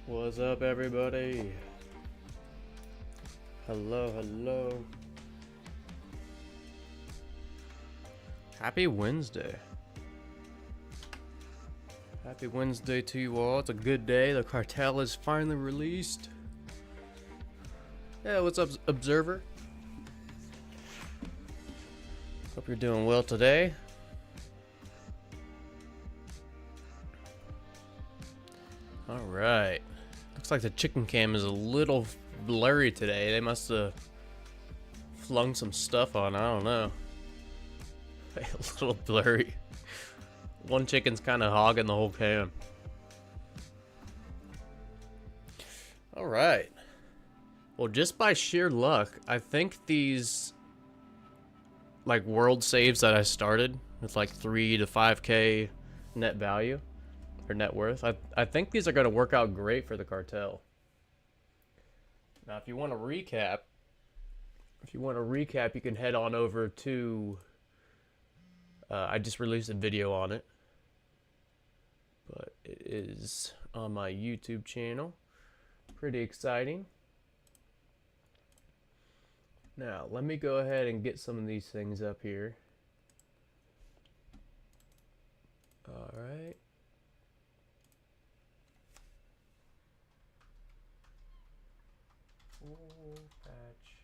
What's up, everybody? Hello, hello. Happy Wednesday. Happy Wednesday to you all. It's a good day. The Cartel is finally released. Yeah, what's up, Observer? Hope you're doing well today. Alright. Looks like the chicken cam is a little blurry today. They must have flung some stuff on. I don't know. A little blurry. One chicken's kind of hogging the whole cam. Alright. Well, just by sheer luck, I think these like world saves that I started with like 3 to 5k net value or net worth, I think these are going to work out great for the cartel. Now, if you want to recap, you can head on over to I just released a video on it, but it is on my YouTube channel. Pretty exciting. Now, let me go ahead and get some of these things up here. Alright. Full patch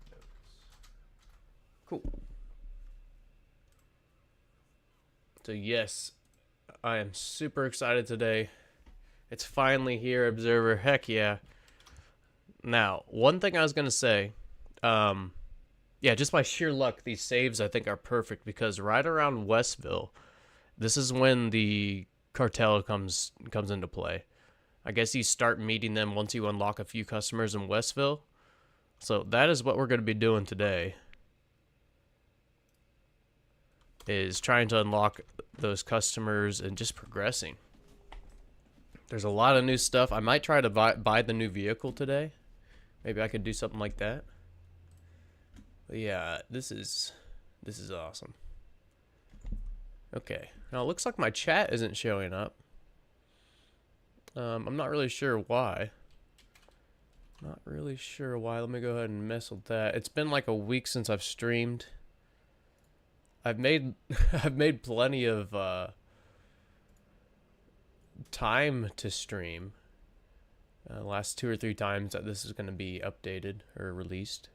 notes. Cool. So yes, I am super excited today. It's finally here, Observer. Heck yeah. Now, one thing I was going to say, yeah, just by sheer luck, these saves I think are perfect because right around Westville, this is when the cartel comes into play. I guess you start meeting them once you unlock a few customers in Westville. So that is what we're going to be doing today. Is trying to unlock those customers and just progressing. There's a lot of new stuff. I might try to buy the new vehicle today. Maybe I could do something like that. But yeah, this is awesome. Okay, now it looks like my chat isn't showing up. I'm not really sure why. Not really sure why. Let me go ahead and mess with that. It's been like a week since I've streamed. I've made plenty of time to stream. Last 2 or 3 times that this is going to be updated or released.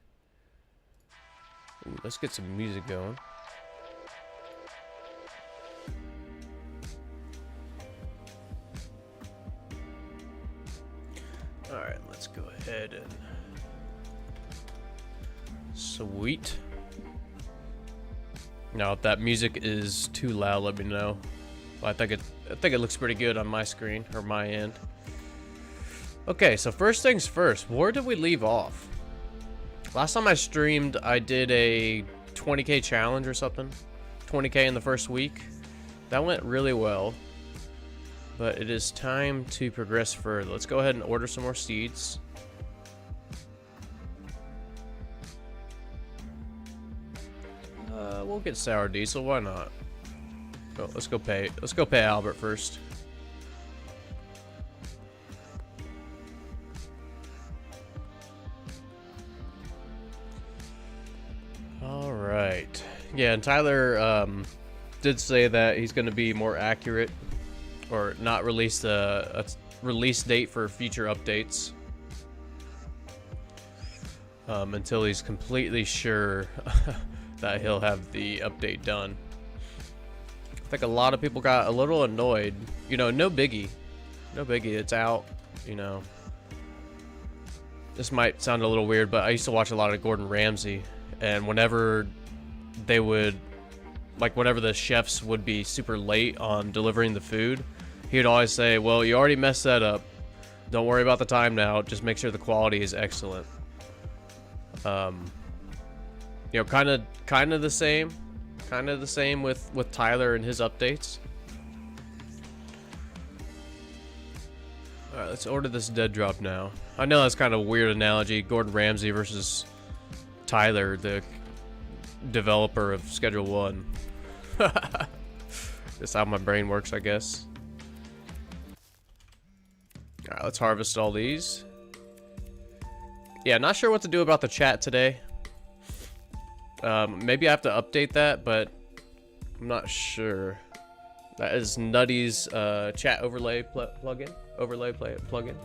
Ooh, let's get some music going. Alright, let's go ahead and... Sweet. Now, if that music is too loud, let me know. Well, I think it looks pretty good on my screen, or my end. Okay, so first things first, where did we leave off? Last time I streamed, I did a 20k challenge or something. 20k in the first week. That went really well. But it is time to progress further. Let's go ahead and order some more seeds. We'll get sour diesel, why not? Oh, let's go pay Albert first. Alright. Yeah, and Tyler did say that he's going to be more accurate, or not release a release date for future updates until he's completely sure that he'll have the update done. I think a lot of people got a little annoyed. You know, no biggie. No biggie, it's out, you know. This might sound a little weird, but I used to watch a lot of Gordon Ramsay, and whenever they would, like whenever the chefs would be super late on delivering the food, he would always say, well, you already messed that up. Don't worry about the time now. Just make sure the quality is excellent. You know, kind of the same with Tyler and his updates. All right, let's order this dead drop now. I know that's kind of a weird analogy, Gordon Ramsay versus Tyler, the developer of Schedule 1. That's how my brain works, I guess. All right, let's harvest all these. Yeah, not sure what to do about the chat today. Maybe I have to update that, but I'm not sure. That is Nutty's chat overlay plugin. Plugin.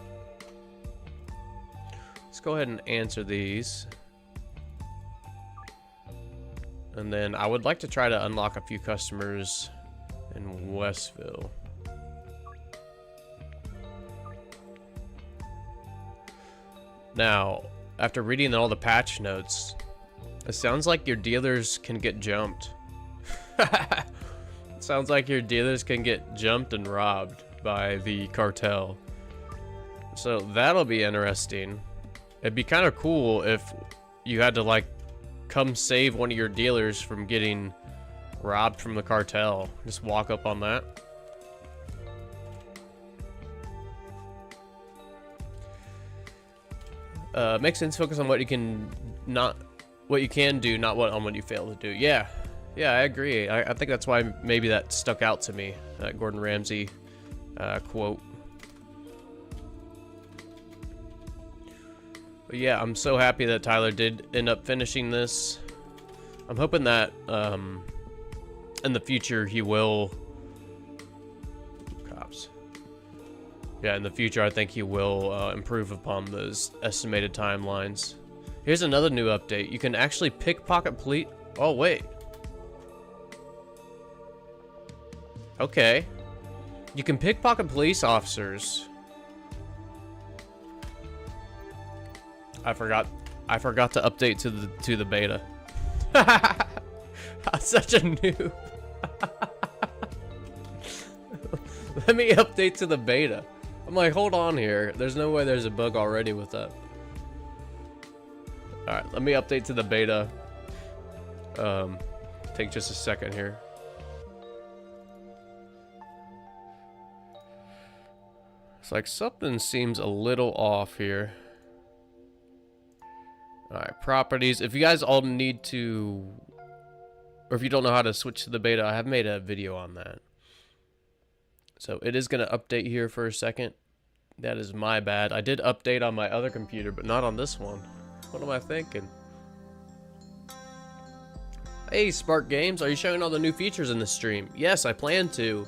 Let's go ahead and answer these. And then I would like to try to unlock a few customers in Westville. Now, after reading all the patch notes, it sounds like your dealers can get jumped. Sounds like your dealers can get jumped and robbed by the cartel. So that'll be interesting. It'd be kind of cool if you had to like come save one of your dealers from getting robbed from the cartel. Just walk up on that. Makes sense. Focus on what you can do, not on what you fail to do. Yeah, I agree. I think that's why maybe that stuck out to me. That Gordon Ramsay quote. But yeah, I'm so happy that Tyler did end up finishing this. I'm hoping that in the future he will. Cops. Yeah, in the future I think he will improve upon those estimated timelines. Here's another new update. You can actually pickpocket police. Oh wait. Okay. You can pickpocket police officers. I forgot to update to the beta. I'm such a noob. Let me update to the beta. I'm like, hold on here. There's no way there's a bug already with that. Alright, let me update to the beta. Take just a second here. It's like something seems a little off here. Alright, properties. If you guys all need to, or if you don't know how to switch to the beta, I have made a video on that. So it is going to update here for a second. That is my bad. I did update on my other computer, but not on this one. What am I thinking? Hey, Spark Games, are you showing all the new features in the stream? Yes, I plan to.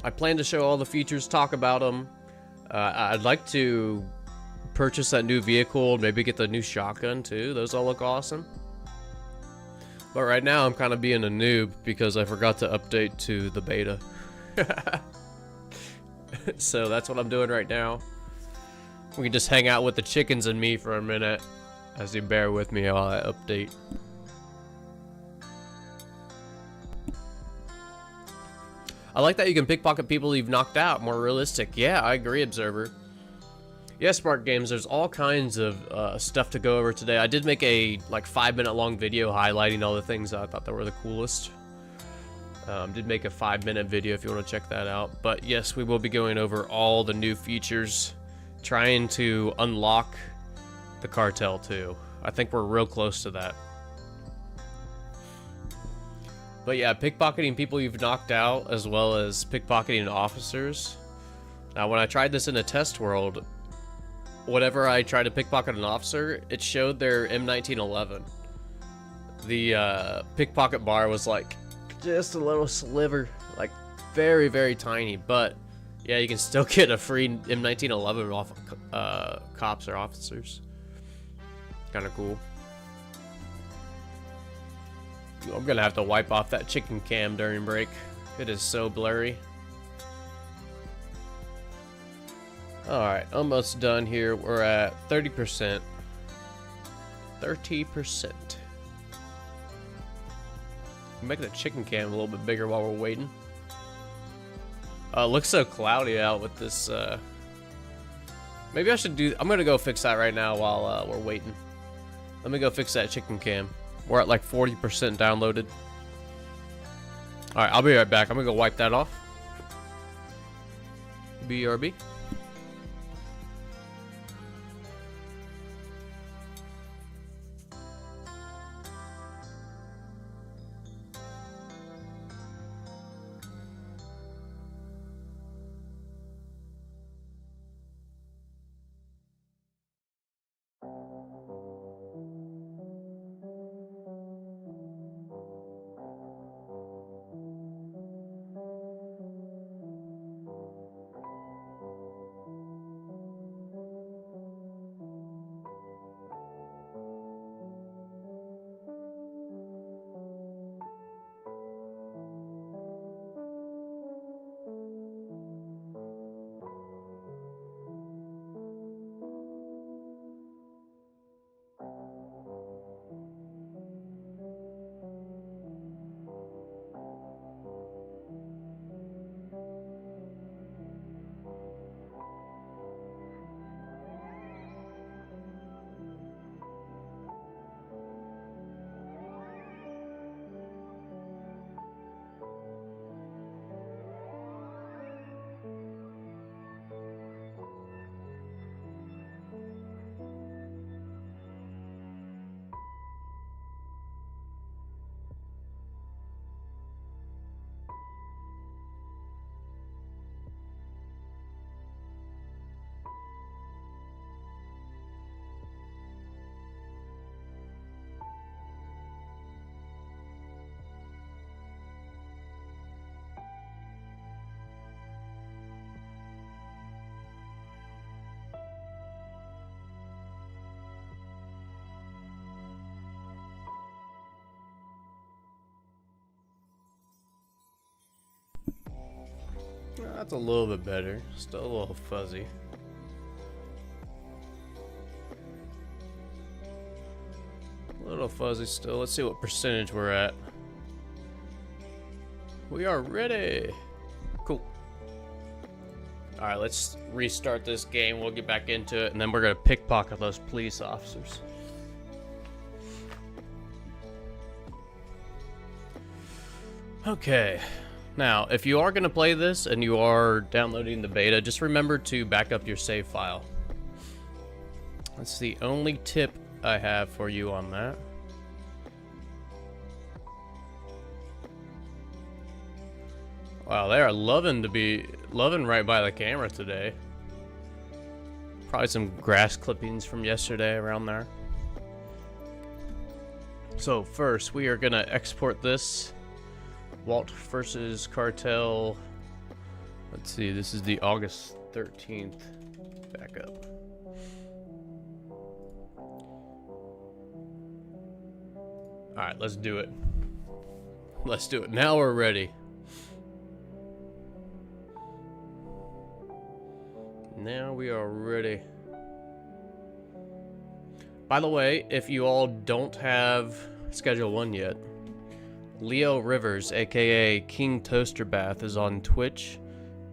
I plan to show all the features, talk about them. I'd like to purchase that new vehicle, maybe get the new shotgun too. Those all look awesome. But right now I'm kind of being a noob because I forgot to update to the beta. So that's what I'm doing right now. We can just hang out with the chickens and me for a minute as you bear with me while I update. I like that you can pickpocket people you've knocked out. More realistic. Yeah, I agree, Observer. Yeah, Spark Games, there's all kinds of stuff to go over today. I did make a like 5-minute long video highlighting all the things that I thought that were the coolest. Did make a 5-minute video if you want to check that out. But yes, we will be going over all the new features, trying to unlock the cartel too. I think we're real close to that. But yeah, pickpocketing people you've knocked out, as well as pickpocketing officers. Now, when I tried this in a test world, whenever I tried to pickpocket an officer, it showed their M1911. The pickpocket bar was like just a little sliver, like very, very tiny. But yeah, you can still get a free M1911 off cops or officers. Kind of cool. I'm gonna have to wipe off that chicken cam during break. It is so blurry. Alright, almost done here. We're at 30%. 30%. Make the chicken cam a little bit bigger while we're waiting. It looks so cloudy out with this. Maybe I should do. I'm gonna go fix that right now while we're waiting. Let me go fix that chicken cam. We're at like 40% downloaded. Alright, I'll be right back. I'm gonna go wipe that off. BRB. That's a little bit better. Still a little fuzzy. A little fuzzy still. Let's see what percentage we're at. We are ready. Cool. Alright, let's restart this game. We'll get back into it, and then we're gonna pickpocket those police officers. Okay. Now, if you are gonna play this and you are downloading the beta, just remember to back up your save file. That's the only tip I have for you on that. Wow, they are loving right by the camera today. Probably some grass clippings from yesterday around there. So first, we are gonna export this. Walt versus Cartel. Let's see, this is the August 13th backup. Alright, let's do it. Let's do it. Now we're ready. Now we are ready. By the way, if you all don't have Schedule 1 yet, Leo Rivers, aka King Toaster Bath, is on Twitch.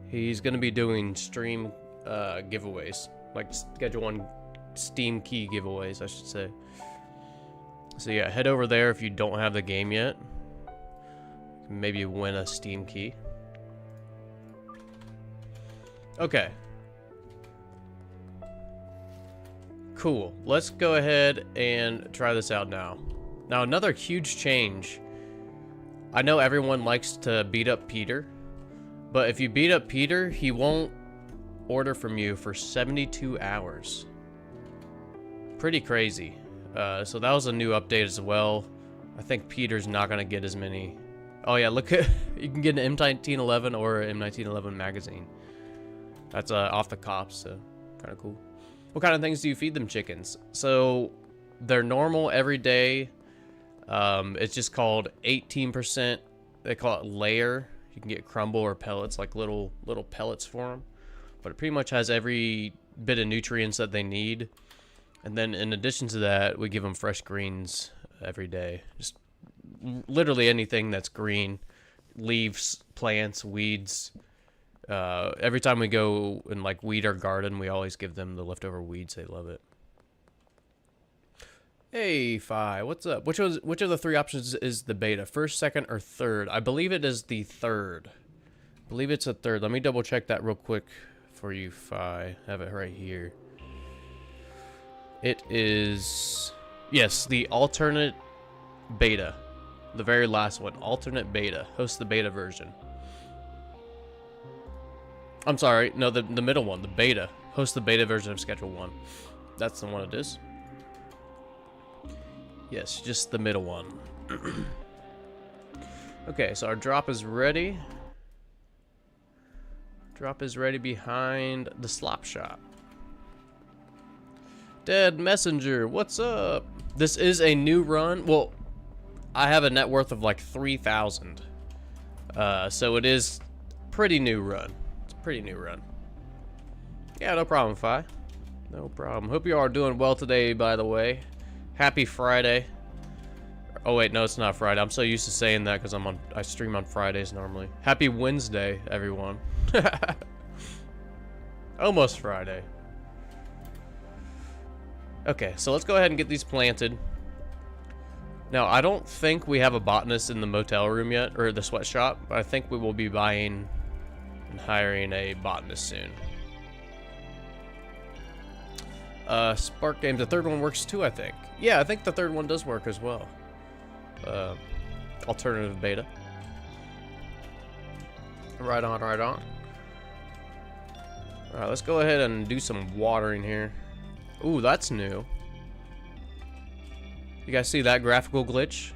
He's gonna be doing stream giveaways, like Schedule 1 Steam key giveaways, I should say. So yeah, head over there if you don't have the game yet. Maybe win a Steam key. Okay. Cool. Let's go ahead and try this out now. Now, another huge change. I know everyone likes to beat up Peter, but if you beat up Peter, he won't order from you for 72 hours. Pretty crazy. So that was a new update as well. I think Peter's not going to get as many. Oh yeah, look at, you can get an M1911 or an M1911 magazine. That's off the cops, so kind of cool. What kind of things do you feed them chickens? So they're normal every day. It's just called 18%. They call it layer. You can get crumble or pellets, like little pellets for them. But it pretty much has every bit of nutrients that they need. And then in addition to that, we give them fresh greens every day. Just literally anything that's green. Leaves, plants, weeds. Every time we go and like weed our garden, we always give them the leftover weeds. They love it. Hey, Fi, what's up? Which of the three options is the beta? First, second, or third? I believe it is the third. I believe it's a third. Let me double check that real quick for you, Fi. I have it right here. It is, yes, the alternate beta. The very last one, alternate beta. Host the beta version. I'm sorry, no, the middle one, the beta. Host the beta version of Schedule 1. That's the one it is. Yes, just the middle one. Okay, so our drop is ready. Drop is ready behind the slop shop. Dead Messenger, what's up? This is a new run. Well, I have a net worth of like 3,000. So it is pretty new run. Pretty new run. Yeah, no problem, Fi. No problem. Hope you all are doing well today, by the way. Happy Friday. Oh wait, no, it's not Friday. I'm so used to saying that because I stream on Fridays normally. Happy Wednesday, everyone. Almost Friday. Okay, so let's go ahead and get these planted. Now, I don't think we have a botanist in the motel room yet, or the sweatshop, but I think we will be buying and hiring a botanist soon. Spark Games, the third one works too, I think. Yeah, I think the third one does work as well. Alternative beta. Right on, right on. Alright, let's go ahead and do some watering here. Ooh, that's new. You guys see that graphical glitch?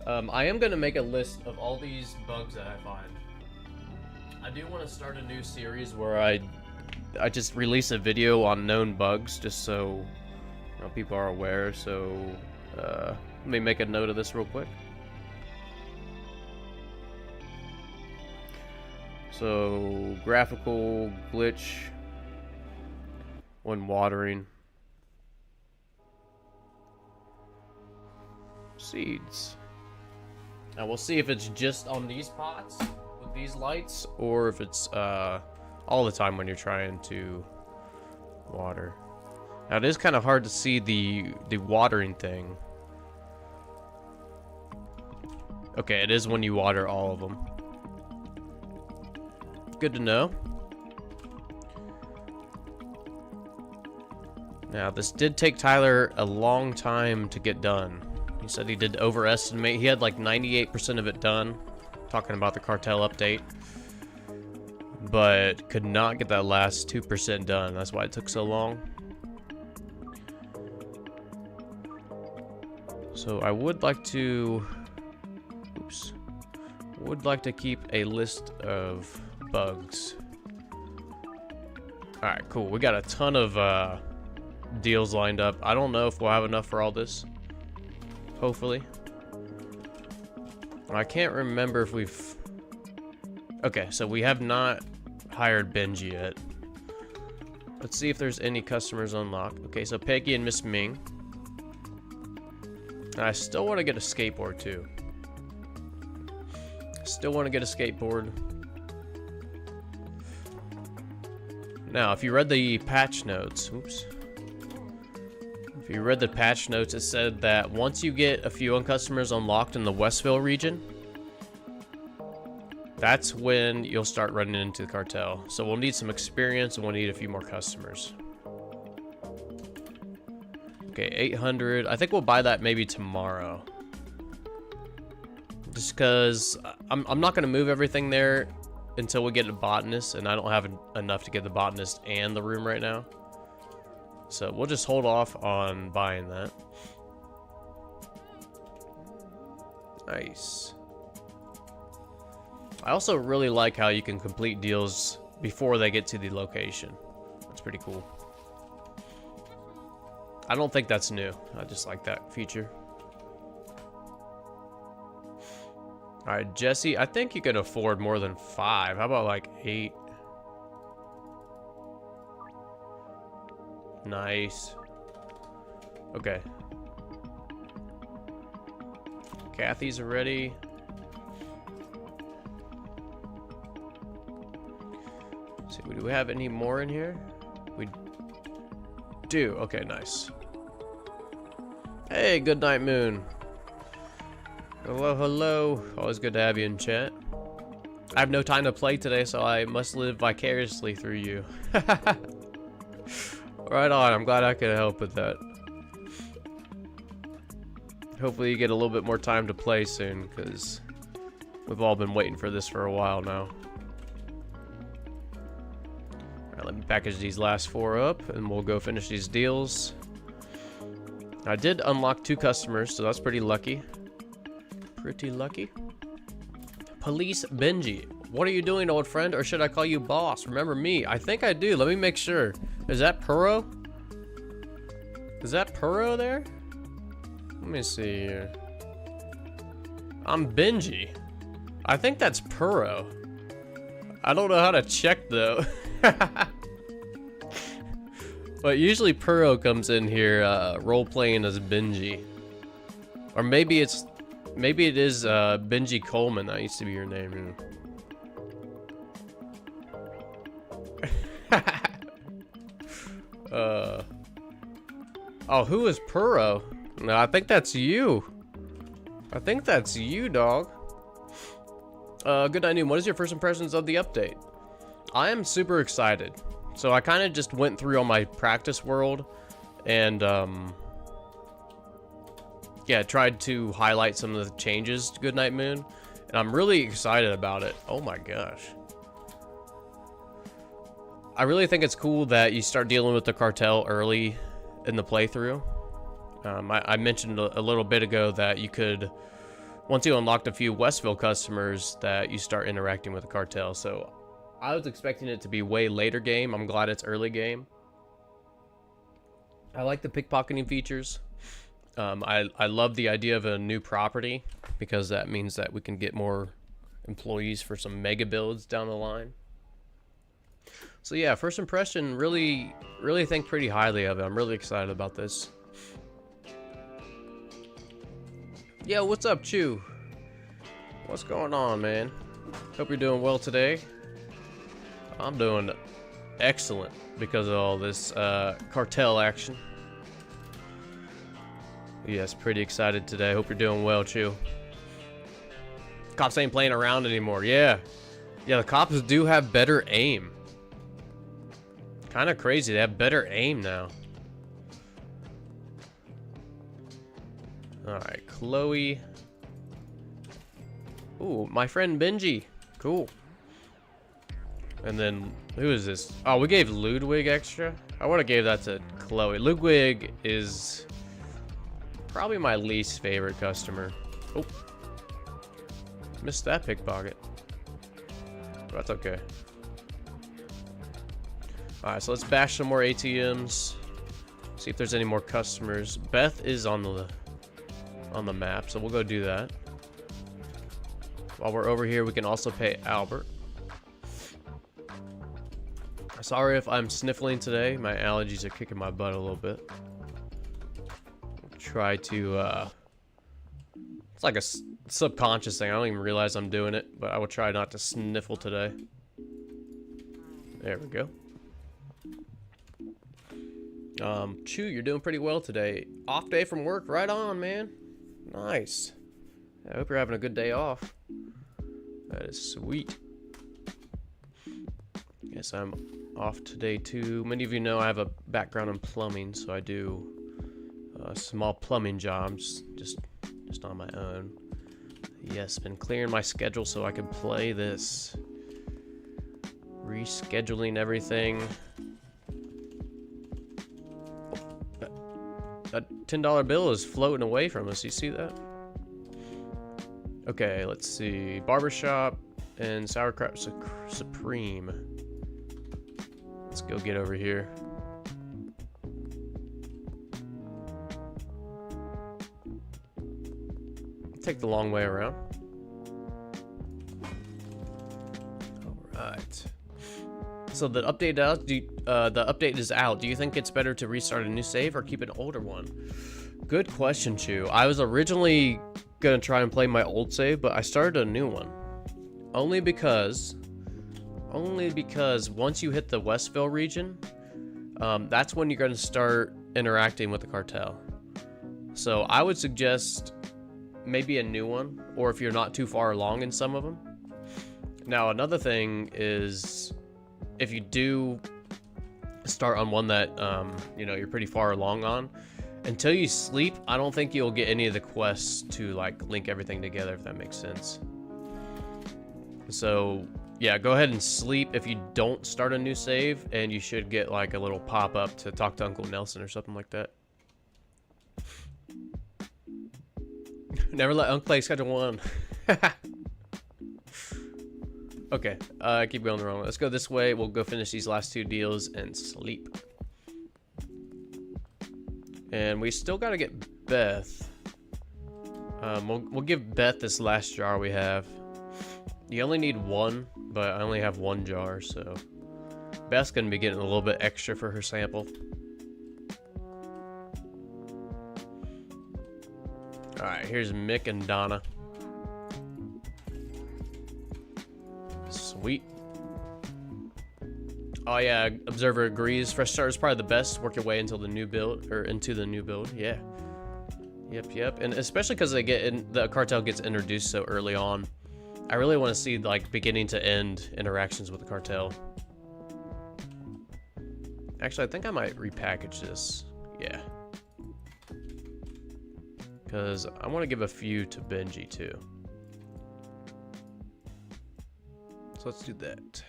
I am going to make a list of all these bugs that I find. I do want to start a new series where I just release a video on known bugs, just so you know, people are aware. So let me make a note of this real quick. So, graphical glitch when watering. Seeds. Now we'll see if it's just on these pots with these lights, or if it's all the time when you're trying to water. Now it is kind of hard to see the watering thing. Okay, it is when you water all of them. Good to know. Now this did take Tyler a long time to get done. He said he did overestimate. He had like 98% of it done, talking about the Cartel update, but could not get that last 2% done. That's why it took so long. So I would like to, keep a list of bugs. All right, cool. We got a ton of deals lined up. I don't know if we'll have enough for all this. Hopefully. I can't remember if we've... Okay, so we have not hired Benji yet. Let's see if there's any customers unlocked. Okay, so Peggy and Miss Ming. And I still want to get a skateboard too. Still want to get a skateboard. Now, if you read the patch notes... Oops. If you read the patch notes, it said that once you get a few customers unlocked in the Westville region, that's when you'll start running into the Cartel. So we'll need some experience and we'll need a few more customers. Okay, 800. I think we'll buy that maybe tomorrow. Just because I'm not going to move everything there until we get a botanist, and I don't have enough to get the botanist and the room right now. So we'll just hold off on buying that. Nice. I also really like how you can complete deals before they get to the location. That's pretty cool. I don't think that's new. I just like that feature. Alright, Jesse, I think you can afford more than 5. How about like 8? Nice. Okay. Kathy's ready. Let's see, do we have any more in here? We do. Okay, nice. Hey, good night, Moon. Hello, hello. Always good to have you in chat. I have no time to play today, so I must live vicariously through you. Right on, I'm glad I could help with that. Hopefully you get a little bit more time to play soon, because we've all been waiting for this for a while now. Alright, let me package these last 4 up, and we'll go finish these deals. I did unlock 2 customers, so that's pretty lucky. Pretty lucky. Police Benji. What are you doing, old friend, or should I call you boss? Remember me? I think I do. Let me make sure. Is that Puro? Is that Puro there? Let me see here. I'm Benji. I think that's Puro. I don't know how to check though. But usually Puro comes in here role-playing as Benji. Or maybe it is Benji Coleman. That used to be your name. Oh, who is Puro? No, I think that's you. I think that's you, dog. Good night, Noon. What is your first impressions of the update? I am super excited. So I kind of just went through on my practice world and yeah, tried to highlight some of the changes to Goodnight Moon, and I'm really excited about it. Oh my gosh. I really think it's cool that you start dealing with the Cartel early in the playthrough. I mentioned a little bit ago that you could, once you unlocked a few Westville customers, that you start interacting with the Cartel. So I was expecting it to be way later game. I'm glad it's early game. I like the pickpocketing features. I love the idea of a new property, because that means that we can get more employees for some mega builds down the line. So yeah, first impression, really think pretty highly of it. I'm really excited about this. Yo, what's up, Chew? What's going on, man? Hope you're doing well today. I'm doing excellent because of all this cartel action. Yes, pretty excited today. Hope you're doing well, Chew. Cops ain't playing around anymore. Yeah, the cops do have better aim. Kind of crazy. They have better aim now. All right, Chloe. Ooh, my friend Benji. Cool. And then, who is this? Oh, we gave Ludwig extra. I would have gave that to Chloe. Ludwig is probably my least favorite customer. Oh, missed that pickpocket. That's okay. All right, so let's bash some more ATMs. See if there's any more customers. Beth is on the map, so we'll go do that. While we're over here, we can also pay Albert. Sorry if I'm sniffling today. My allergies are kicking my butt a little bit. Try to, it's like a subconscious thing. I don't even realize I'm doing it, but I will try not to sniffle today. There we go. Chew, you're doing pretty well today. Off day from work, right on, man. Nice. I hope you're having a good day off. That is sweet. Yes, I'm off today too. Many of you know I have a background in plumbing, so I do small plumbing jobs just on my own. Yes, been clearing my schedule so I can play this. Rescheduling everything. That $10 bill is floating away from us. You see that? Okay, let's see. Barbershop and Sauerkraut Supreme. Let's go get over here. Take the long way around. Alright. So the update out. The update is out. Do you think it's better to restart a new save or keep an older one? Good question, Chew. I was originally gonna try and play my old save, but I started a new one. Only because once you hit the Westville region, that's when you're gonna start interacting with the cartel. So I would suggest maybe a new one, or if you're not too far along in some of them. Now, another thing is, if you do start on one that you know, you're pretty far along on, until you sleep, I don't think you'll get any of the quests to like link everything together, if that makes sense. So yeah, go ahead and sleep if you don't start a new save, and you should get like a little pop-up to talk to Uncle Nelson or something like that. Never let Uncle play Schedule 1. Okay, I keep going the wrong way. Let's go this way. We'll go finish these last two deals and sleep. And we still gotta get Beth. We'll give Beth this last jar we have. You only need one, but I only have one jar, so Beth's gonna be getting a little bit extra for her sample. Alright, here's Mick and Donna. Sweet. Oh yeah, Observer agrees. Fresh start is probably the best. Work your way until the new build, or into the new build. Yeah. Yep. And especially because the cartel gets introduced so early on. I really want to see like beginning to end interactions with the cartel. Actually, I think I might repackage this. Yeah. Because I want to give a few to Benji too. So let's do that.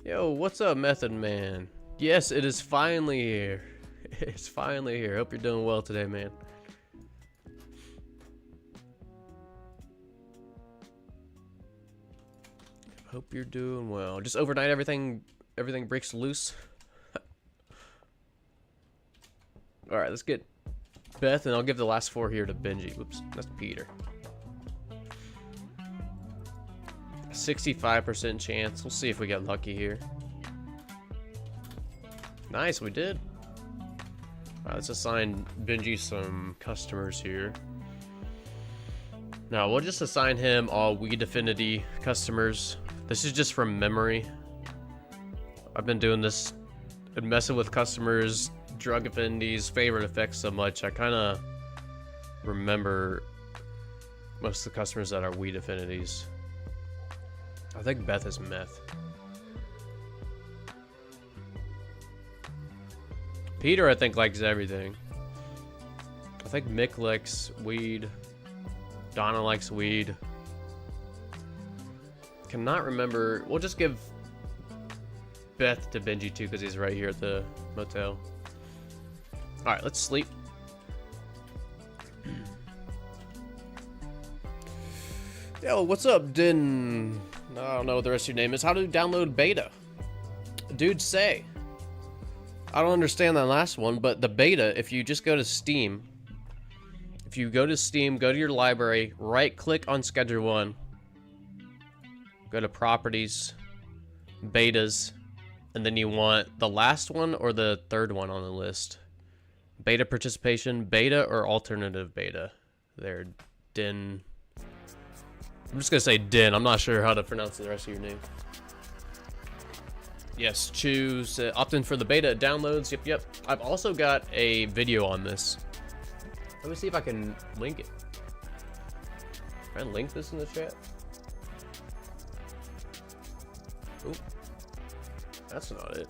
Yo, what's up, Method Man? Yes, it is finally here. It's finally here. Hope you're doing well today, man. Hope you're doing well. Just overnight, everything breaks loose. All right, let's get Beth, and I'll give the last four here to Benji. Whoops, that's Peter. 65% chance. We'll see if we get lucky here. Nice, we did. Alright, let's assign Benji some customers here. Now, we'll just assign him all Weed Affinity customers. This is just from memory. I've been doing this and messing with customers, drug affinities, favorite effects so much. I kind of remember most of the customers that are Weed Affinities. I think Beth is meth. Peter, I think, likes everything. I think Mick likes weed. Donna likes weed. Cannot remember. We'll just give Beth to Benji too, because he's right here at the motel. Alright, let's sleep. Yo, what's up, Din? I don't know what the rest of your name is. How to download beta? Dude, say. I don't understand that last one, but the beta, if you just go to Steam, if you go to Steam, go to your library, right-click on Schedule 1, go to Properties, Betas, and then you want the last one or the third one on the list. Beta participation, beta or alternative beta. There, Din. I'm just gonna say Din. I'm not sure how to pronounce the rest of your name. Yes, choose opt in for the beta downloads. Yep. I've also got a video on this. Let me see if I can link it. Can I link this in the chat? Oop. That's not it.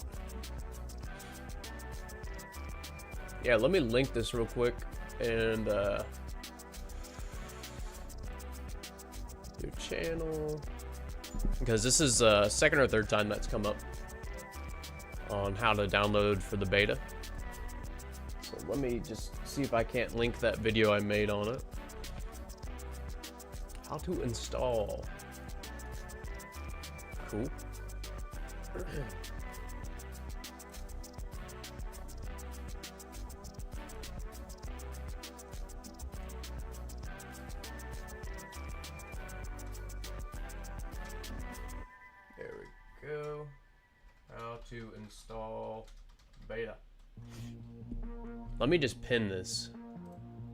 Yeah, let me link this real quick and your channel, because this is second or third time that's come up on how to download for the beta. So let me just see if I can't link that video I made on it. How to install. Cool. There we go. How to install beta. Let me just pin this.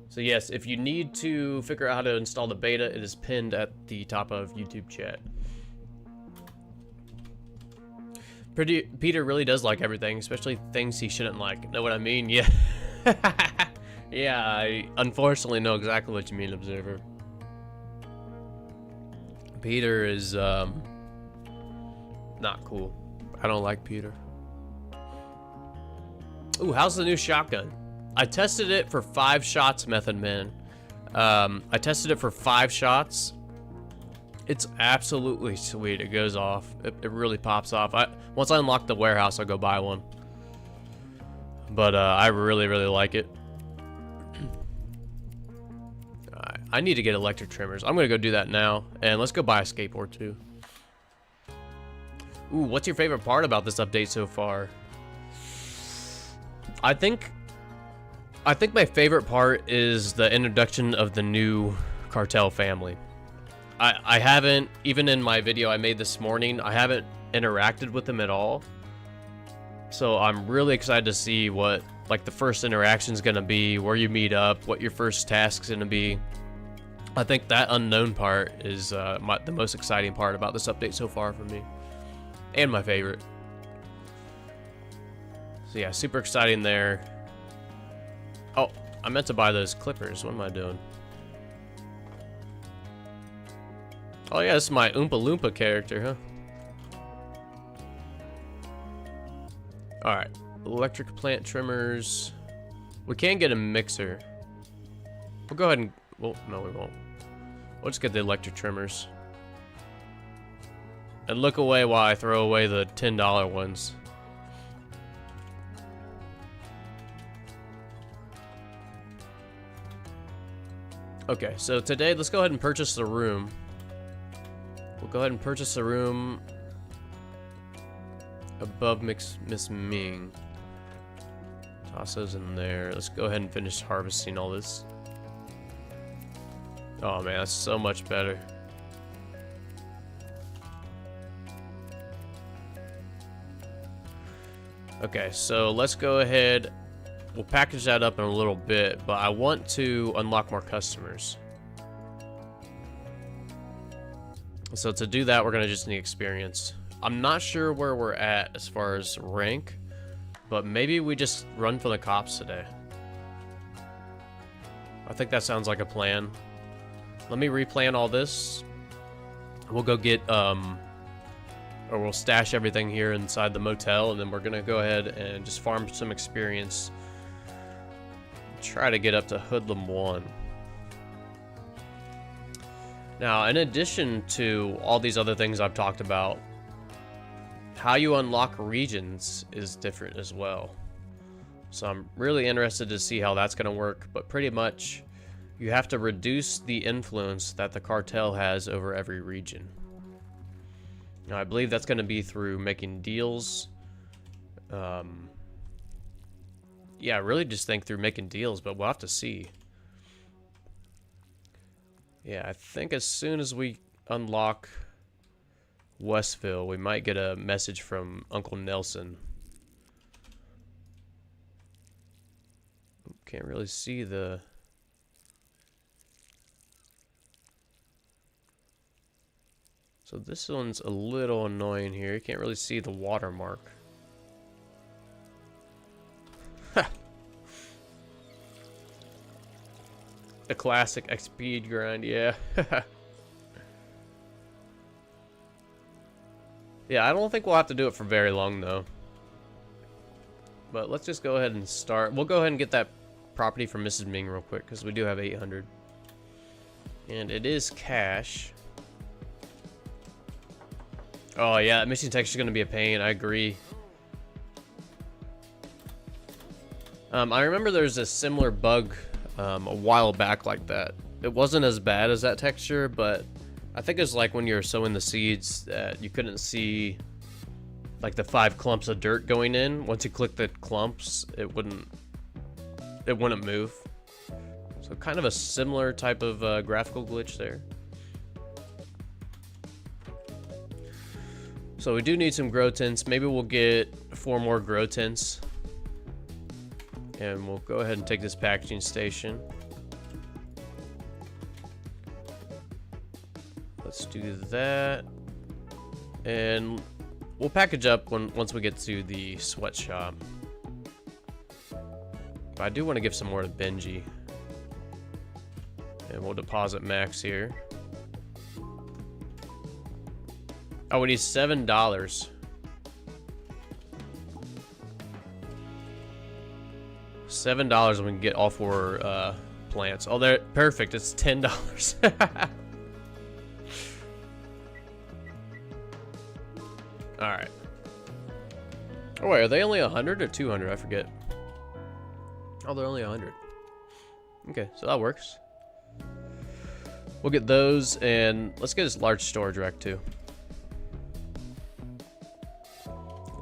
So yes, if you need to figure out how to install the beta, it is pinned at the top of YouTube chat. Peter really does like everything, especially things he shouldn't like. Know what I mean? Yeah. Yeah, I unfortunately know exactly what you mean, Observer. Peter is not cool. I don't like Peter. Ooh, how's the new shotgun? I tested it for 5 shots, Method Man. I tested it for 5 shots. It's absolutely sweet. It goes off. It really pops off. Once I unlock the warehouse, I'll go buy one. But I really, really like it. I need to get electric trimmers. I'm gonna go do that now, and let's go buy a skateboard too. Ooh, what's your favorite part about this update so far? I think my favorite part is the introduction of the new Cartel family. I haven't, even in my video I made this morning, I haven't interacted with them at all. So I'm really excited to see what, like, the first interaction is gonna be, where you meet up, what your first task's gonna be. I think that unknown part is the most exciting part about this update so far for me. And my favorite. So yeah, super exciting there. Oh, I meant to buy those clippers. What am I doing? Oh yeah, this is my Oompa Loompa character, huh? Alright, electric plant trimmers. We can get a mixer. We'll go ahead and, well, no we won't. We'll just get the electric trimmers. And look away while I throw away the $10 ones. Okay, so today, let's go ahead and purchase the room. We'll go ahead and purchase the room above Miss Ming. Toss those in there. Let's go ahead and finish harvesting all this. Oh man, that's so much better. Okay, so let's go ahead. We'll package that up in a little bit, but I want to unlock more customers. So to do that, we're gonna just need experience. I'm not sure where we're at as far as rank, but maybe we just run for the cops today. I think that sounds like a plan. Let me replan all this. We'll go get, or we'll stash everything here inside the motel, and then we're gonna go ahead and just farm some experience. Try to get up to Hoodlum 1. Now, in addition to all these other things I've talked about, how you unlock regions is different as well. So I'm really interested to see how that's going to work, but pretty much you have to reduce the influence that the cartel has over every region. Now, I believe that's going to be through making deals. Yeah, I really just think through making deals, but we'll have to see. Yeah, I think as soon as we unlock Westville, we might get a message from Uncle Nelson. Can't really see the... So this one's a little annoying here. You can't really see the watermark. The classic XP grind, yeah. Yeah, I don't think we'll have to do it for very long, though. But let's just go ahead and start. We'll go ahead and get that property from Mrs. Ming real quick, because we do have 800. And it is cash. Oh, yeah, that missing text is going to be a pain. I agree. I remember there's a similar bug a while back like that. It wasn't as bad as that texture, but I think it's like when you're sowing the seeds that you couldn't see like the 5 clumps of dirt going in. Once you click the clumps, it wouldn't move. So kind of a similar type of graphical glitch there. So we do need some grow tents. Maybe we'll get 4 more grow tents. And we'll go ahead and take this packaging station. Let's do that. And we'll package up once we get to the sweatshop. But I do want to give some more to Benji. And we'll deposit Max here. Oh, we need $7. $7 and we can get all 4 plants. Oh, they're perfect. It's $10. All right. Oh wait, are they only 100 or 200? I forget. Oh, they're only 100. Okay, so that works. We'll get those, and let's get this large storage rack too.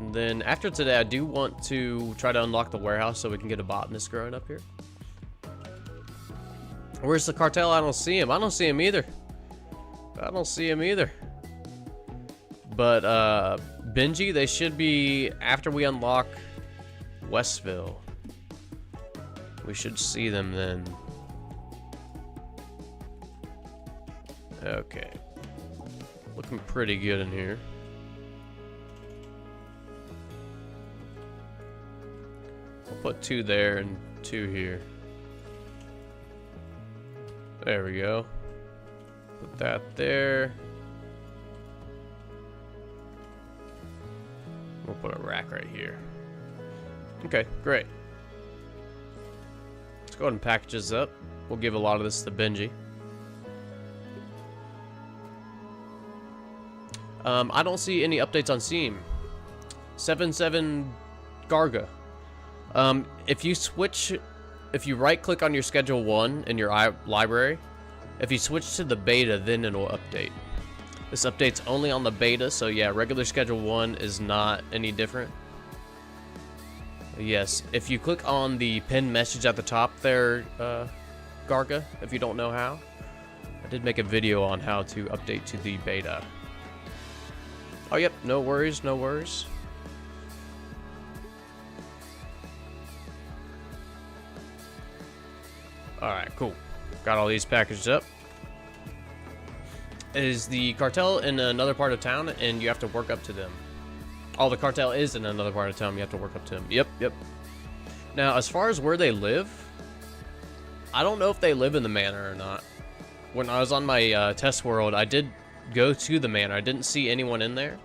And then after today, I do want to try to unlock the warehouse so we can get a botanist growing up here. Where's the cartel? I don't see him. I don't see him either. I don't see him either. But Benji, they should be after we unlock Westville. We should see them then. Okay. Looking pretty good in here. We'll put 2 there and 2 here. There we go. Put that there. We'll put a rack right here. Okay, great. Let's go ahead and package this up. We'll give a lot of this to Benji. I don't see any updates on Steam. 7.7 Garga. If you right click on your schedule 1 in your library, if you switch to the beta, then it'll update. This update's only on the beta, so yeah, regular schedule 1 is not any different. Yes, if you click on the pinned message at the top there, Garga, if you don't know how, I did make a video on how to update to the beta. Oh, yep, no worries, no worries. Alright, cool. Got all these packaged up. Is the cartel in another part of town, and you have to work up to them? Oh, the cartel is in another part of town. You have to work up to them. Yep, yep. Now, as far as where they live, I don't know if they live in the manor or not. When I was on my test world, I did go to the manor. I didn't see anyone in there.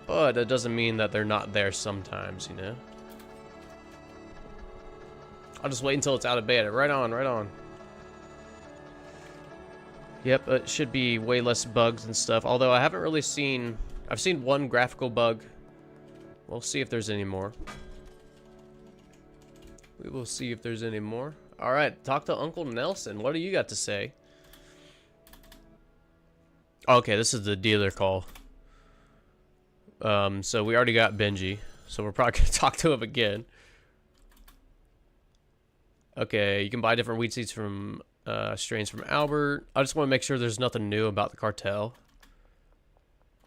But that doesn't mean that they're not there sometimes, you know? I'll just wait until it's out of beta. Right on, right on. Yep, it should be way less bugs and stuff. Although I haven't really seen... I've seen one graphical bug. We'll see if there's any more. We will see if there's any more. Alright, talk to Uncle Nelson. What do you got to say? Okay, this is the dealer call. So we already got Benji. So we're probably going to talk to him again. Okay, you can buy different weed seeds from strains from Albert. I just want to make sure there's nothing new about the cartel.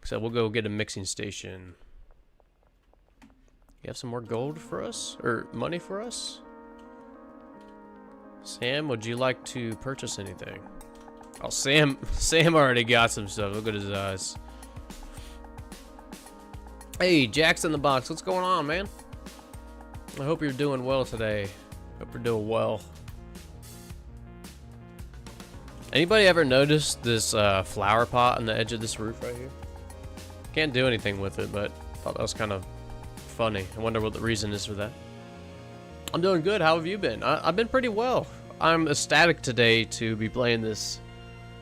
So we'll go get a mixing station. You have some more gold for us? Or money for us? Sam, would you like to purchase anything? Oh, Sam already got some stuff. Look at his eyes. Hey, Jack's in the box. What's going on, man? I hope you're doing well today. Hope you're doing well. Anybody ever noticed this flower pot on the edge of this roof right here? Can't do anything with it, but I thought that was kind of funny. I wonder what the reason is for that. I'm doing good. How have you been? I've been pretty well. I'm ecstatic today to be playing this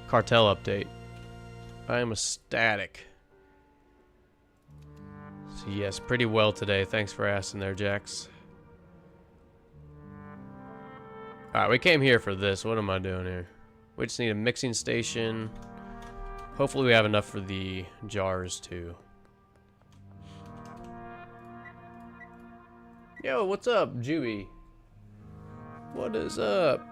Cartel update. I am ecstatic. So yes, pretty well today. Thanks for asking there, Jax. Alright, we came here for this. What am I doing here? We just need a mixing station. Hopefully we have enough for the jars too. Yo, what's up, Juby? What is up?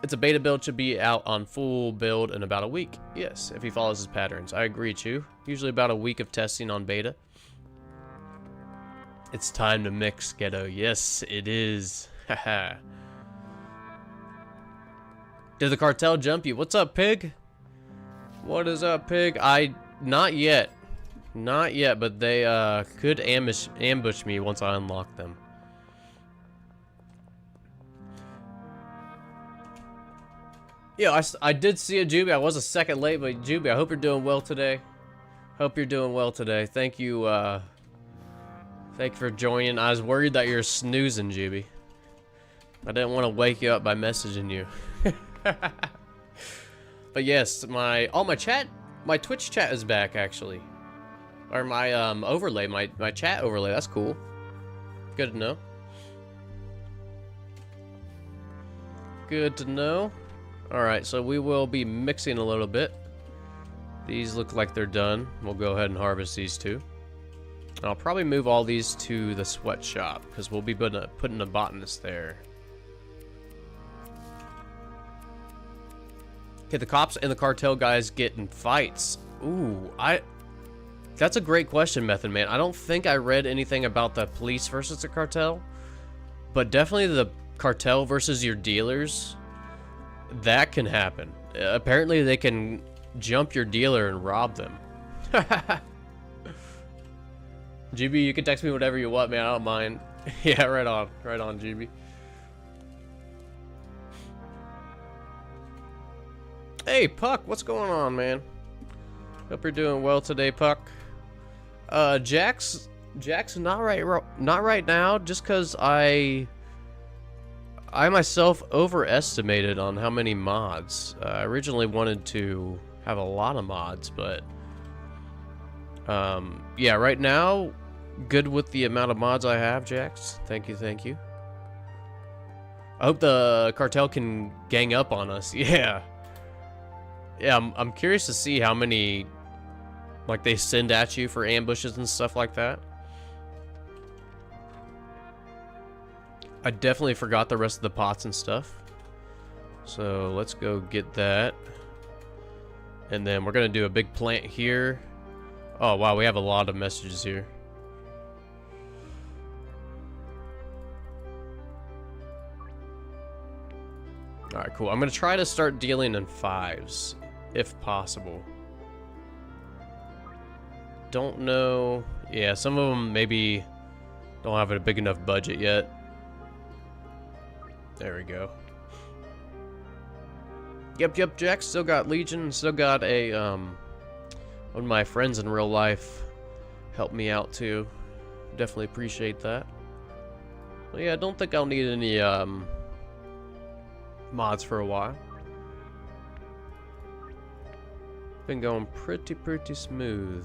It's a beta build, should be out on full build in about a week. Yes, if he follows his patterns. I agree, Chew. Usually about a week of testing on beta. It's time to mix, Ghetto. Yes, it is. Haha. Did the cartel jump you? What's up, Pig? What is up, Pig? Not yet. Not yet, but they could ambush me once I unlock them. Yeah, I did see a Juby. I was a second late, but Juby, I hope you're doing well today. Hope you're doing well today. Thank you for joining. I was worried that you're snoozing, Juby. I didn't want to wake you up by messaging you. But yes, my Twitch chat is back actually. Or my overlay, my chat overlay. That's cool. Good to know. Good to know. Alright, so we will be mixing a little bit. These look like they're done. We'll go ahead and harvest these two. I'll probably move all these to the sweatshop, because we'll be putting a botanist there. Okay, the cops and the cartel guys get in fights. Ooh, that's a great question, Method Man. I don't think I read anything about the police versus the cartel, but definitely the cartel versus your dealers. That can happen. Apparently they can jump your dealer and rob them. GB, you can text me whatever you want, man. I don't mind. Yeah, right on, GB. Hey, Puck, what's going on, man? Hope you're doing well today, Puck. Jax, not right now, just because I myself overestimated on how many mods. I originally wanted to have a lot of mods, but yeah, right now, good with the amount of mods I have, Jax. Thank you, thank you. I hope the cartel can gang up on us. Yeah. Yeah, I'm curious to see how many, like, they send at you for ambushes and stuff like that. I definitely forgot the rest of the pots and stuff. So let's go get that. And then we're going to do a big plant here. Oh, wow, we have a lot of messages here. Alright, cool. I'm going to try to start dealing in 5s, if possible. Don't know. Yeah, some of them maybe don't have a big enough budget yet. There we go. Yep, Jack. Still got Legion. Still got a, one of my friends in real life helped me out too. Definitely appreciate that. Well, yeah, I don't think I'll need any, mods for a while. Been going pretty smooth.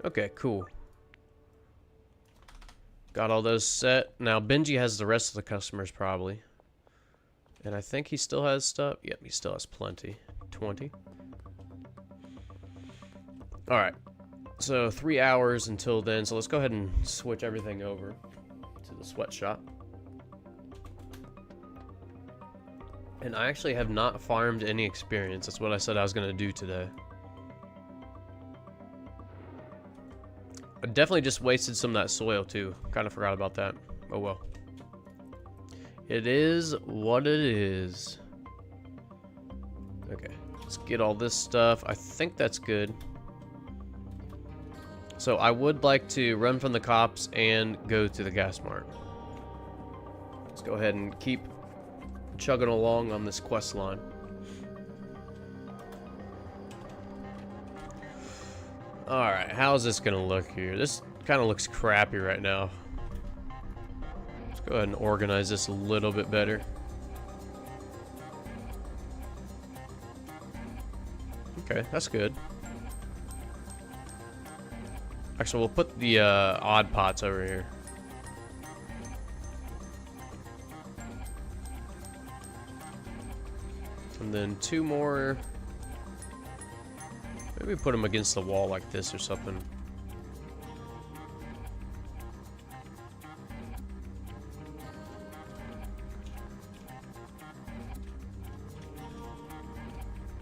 Okay, cool. Got all those set. Now, Benji has the rest of the customers, probably. And I think he still has stuff. Yep, he still has plenty. 20. Alright. So, 3 hours until then. So, let's go ahead and switch everything over to the sweatshop. And I actually have not farmed any experience. That's what I said I was going to do today. I definitely just wasted some of that soil too. Kind of forgot about that. Oh well. It is what it is. Okay, let's get all this stuff. I think that's good. So I would like to run from the cops and go to the gas mart. Let's go ahead and keep chugging along on this quest line. Alright, how's this gonna look here? This kind of looks crappy right now. Let's go ahead and organize this a little bit better. Okay, that's good. Actually, we'll put the odd pots over here. And then 2 more. Maybe put them against the wall like this or something.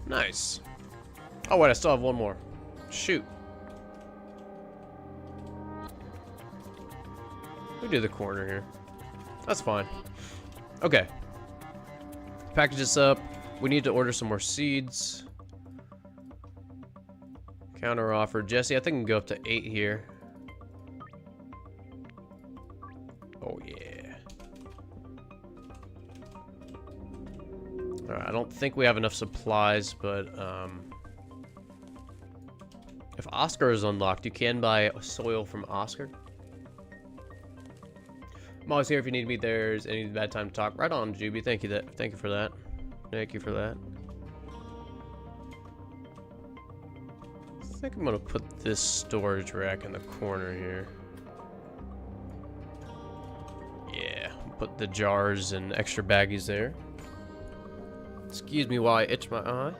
Nice. Oh wait, I still have one more. Shoot. We do the corner here. That's fine. Okay. Package this up. We need to order some more seeds. Counter offer. Jesse, I think I can go up to 8 here. Oh, yeah. Alright, I don't think we have enough supplies, but, if Oscar is unlocked, you can buy soil from Oscar. I'm always here if you need me. There's any bad time to talk. Right on, Juby. Thank you for that. Thank you for that. I think I'm gonna put this storage rack in the corner here. Yeah, put the jars and extra baggies there. Excuse me while I itch my eye.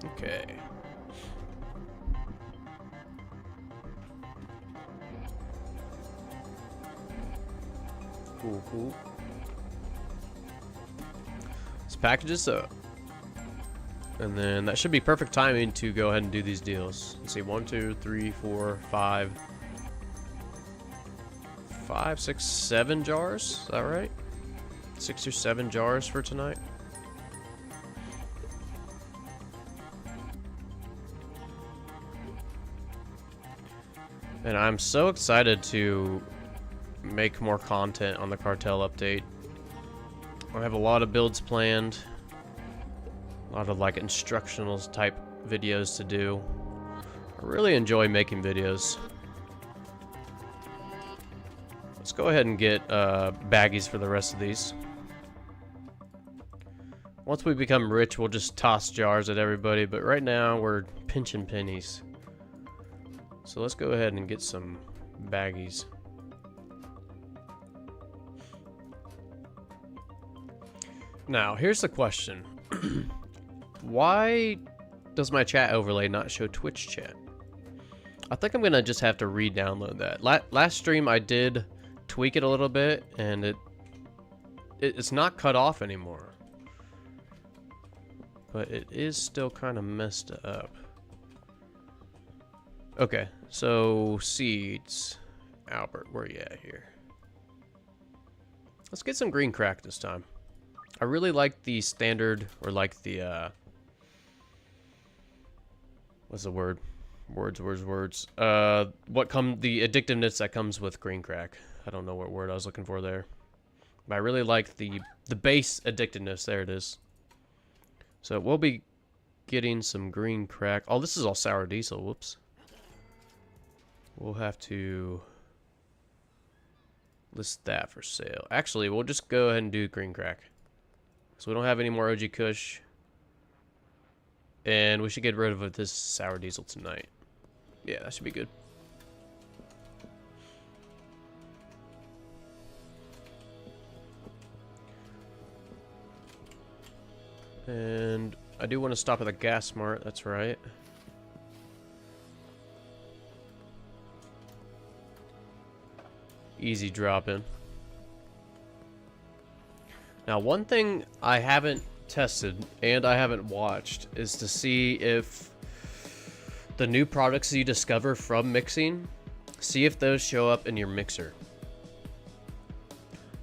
Okay. Cool. Let's package this up. And then that should be perfect timing to go ahead and do these deals. Let's see, 1, 2, 3, 4, 5, 6, 7 jars. Is that right? 6 or 7 jars for tonight. And I'm so excited to make more content on the Cartel update. I have a lot of builds planned. A lot of like instructional type videos to do. I really enjoy making videos. Let's go ahead and get baggies for the rest of these. Once we become rich, we'll just toss jars at everybody, but right now we're pinching pennies. So let's go ahead and get some baggies. Now, here's the question. Why does my chat overlay not show Twitch chat? I think I'm gonna just have to re-download that. Last stream I did tweak it a little bit, and it's not cut off anymore. But it is still kind of messed up. Okay, so seeds. Albert, where you at here? Let's get some green crack this time. I really like the standard, or like the, what's the word? Words. The addictiveness that comes with green crack. I don't know what word I was looking for there. But I really like the base addictiveness. There it is. So we'll be getting some green crack. Oh, this is all sour diesel. Whoops. We'll have to list that for sale. Actually, we'll just go ahead and do green crack. So we don't have any more OG Kush. And we should get rid of this sour diesel tonight. Yeah, that should be good. And I do want to stop at the gas mart, that's right. Easy drop in. Now, one thing I haven't tested and I haven't watched is to see if the new products you discover from mixing, see if those show up in your mixer.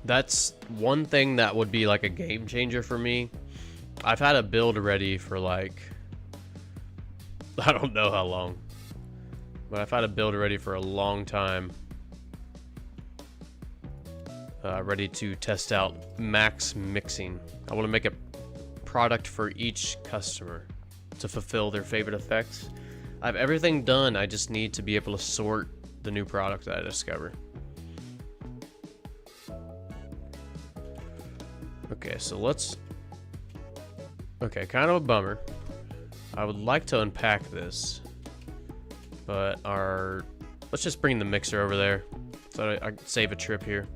That's one thing that would be like a game changer for me. I've had a build ready for like, I don't know how long, but I've had a build ready for a long time. Ready to test out max mixing. I want to make a product for each customer to fulfill their favorite effects. I have everything done. I just need to be able to sort the new product that I discover. Okay, so let's... Okay, kind of a bummer. I would like to unpack this, but let's just bring the mixer over there so I can save a trip here.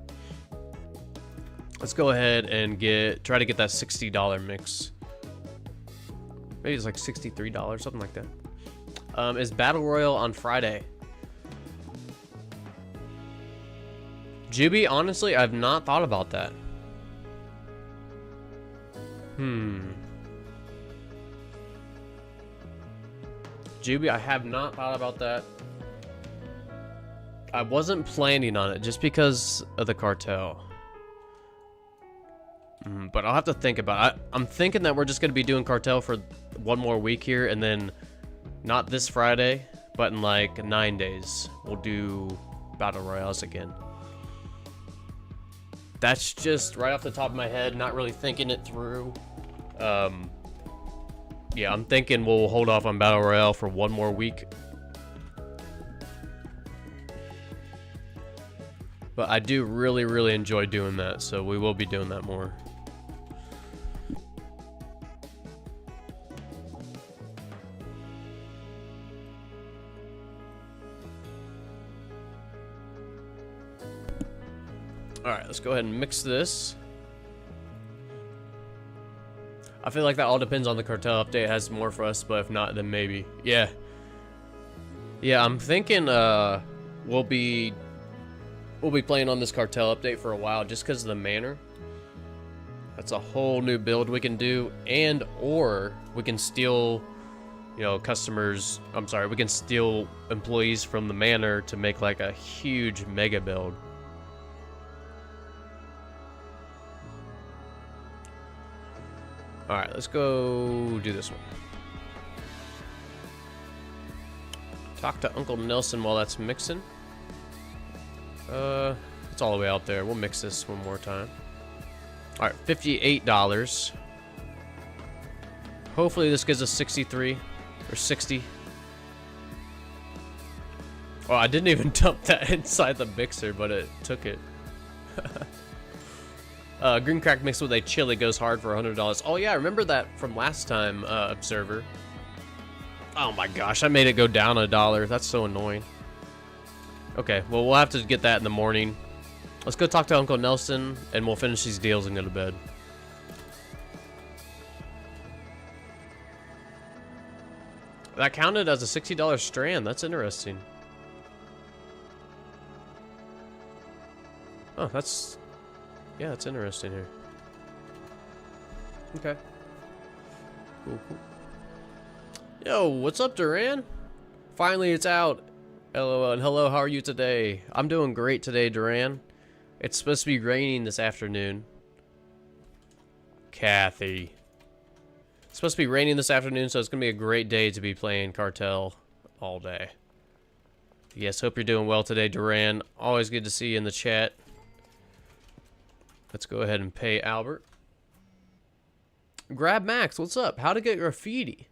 Let's go ahead and try to get that $60 mix. Maybe it's like $63, something like that. Is Battle Royale on Friday? Juby, honestly, I've not thought about that. Juby, I have not thought about that. I wasn't planning on it just because of the cartel. But I'll have to think about it. I'm thinking that we're just going to be doing cartel for one more week here, and then not this Friday, but in like 9 days, we'll do Battle Royales again. That's just right off the top of my head, not really thinking it through. Yeah, I'm thinking we'll hold off on Battle Royale for one more week. But I do really, really enjoy doing that, so we will be doing that more. Alright, let's go ahead and mix this. I feel like that all depends on the cartel update. It has more for us, but if not, then maybe. Yeah. Yeah, I'm thinking we'll be playing on this cartel update for a while just because of the manor. That's a whole new build we can do, and or we can steal, you know, customers. I'm sorry, we can steal employees from the manor to make like a huge mega build. All right, let's go do this one. Talk to Uncle Nelson while that's mixing. It's all the way out there. We'll mix this one more time. All right, $58. Hopefully this gives us 63 or 60. Oh, I didn't even dump that inside the mixer, but it took it. Green crack mixed with a chili goes hard for $100. Oh yeah, I remember that from last time, Observer. Oh my gosh, I made it go down $1. That's so annoying. Okay, well, we'll have to get that in the morning. Let's go talk to Uncle Nelson, and we'll finish these deals and go to bed. That counted as a $60 strand. That's interesting. Oh, that's... Yeah, that's interesting here. Okay. Cool, cool. Yo, what's up, Duran? Finally, it's out. LOL and hello, how are you today? I'm doing great today, Duran. It's supposed to be raining this afternoon. Kathy. It's supposed to be raining this afternoon, so it's going to be a great day to be playing Cartel all day. Yes, hope you're doing well today, Duran. Always good to see you in the chat. Let's go ahead and pay Albert. Grab Max, what's up? How to get graffiti?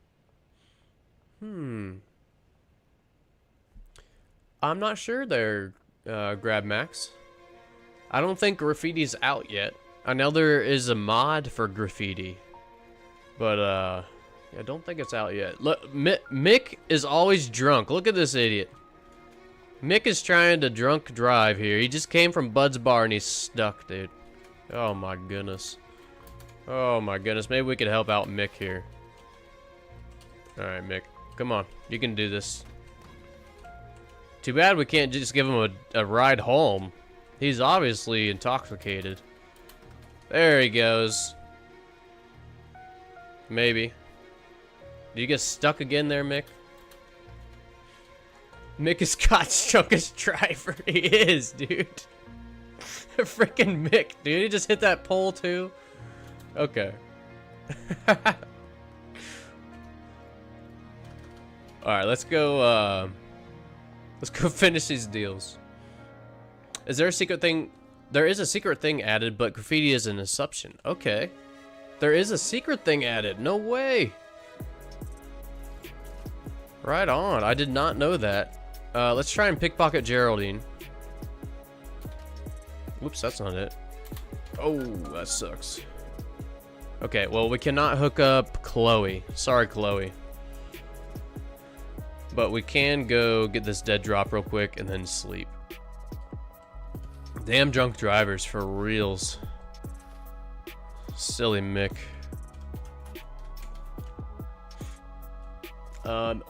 I'm not sure there, Grab Max. I don't think graffiti's out yet. I know there is a mod for graffiti. But, I don't think it's out yet. Look, Mick is always drunk. Look at this idiot. Mick is trying to drunk drive here. He just came from Bud's Bar and he's stuck, dude. Oh my goodness. Oh my goodness. Maybe we could help out Mick here. Alright, Mick. Come on. You can do this. Too bad we can't just give him a ride home. He's obviously intoxicated. There he goes. Maybe. Do you get stuck again there, Mick? Mick is Scott's drunkest driver. He is, dude. Freaking Mick, dude. He just hit that pole, too. Okay. Alright, let's go finish these deals. Is there a secret thing? There is a secret thing added, but graffiti is an assumption. Okay. There is a secret thing added. No way. Right on. I did not know that. Let's try and pickpocket Geraldine. Whoops, that's not it. Oh, that sucks. Okay, well, we cannot hook up Chloe. Sorry, Chloe. But we can go get this dead drop real quick and then sleep. Damn drunk drivers for reals. Silly Mick.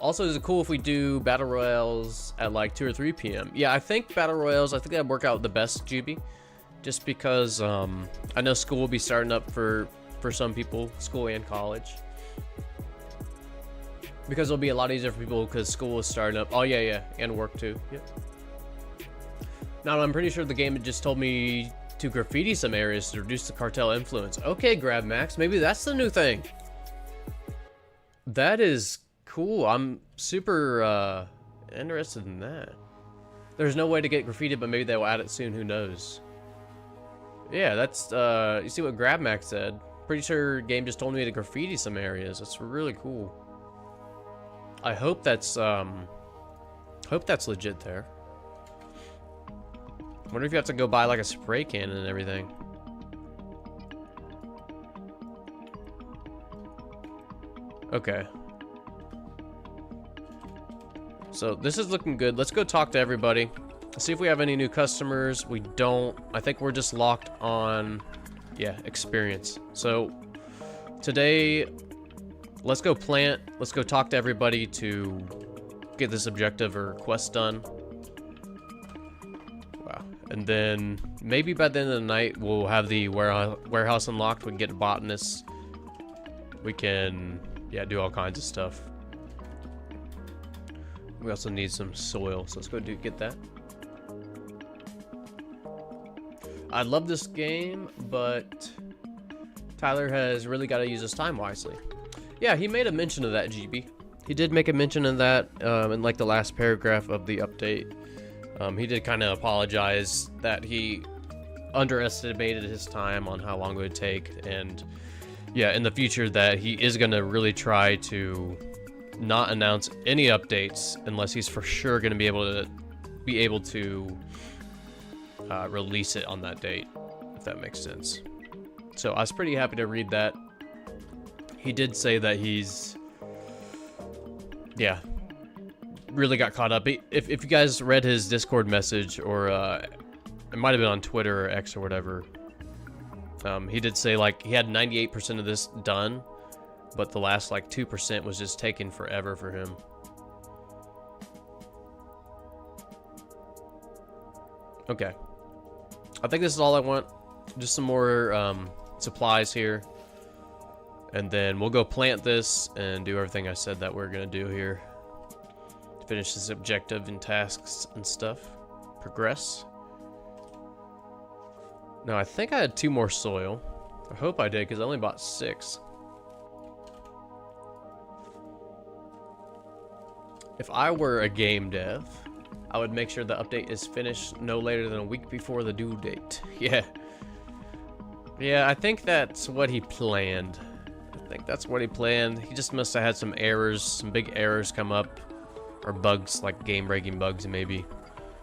Also, is it cool if we do battle royales at like 2 or 3 p.m.? Yeah, I think battle royales, I think that'd work out the best, GB. Just because I know school will be starting up for some people, school and college. Because it'll be a lot easier for people because school is starting up. Oh, yeah, and work too. Yep. Now, I'm pretty sure the game just told me to graffiti some areas to reduce the cartel influence. Okay, Grab Max, maybe that's the new thing. That is cool. I'm super interested in that. There's no way to get graffiti, but maybe they'll add it soon. Who knows? Yeah, that's you see what Grab Max said. Pretty sure game just told me to graffiti some areas. That's really cool. I hope that's legit there. Wonder if you have to go buy like a spray can and everything. Okay. So this is looking good. Let's go talk to everybody. See if we have any new customers. We don't. I think we're just locked on, yeah, experience. So today, let's go plant. Let's go talk to everybody to get this objective or quest done. Wow. And then maybe by the end of the night, we'll have the warehouse unlocked. We can get botanists. We can, yeah, do all kinds of stuff. We also need some soil, so let's go get that. I love this game, but Tyler has really got to use his time wisely. Yeah, he made a mention of that, GB. He did make a mention of that in like the last paragraph of the update. He did kind of apologize that he underestimated his time on how long it would take, and yeah, in the future that he is going to really try to not announce any updates unless he's for sure going to be able to release it on that date, if that makes sense. So I was pretty happy to read that. He did say that he's, yeah, really got caught up. If you guys read his Discord message, or it might have been on Twitter or X or whatever, he did say like he had 98% of this done, but the last like 2% was just taking forever for him. Okay. I think this is all I want. Just some more supplies here. And then we'll go plant this and do everything I said that we're going to do here. Finish this objective and tasks and stuff. Progress. No, I think I had 2 more soil. I hope I did, because I only bought 6. If I were a game dev, I would make sure the update is finished no later than a week before the due date. Yeah. Yeah, I think that's what he planned. He just must have had some errors, some big errors come up. Or bugs, like game-breaking bugs, maybe.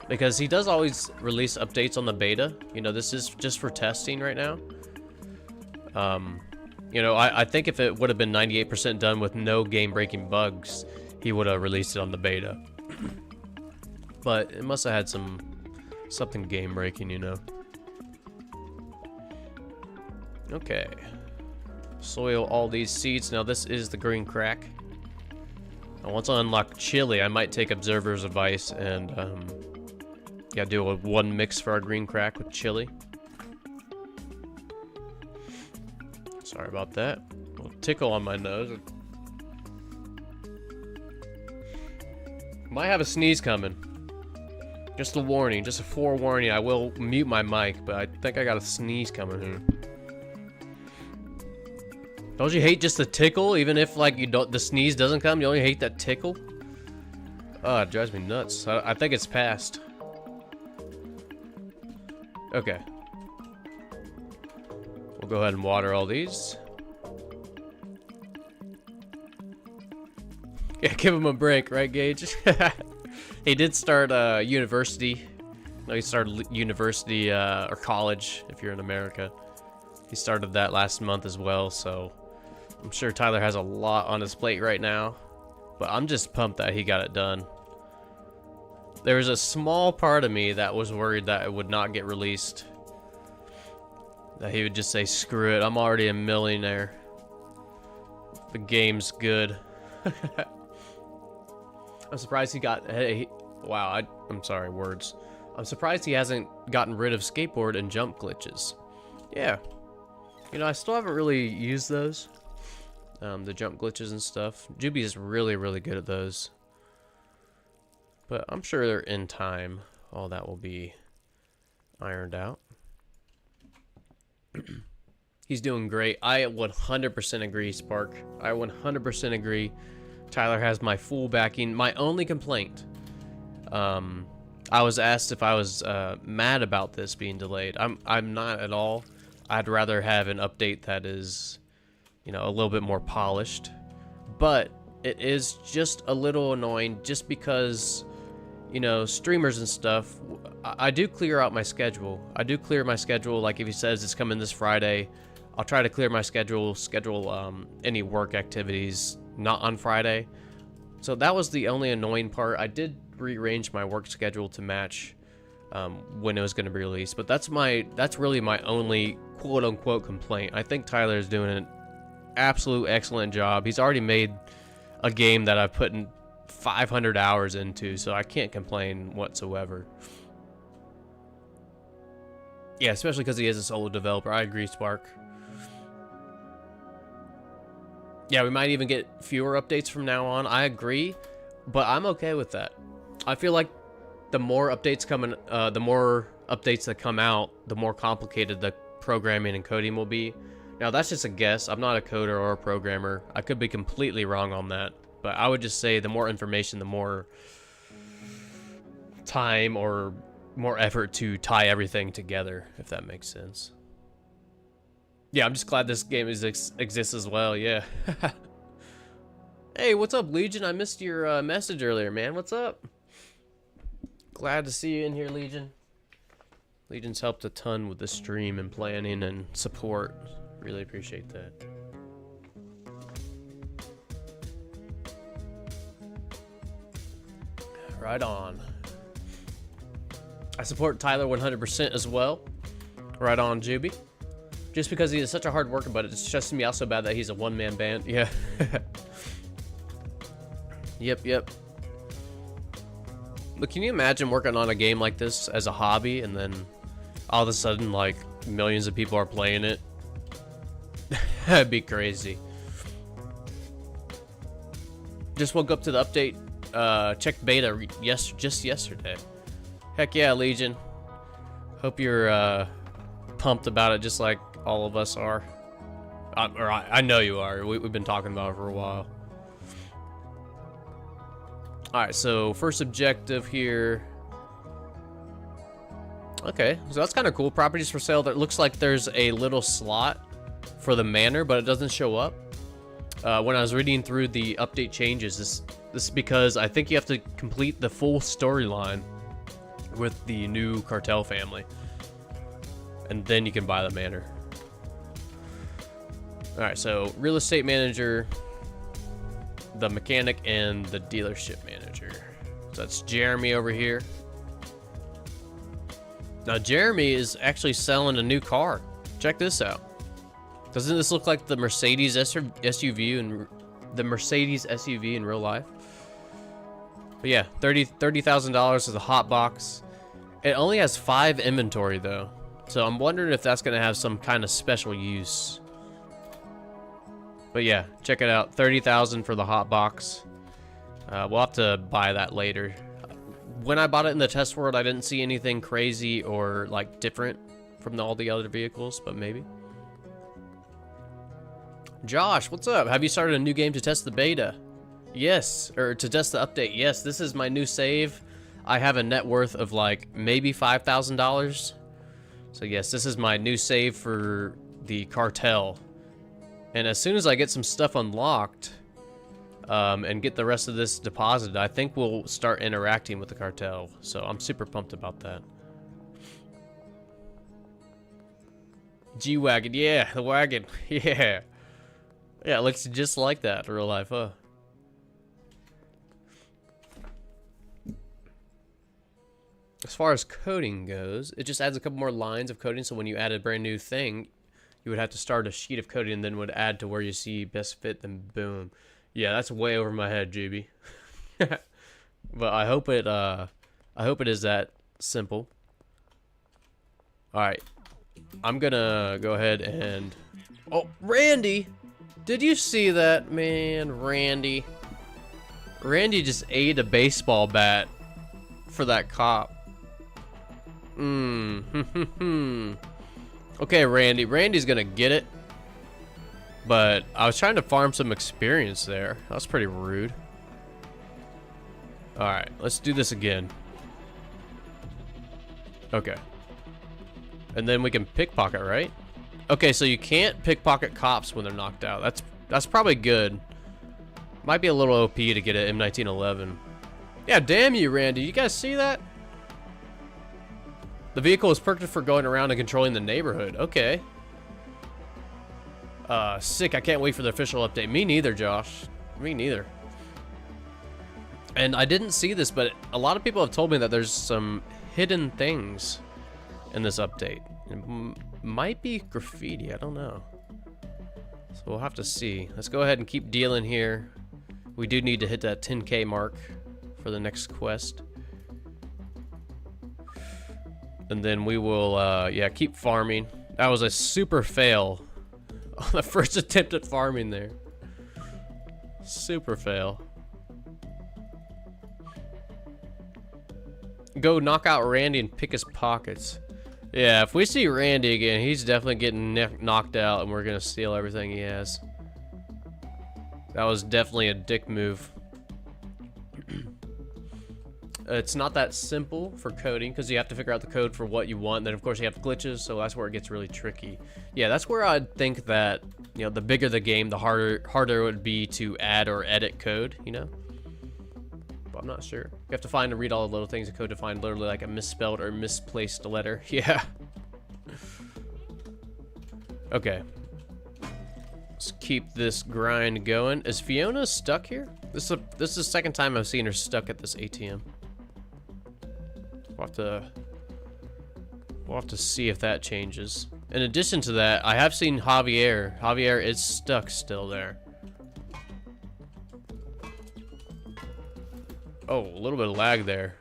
Because he does always release updates on the beta. You know, this is just for testing right now. You know, I think if it would have been 98% done with no game-breaking bugs, he would have released it on the beta. But it must have had something game-breaking, you know. Okay. Soil all these seeds. Now this is the green crack. Now once I unlock chili, I might take Observer's advice and yeah, do a 1 mix for our green crack with chili. Sorry about that. A little tickle on my nose. Might have a sneeze coming. Just a warning, just a forewarning. I will mute my mic, but I think I got a sneeze coming here. Don't you hate just the tickle, even if like the sneeze doesn't come? You only hate that tickle? Oh, it drives me nuts. I think it's passed. Okay. We'll go ahead and water all these. Yeah, give him a break, right, Gage? He did start university. No, he started university or college if you're in America. He started that last month as well, so I'm sure Tyler has a lot on his plate right now, but I'm just pumped that he got it done. There was a small part of me that was worried that it would not get released. That he would just say, screw it, I'm already a millionaire. The game's good. I'm surprised he got, wow, I'm sorry, words. I'm surprised he hasn't gotten rid of skateboard and jump glitches. Yeah. You know, I still haven't really used those. The jump glitches and stuff. Juby is really, really good at those. But I'm sure they're in time. All that will be ironed out. He's doing great. I 100% agree, Spark. I 100% agree. Tyler has my full backing. My only complaint, I was asked if I was mad about this being delayed. I'm not at all. I'd rather have an update that is, you know, a little bit more polished. But it is just a little annoying just because, you know, streamers and stuff, I do clear out my schedule. I do clear my schedule. Like if he says it's coming this Friday, I'll try to clear my schedule, any work activities not on Friday. So that was the only annoying part. I did rearrange my work schedule to match when it was going to be released, but that's really my only quote-unquote complaint. I think Tyler is doing an absolute excellent job. He's already made a game that I've put in 500 hours into, so I can't complain whatsoever. Yeah, especially because he is a solo developer. I agree, Spark. Yeah, we might even get fewer updates from now on. I agree, but I'm okay with that. I feel like the more updates that come out, the more complicated the programming and coding will be. Now, that's just a guess. I'm not a coder or a programmer. I could be completely wrong on that, but I would just say the more information, the more time or more effort to tie everything together, if that makes sense. Yeah, I'm just glad this game exists as well, yeah. Hey, what's up, Legion? I missed your message earlier, man. What's up? Glad to see you in here, Legion. Legion's helped a ton with the stream and planning and support. Really appreciate that. Right on. I support Tyler 100% as well. Right on, Juby. Just because he is such a hard worker, but it's stressing me out so bad that he's a one-man band. Yeah. Yep. But can you imagine working on a game like this as a hobby and then all of a sudden, like, millions of people are playing it? That'd be crazy. Just woke up to the update checked beta just yesterday. Heck yeah, Legion. Hope you're pumped about it just like all of us are. I know you are. We've been talking about it for a while. Alright, so first objective here. Okay, so that's kind of cool. Properties for sale. That looks like there's a little slot for the manor, but it doesn't show up. When I was reading through the update changes, this is because I think you have to complete the full storyline with the new Cartel family. And then you can buy the manor. Alright, so real estate manager, the mechanic, and the dealership manager. So that's Jeremy over here. Now Jeremy is actually selling a new car. Check this out. Doesn't this look like the Mercedes SUV and the Mercedes SUV in real life? But yeah, $30,000 is a hot box. It only has 5 inventory though, so I'm wondering if that's gonna have some kind of special use. But yeah, check it out. 30,000 for the hot box. We'll have to buy that later. When I bought it in the test world, I didn't see anything crazy or like different from all the other vehicles, but maybe. Josh, what's up? Have you started a new game to test the beta? Yes, or to test the update. Yes, this is my new save. I have a net worth of like maybe $5,000. So yes, this is my new save for the Cartel. And as soon as I get some stuff unlocked and get the rest of this deposited, I think we'll start interacting with the Cartel. So I'm super pumped about that. G-Wagon, yeah, the wagon, yeah. Yeah, it looks just like that in real life, huh? As far as coding goes, it just adds a couple more lines of coding, so when you add a brand new thing, you would have to start a sheet of coding and then would add to where you see best fit, then boom. Yeah, that's way over my head, GB. But I hope it is that simple. Alright. I'm gonna go ahead and... Oh, Randy! Did you see that, man? Randy. Randy just ate a baseball bat for that cop. Okay, Randy. Randy's gonna get it. But I was trying to farm some experience there. That was pretty rude. Alright, let's do this again. Okay. And then we can pickpocket, right? Okay, so you can't pickpocket cops when they're knocked out. That's probably good. Might be a little OP to get an M1911. Yeah, damn you, Randy. You guys see that? The vehicle is perfect for going around and controlling the neighborhood. Okay. Sick. I can't wait for the official update. Me neither, Josh. Me neither. And I didn't see this, but a lot of people have told me that there's some hidden things in this update. It might be graffiti. I don't know. So we'll have to see. Let's go ahead and keep dealing here. We do need to hit that 10K mark for the next quest. And then we will, yeah, keep farming. That was a super fail on the first attempt at farming there. Super fail. Go knock out Randy and pick his pockets. Yeah, if we see Randy again, he's definitely getting knocked out and we're gonna steal everything he has. That was definitely a dick move. It's not that simple for coding because you have to figure out the code for what you want. And then of course you have glitches, so that's where it gets really tricky. Yeah, that's where I'd think that, you know, the bigger the game, the harder it would be to add or edit code, you know? But I'm not sure. You have to find and read all the little things in code to find literally like a misspelled or misplaced letter. Yeah. Okay. Let's keep this grind going. Is Fiona stuck here? This is the second time I've seen her stuck at this ATM. We'll have to see if that changes. In addition to that, I have seen Javier. Javier is stuck still there. Oh, a little bit of lag there.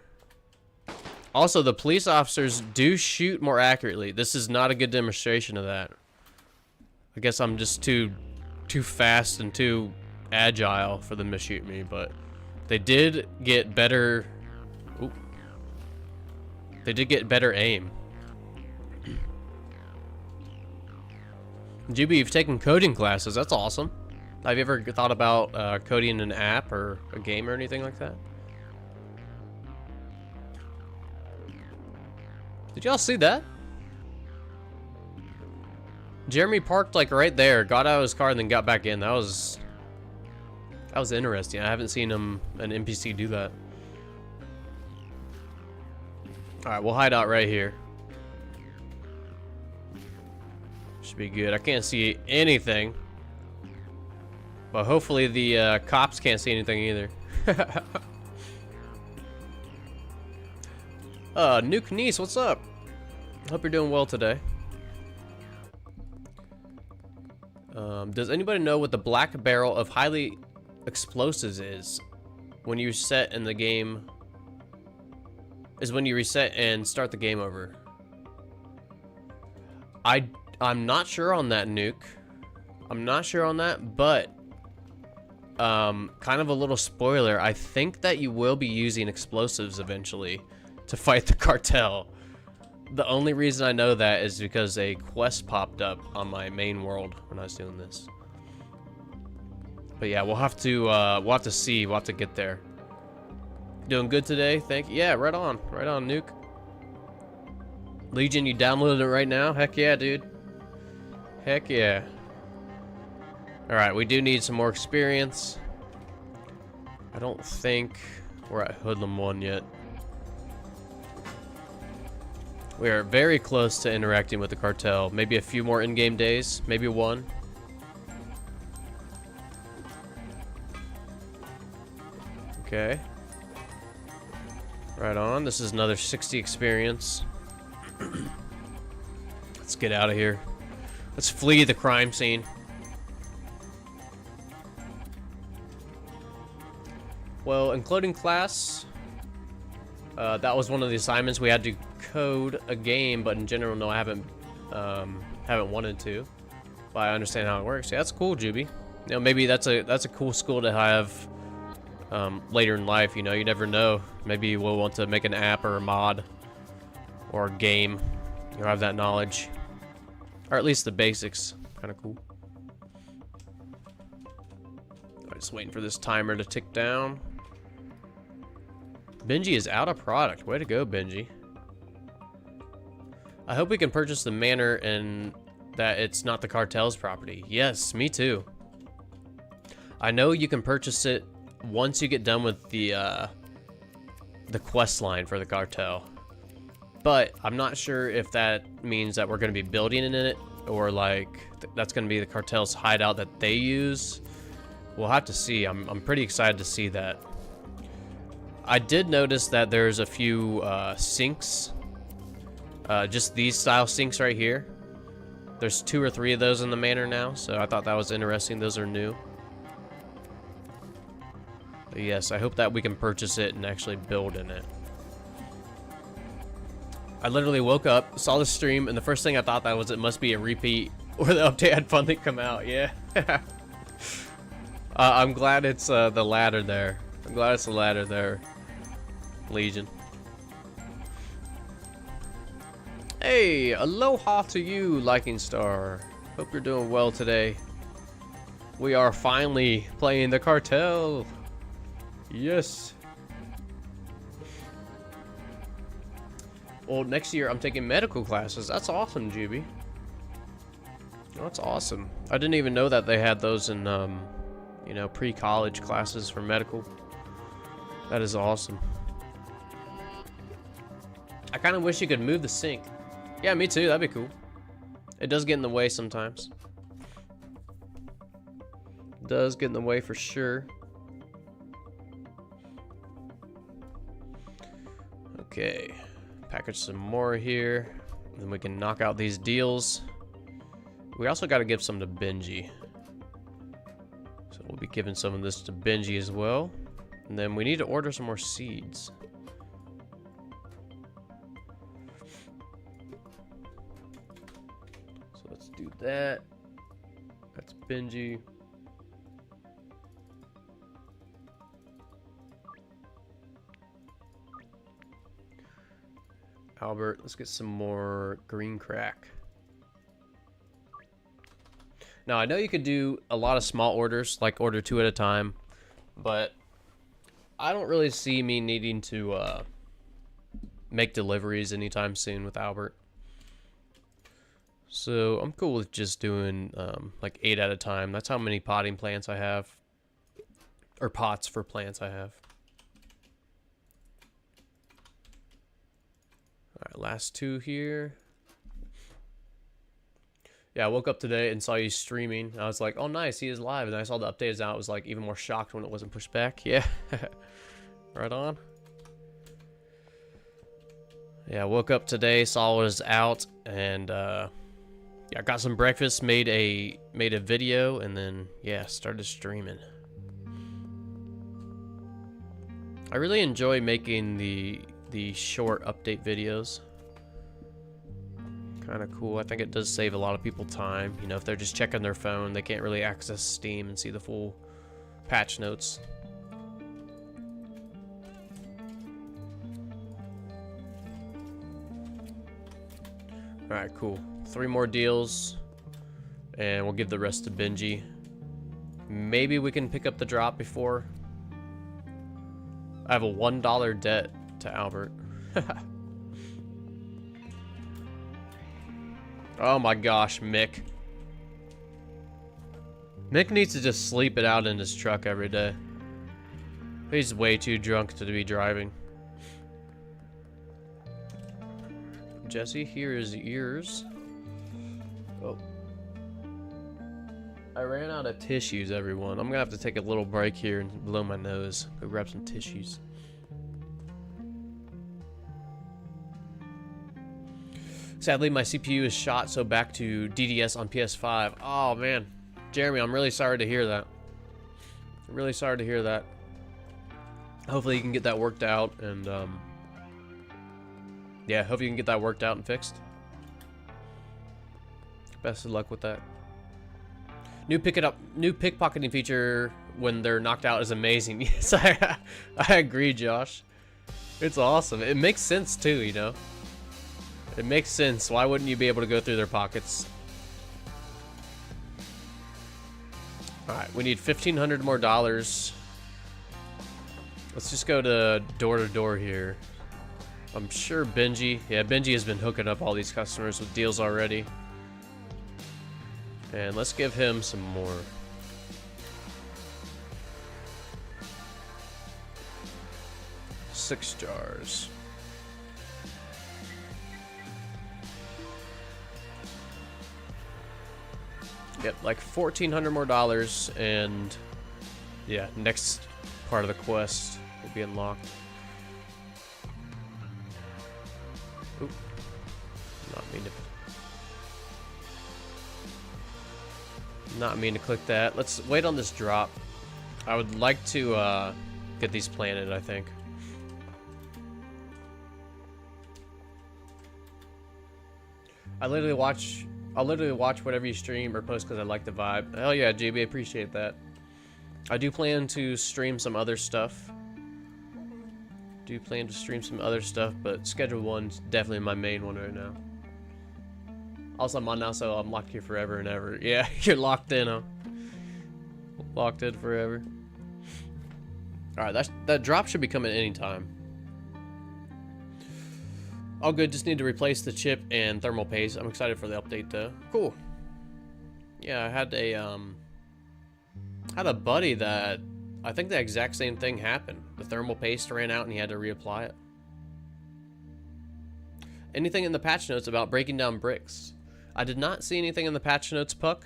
Also, the police officers do shoot more accurately. This is not a good demonstration of that. I guess I'm just too fast and too agile for them to shoot me, but They did get better. Ooh. They did get better aim. GB, you've taken coding classes. That's awesome. Have you ever thought about coding an app or a game or anything like that? Did y'all see that? Jeremy parked like right there, got out of his car, and then got back in. That was interesting. I haven't seen an NPC do that. All right, we'll hide out right here. Should be good. I can't see anything, but hopefully the cops can't see anything either. Nuke Niece, what's up? Hope you're doing well today. Does anybody know what the black barrel of highly explosives is? When you reset in the game, is when you reset and start the game over. I'm not sure on that, Nuke. I'm not sure on that, but kind of a little spoiler. I think that you will be using explosives eventually to fight the cartel. The only reason I know that is because a quest popped up on my main world when I was doing this. But yeah, we'll have to see. We'll have to get there. Doing good today, thank you. Yeah, right on, Nuke. Legion, you downloaded it right now? Heck yeah, dude. Heck yeah. All right, we do need some more experience. I don't think we're at Hoodlum 1 yet. We are very close to interacting with the cartel. Maybe a few more in-game days. Maybe one. Okay. Right on. This is another 60 experience. Let's get out of here. Let's flee the crime scene. Well, including class, that was one of the assignments. We had to code a game, but in general, no, I haven't wanted to. But I understand how it works. Yeah, that's cool, Juby. You know, maybe that's a cool skill to have later in life. You know, you never know. Maybe we'll want to make an app or a mod or a game. You'll have that knowledge, or at least the basics. Kind of cool. I'm just waiting for this timer to tick down. Benji is out of product. Way to go, Benji. I hope we can purchase the manor and that it's not the cartel's property. Yes, me too. I know you can purchase it once you get done with the quest line for the cartel. But I'm not sure if that means that we're going to be building in it or like that's going to be the cartel's hideout that they use. We'll have to see. I'm pretty excited to see that. I did notice that there's a few sinks. Just these style sinks right here. There's 2 or 3 of those in the manor now, so I thought that was interesting. Those are new. But yes, I hope that we can purchase it and actually build in it. I literally woke up, saw the stream, and the first thing I thought that was it must be a repeat or the update had finally come out. Yeah. I'm glad it's the ladder there. I'm glad it's the ladder there, Legion. Hey, aloha to you, Liking Star. Hope you're doing well today. We are finally playing the cartel. Yes. Well, next year I'm taking medical classes. That's awesome, GB. That's awesome. I didn't even know that they had those in, you know, pre-college classes for medical. That is awesome. I kind of wish you could move the sink. Yeah, me too. That'd be cool. It does get in the way sometimes. It does get in the way for sure. Okay. Package some more here. Then we can knock out these deals. We also got to give some to Benji. So we'll be giving some of this to Benji as well. And then we need to order some more seeds. So let's do that. That's Benji. Albert, let's get some more green crack. Now, I know you could do a lot of small orders, like order 2 at a time, but I don't really see me needing to make deliveries anytime soon with Albert. So I'm cool with just doing like 8 at a time. That's how many potting plants I have, or pots for plants I have. All right, last 2 here. Yeah, I woke up today and saw you streaming. I was like, oh, nice, he is live. And I saw the update is out. I was like even more shocked when it wasn't pushed back. Yeah. Right on. Yeah, I woke up today, saw it was out, and yeah, I got some breakfast, made a video, and then yeah, started streaming. I really enjoy making the short update videos. Kind of cool. I think it does save a lot of people time. You know, if they're just checking their phone, they can't really access Steam and see the full patch notes. Alright, cool. 3 more deals, and we'll give the rest to Benji. Maybe we can pick up the drop before. I have a $1 debt to Albert. Oh my gosh, Mick. Mick needs to just sleep it out in his truck every day. He's way too drunk to be driving. Jesse, here is yours. Oh. I ran out of tissues, everyone. I'm gonna have to take a little break here and blow my nose. Go grab some tissues. Sadly, my CPU is shot, so back to DDS on PS5. Oh, man. Jeremy, I'm really sorry to hear that. I'm really sorry to hear that. Hopefully you can get that worked out, and, yeah, hope you can get that worked out and fixed. Best of luck with that. New pickpocketing feature when they're knocked out is amazing. Yes, I agree, Josh. It's awesome. It makes sense, too, you know? It makes sense. Why wouldn't you be able to go through their pockets? Alright, we need $1,500 more dollars. Let's just go to door here. I'm sure Benji... Yeah, Benji has been hooking up all these customers with deals already. And let's give him some more. $6 jars. Yep, like $1,400 more dollars, and yeah, next part of the quest will be unlocked. Oop. Not mean to click that. Let's wait on this drop. I would like to get these planted, I think. I'll literally watch whatever you stream or post because I like the vibe. Hell yeah, JB, I appreciate that. I do plan to stream some other stuff. But Schedule 1's definitely my main one right now. Also, I'm on now, so I'm locked here forever and ever. Yeah, you're locked in, huh? Locked in forever. Alright, that drop should be coming any time. All good, just need to replace the chip and thermal paste. I'm excited for the update though. Cool. Yeah, I had a buddy that I think the exact same thing happened. The thermal paste ran out and he had to reapply it. Anything in the patch notes about breaking down bricks? I did not see anything in the patch notes, Puck,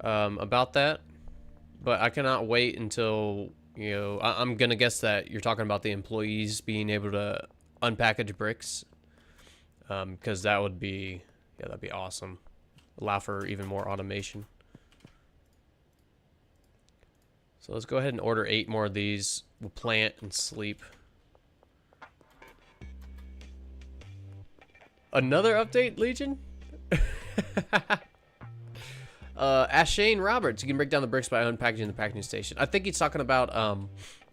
about that, but I cannot wait until, you know, I'm gonna guess that you're talking about the employees being able to unpackage bricks, because that would be, yeah, that'd be awesome. Allow for even more automation. So let's go ahead and order 8 more of these. We'll plant and sleep. Another update, Legion? Ask Shane Roberts. You can break down the bricks by unpackaging the packaging station. I think he's talking about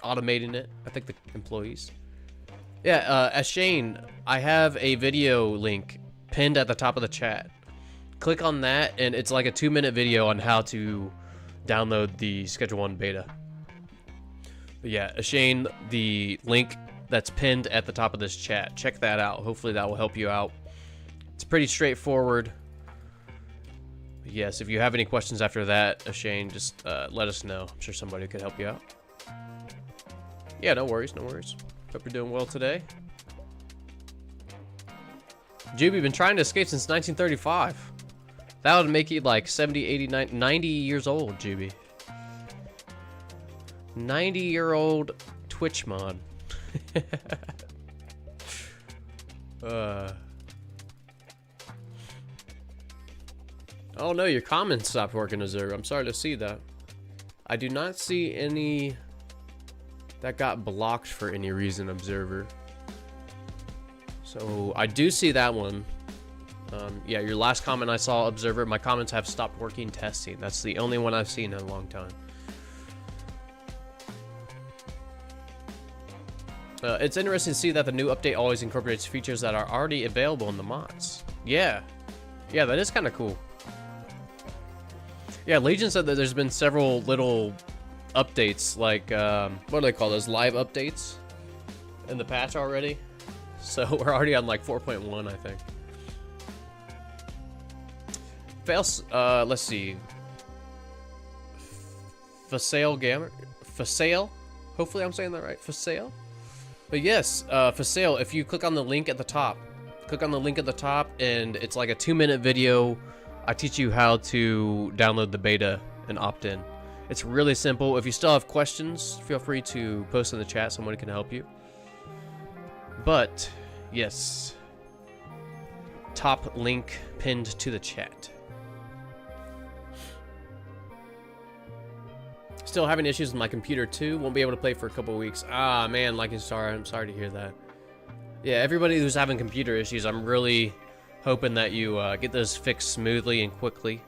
automating it. I think the employees. Yeah, Shane, I have a video link pinned at the top of the chat. Click on that, and it's like a 2-minute video on how to download the Schedule 1 beta. But yeah, Shane, the link that's pinned at the top of this chat. Check that out. Hopefully that will help you out. It's pretty straightforward. But yes, if you have any questions after that, Shane, just let us know. I'm sure somebody could help you out. Yeah, no worries, no worries. Hope you're doing well today. Juby, been trying to escape since 1935. That would make you like 70, 80, 90 years old, Juby. 90-year-old Twitch mod. Oh no, your comments stopped working, Azure. I'm sorry to see that. I do not see any that got blocked for any reason, Observer. So I do see that one. Yeah, your last comment I saw, Observer. My comments have stopped working testing. That's the only one I've seen in a long time. It's interesting to see that the new update always incorporates features that are already available in the mods. Yeah. Yeah, that is kind of cool. Yeah, Legion said that there's been several little updates, like, what do they call those? Live updates in the patch already. So we're already on like 4.1, I think. Fails, let's see. Facale Gamer? Facale? Hopefully I'm saying that right. Facale? But yes, Facale, if you click on the link at the top, and it's like a 2-minute video. I teach you how to download the beta and opt in. It's really simple. If you still have questions, feel free to post in the chat. Someone can help you. But, yes. Top link pinned to the chat. Still having issues with my computer too. Won't be able to play for a couple weeks. Ah, man, like I'm sorry to hear that. Yeah, everybody who's having computer issues, I'm really hoping that you get those fixed smoothly and quickly.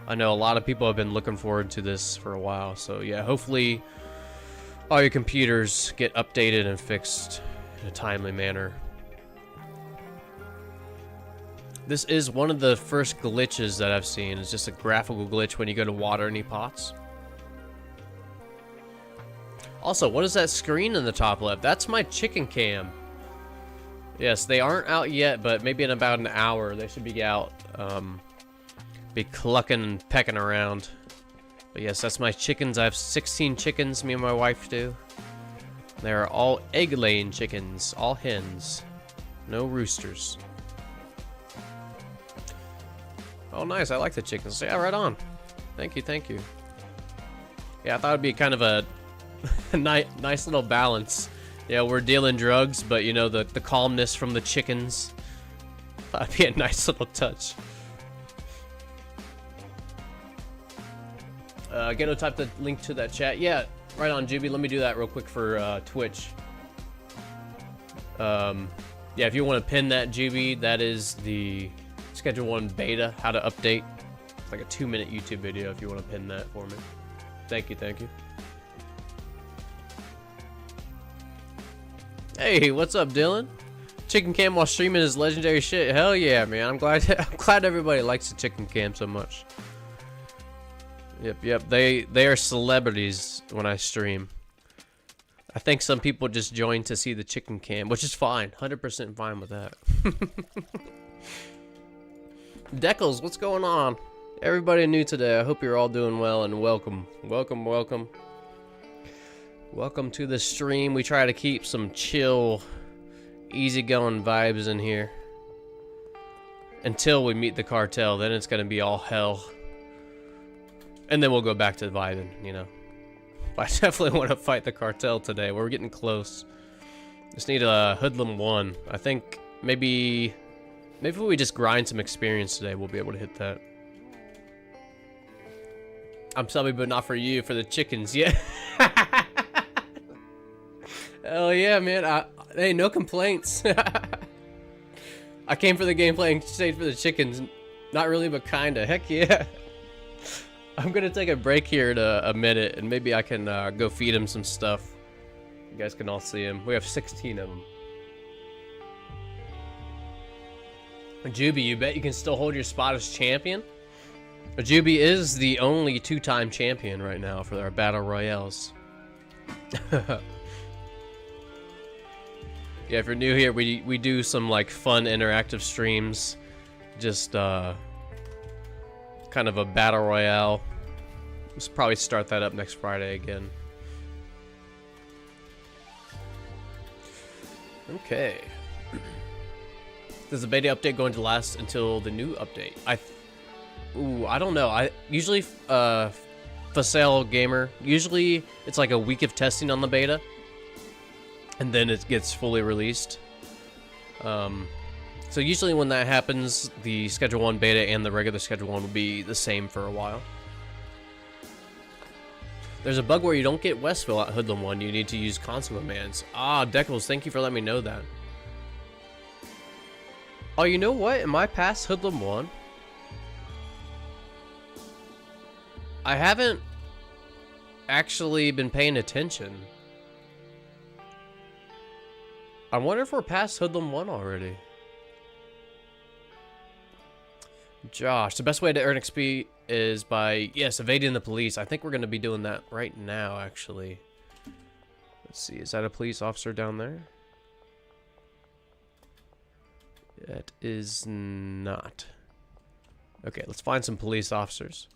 I know a lot of people have been looking forward to this for a while, so yeah, hopefully all your computers get updated and fixed in a timely manner. This is one of the first glitches that I've seen. It's just a graphical glitch when you go to water any pots. Also, what is that screen in the top left? That's my chicken cam. Yes, they aren't out yet, but maybe in about an hour they should be out. Be clucking and pecking around. But yes, that's my chickens. I have 16 chickens, me and my wife do. They're all egg-laying chickens, all hens. No roosters. Oh, nice. I like the chickens. Yeah, right on. Thank you, thank you. Yeah, I thought it'd be kind of a nice little balance. Yeah, we're dealing drugs, but you know, the calmness from the chickens. That'd be a nice little touch. Ghetto type the link to that chat. Yeah, right on, Juby. Let me do that real quick for Twitch. Yeah, if you want to pin that, Juby, that is the Schedule 1 beta, how to update. It's like a 2-minute YouTube video if you want to pin that for me. Thank you, thank you. Hey, what's up, Dylan? Chicken cam while streaming is legendary shit. Hell yeah, man. I'm glad everybody likes the chicken cam so much. Yep. They are celebrities when I stream. I think some people just join to see the chicken cam, which is fine. 100% fine with that. Deckles, what's going on? Everybody new today. I hope you're all doing well and welcome. Welcome to the stream. We try to keep some chill, easygoing vibes in here. Until we meet the cartel, then it's gonna be all hell. And then we'll go back to vibing, you know. But I definitely want to fight the cartel today. We're getting close. Just need a hoodlum 1. I think maybe if we just grind some experience today, we'll be able to hit that. I'm sorry, but not for you, for the chickens. Yeah. Hell yeah, man. Hey, no complaints. I came for the gameplay and stayed for the chickens. Not really, but kinda. Heck yeah. I'm gonna take a break here in a minute, and maybe I can go feed him some stuff. You guys can all see him. We have 16 of them. Juby, you bet you can still hold your spot as champion? Juby is the only 2-time champion right now for our battle royales. Yeah, if you're new here, we do some like fun interactive streams, just kind of a battle royale. Let's probably start that up next Friday again. Okay. Does the beta update going to last until the new update? I don't know. I usually for sale gamer. Usually it's like a week of testing on the beta, and then it gets fully released. So usually when that happens, the Schedule 1 beta and the regular Schedule 1 will be the same for a while. There's a bug where you don't get Westville at Hoodlum 1. You need to use console commands. Ah, Deckles, thank you for letting me know that. Oh, you know what? Am I past Hoodlum 1? I haven't actually been paying attention. I wonder if we're past Hoodlum 1 already. Josh, the best way to earn XP is by, yes, evading the police. I think we're going to be doing that right now, actually. Let's see, is that a police officer down there? That is not. Okay, let's find some police officers.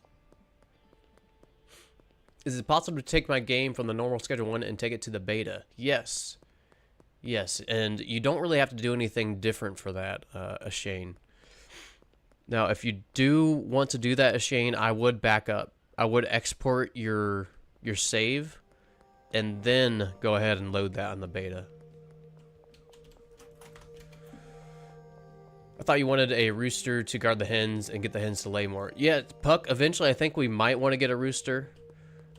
Is it possible to take my game from the normal Schedule 1 and take it to the beta? Yes. Yes, and you don't really have to do anything different for that, Ashane. Now, if you do want to do that, Ashane, I would back up. I would export your save, and then go ahead and load that on the beta. I thought you wanted a rooster to guard the hens and get the hens to lay more. Yeah, Puck, eventually I think we might want to get a rooster.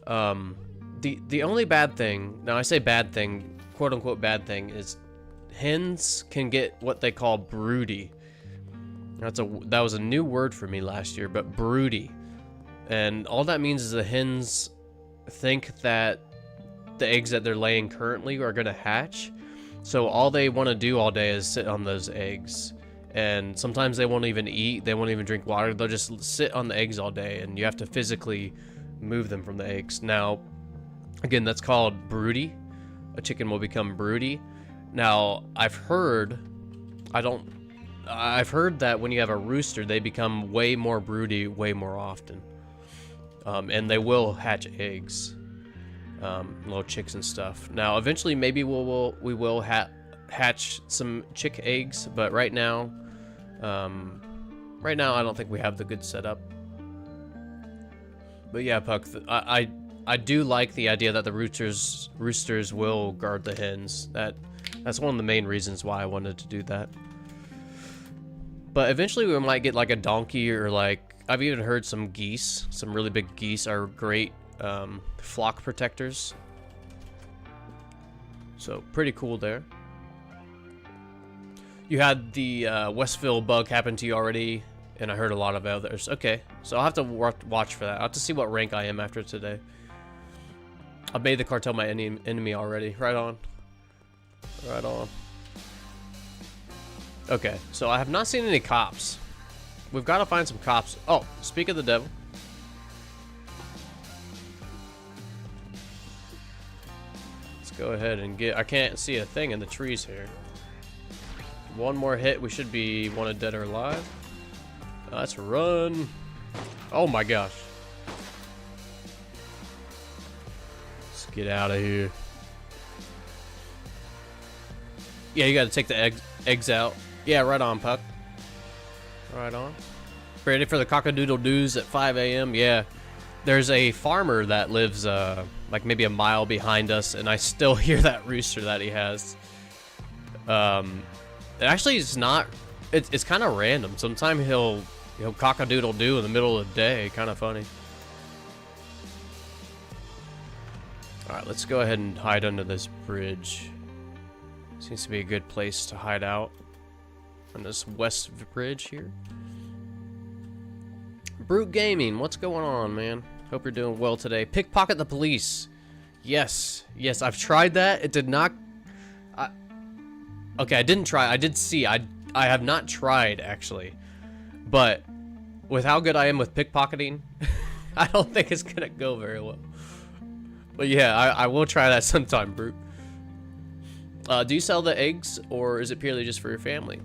The only bad thing, now I say bad thing, quote unquote bad thing, is hens can get what they call broody. That was a new word for me last year, but broody. And all that means is the hens think that the eggs that they're laying currently are going to hatch. So all they want to do all day is sit on those eggs. And sometimes they won't even eat, they won't even drink water, they'll just sit on the eggs all day, and you have to physically move them from the eggs. Now, again, that's called broody. A chicken will become broody. Now, I've heard that when you have a rooster, they become way more broody way more often. And they will hatch eggs. Little chicks and stuff. Now, eventually, maybe we will hatch some chick eggs, but right now, I don't think we have the good setup. But yeah, Puck, I do like the idea that the roosters will guard the hens. That's one of the main reasons why I wanted to do that. But eventually we might get like a donkey, or like, I've even heard some geese, some really big geese are great flock protectors. So pretty cool there. You had the Westville bug happen to you already, and I heard a lot of others. Okay, so I'll have to watch for that. I'll have to see what rank I am after today. I made the cartel my enemy already. Right on. Right on. Okay, so I have not seen any cops. We've got to find some cops. Oh, speak of the devil. Let's go ahead and get... I can't see a thing in the trees here. One more hit, we should be wanted dead or alive. Let's run. Oh my gosh. Let's get out of here. Yeah, you gotta take the eggs out. Yeah, right on, Puck. Right on. Ready for the cockadoodle-doos at 5 a.m.? Yeah. There's a farmer that lives like maybe a mile behind us, and I still hear that rooster that he has. Actually, it's not. It's kind of random. Sometimes he'll cock-a-doodle-doo in the middle of the day. Kind of funny. All right, let's go ahead and hide under this bridge. Seems to be a good place to hide out on this west bridge here. Brute Gaming, what's going on, man? Hope you're doing well today. Pickpocket the police. Yes, I've tried that. It did not. Okay, I didn't try. I did see. I I have not tried, actually. But with how good I am with pickpocketing, I don't think it's gonna go very well. But yeah, I will try that sometime, Brute. Do you sell the eggs, or is it purely just for your family?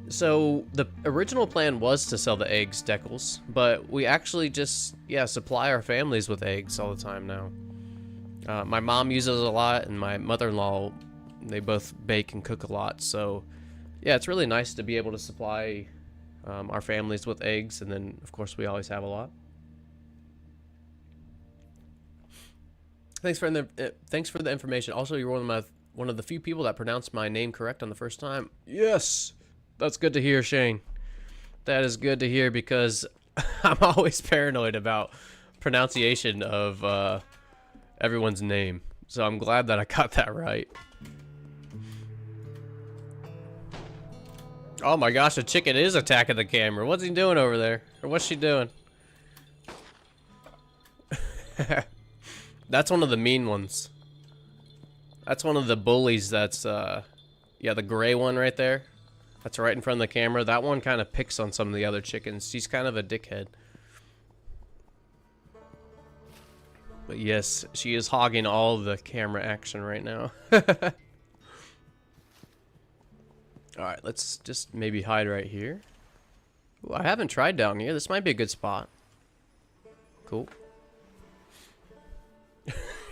So the original plan was to sell the eggs, Deckles, but we actually just, yeah, supply our families with eggs all the time now. My mom uses a lot, and my mother-in-law, they both bake and cook a lot, so yeah, it's really nice to be able to supply our families with eggs, and then of course we always have a lot. Thanks for the information. Also, you're one of the few people that pronounced my name correct on the first time. Yes, that's good to hear, Shane. That is good to hear, because I'm always paranoid about pronunciation of everyone's name. So I'm glad that I got that right. Oh my gosh, the chicken is attacking the camera. What's he doing over there? Or what's she doing? That's one of the mean ones. That's one of the bullies. That's yeah, the gray one right there. That's right in front of the camera. That one kind of picks on some of the other chickens. She's kind of a dickhead. But yes, she is hogging all the camera action right now. Alright, let's just maybe hide right here. Ooh, I haven't tried down here. This might be a good spot. Cool.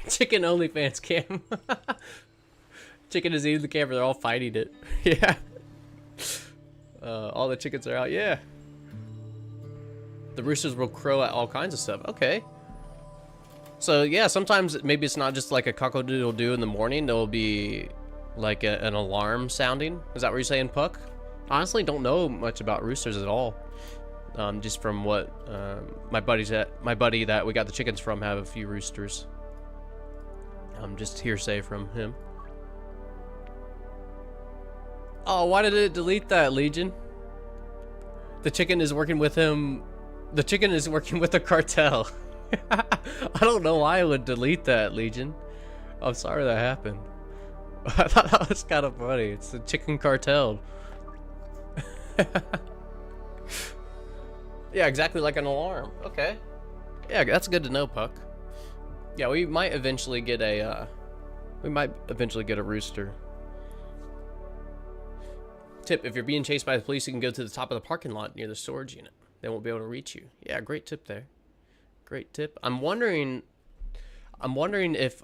Chicken OnlyFans cam. Chicken is eating the camera. They're all fighting it. Yeah. All the chickens are out. Yeah. The roosters will crow at all kinds of stuff. Okay. So yeah, sometimes maybe it's not just like a cock-a-doodle-doo in the morning. There'll be like an alarm sounding. Is that what you're saying, Puck? Honestly, don't know much about roosters at all. Just from what my buddy that we got the chickens from have a few roosters. Just hearsay from him. Oh, why did it delete that, Legion? The chicken is working with him. The chicken is working with the cartel. I don't know why it would delete that, Legion. I'm sorry that happened. I thought that was kind of funny. It's the chicken cartel. Yeah, exactly like an alarm. Okay. Yeah, that's good to know, Puck. Yeah, we might eventually get a rooster. Tip, if you're being chased by the police, you can go to the top of the parking lot near the storage unit. They won't be able to reach you. Yeah, great tip there. Great tip. I'm wondering if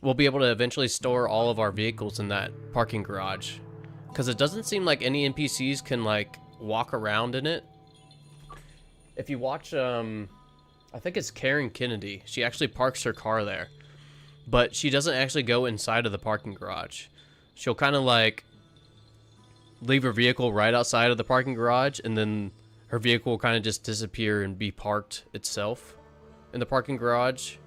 we'll be able to eventually store all of our vehicles in that parking garage, because it doesn't seem like any NPCs can like walk around in it. If you watch I think it's Karen Kennedy, she actually parks her car there, but she doesn't actually go inside of the parking garage. She'll kind of like leave her vehicle right outside of the parking garage, and then her vehicle will kind of just disappear and be parked itself in the parking garage.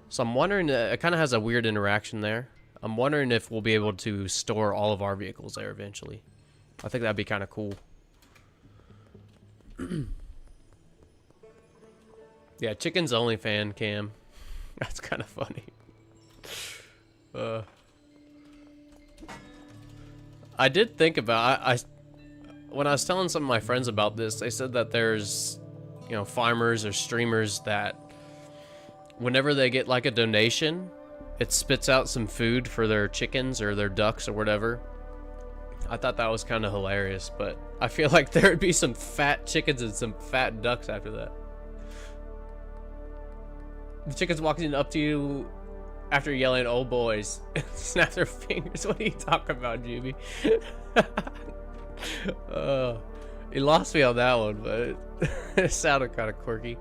So I'm wondering, it kind of has a weird interaction there. I'm wondering if we'll be able to store all of our vehicles there eventually. I think that'd be kind of cool. Yeah, chicken's only fan cam. That's kind of funny. I did think about when I was telling some of my friends about this, they said that there's, you know, farmers or streamers that whenever they get like a donation, it spits out some food for their chickens or their ducks or whatever. I thought that was kind of hilarious, but I feel like there would be some fat chickens and some fat ducks after that. The chickens walking up to you after yelling, "Oh boys," snap their fingers. What are you talking about, Jimmy? He lost me on that one, but it sounded kind of quirky.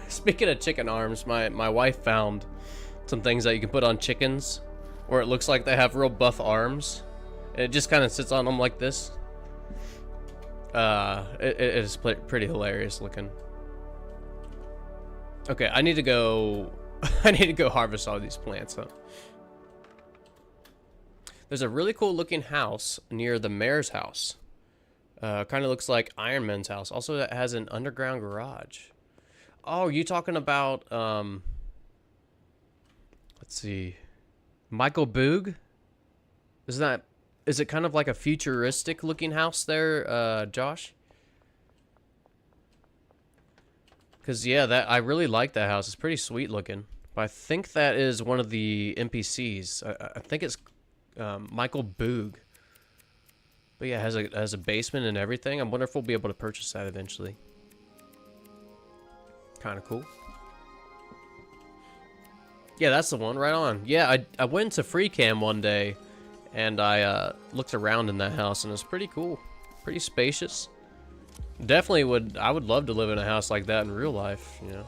Speaking of chicken arms, my wife found some things that you can put on chickens where it looks like they have real buff arms, and it just kind of sits on them like this. It is pretty hilarious looking. Okay, I need to go harvest all these plants, huh? There's a really cool looking house near the mayor's house. Kind of looks like Iron Man's house. Also, that has an underground garage. Oh, you talking about, let's see. Michael Boog? Is it kind of like a futuristic looking house there, Josh? Because, yeah, I really like that house. It's pretty sweet looking. But I think that is one of the NPCs. I think it's Michael Boog. But yeah, it has a basement and everything. I wonder if we'll be able to purchase that eventually. Kind of cool. Yeah, that's the one. Right on. Yeah, I went to Free Cam one day, and I looked around in that house, and it was pretty cool. Pretty spacious. Definitely I would love to live in a house like that in real life, you know.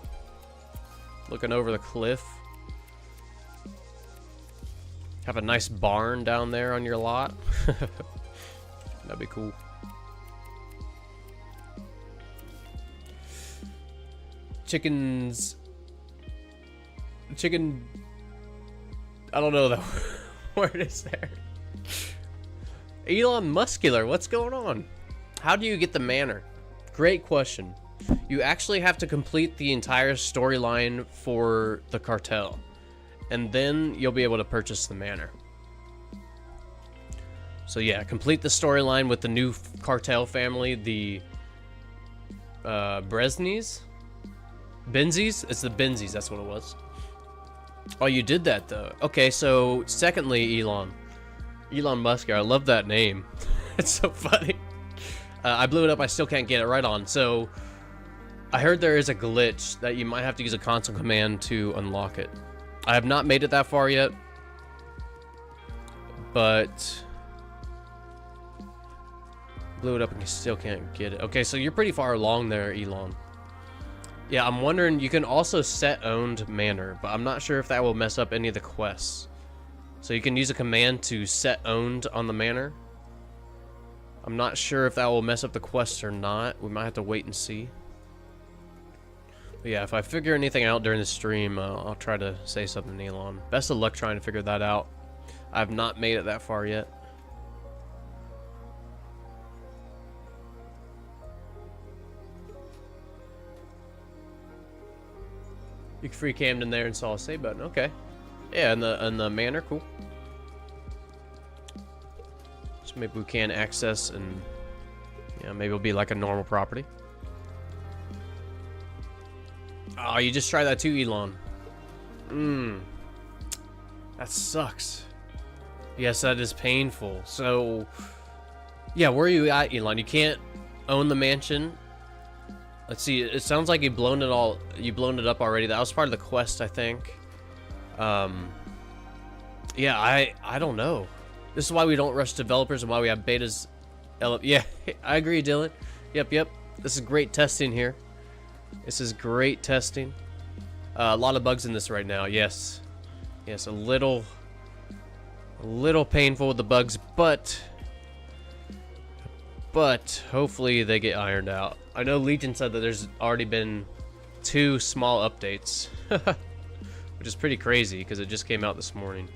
Looking over the cliff. Have a nice barn down there on your lot. That'd be cool. Chicken... I don't know the word is there. Elon Muscular, what's going on? How do you get the manor? Great question. You actually have to complete the entire storyline for the cartel, and then you'll be able to purchase the manor. So yeah, complete the storyline with the new cartel family, the Brenzies? It's the Benzes, that's what it was. Oh, you did that though. Okay, so secondly, Elon Musk, I love that name. It's so funny. I blew it up, I still can't get it right on. So I heard there is a glitch that you might have to use a console command to unlock it. I have not made it that far yet, but blew it up and you still can't get it. Okay, so you're pretty far along there, Elon. Yeah, I'm wondering, you can also set owned manor, but I'm not sure if that will mess up any of the quests. So you can use a command to set owned on the manor. I'm not sure if that will mess up the quests or not. We might have to wait and see. But yeah, if I figure anything out during the stream, I'll try to say something to Elon. Best of luck trying to figure that out. I've not made it that far yet. You free cammed in there and saw a save button. Okay. Yeah, and the manor, cool. So maybe we can access and yeah, maybe it'll be like a normal property. Oh, you just tried that too, Elon. That sucks. Yes, that is painful. So yeah, where are you at, Elon? You can't own the mansion. Let's see, it sounds like you've blown it up already. That was part of the quest, I think. Yeah, I don't know. This is why we don't rush developers and why we have betas. Yeah, I agree, Dylan. Yep. This is great testing here. This is great testing. A lot of bugs in this right now, yes. Yes, a little painful with the bugs, but hopefully they get ironed out. I know Legion said that there's already been 2 small updates, which is pretty crazy because it just came out this morning.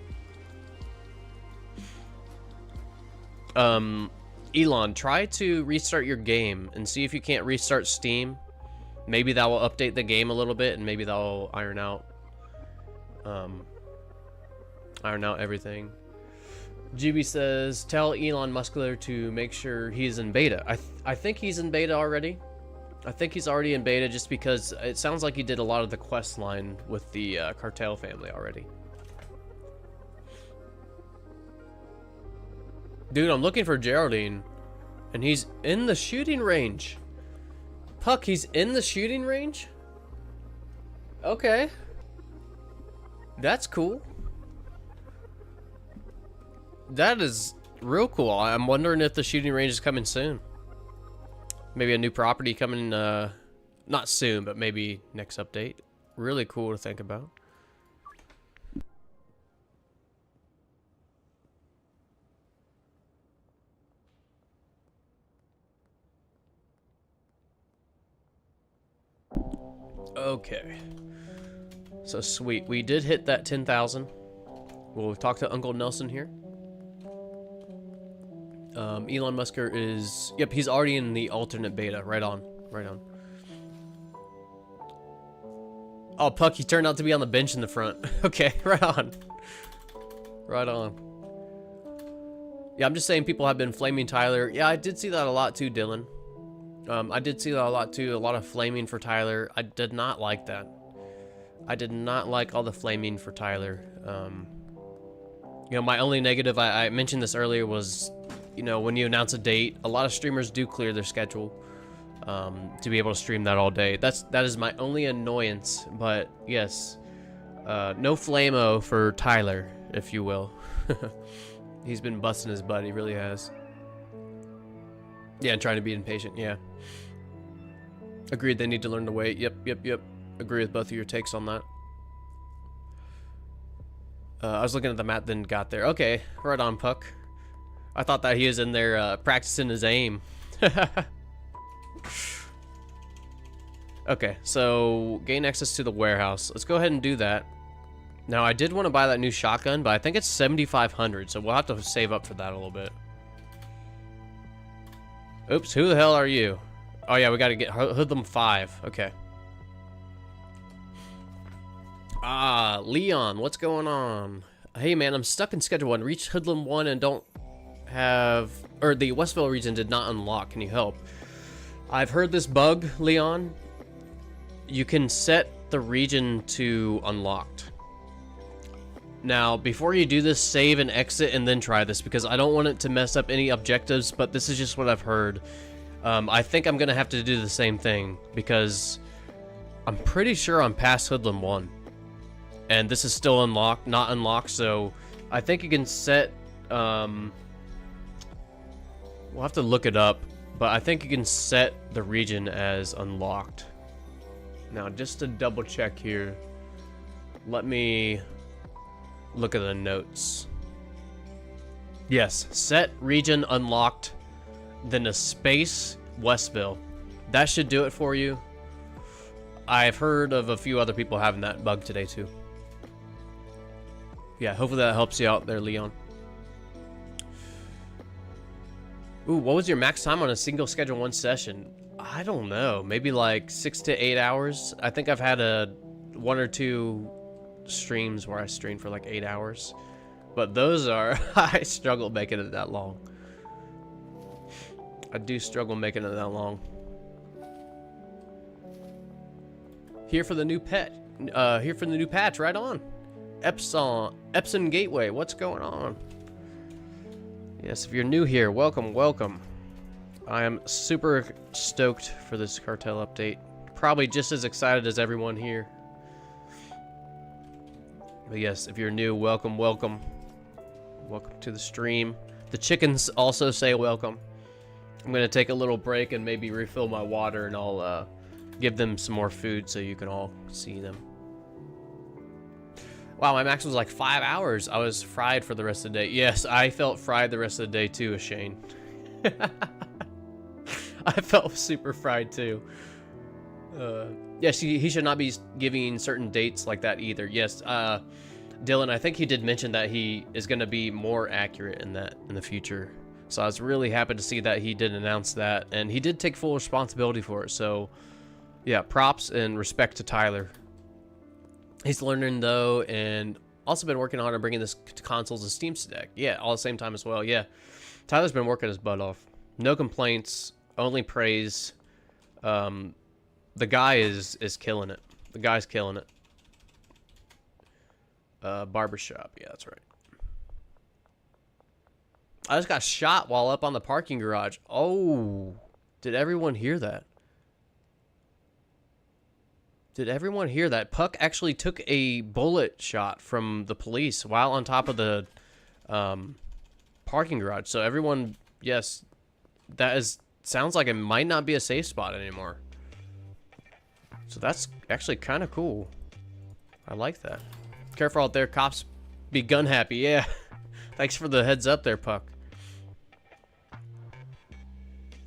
Elon, try to restart your game and see if you can't restart Steam. Maybe that will update the game a little bit, and maybe that will iron out everything. GB says, tell Elon Muscular to make sure he's in beta. I think he's in beta already. I think he's already in beta just because it sounds like he did a lot of the quest line with the Cartel family already. Dude, I'm looking for Geraldine, and he's in the shooting range. Puck, he's in the shooting range? Okay. That's cool. That is real cool. I'm wondering if the shooting range is coming soon. Maybe a new property coming, not soon, but maybe next update. Really cool to think about. Okay. So sweet. We did hit that 10,000. We'll talk to Uncle Nelson here. Elon Musker is... Yep, he's already in the alternate beta. Right on. Right on. Oh, Puck, he turned out to be on the bench in the front. Okay, right on. Right on. Yeah, I'm just saying people have been flaming Tyler. Yeah, I did see that a lot too, Dylan. I did see that a lot too. A lot of flaming for Tyler. I did not like that. I did not like all the flaming for Tyler. You know, my only negative, I mentioned this earlier, was, you know, when you announce a date, a lot of streamers do clear their schedule to be able to stream that all day. That is my only annoyance. But yes, no flamo for Tyler, if you will. He's been busting his butt. He really has. Yeah, and trying to be impatient. Yeah. Agreed. They need to learn to wait. Yep. Agree with both of your takes on that. I was looking at the map, then got there. Okay, right on, Puck. I thought that he was in there practicing his aim. Okay, so gain access to the warehouse. Let's go ahead and do that. Now, I did want to buy that new shotgun, but I think it's 7,500, so we'll have to save up for that a little bit. Oops, who the hell are you? Oh yeah, we got to get Hoodlum 5. Okay. Ah, Leon, what's going on? Hey man, I'm stuck in schedule 1. Reached Hoodlum 1 and don't have... Or the Westville region did not unlock. Can you help? I've heard this bug, Leon. You can set the region to unlocked. Now, before you do this, save and exit and then try this, because I don't want it to mess up any objectives, but this is just what I've heard. I think I'm going to have to do the same thing, because I'm pretty sure I'm past Hoodlum 1. And this is still unlocked, not unlocked, so I think you can set, we'll have to look it up, but I think you can set the region as unlocked. Now, just to double check here, let me look at the notes. Yes, set region unlocked, then a space, Westville. That should do it for you. I've heard of a few other people having that bug today too. Yeah, hopefully that helps you out there, Leon. Ooh, what was your max time on a single Schedule 1 session? I don't know. Maybe like 6 to 8 hours. I think I've had one or two streams where I streamed for like 8 hours. But those are... I struggle making it that long. I do struggle making it that long. Here for the new pet. Here for the new patch. Right on. Epson Gateway, what's going on? Yes, if you're new here, welcome, welcome. I am super stoked for this Cartel update. Probably just as excited as everyone here. But yes, if you're new, welcome, welcome. Welcome to the stream. The chickens also say welcome. I'm going to take a little break and maybe refill my water, and I'll give them some more food so you can all see them. Wow, my max was like 5 hours. I was fried for the rest of the day. Yes, I felt fried the rest of the day too, Shane. I felt super fried too. Yes, he should not be giving certain dates like that either. Yes, Dylan, I think he did mention that he is going to be more accurate in that in the future. So I was really happy to see that he did announce that, and he did take full responsibility for it. So yeah, props and respect to Tyler. He's learning though, and also been working on bringing this to consoles and Steam Deck. Yeah, all at the same time as well. Yeah, Tyler's been working his butt off. No complaints, only praise. The guy is killing it. The guy's killing it. Barbershop. Yeah, that's right. I just got shot while up on the parking garage. Oh, did everyone hear that? Did everyone hear that? Puck actually took a bullet shot from the police while on top of the parking garage. So everyone, yes, sounds like it might not be a safe spot anymore. So that's actually kind of cool. I like that. Careful out there, cops be gun happy. Yeah. Thanks for the heads up there, Puck.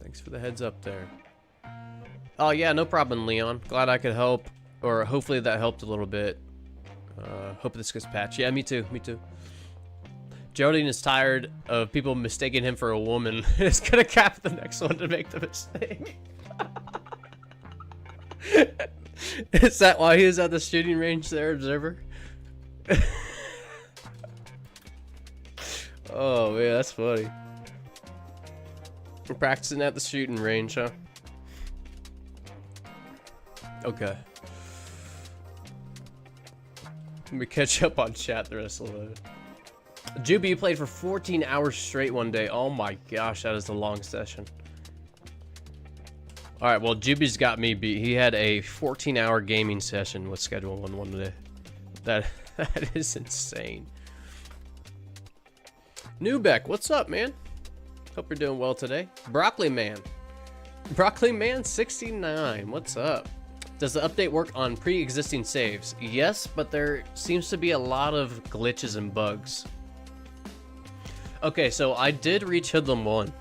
Thanks for the heads up there. Oh yeah, no problem, Leon. Glad I could help. Or hopefully that helped a little bit. Hope this gets patched. Yeah, me too. Me too. Jodine is tired of people mistaking him for a woman. It's gonna cap the next one to make the mistake. Is that why he was at the shooting range there, Observer? Oh man, that's funny. We're practicing at the shooting range, huh? Okay. Let me catch up on chat the rest of the day. Juby, you played for 14 hours straight one day. Oh my gosh, that is a long session. Alright, well, Juby's got me beat. He had a 14-hour gaming session with Schedule 1 one day. That is insane. Newbeck, what's up, man? Hope you're doing well today. Broccoli Man. Broccoli Man 69, what's up? Does the update work on pre-existing saves? Yes, but there seems to be a lot of glitches and bugs. Okay, so I did reach Hoodlum 1.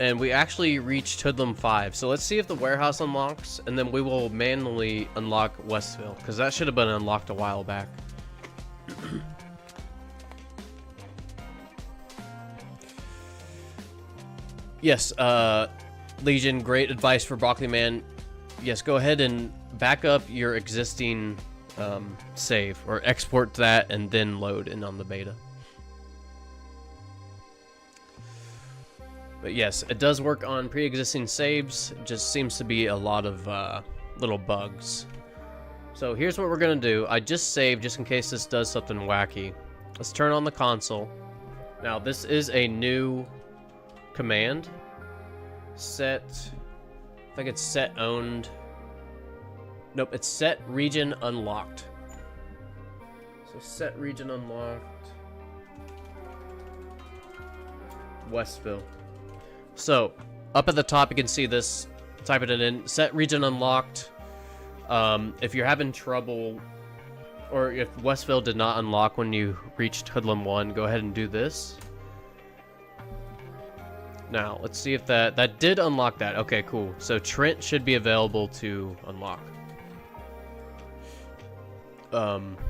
And we actually reached Hoodlum 5. So let's see if the warehouse unlocks, and then we will manually unlock Westville, because that should have been unlocked a while back. Yes, Legion, great advice for Broccoli Man. Yes, go ahead and back up your existing save, or export that and then load in on the beta. But yes, it does work on pre-existing saves. It just seems to be a lot of little bugs. So here's what we're gonna do. I just saved just in case this does something wacky. Let's turn on the console. Now this is a new command. Set, I think it's set owned. Nope, it's set region unlocked. So set region unlocked. Westville. So, up at the top you can see this, type it in, set region unlocked. If you're having trouble, or if Westville did not unlock when you reached Hoodlum 1, go ahead and do this. Now, let's see if that did unlock that. Okay, cool. So Trent should be available to unlock.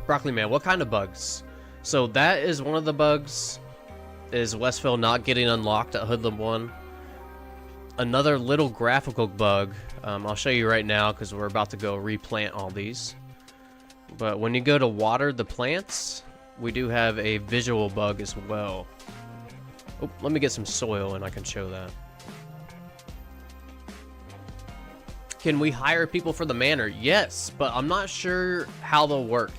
Broccoli Man, what kind of bugs? So that is one of the bugs, is Westville not getting unlocked at Hoodlum 1. Another little graphical bug, I'll show you right now because we're about to go replant all these. But when you go to water the plants, we do have a visual bug as well. Oh, let me get some soil and I can show that. Can we hire people for the manor? Yes, but I'm not sure how they'll work.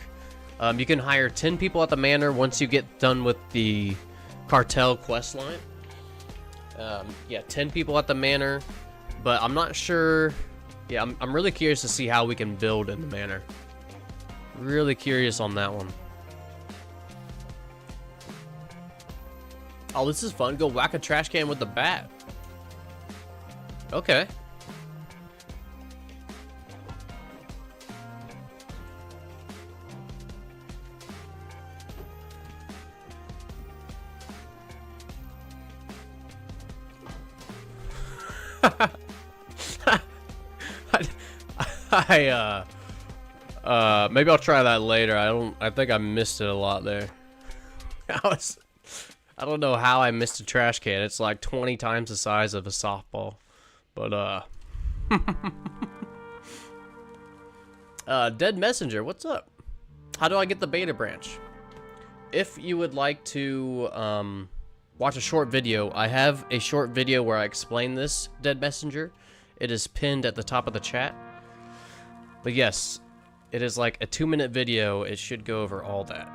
You can hire 10 people at the manor once you get done with the Cartel quest line. Yeah, 10 people at the manor, but I'm not sure. Yeah, I'm really curious to see how we can build in the manor. Really curious on that one. Oh, this is fun. Go whack a trash can with the bat. Okay. Maybe I'll try that later. I think I missed it a lot there. I don't know how I missed a trash can. It's like 20 times the size of a softball. But Dead Messenger, what's up? How do I get the beta branch? If you would like to watch a short video, I have a short video where I explain this, Dead Messenger. It is pinned at the top of the chat. But yes, it is like a 2-minute video. It should go over all that.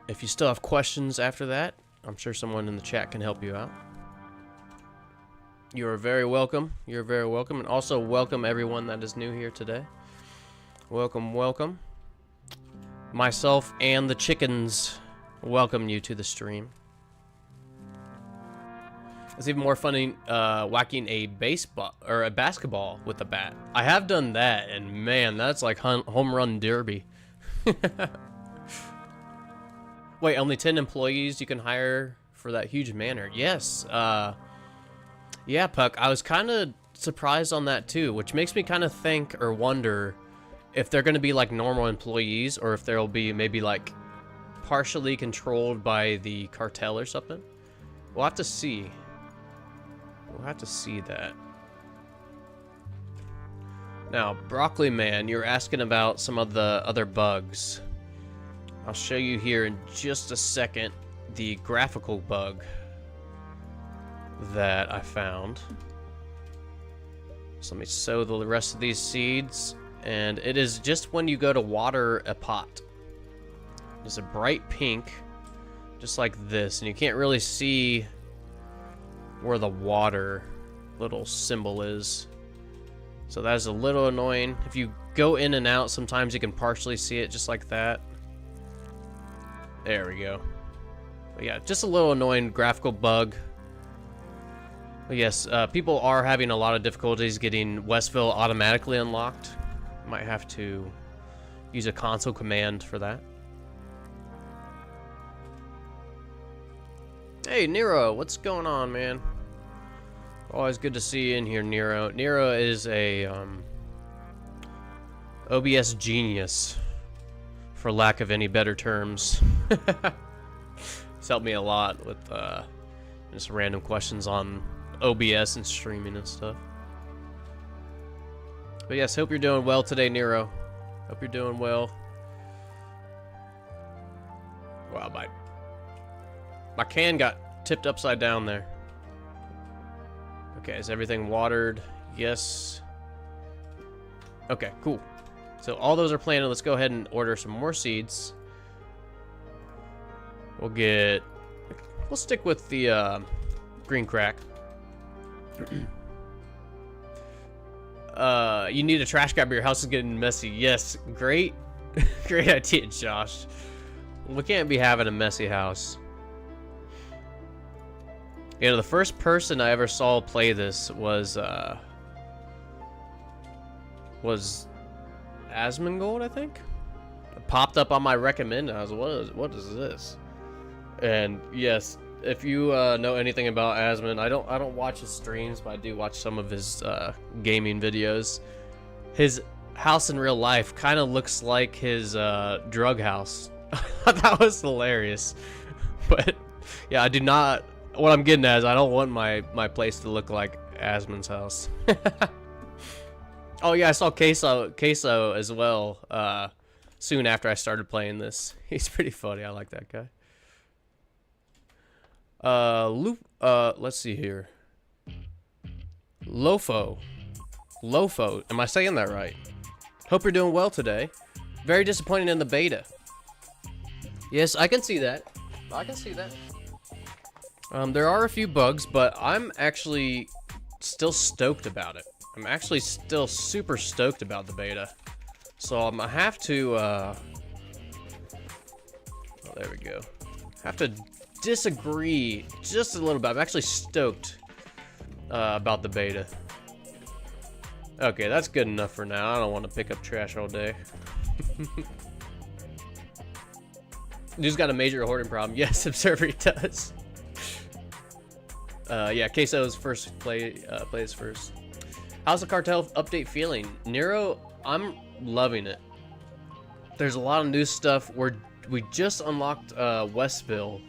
If you still have questions after that, I'm sure someone in the chat can help you out. You are very welcome. You're very welcome. And also welcome everyone that is new here today. Welcome, welcome. Myself and the chickens welcome you to the stream. It's even more funny whacking a baseball or a basketball with a bat. I have done that, and man, that's like home run derby. Wait, only 10 employees you can hire for that huge manor? Yes. Yeah, Puck, I was kind of surprised on that too, which makes me kind of think or wonder if they're going to be like normal employees or if they'll be maybe like partially controlled by the cartel or something. We'll have to see. We'll have to see that. Now, Broccoli Man, you're asking about some of the other bugs. I'll show you here in just a second the graphical bug that I found. So let me sow the rest of these seeds, and it is just when you go to water a pot. It's a bright pink, just like this, and you can't really see where the water little symbol is. So that is a little annoying. If you go in and out, sometimes you can partially see it just like that. There we go. But yeah, just a little annoying graphical bug. But yes, people are having a lot of difficulties getting Westville automatically unlocked. Might have to use a console command for that. Hey, Nero, what's going on, man? Always good to see you in here, Nero. Nero is a OBS genius, for lack of any better terms. It's helped me a lot with just random questions on OBS and streaming and stuff. But yes, hope you're doing well today, Nero. Hope you're doing well. Wow, my can got tipped upside down there. Okay, is everything watered? Yes. Okay, cool. So all those are planted. Let's go ahead and order some more seeds. We'll stick with the green crack. You need a trash grabber. Your house is getting messy. Yes, great, great idea, Josh. We can't be having a messy house. You know, the first person I ever saw play this was Asmongold, I think. It popped up on my recommend, and I was, what is this? And yes, if you know anything about Asmon, I don't watch his streams, but I do watch some of his gaming videos. His house in real life kind of looks like his drug house. That was hilarious. But yeah, I do not. What I'm getting at is I don't want my place to look like Asmon's house. Oh yeah, I saw Queso as well. Soon after I started playing this, he's pretty funny. I like that guy. Let's see here. Lofo. Am I saying that right? Hope you're doing well today. Very disappointing in the beta. Yes, I can see that. I can see that. There are a few bugs, but I'm actually still stoked about it. I'm actually still super stoked about the beta. So I'm gonna have to, oh, there we go. Have to disagree just a little bit. I'm actually stoked about the beta. Okay, that's good enough for now. I don't want to pick up trash all day. Dude's got a major hoarding problem. Yes, Observer does. Yeah, Queso's first plays first. How's the Cartel update feeling? Nero, I'm loving it. There's a lot of new stuff. We just unlocked Westville,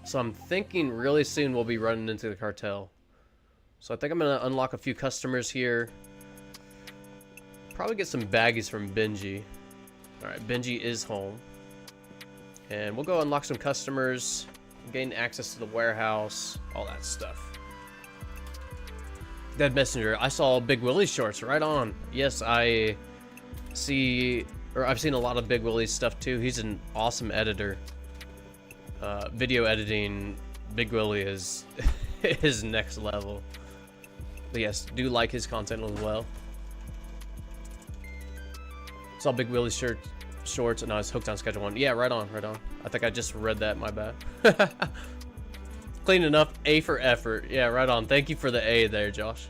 so I'm thinking really soon we'll be running into the Cartel. So I think I'm gonna unlock a few customers here. Probably get some baggies from Benji. All right, Benji is home, and we'll go unlock some customers, gain access to the warehouse, all that stuff. Dead Messenger, I saw Big Willie's shorts, right on. Yes, I've seen a lot of Big Willie's stuff too. He's an awesome editor. Video editing, Big Willie is his next level. But yes, do like his content as well. Saw Big Willie's shorts, and I was hooked on Schedule 1. Yeah, right on, right on. I think I just read that, my bad. Clean enough, A for effort. Yeah, right on. Thank you for the A there, Josh.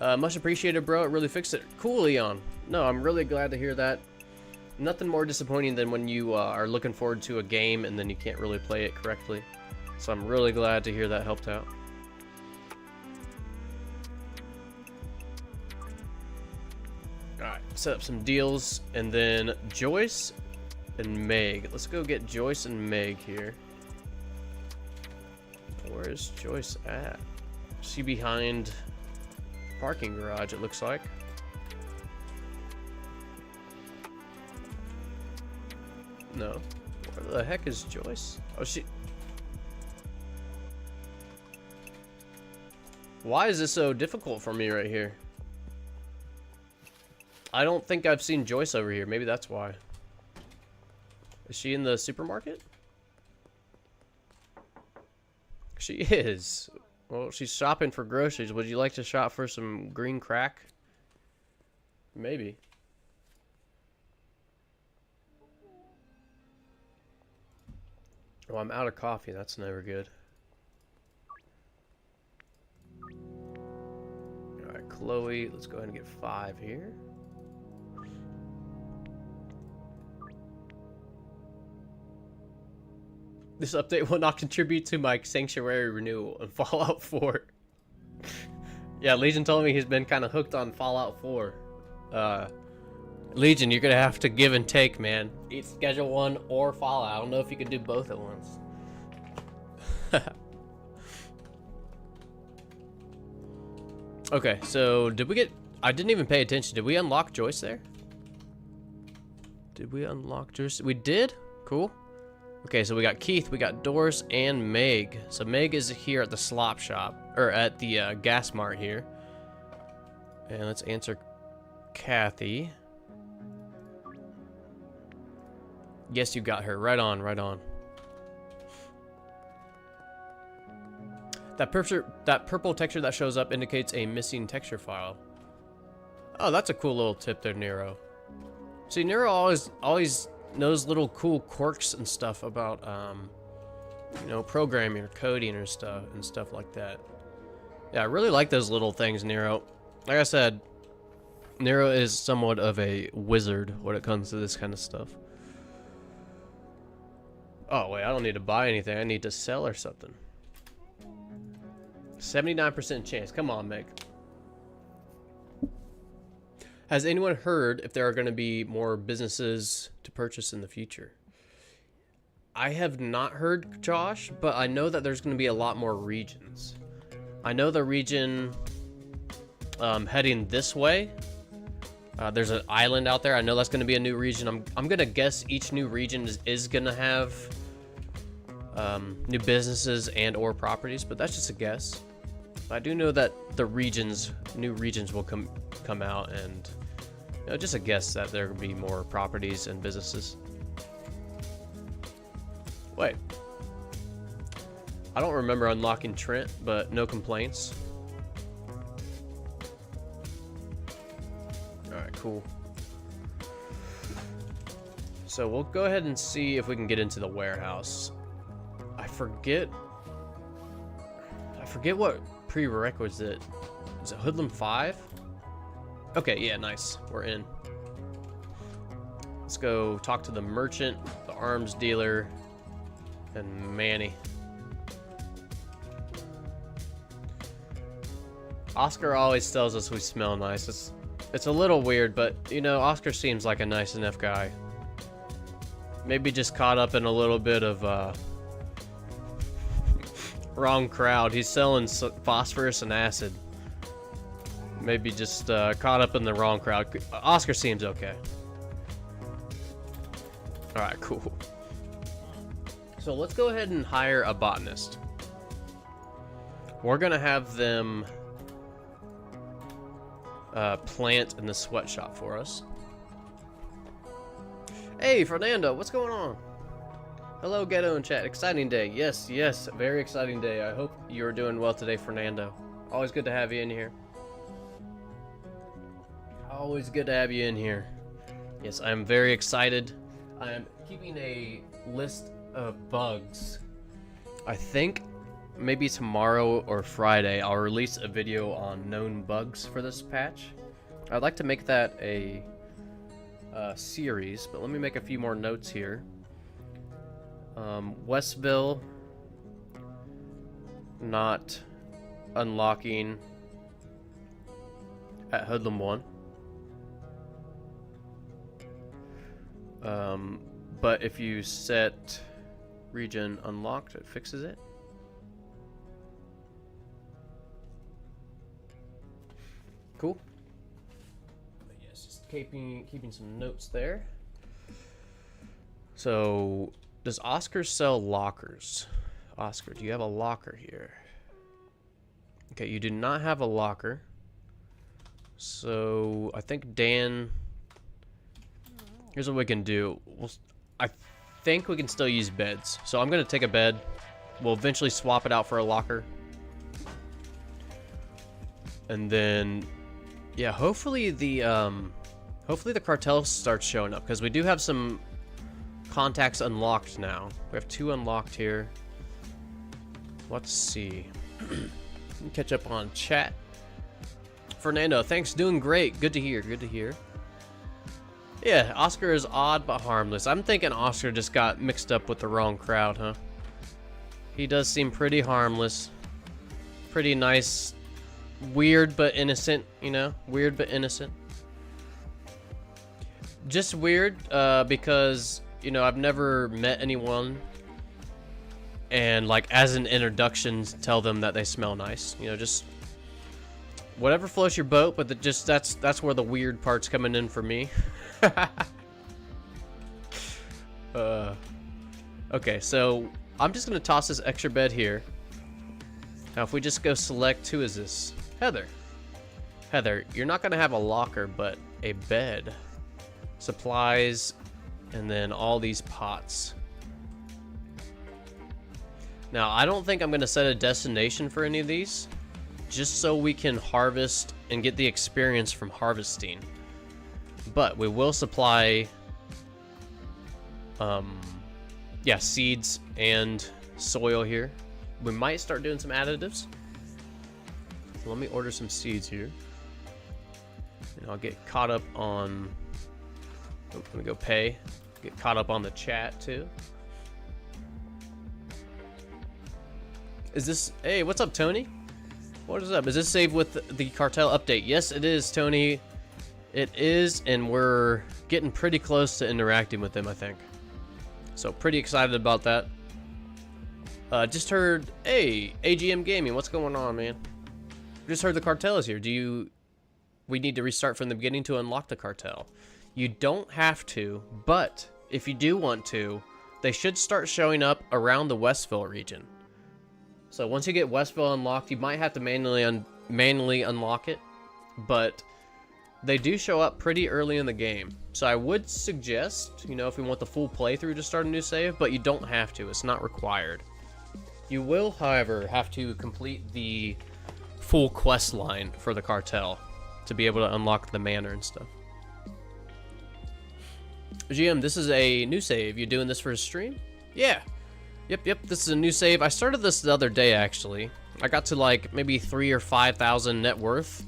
Much appreciated, bro. It really fixed it. Cool, Leon. No, I'm really glad to hear that. Nothing more disappointing than when you are looking forward to a game and then you can't really play it correctly. So I'm really glad to hear that helped out. Alright, set up some deals, and then Joyce and Meg. Let's go get Joyce and Meg here. Where's Joyce at? Is she behind parking garage, it looks like. No. Where the heck is Joyce? Oh, she... Why is this so difficult for me right here? I don't think I've seen Joyce over here. Maybe that's why. Is she in the supermarket? She is. Well, she's shopping for groceries. Would you like to shop for some green crack? Maybe. Oh, I'm out of coffee. That's never good. Alright, Chloe. Let's go ahead and get 5 here. This update will not contribute to my Sanctuary renewal in Fallout 4. Yeah, Legion told me he's been kind of hooked on Fallout 4. Legion, you're gonna have to give and take, man. Eat Schedule 1 or Fallout. I don't know if you can do both at once. Okay, so did we get... I didn't even pay attention. Did we unlock Joyce there? Did we unlock Joyce? We did? Cool. Okay, so we got Keith, we got Doris, and Meg. So Meg is here at the slop shop, or at the gas mart here. And let's answer Kathy. Yes, you got her. Right on, right on. That purple texture that shows up indicates a missing texture file. Oh, that's a cool little tip there, Nero. See, Nero always knows little cool quirks and stuff about, you know, programming or coding or stuff like that. Yeah, I really like those little things, Nero. Like I said, Nero is somewhat of a wizard when it comes to this kind of stuff. Oh, wait, I don't need to buy anything. I need to sell or something. 79% chance. Come on, Meg. Has anyone heard if there are going to be more businesses to purchase in the future? I have not heard, Josh, but I know that there's going to be a lot more regions. I know the region heading this way. There's an island out there. I know that's going to be a new region. I'm going to guess each new region is going to have new businesses and or properties, but that's just a guess. I do know that the new regions will come out, and you know, just a guess that there will be more properties and businesses. Wait. I don't remember unlocking Trent, but no complaints. Alright, cool. So we'll go ahead and see if we can get into the warehouse. I forget what prerequisite. Is it Hoodlum 5? Okay, yeah, nice. We're in. Let's go talk to the merchant, the arms dealer, and Manny. Oscar always tells us we smell nice. It's a little weird, but you know, Oscar seems like a nice enough guy. Maybe just caught up in a little bit of wrong crowd. He's selling phosphorus and acid. Maybe just caught up in the wrong crowd. Oscar seems okay. Alright, cool. So let's go ahead and hire a botanist. We're gonna have them plant in the sweatshop for us. Hey, Fernando, what's going on? Hello, Ghetto and chat. Exciting day. Yes, yes, very exciting day. I hope you're doing well today, Fernando. Always good to have you in here. Always good to have you in here. Yes, I'm very excited. I am keeping a list of bugs. I think maybe tomorrow or Friday I'll release a video on known bugs for this patch. I'd like to make that a series, but let me make a few more notes here. Westville not unlocking at Hoodlum 1. But if you set region unlocked, it fixes it. Cool. But yes, just keeping some notes there. So, does Oscar sell lockers? Oscar, do you have a locker here? Okay, you do not have a locker. So, I think Dan... Here's what we can do. I think we can still use beds. So, I'm going to take a bed. We'll eventually swap it out for a locker. And then... Yeah, hopefully the cartel starts showing up. Because we do have some contacts unlocked now. We have 2 unlocked here. Let's see. Catch up on chat. Fernando, thanks. Doing great. Good to hear. Good to hear. Yeah, Oscar is odd but harmless. I'm thinking Oscar just got mixed up with the wrong crowd, huh? He does seem pretty harmless. Pretty nice. Weird but innocent, you know? Weird but innocent. Just weird because, you know, I've never met anyone and like as an introduction tell them that they smell nice, you know, just whatever floats your boat, but that's where the weird part's coming in for me. Okay, so I'm just gonna toss this extra bed here. Now if we just go select, who is this? Heather, you're not gonna have a locker but a bed, supplies, and then all these pots. Now, I don't think I'm going to set a destination for any of these, just so we can harvest and get the experience from harvesting. But we will supply, yeah, seeds and soil here. We might start doing some additives. So let me order some seeds here. And I'll get caught up on, oh, let me go pay. Get caught up on the chat, too. Is this... Hey, what's up, Tony? What is up? Is this saved with the cartel update? Yes, it is, Tony. It is, and we're getting pretty close to interacting with them, I think. So, pretty excited about that. Just heard... Hey, AGM Gaming, what's going on, man? Just heard the cartel is here. We need to restart from the beginning to unlock the cartel. You don't have to, but if you do want to, they should start showing up around the Westville region. So once you get Westville unlocked, you might have to manually unlock it, but they do show up pretty early in the game. So I would suggest, you know, if we want the full playthrough to start a new save, but you don't have to. It's not required. You will, however, have to complete the full quest line for the cartel to be able to unlock the manor and stuff. GM, this is a new save. You doing this for a stream? Yeah. Yep, this is a new save. I started this the other day, actually. I got to, like, maybe 3,000 or 5,000 net worth.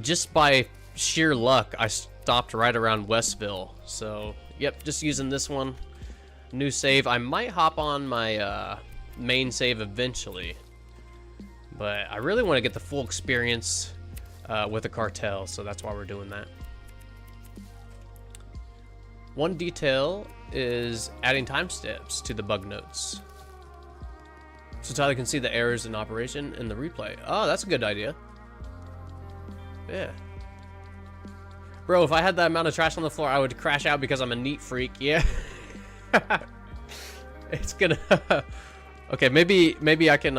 Just by sheer luck, I stopped right around Westville. So, yep, just using this one. New save. I might hop on my main save eventually. But I really want to get the full experience with the cartel, so that's why we're doing that. One detail is adding timestamps to the bug notes, so Tyler can see the errors in operation in the replay. Oh, that's a good idea. Yeah. Bro, if I had that amount of trash on the floor, I would crash out because I'm a neat freak. Yeah. It's gonna... Okay, maybe I can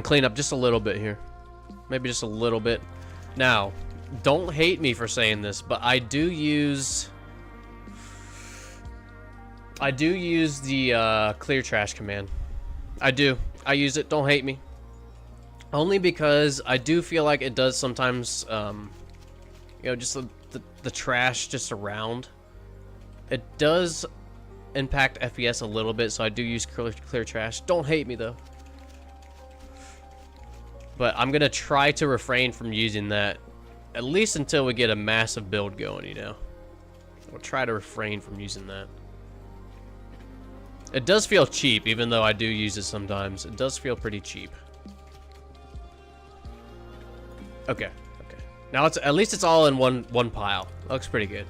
clean up just a little bit here. Maybe just a little bit. Now, don't hate me for saying this, but I do use the clear trash command. I do. I use it. Don't hate me. Only because I do feel like it does sometimes, you know, just the trash just around. It does impact FPS a little bit, so I do use clear trash. Don't hate me, though. But I'm going to try to refrain from using that, at least until we get a massive build going, you know. I'll try to refrain from using that. It does feel cheap, even though I do use it sometimes. It does feel pretty cheap. Okay. Now at least it's all in one pile. That looks pretty good.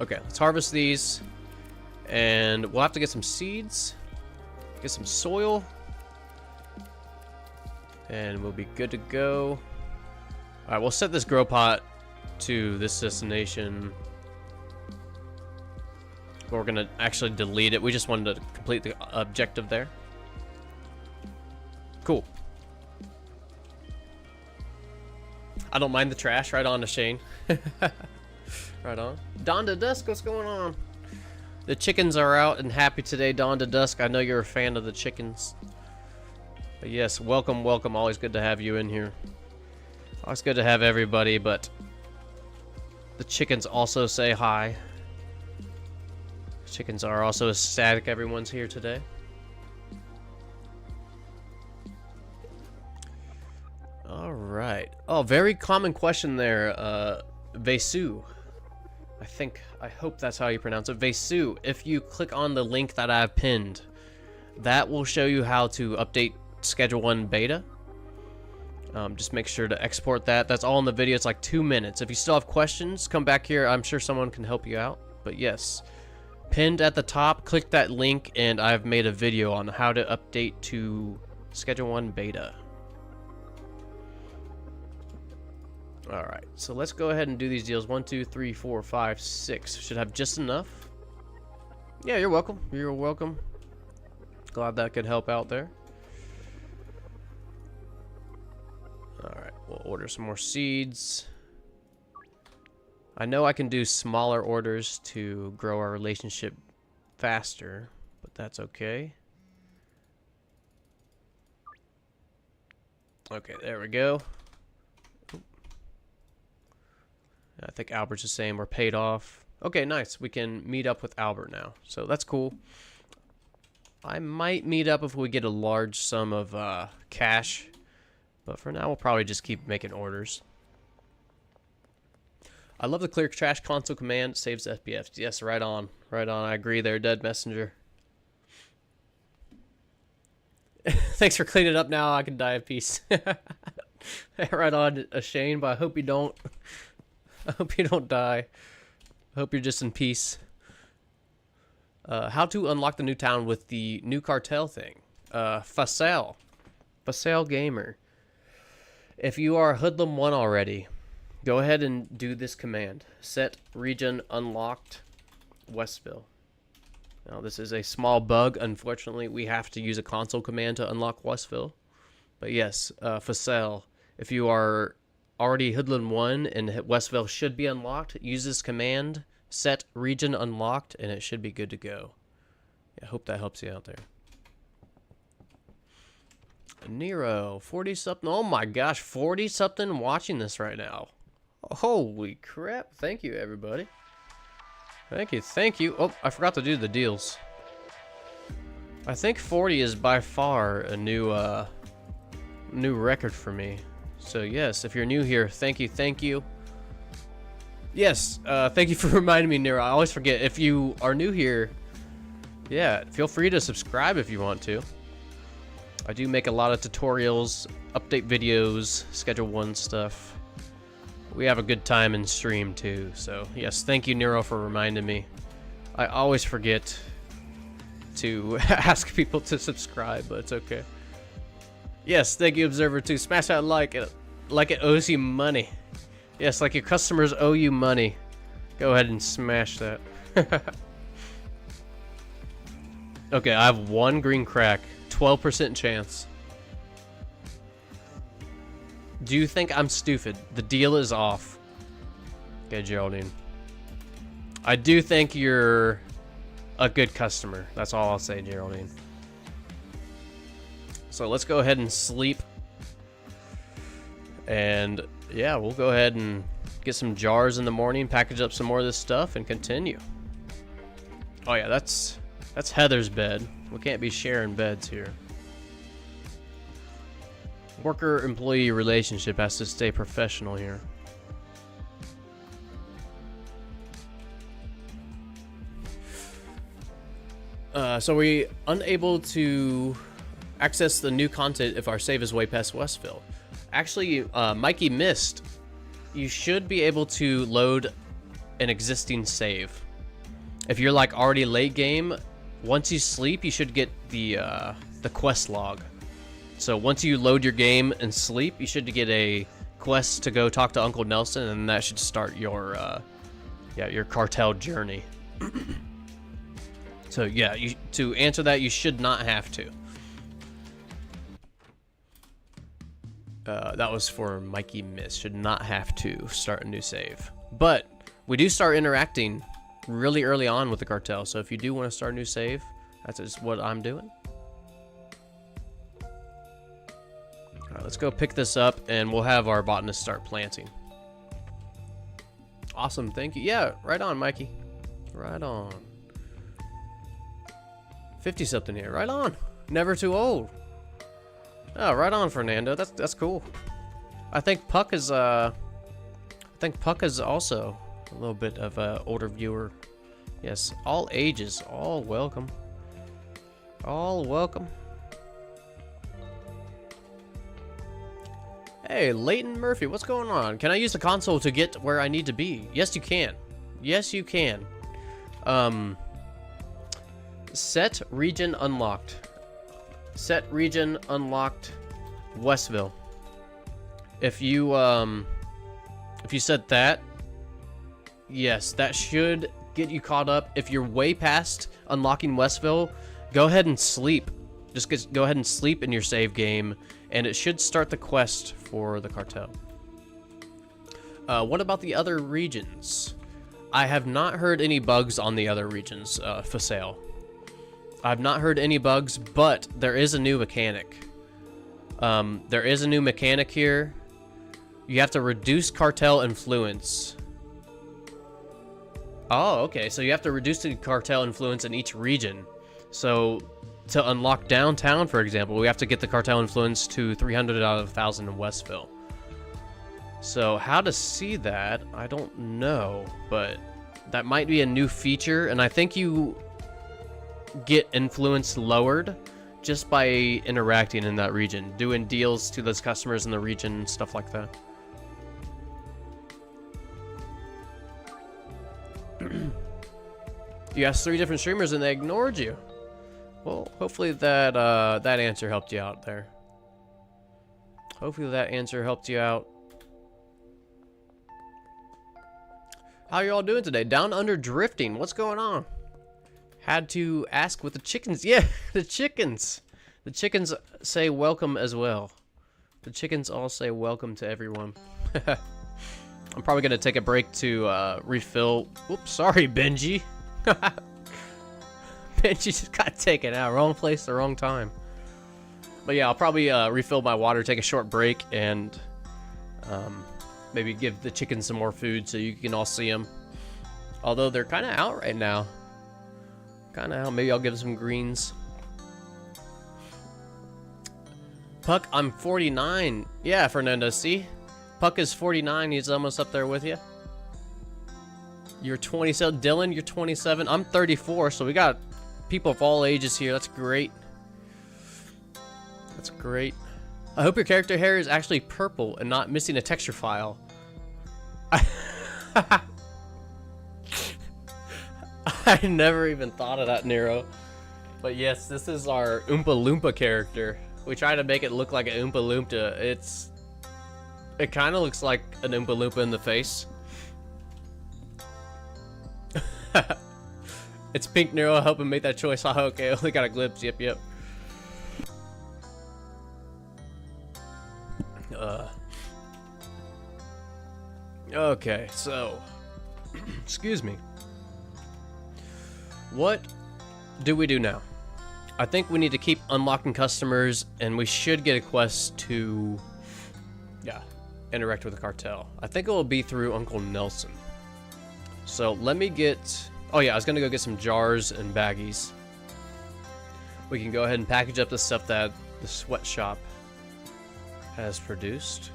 Okay, let's harvest these. And we'll have to get some seeds. Get some soil. And we'll be good to go. Alright, we'll set this grow pot to this destination. We're gonna actually delete it. We just wanted to complete the objective there. Cool. I don't mind the trash. Right on to Shane. Right on. Dawn to Dusk, what's going on? The chickens are out and happy today, Dawn to Dusk. I know you're a fan of the chickens. But yes, welcome, welcome. Always good to have you in here. Always good to have everybody, but the chickens also say hi. Chickens are also ecstatic everyone's here today. All right. Oh, very common question there, Vesu. I hope that's how you pronounce it. Vesu, if you click on the link that I've pinned, that will show you how to update Schedule 1 beta. Just make sure to export that. That's all in the video. It's like 2 minutes. If you still have questions, come back here. I'm sure someone can help you out. But yes, pinned at the top, click that link, and I've made a video on how to update to Schedule 1 beta. Alright, so let's go ahead and do these deals. 1, 2, 3, 4, 5, 6. Should have just enough. Yeah, you're welcome. You're welcome. Glad that could help out there. Alright, we'll order some more seeds. I know I can do smaller orders to grow our relationship faster, but that's okay. Okay, there we go. I think Albert's the same. We're paid off. Okay, nice. We can meet up with Albert now. So that's cool. I might meet up if we get a large sum of cash. But for now, we'll probably just keep making orders. I love the clear trash console command. It saves FPS. Yes, right on. Right on. I agree there, Dead Messenger. Thanks for cleaning it up now. I can die of peace. Right on, Shane, but I hope you don't. I hope you don't die. I hope you're just in peace. How to unlock the new town with the new cartel thing. Facel Gamer. If you are Hoodlum 1 already, go ahead and do this command. Set region unlocked Westville. Now this is a small bug. Unfortunately, we have to use a console command to unlock Westville. But yes, Facel, if you are already Hoodlum 1 and Westville should be unlocked, use this command, set region unlocked, and it should be good to go. I hope that helps you out there. Nero, 40-something. Oh my gosh, 40-something watching this right now. Holy crap. Thank you, everybody. Thank you, thank you. Oh, I forgot to do the deals. I think 40 is by far a new record for me. So yes, if you're new here, thank you, thank you. Yes, thank you for reminding me, Nero. I always forget. If you are new here, yeah, feel free to subscribe if you want to. I do make a lot of tutorials, update videos, Schedule 1 stuff. We have a good time in stream too, so yes, thank you, Nero, for reminding me. I always forget to ask people to subscribe, but it's okay. Yes, thank you, Observer, too. Smash that like it owes you money. Yes, like your customers owe you money. Go ahead and smash that. Okay, I have 1 green crack. 12% chance. Do you think I'm stupid? The deal is off. Okay, Geraldine. I do think you're a good customer. That's all I'll say, Geraldine. So let's go ahead and sleep. And yeah, we'll go ahead and get some jars in the morning, package up some more of this stuff, and continue. Oh yeah, that's Heather's bed. We can't be sharing beds here. Worker-employee relationship has to stay professional here. So we're unable to access the new content if our save is way past Westville. Actually, Mikey missed. You should be able to load an existing save. If you're like already late game, once you sleep, you should get the quest log. So once you load your game and sleep, you should get a quest to go talk to Uncle Nelson, and that should start your your cartel journey. So yeah, to answer that, you should not have to. That was for Mikey Miss. Should not have to start a new save. But we do start interacting really early on with the cartel. So if you do want to start a new save, that's just what I'm doing. All right, let's go pick this up and we'll have our botanist start planting. Awesome, thank you. Yeah, right on, Mikey. Right on. 50-something here. Right on. Never too old. Oh, right on, Fernando. That's cool. I think Puck is also a little bit of a older viewer. Yes, all ages, all welcome. All welcome. Hey, Leighton Murphy, what's going on? Can I use the console to get where I need to be? Yes, you can. Yes, you can. Set region unlocked. Set region unlocked, Westville. If you set that, yes, that should get you caught up. If you're way past unlocking Westville, go ahead and sleep. Just go ahead and sleep in your save game, and it should start the quest for the cartel. What about the other regions? I have not heard any bugs on the other regions for sale. I've not heard any bugs, but there is a new mechanic. There is a new mechanic here. You have to reduce cartel influence. Oh, okay. So you have to reduce the cartel influence in each region. So to unlock downtown, for example, we have to get the cartel influence to 300 out of 1,000 in Westville. So how to see that, I don't know, but that might be a new feature, and I think you get influence lowered just by interacting in that region, doing deals to those customers in the region, stuff like that. You asked 3 different streamers and they ignored you. Well, hopefully that that answer helped you out there. Hopefully that answer helped you out. How you all doing today? Down under drifting. What's going on? Had to ask with the chickens. Yeah, the chickens. The chickens say welcome as well. The chickens all say welcome to everyone. I'm probably going to take a break to refill. Oops, sorry, Benji. Benji just got taken out. Wrong place, the wrong time. But yeah, I'll probably refill my water, take a short break, and maybe give the chickens some more food so you can all see them. Although they're kind of out right now. Kind of out. Maybe I'll give them some greens. Puck, I'm 49. Yeah, Fernando, see? Puck is 49. He's almost up there with you. You're 27. Dylan, you're 27. I'm 34, so we got people of all ages here. That's great. That's great. I hope your character hair is actually purple and not missing a texture file. I never even thought of that, Nero. But yes, this is our Oompa Loompa character. We try to make it look like an Oompa Loompa. It kind of looks like an Oompa Loompa in the face. It's pink, Nero. I hope I made that choice. Oh, okay, only got a glimpse. Yep, yep. Okay, so excuse me. What do we do now? I think we need to keep unlocking customers, and we should get a quest to, yeah, interact with the cartel. I think it will be through Uncle Nelson. So let me get, oh yeah, I was gonna go get some jars and baggies. We can go ahead and package up the stuff that the sweatshop has produced.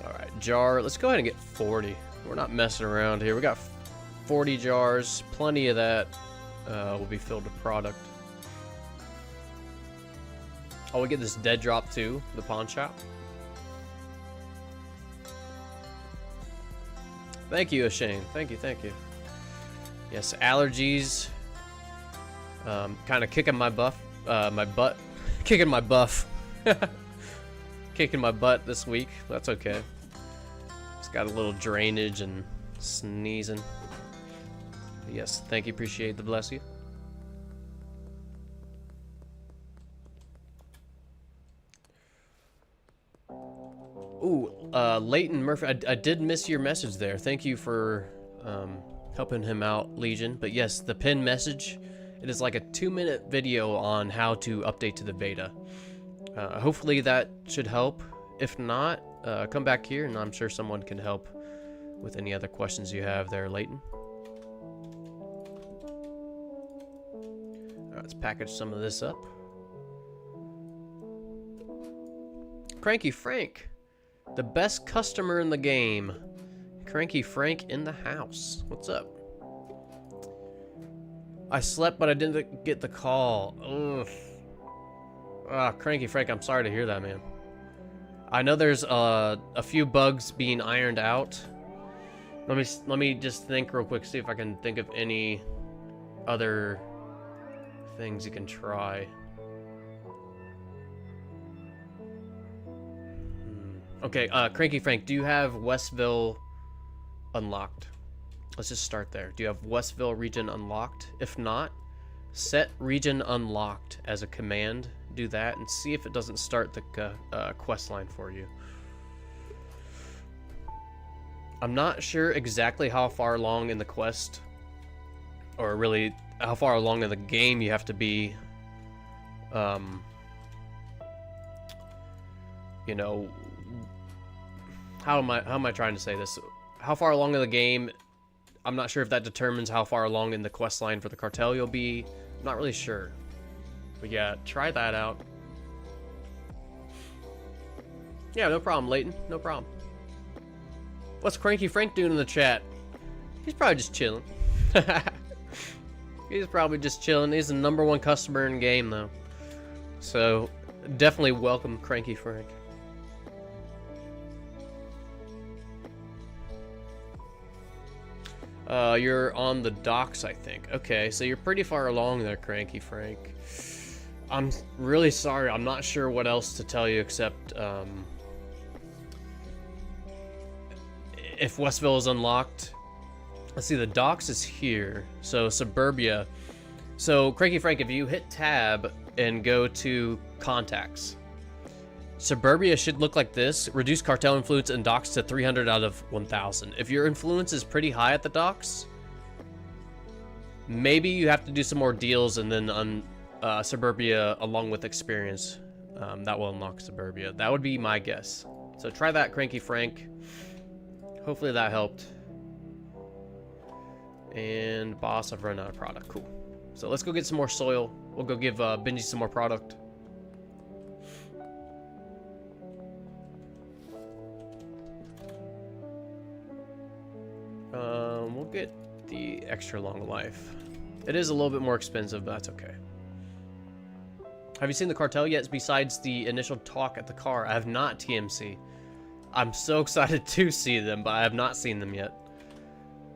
Alright, jar, let's go ahead and get 40. We're not messing around here. We got 40 jars, plenty of that will be filled with product. Oh, we get this dead drop too, the pawn shop. Thank you, Ashane. Thank you, thank you. Yes, allergies. Kind of kicking my butt. Kicking my buff. Kicking my butt this week. That's okay. It's got a little drainage and sneezing. Yes, thank you. Appreciate the bless you. Ooh, Leighton Murphy, I did miss your message there. Thank you for helping him out, Legion. But yes, the pinned message, it is like a 2-minute video on how to update to the beta. Hopefully that should help. If not, come back here and I'm sure someone can help with any other questions you have there, Leighton. Let's package some of this up. Cranky Frank, the best customer in the game. Cranky Frank in the house. What's up? I slept, but I didn't get the call. Ugh. Ah, Cranky Frank, I'm sorry to hear that, man. I know there's a few bugs being ironed out. Let me just think real quick, see if I can think of any other things you can try. Okay, Cranky Frank, do you have Westville unlocked? Let's just start there. Do you have Westville region unlocked? If not, set region unlocked as a command. Do that and see if it doesn't start the quest line for you. I'm not sure exactly how far along in the quest, or really how far along in the game you have to be. You know, how am I trying to say this? How far along in the game? I'm not sure if that determines how far along in the quest line for the cartel you'll be. I'm not really sure. But yeah, try that out. Yeah, no problem, Leighton. No problem. What's Cranky Frank doing in the chat? He's probably just chilling. He's probably just chilling. He's the #1 customer in game, though. So, definitely welcome Cranky Frank. You're on the docks, I think. Okay, so you're pretty far along there, Cranky Frank. I'm really sorry. I'm not sure what else to tell you except, if Westville is unlocked. Let's see, the docks is here. So, Suburbia. So, Cranky Frank, if you hit tab and go to contacts, Suburbia should look like this. Reduce cartel influence in docks to 300 out of 1,000. If your influence is pretty high at the docks, maybe you have to do some more deals and then on Suburbia along with experience. That will unlock Suburbia. That would be my guess. So try that, Cranky Frank. Hopefully that helped. And boss, I've run out of product. Cool. So let's go get some more soil. We'll go give Benji some more product. We'll get the extra long life. It is a little bit more expensive, but that's okay. Have you seen the cartel yet? Besides the initial talk at the car, I have not, TMC. I'm so excited to see them, but I have not seen them yet.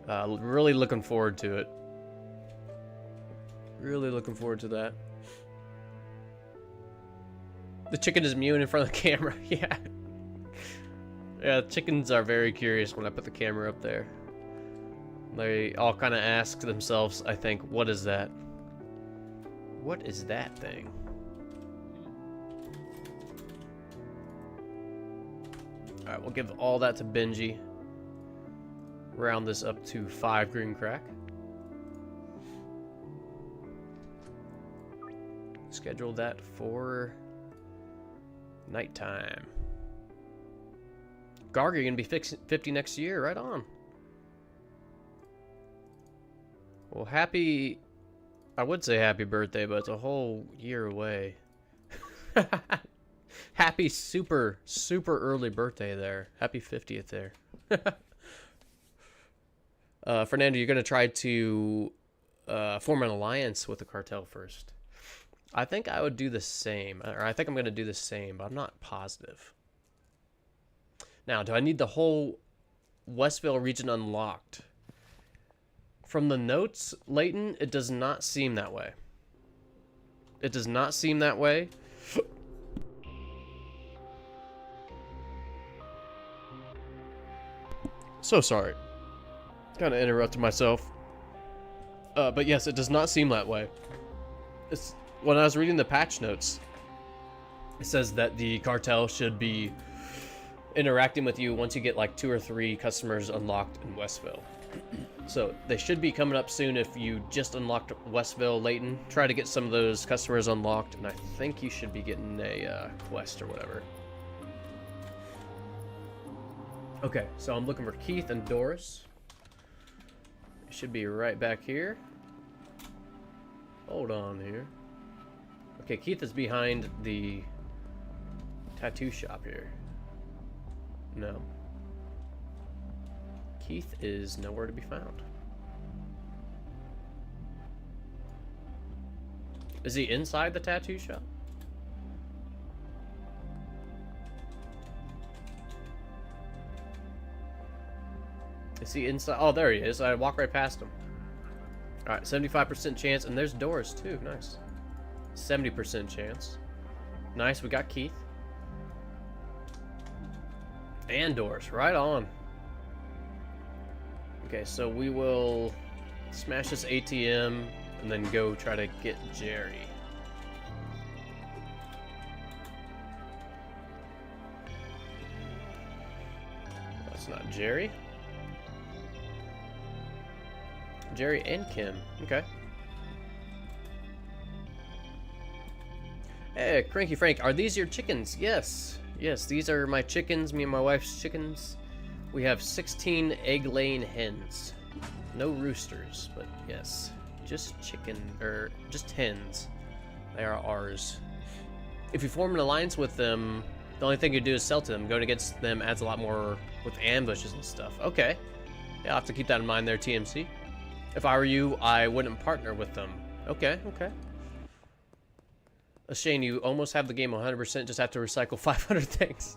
Really looking forward to it. Really looking forward to that. The chicken is mewing in front of the camera. Yeah. Yeah, chickens are very curious when I put the camera up there. They all kind of ask themselves, I think, what is that? What is that thing? Alright, we'll give all that to Benji. Round this up to 5 green crack. Schedule that for nighttime. Garg, you're gonna be 50 next year, right on. Well, happy, I would say happy birthday, but it's a whole year away. Happy super early birthday there. Happy 50th there. Fernando, you're gonna try to form an alliance with the cartel first. I think I would do the same, or I think I'm gonna do the same, but I'm not positive. Now, do I need the whole Westville region unlocked? From the notes, Leighton, it does not seem that way. It does not seem that way. So sorry. Kind of interrupted myself. But yes, it does not seem that way. When I was reading the patch notes, it says that the cartel should be interacting with you once you get like 2 or 3 customers unlocked in Westville. So they should be coming up soon. If you just unlocked Westville, Layton, try to get some of those customers unlocked, and I think you should be getting a quest or whatever. Okay, so I'm looking for Keith and Doris. They should be right back here. Hold on here. Okay, Keith is behind the tattoo shop here. No. Keith is nowhere to be found. Is he inside the tattoo shop? Is he inside? Oh, there he is. I walked right past him. Alright, 75% chance, and there's Doris too. Nice. 70% chance. Nice, we got Keith. And Doris, right on. Okay, so we will smash this ATM and then go try to get Jerry. That's not Jerry. Jerry and Kim. Okay. Hey, Cranky Frank, are these your chickens? Yes. Yes, these are my chickens, me and my wife's chickens. We have 16 egg-laying hens. No roosters, but yes. Just just hens. They are ours. If you form an alliance with them, the only thing you do is sell to them. Going against them adds a lot more with ambushes and stuff. Okay. Yeah, I'll have to keep that in mind there, TMC. If I were you, I wouldn't partner with them. Okay, okay. Shane, you almost have the game 100%, just have to recycle 500 things.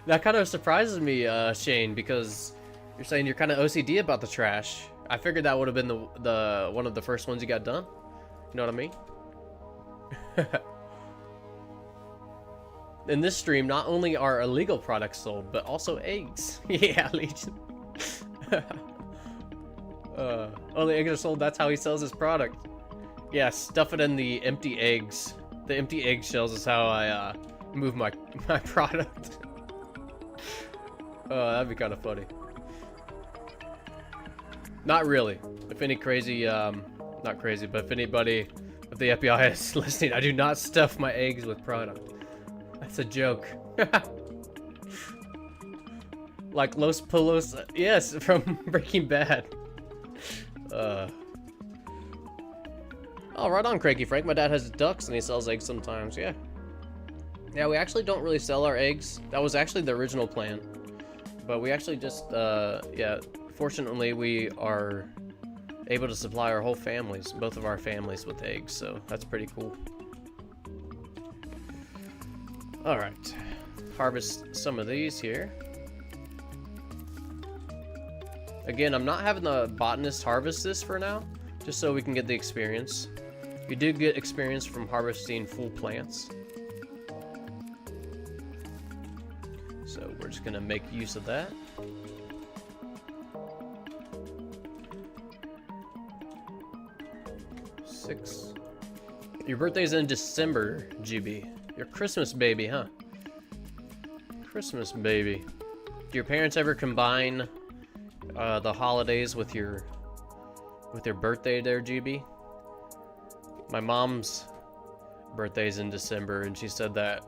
That kind of surprises me, Shane, because you're saying you're kind of OCD about the trash. I figured that would have been the one of the first ones you got done. You know what I mean? In this stream, not only are illegal products sold, but also eggs. Yeah, Legion. Only eggs are sold, that's how he sells his product. Yeah, stuff it in the empty eggs. The empty eggshells is how I move my product. That'd be kind of funny. Not really. If any crazy, not crazy, but if anybody, if the FBI is listening, I do not stuff my eggs with product. That's a joke. Like Los Polos, yes, from Breaking Bad. Oh, right on, Cranky Frank. My dad has ducks and he sells eggs sometimes, yeah. Yeah, we actually don't really sell our eggs. That was actually the original plan. But we actually just, yeah, fortunately we are able to supply our whole families, both of our families, with eggs, so that's pretty cool. Alright, harvest some of these here. Again, I'm not having the botanist harvest this for now, just so we can get the experience. You do get experience from harvesting full plants. So we're just gonna make use of that. Six. Your birthday's in December, GB. Your Christmas baby, huh? Christmas baby. Do your parents ever combine the holidays with your birthday there, GB? My mom's birthday's in December, and she said that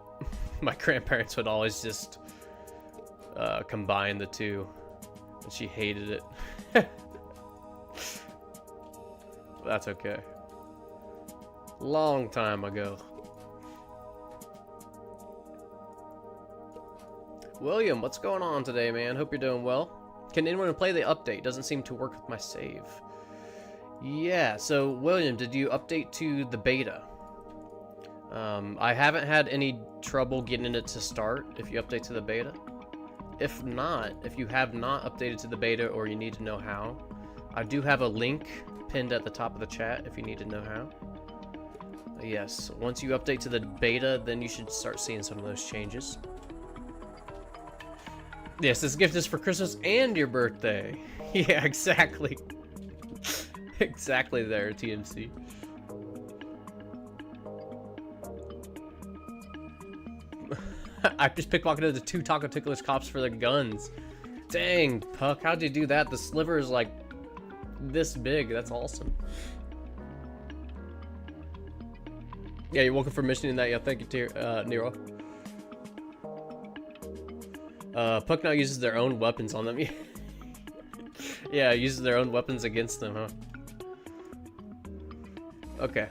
my grandparents would always just combine the two, and she hated it. That's okay. Long time ago. William, what's going on today, man? Hope you're doing well. Can anyone play the update? Doesn't seem to work with my save. Yeah, so William, did you update to the beta? I haven't had any trouble getting it to start if you update to the beta. If not, if you have not updated to the beta or you need to know how, I do have a link pinned at the top of the chat if you need to know how. Yes, once you update to the beta, then you should start seeing some of those changes. Yes, this gift is for Christmas and your birthday. Yeah, exactly. Exactly there, TMC. I just pickpocketed the 2 Taco Ticklish cops for the guns. Dang, Puck, how'd you do that? The sliver is like this big. That's awesome. Yeah, you're welcome for mentioning that. Yeah, thank you, Nero. Puck now uses their own weapons on them. Yeah, uses their own weapons against them, huh? Okay.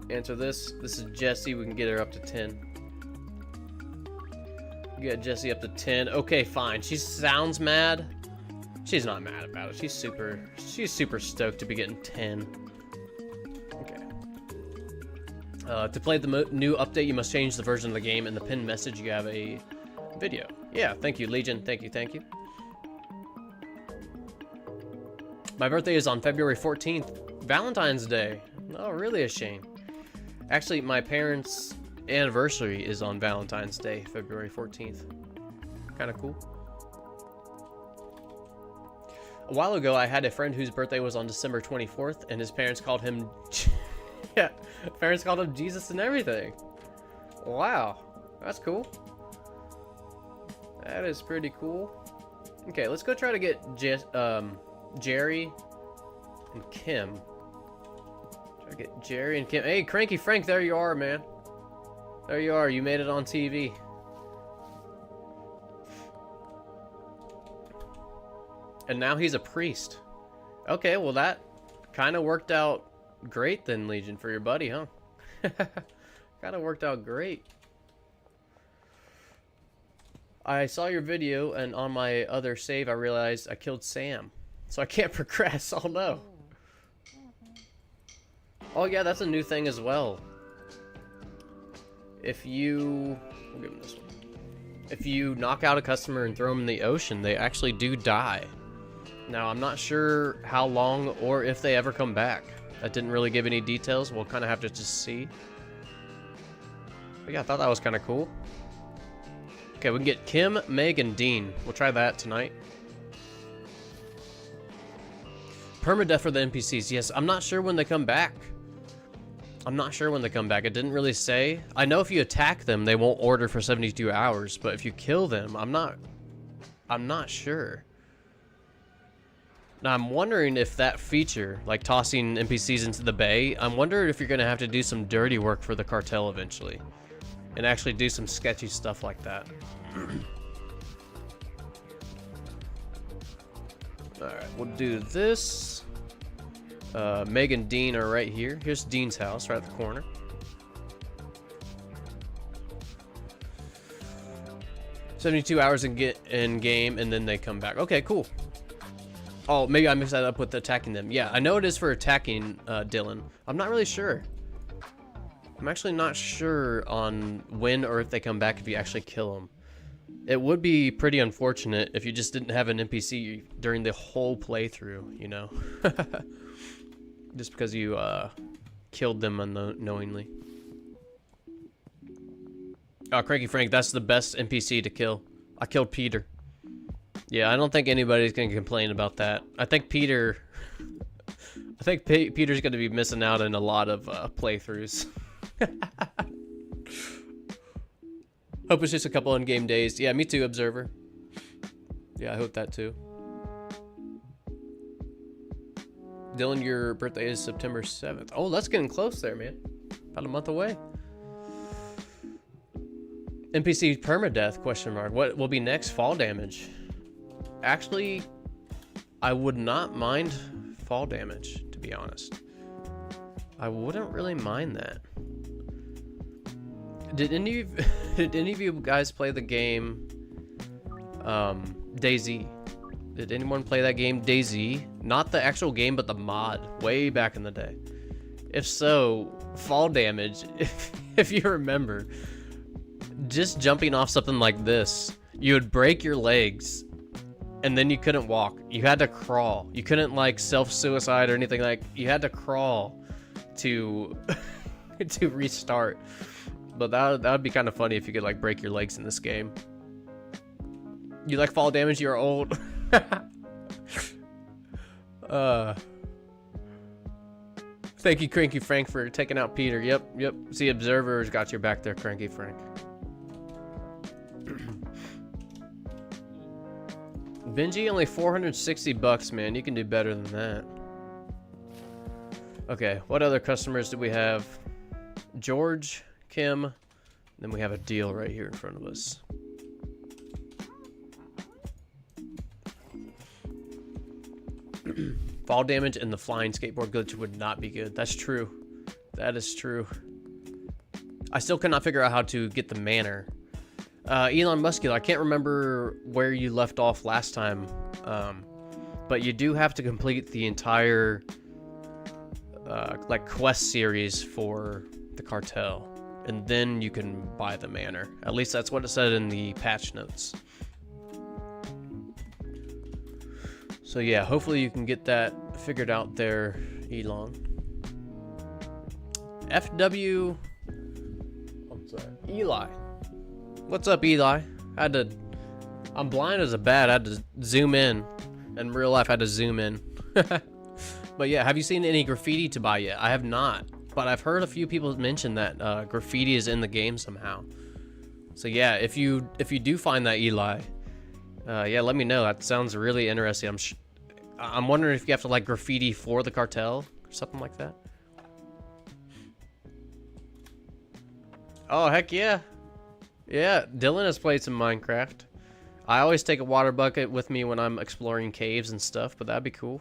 Answer this. This is Jessie. We can get her up to 10. Get Jessie up to 10. Okay, fine. She sounds mad. She's not mad about it. She's super stoked to be getting 10. Okay. To play the new update, you must change the version of the game. In the pinned message, you have a video. Yeah, thank you, Legion. Thank you. My birthday is on February 14th. Valentine's Day. Oh, really a shame. Actually, my parents' anniversary is on Valentine's Day, February 14th. Kind of cool. A while ago, I had a friend whose birthday was on December 24th, and his parents called him... yeah, parents called him Jesus and everything. Wow, that's cool. That is pretty cool. Okay, let's go try to get Jerry and Kim. Try to get Jerry and Kim. Hey, Cranky Frank, there you are, man. There you are. You made it on TV. And now he's a priest. Okay, well that kind of worked out great then, Legion, for your buddy, huh? Kind of worked out great. I saw your video, and on my other save, I realized I killed Sam. So I can't progress. Oh, no. Oh, yeah, that's a new thing as well. If you... We'll give him this one. If you knock out a customer and throw them in the ocean, they actually do die. Now, I'm not sure how long or if they ever come back. That didn't really give any details. We'll kind of have to just see. But yeah, I thought that was kind of cool. Okay, we can get Kim, Meg, and Dean. We'll try that tonight. Permadeath for the NPCs. Yes, I'm not sure when they come back. I'm not sure when they come back. It didn't really say. I know if you attack them, they won't order for 72 hours. But if you kill them, I'm not sure. Now, I'm wondering if that feature, like tossing NPCs into the bay, I'm wondering if you're going to have to do some dirty work for the cartel eventually. And actually do some sketchy stuff like that. Alright, we'll do this. Meg and Dean are right here. Here's Dean's house, right at the corner. "72 hours in game, and then they come back." Okay, cool. Oh, maybe I mixed that up with attacking them. Yeah, I know it is for attacking Dylan. I'm not really sure. I'm actually not sure on when or if they come back if you actually kill them. It would be pretty unfortunate if you just didn't have an NPC during the whole playthrough, you know? Just because you killed them unknowingly. Oh, Cranky Frank, that's the best NPC to kill. I killed Peter. Yeah, I don't think anybody's going to complain about that. I think Peter's going to be missing out in a lot of playthroughs. Hope it's just a couple in-game days. Yeah, me too, Observer. Yeah, I hope that too. Dylan, your birthday is September 7th. Oh, that's getting close there, man. About a month away. NPC permadeath, question mark. What will be next? Fall damage. Actually, I would not mind fall damage, to be honest. I wouldn't really mind that. Did any of you guys play the game DayZ? Did anyone play that game DayZ? Not the actual game, but the mod, way back in the day. If so, fall damage, if you remember, just jumping off something like this, you would break your legs, and then you couldn't walk. You had to crawl. You couldn't like self-suicide or anything. Like, you had to crawl to to restart. But that would be kind of funny if you could like break your legs in this game. You like fall damage? You're old. Thank you, Cranky Frank, for taking out Peter. Yep. See, Observer's got your back there, Cranky Frank. Benji, only 460 bucks, man. You can do better than that. Okay, what other customers do we have? George, Kim, then we have a deal right here in front of us. Fall damage and the flying skateboard glitch would not be good. That's true. That is true. I still cannot figure out how to get the manor. Elon Muscular, I can't remember where you left off last time, but you do have to complete the entire like quest series for the cartel, and then you can buy the manor. At least that's what it said in the patch notes. So yeah, hopefully you can get that figured out there, Elon. FW. I'm sorry, Eli. What's up, Eli? I'm blind as a bat. I had to zoom in. In real life, I had to zoom in. But yeah, have you seen any graffiti to buy yet? I have not, but I've heard a few people mention that graffiti is in the game somehow. So yeah, if you do find that, Eli, yeah, let me know. That sounds really interesting. I'm wondering if you have to like graffiti for the cartel or something like that. Oh heck yeah. Yeah, Dylan has played some Minecraft. I always take a water bucket with me when I'm exploring caves and stuff, but that'd be cool.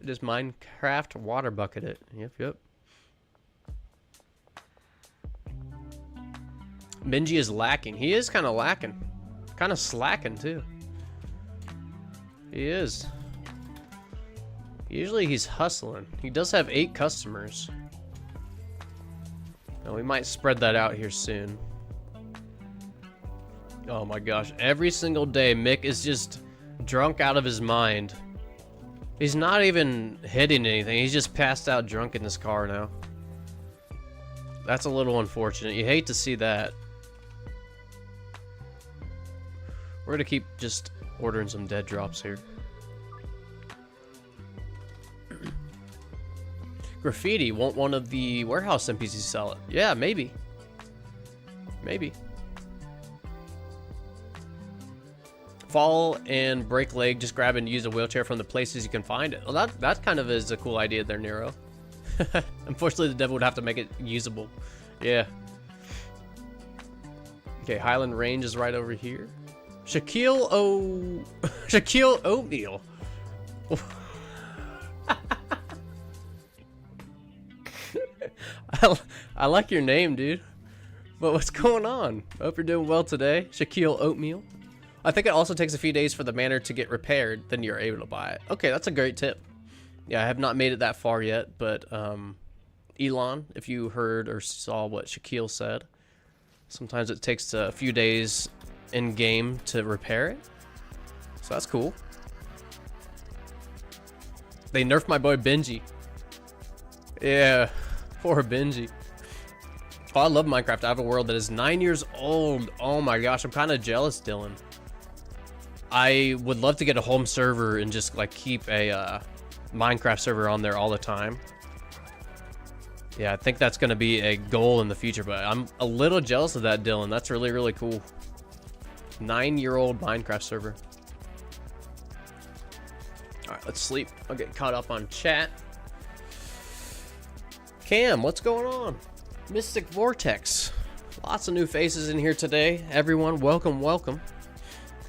Just Minecraft water bucket it. Yep. Benji is lacking. He is kind of lacking. Kind of slacking too. He is. Usually he's hustling. He does have 8 customers. Now we might spread that out here soon. Oh my gosh. Every single day Mick is just drunk out of his mind. He's not even hitting anything. He's just passed out drunk in this car now. That's a little unfortunate. You hate to see that. We're gonna keep just ordering some dead drops here. Graffiti, won't one of the warehouse NPCs sell it? Yeah, maybe. Maybe. Fall and break leg, just grab and use a wheelchair from the places you can find it. Well, that kind of is a cool idea there, Nero. Unfortunately, the devil would have to make it usable. Yeah. Okay, Highland Range is right over here. Shaquille O'Neal. I like your name, dude. But what's going on? I hope you're doing well today. Shaquille Oatmeal. I think it also takes a few days for the manor to get repaired, then you're able to buy it. Okay, that's a great tip. Yeah, I have not made it that far yet, but Elon, if you heard or saw what Shaquille said, sometimes it takes a few days in game to repair it. So that's cool. They nerfed my boy Benji. Yeah, poor Benji. Oh, I love Minecraft. I have a world that is 9 years old. Oh my gosh, I'm kind of jealous, Dylan. I would love to get a home server and just like keep a Minecraft server on there all the time. Yeah, I think that's going to be a goal in the future, but I'm a little jealous of that, Dylan. That's really, really cool. 9-year-old Minecraft server. All right, let's sleep. I'll get caught up on chat. Cam, what's going on? Mystic Vortex. Lots of new faces in here today. Everyone, welcome, welcome.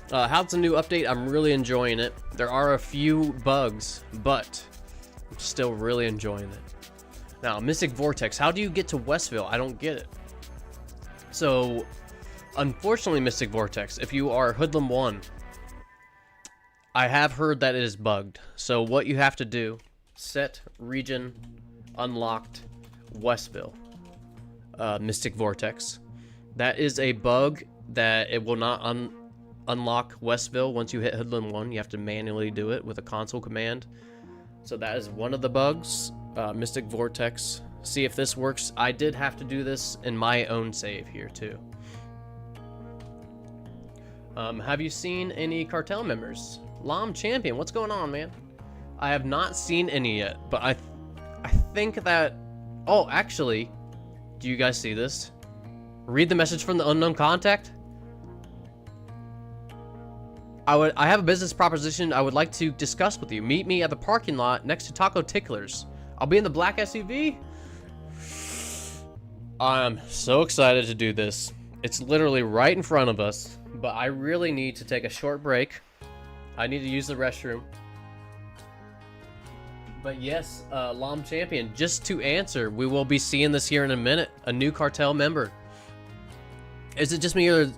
How's the new update? I'm really enjoying it. There are a few bugs, but I'm still really enjoying it. Now, Mystic Vortex, how do you get to Westville? I don't get it. So, unfortunately, Mystic Vortex, if you are Hoodlum 1, I have heard that it is bugged. So what you have to do, set region unlocked Westville. Mystic Vortex. That is a bug that it will not unlock Westville once you hit Hoodlum 1. You have to manually do it with a console command. So that is one of the bugs. Mystic Vortex. See if this works. I did have to do this in my own save here too. Have you seen any Cartel members? Lam Champion, what's going on, man? I have not seen any yet, but I think that... Oh, actually, do you guys see this? Read the message from the unknown contact. I have a business proposition I would like to discuss with you. Meet me at the parking lot next to Taco Ticklers. I'll be in the black SUV. I'm so excited to do this. It's literally right in front of us, but I really need to take a short break. I need to use the restroom. But yes, Lom Champion, just to answer, we will be seeing this here in a minute. A new cartel member. Is it just me, or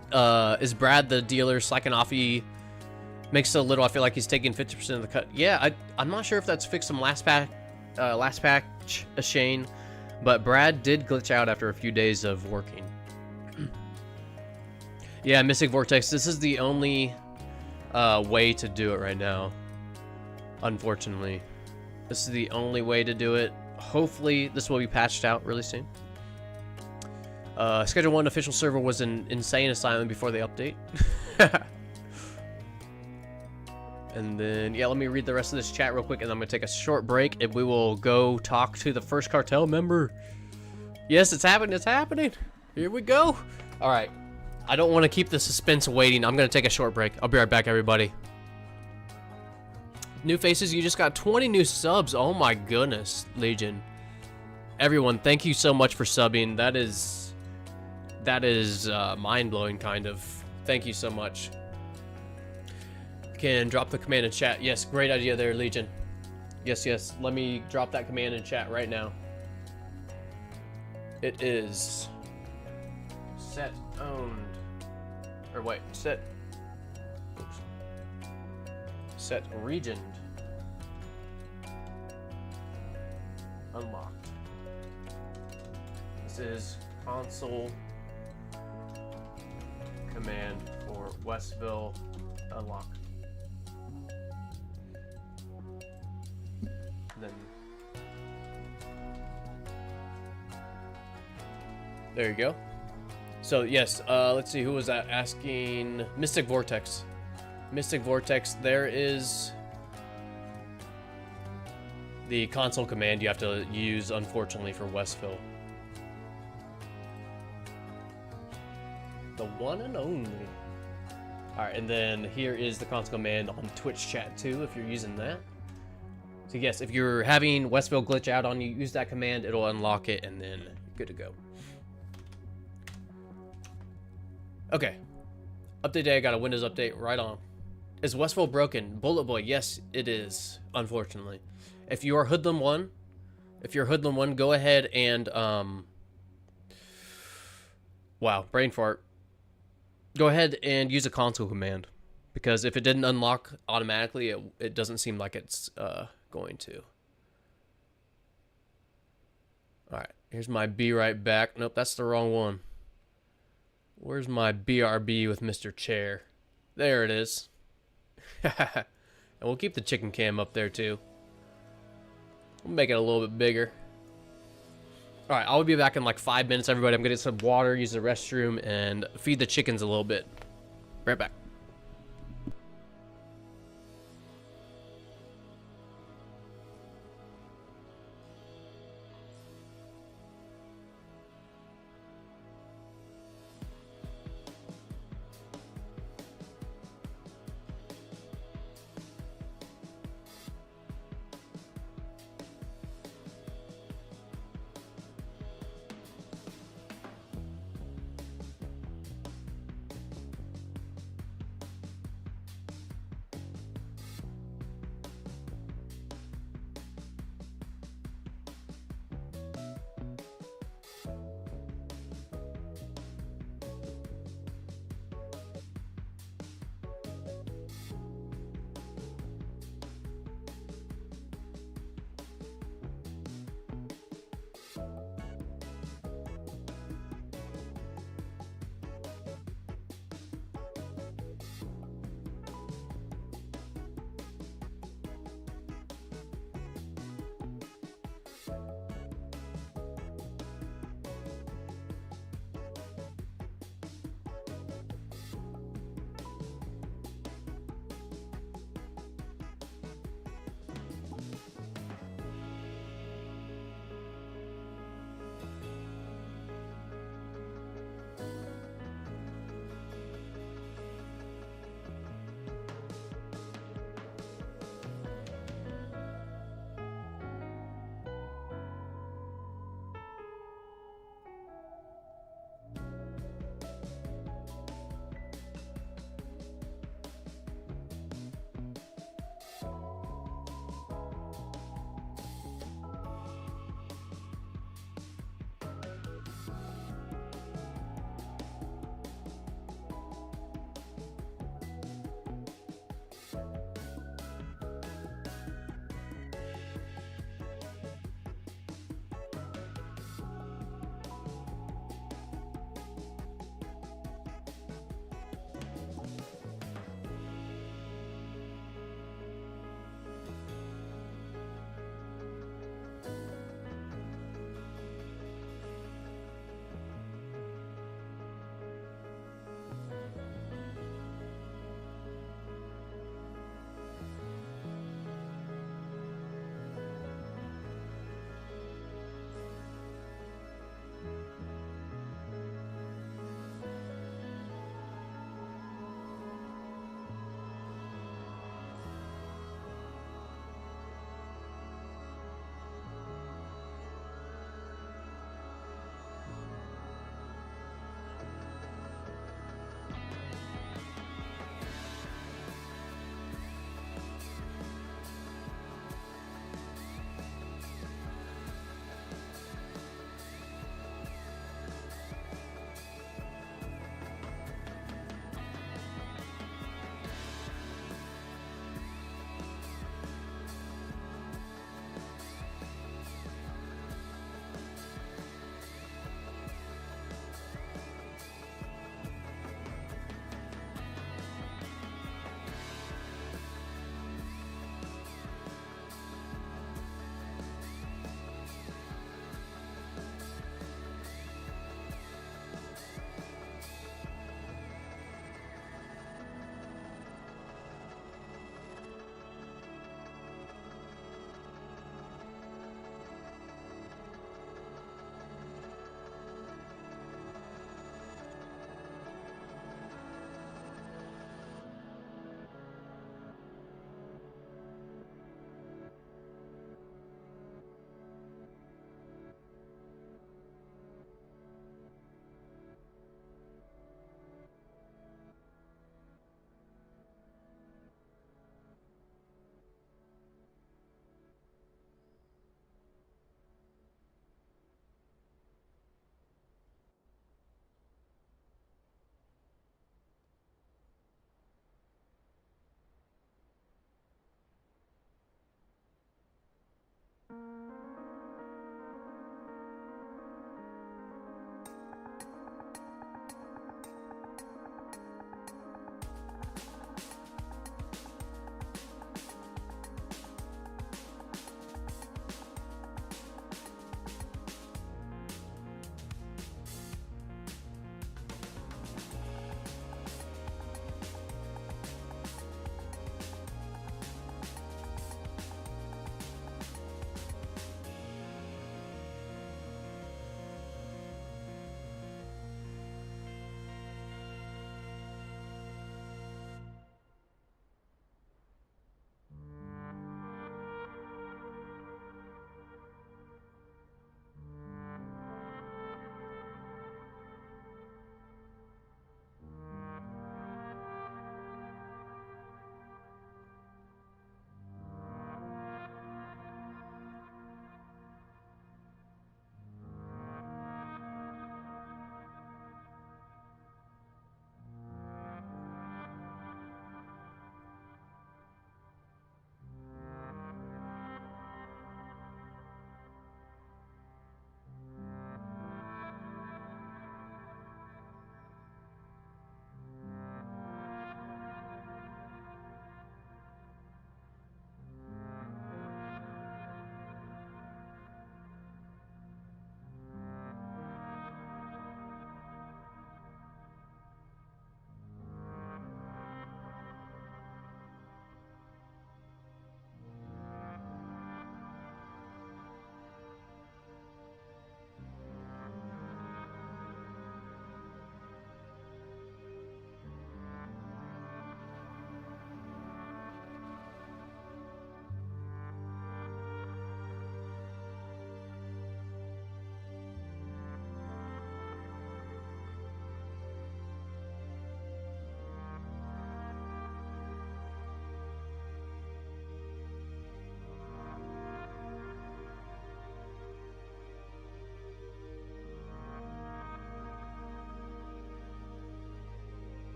is Brad the dealer slacking off? He makes so little, I feel like he's taking 50% of the cut. Yeah, I'm not sure if that's fixed some last patch, Shane, but Brad did glitch out after a few days of working. Yeah, Mystic Vortex, this is the only way to do it right now. Unfortunately. This is the only way to do it. Hopefully, this will be patched out really soon. Schedule 1 official server was an insane asylum before the update. And then, yeah, let me read the rest of this chat real quick, and I'm going to take a short break, and we will go talk to the first cartel member. Yes, it's happening. It's happening. Here we go. All right. I don't want to keep the suspense waiting. I'm going to take a short break. I'll be right back, everybody. New faces, you just got 20 new subs. Oh my goodness, Legion. Everyone, thank you so much for subbing. That is mind-blowing, kind of. Thank you so much. Can drop the command in chat. Yes, great idea there, Legion. Yes, yes. Let me drop that command in chat right now. It is set owned. Or wait, set. Oops. Set region. Unlocked. This is console command for Westville unlock. Then there you go. So yes, let's see, who was that asking? Mystic Vortex. Mystic Vortex, there is the console command you have to use, unfortunately, for Westville. The one and only. Alright, and then here is the console command on Twitch chat too, if you're using that. So yes, if you're having Westville glitch out on you, use that command, it'll unlock it, and then good to go. Okay. Update day, I got a Windows update right on. Is Westville broken? Bullet Boy, yes, it is, unfortunately. If you are Hoodlum 1, go ahead and, wow, brain fart. Go ahead and use a console command. Because if it didn't unlock automatically, it doesn't seem like it's, going to. Alright, here's my be right back. Nope, that's the wrong one. Where's my BRB with Mr. Chair? There it is. And we'll keep the chicken cam up there too. We'll make it a little bit bigger. Alright, I'll be back in like 5 minutes, everybody. I'm gonna get some water, use the restroom, and feed the chickens a little bit. Right back.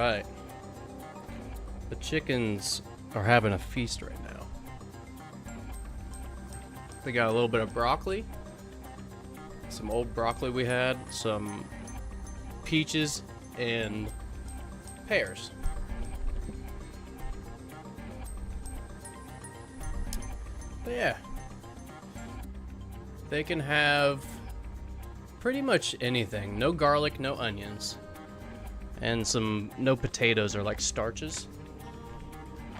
right. The chickens are having a feast right now. They got a little bit of broccoli. Some old broccoli we had. Some peaches and pears. But yeah. They can have pretty much anything. No garlic, no onions. And no potatoes or like starches.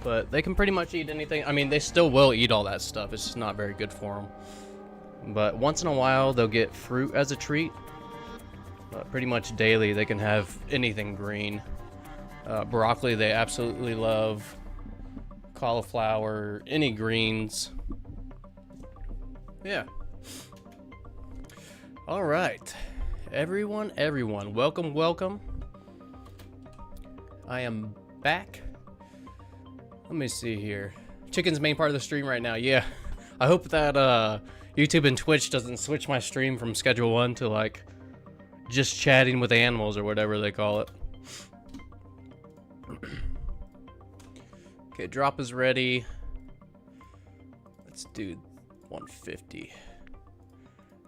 But they can pretty much eat anything. I mean, they still will eat all that stuff. It's just not very good for them. But once in a while, they'll get fruit as a treat. But pretty much daily, they can have anything green. Broccoli, they absolutely love. Cauliflower, any greens. Yeah. All right. Everyone, welcome. I am back. Let me see here. Chicken's main part of the stream right now. Yeah. I hope that YouTube and Twitch doesn't switch my stream from Schedule 1 to like just chatting with animals or whatever they call it. Okay, drop is ready. Let's do 150.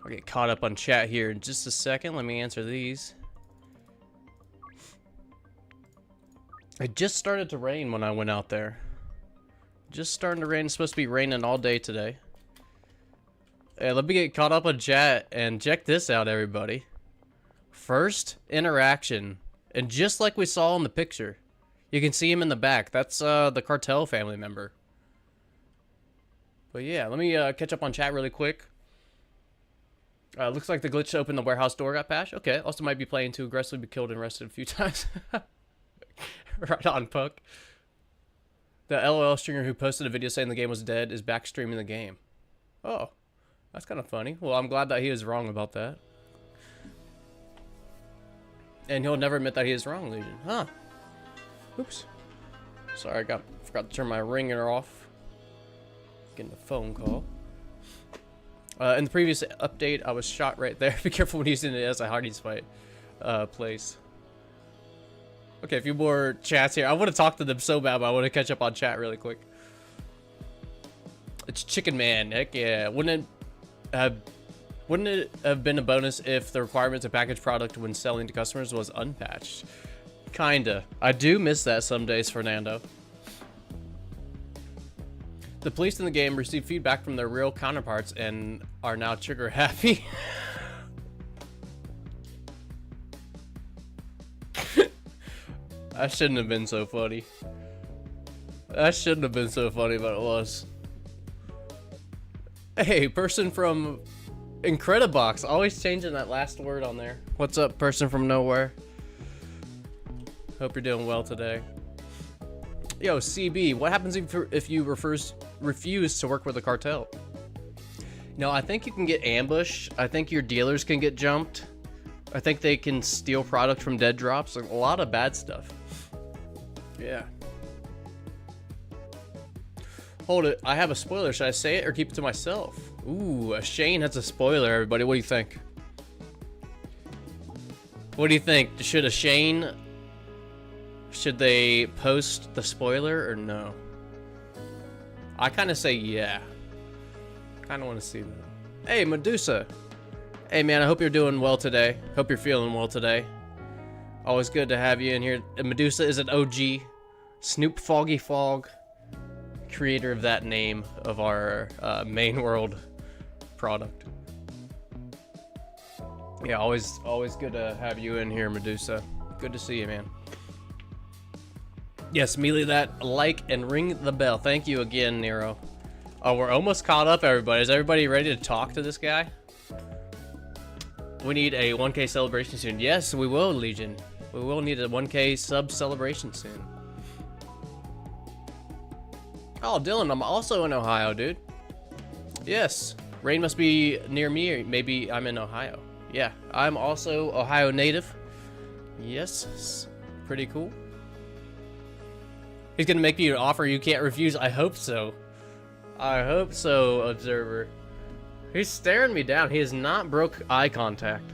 I'll get caught up on chat here in just a second. Let me answer these. It just started to rain when I went out there. Just starting to rain. It's supposed to be raining all day today. Hey, let me get caught up on chat and check this out, everybody. First interaction. And just like we saw in the picture, you can see him in the back. That's the Cartel family member. But yeah, let me catch up on chat really quick. Looks like the glitch to open the warehouse door got patched. Okay, also might be playing too aggressively, be killed and arrested a few times. Right on, Puck. The LOL stringer who posted a video saying the game was dead is back streaming the game. Oh, that's kind of funny. Well, I'm glad that he is wrong about that. And he'll never admit that he is wrong, Legion. Huh. Oops. Sorry, I forgot to turn my ringer off. Getting a phone call. In the previous update, I was shot right there. Be careful when using it as a Hardy's fight place. Okay, a few more chats here. I want to talk to them so bad, but I want to catch up on chat really quick. It's Chicken Man. Heck yeah. Wouldn't it have been a bonus if the requirements of packaged product when selling to customers was unpatched? Kinda. I do miss that some days, Fernando. The police in the game received feedback from their real counterparts and are now trigger happy. That shouldn't have been so funny. That shouldn't have been so funny, but it was. Hey, person from Incredibox, always changing that last word on there. What's up, person from nowhere? Hope you're doing well today. Yo, CB, what happens if you refuse to work with the cartel? No, I think you can get ambushed. I think your dealers can get jumped. I think they can steal product from dead drops. Like, a lot of bad stuff. Yeah. Hold it. I have a spoiler. Should I say it or keep it to myself? Ooh, Shane has a spoiler, everybody. What do you think? What do you think? Should they post the spoiler or no? I kind of say yeah. Kind of want to see that. Hey, Medusa. Hey, man, I hope you're doing well today. Hope you're feeling well today. Always good to have you in here. Medusa is an OG. Snoop Foggy Fog. Creator of that name of our main world product. Yeah, always good to have you in here, Medusa. Good to see you, man. Yes, immediately that like and ring the bell. Thank you again, Nero. Oh, we're almost caught up, everybody. Is everybody ready to talk to this guy? We need a 1K celebration soon. Yes, we will, Legion. We will need a 1K sub celebration soon. Oh, Dylan, I'm also in Ohio, dude. Yes. Rain must be near me, or maybe I'm in Ohio. Yeah, I'm also Ohio native. Yes, pretty cool. He's gonna make me an offer you can't refuse. I hope so. I hope so, Observer. He's staring me down. He has not broke eye contact.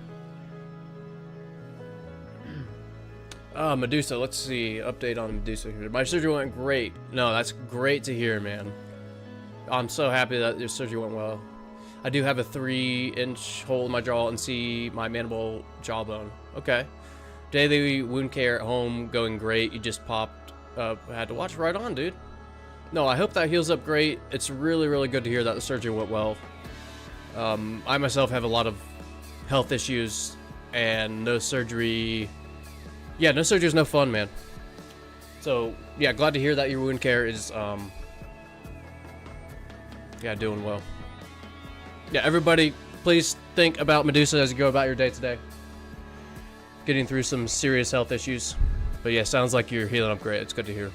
Medusa, let's see. Update on Medusa here. My surgery went great. No, that's great to hear, man. I'm so happy that your surgery went well. I do have a 3-inch hole in my jaw and see my mandible jawbone. Okay. Daily wound care at home going great. You just popped up. Had to watch. Right on, dude. No, I hope that heals up great. It's really, really good to hear that the surgery went well. I myself have a lot of health issues, and no surgery... Yeah, no surgery is no fun, man. So, yeah, glad to hear that your wound care is, yeah, doing well. Yeah, everybody, please think about Medusa as you go about your day today. Getting through some serious health issues. But yeah, sounds like you're healing up great. It's good to hear.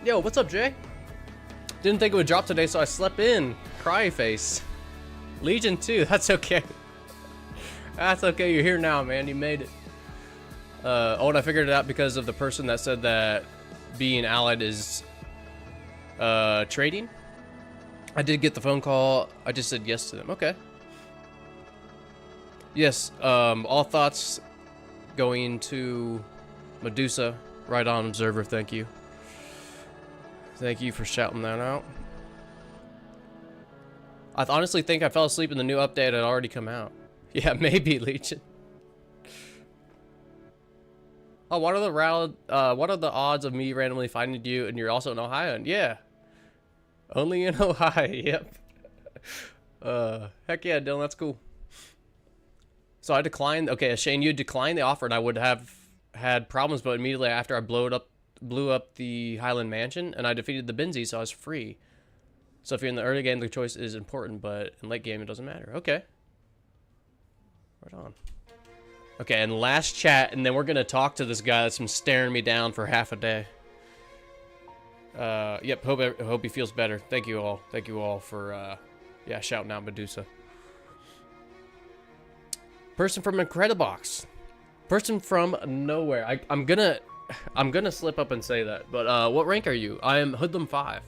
Yo, what's up, Jay? Didn't think it would drop today, so I slept in. Cry face. Legion 2, that's okay. That's okay, you're here now, man. You made it. Oh, and I figured it out because of the person that said that being allied is trading. I did get the phone call. I just said yes to them. Okay. Yes, all thoughts going to Medusa. Right on, Observer. Thank you. Thank you for shouting that out. I honestly think I fell asleep and the new update had already come out. Yeah, maybe, Legion. Oh, what are the odds of me randomly finding you and you're also in Ohio? And yeah. Only in Ohio, yep. Heck yeah, Dylan, that's cool. So I declined. Okay, Shane, you declined the offer, and I would have had problems, but immediately after I blew up the Highland Mansion, and I defeated the Benzie, so I was free. So if you're in the early game, the choice is important, but in late game, it doesn't matter. Okay. Right on. Okay, and last chat, and then we're gonna talk to this guy that's been staring me down for half a day. Yep, hope he feels better. Thank you all. Thank you all for, yeah, shouting out Medusa. Person from Incredibox. Person from nowhere. I'm gonna slip up and say that. But, what rank are you? I am Hoodlum 5.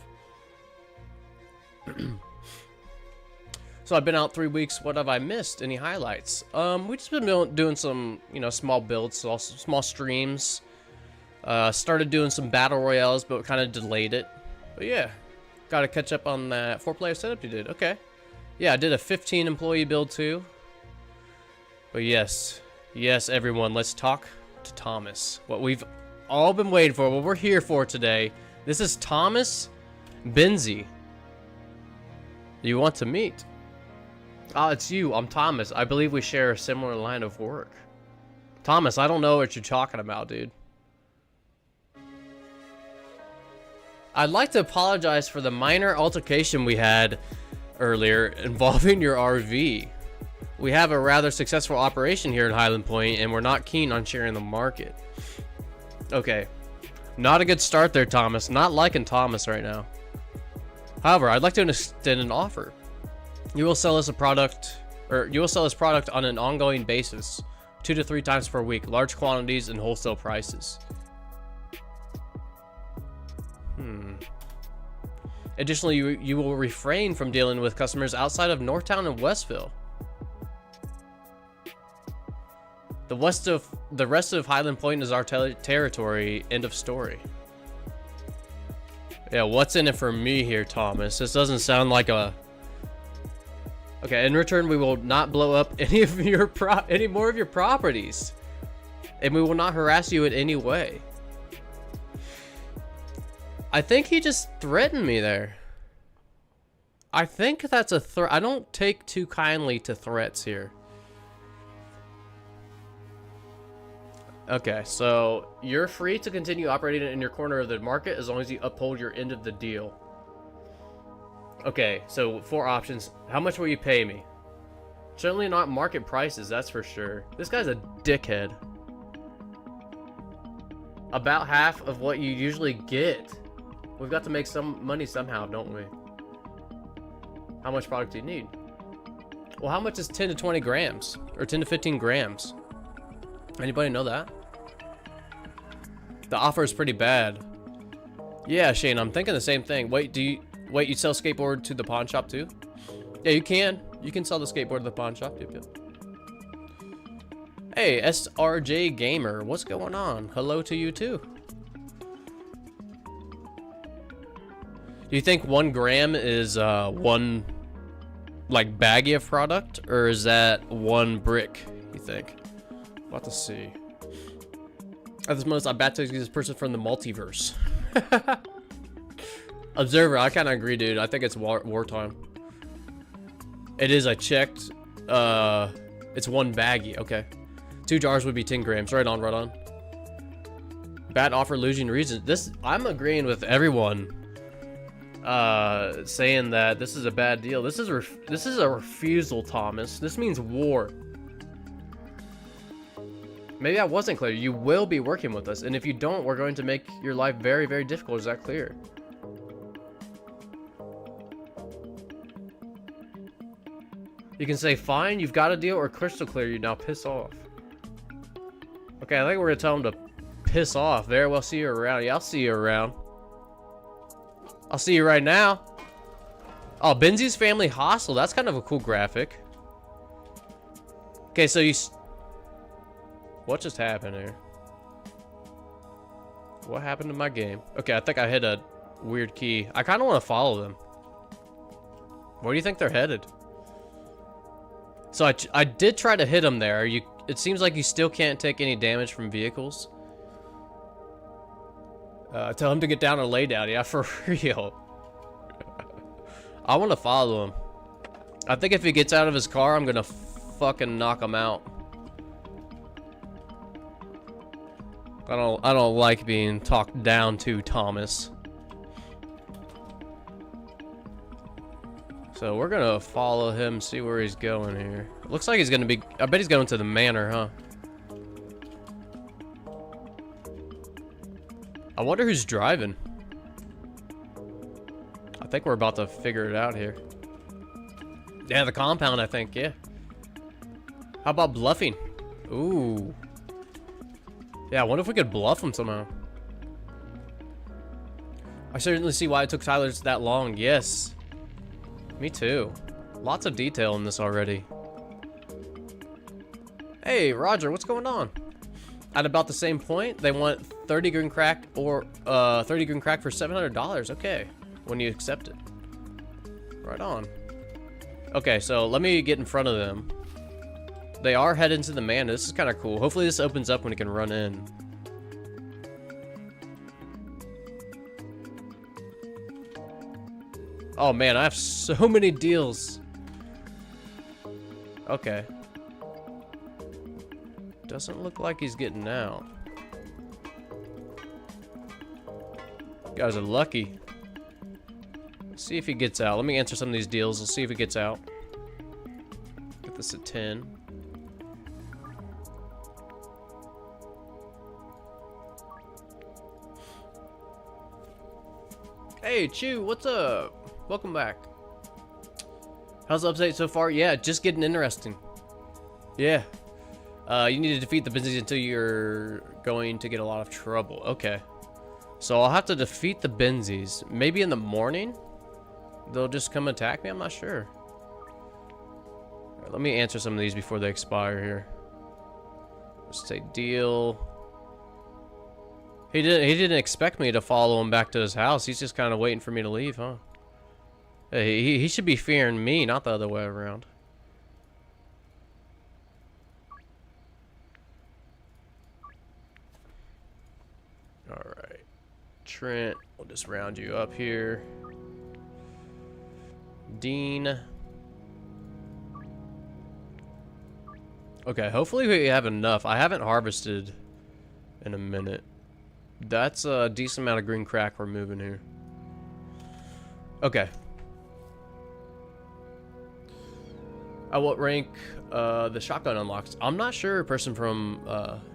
So I've been out 3 weeks. What have I missed? Any highlights? We just been doing some, you know, small builds, small streams. Started doing some battle royales, but kind of delayed it. But yeah, got to catch up on that 4-player setup you did. Okay. Yeah, I did a 15 employee build too. But yes, everyone, let's talk to Thomas. What we've all been waiting for, what we're here for today. This is Thomas Benzie. You want to meet? Oh, it's you. I'm Thomas. I believe we share a similar line of work. Thomas, I don't know what you're talking about, dude. I'd like to apologize for the minor altercation we had earlier involving your RV. We have a rather successful operation here in Highland Point, and we're not keen on sharing the market. Okay. Not a good start there, Thomas. Not liking Thomas right now. However, I'd like to extend an offer. You will sell us a product, or you will sell this product on an ongoing basis, 2 to 3 times per week, large quantities and wholesale prices. Additionally, you will refrain from dealing with customers outside of Northtown and Westville. The rest of Highland Point is our territory. End of story. Yeah, what's in it for me here, Thomas? This doesn't sound like a... Okay, in return, we will not blow up any more of your properties, and we will not harass you in any way. I think he just threatened me there. I think that's a threat. I don't take too kindly to threats here. Okay, so you're free to continue operating in your corner of the market as long as you uphold your end of the deal. Okay, so 4 options. How much will you pay me? Certainly not market prices, that's for sure. This guy's a dickhead. About half of what you usually get. We've got to make some money somehow, don't we? How much product do you need? Well, how much is 10 to 20 grams? Or 10 to 15 grams? Anybody know that? The offer is pretty bad. Yeah, Shane, I'm thinking the same thing. Wait, you sell skateboard to the pawn shop too? Yeah, you can. You can sell the skateboard to the pawn shop too. Hey, SRJ Gamer, what's going on? Hello to you too. Do you think 1 gram is one like baggie of product, or is that 1 brick? You think? About to see. At this moment, I baptized this person from the multiverse. Observer, I kind of agree, dude. I think it's wartime. It is. I checked. It's 1 baggie. Okay. 2 jars would be 10 grams. Right on, right on. Bad offer, losing reason. This, I'm agreeing with everyone. Saying that this is a bad deal. This is a refusal, Thomas. This means war. Maybe that wasn't clear. You will be working with us, and if you don't, we're going to make your life very, very difficult. Is that clear? You can say, fine, you've got a deal, or crystal clear, you now piss off. Okay, I think we're gonna tell him to piss off. Very well, see you around. Yeah, I'll see you around. I'll see you right now. Oh, Benzi's Family Hostel. That's kind of a cool graphic. Okay, so you... What just happened here? What happened to my game? Okay, I think I hit a weird key. I kind of want to follow them. Where do you think they're headed? So I did try to hit them there. It seems like you still can't take any damage from vehicles. Tell him to get down or lay down. Yeah, for real. I want to follow him. I think if he gets out of his car, I'm gonna fucking knock him out. I don't like being talked down to, Thomas. So we're gonna follow him, see where he's going here. Looks like he's gonna be... I bet he's going to the manor, huh? I wonder who's driving. I think we're about to figure it out here. Yeah, the compound, I think, yeah. How about bluffing? Ooh. Yeah, I wonder if we could bluff him somehow. I certainly see why it took Tyler that long. Yes. Me too. Lots of detail in this already. Hey, Roger, what's going on? At about the same point, they want 30 green crack or 30 green crack for $700. Okay, when you accept it. Right on. Okay, so let me get in front of them. They are heading to the manor. This is kind of cool. Hopefully this opens up when it can run in. Oh man, I have so many deals. Okay. Doesn't look like he's getting out. You guys are lucky. Let's see if he gets out. Let me answer some of these deals. Let's see if he gets out. Get this at 10. Hey, Chew, what's up? Welcome back. How's the update so far? Yeah, just getting interesting. Yeah. You need to defeat the Benzies until you're going to get a lot of trouble. Okay. So I'll have to defeat the Benzies. Maybe in the morning? They'll just come attack me? I'm not sure. Right, let me answer some of these before they expire here. Let's say deal. He didn't expect me to follow him back to his house. He's just kind of waiting for me to leave, huh? Hey, he should be fearing me, not the other way around. Alright. Trent, we'll just round you up here. Dean. Okay, hopefully we have enough. I haven't harvested in a minute. That's a decent amount of green crack we're moving here. Okay. At what rank the shotgun unlocks? I'm not sure, person from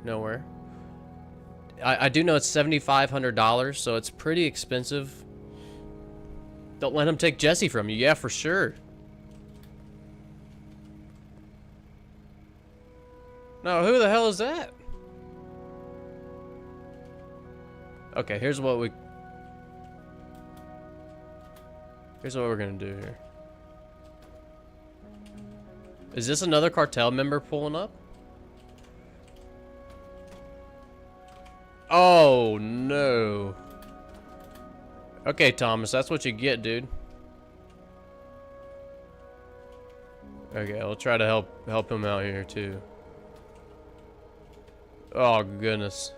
nowhere. I do know it's $7,500, so it's pretty expensive. Don't let him take Jesse from you. Yeah, for sure. No, who the hell is that? Okay, here's what we're gonna do here. Is this another cartel member pulling up? Oh, no. Okay, Thomas, that's what you get, dude. Okay, I'll try to help him out here, too. Oh, goodness.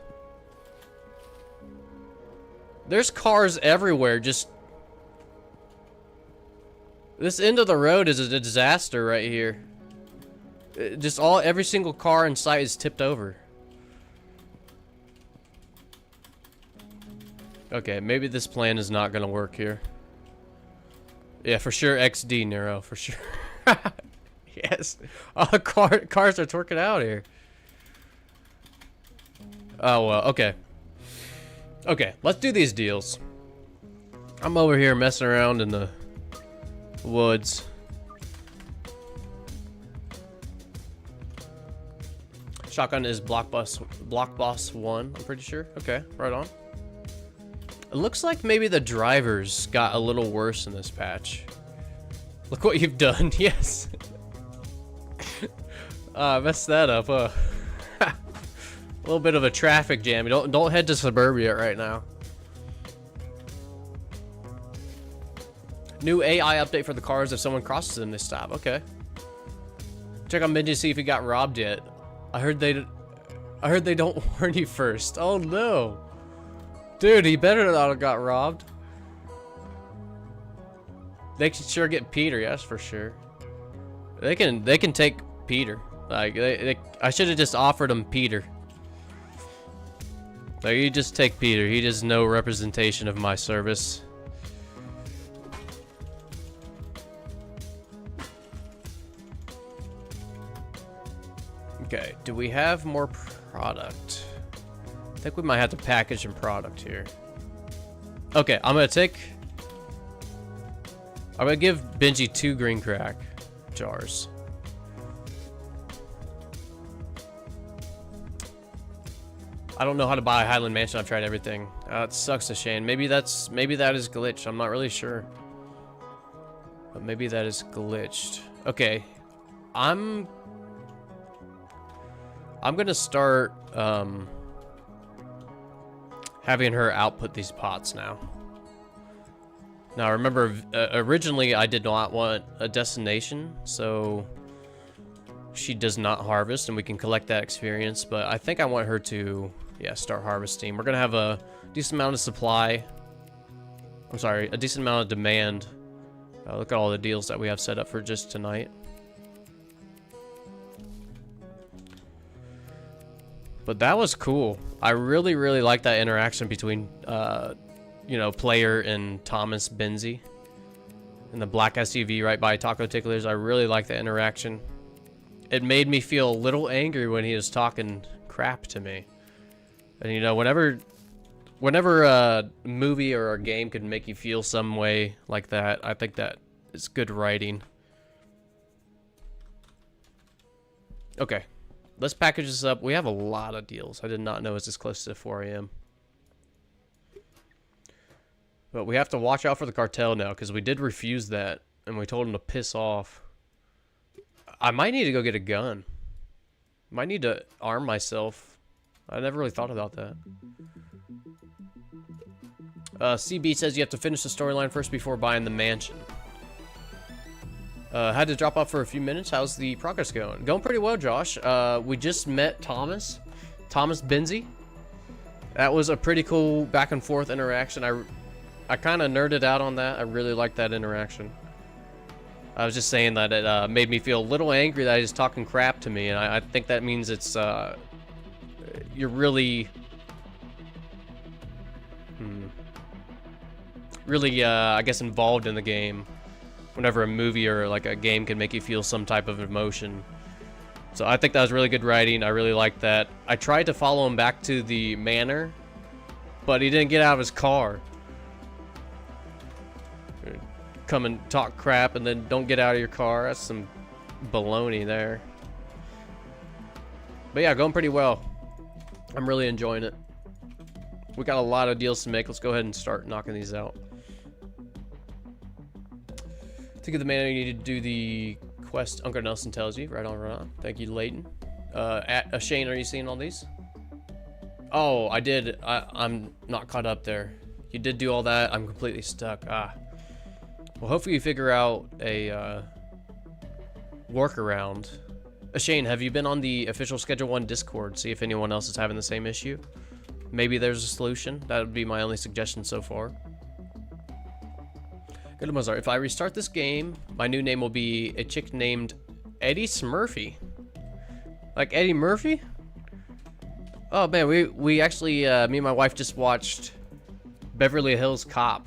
There's cars everywhere, just... This end of the road is a disaster right here. Just every single car in sight is tipped over. Okay, maybe this plan is not gonna work here. Yeah, for sure XD, Nero, for sure. Yes. Oh, cars are twerking out here. Oh, well, okay. Okay, let's do these deals. I'm over here messing around in the woods. Shotgun is block boss 1, I'm pretty sure. Okay, right on. It looks like maybe the drivers got a little worse in this patch. Look what you've done. Yes. Messed that up, huh? A little bit of a traffic jam. Don't head to suburbia right now. New AI update for the cars if someone crosses them this stop. Okay. Check on Benji to see if he got robbed yet. I heard they don't warn you first. Oh no. Dude, he better not have got robbed. They can sure get Peter, yes, for sure. They can take Peter. Like I should have just offered him Peter. Like, you just take Peter. He does no representation of my service. Okay, do we have more product? I think we might have to package some product here. Okay, I'm gonna give Benji 2 green crack jars. I don't know how to buy a Highland Mansion. I've tried everything. It sucks a shame. Maybe that is glitched. I'm not really sure. But maybe that is glitched. Okay. I'm gonna start having her output these pots now. Now remember, originally I did not want a destination, so she does not harvest and we can collect that experience, but I think I want her to, yeah, start harvesting. We're gonna have a decent amount of supply. I'm sorry, a decent amount of demand. Look at all the deals that we have set up for just tonight. But that was cool. I really, really like that interaction between, you know, player and Thomas Benzie. And the black SUV right by Taco Ticklers. I really like the interaction. It made me feel a little angry when he was talking crap to me. And, you know, whenever a movie or a game could make you feel some way like that, I think that is good writing. Okay. Let's package this up. We have a lot of deals. I did not know it's this close to 4 a.m. But we have to watch out for the cartel now, because we did refuse that, and we told him to piss off. I might need to go get a gun. Might need to arm myself. I never really thought about that. CB says you have to finish the storyline first before buying the mansion. Had to drop off for a few minutes. How's the progress going? Going pretty well, Josh. We just met Thomas Benzie. That was a pretty cool back and forth interaction. I kind of nerded out on that. I really liked that interaction. I was just saying that it made me feel a little angry that he's talking crap to me, and I think that means it's you're really I guess involved in the game. Whenever a movie or like a game can make you feel some type of emotion. So I think that was really good writing. I really liked that. I tried to follow him back to the manor, but he didn't get out of his car. Come and talk crap and then don't get out of your car. That's some baloney there. But yeah, going pretty well. I'm really enjoying it. We got a lot of deals to make. Let's go ahead and start knocking these out. To get the man, you need to do the quest Uncle Nelson tells you. Right on, right on. Thank you, Layton. Shane, are you seeing all these? Oh, I did. I'm not caught up there. You did do all that. I'm completely stuck. Ah. Well, hopefully you figure out a workaround. Shane, have you been on the official Schedule 1 Discord? See if anyone else is having the same issue. Maybe there's a solution. That would be my only suggestion so far. Good to Mozart. If I restart this game, my new name will be a chick named Eddie Smurfy. Like Eddie Murphy? Oh man, we actually, me and my wife just watched Beverly Hills Cop.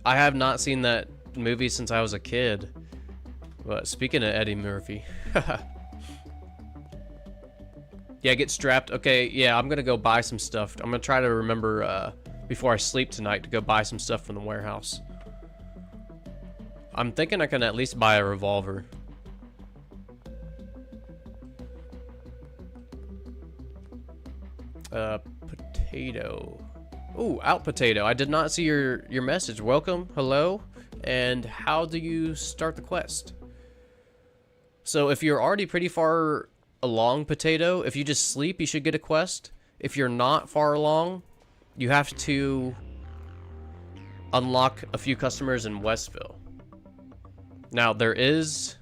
I have not seen that movie since I was a kid. But speaking of Eddie Murphy. Yeah, get strapped. Okay, yeah, I'm gonna go buy some stuff. I'm gonna try to remember before I sleep tonight to go buy some stuff from the warehouse. I'm thinking I can at least buy a revolver. Potato. Ooh, out potato. I did not see your message. Welcome, hello, and how do you start the quest? So if you're already pretty far along, potato, if you just sleep, you should get a quest. If you're not far along, you have to unlock a few customers in Westville. Now there is.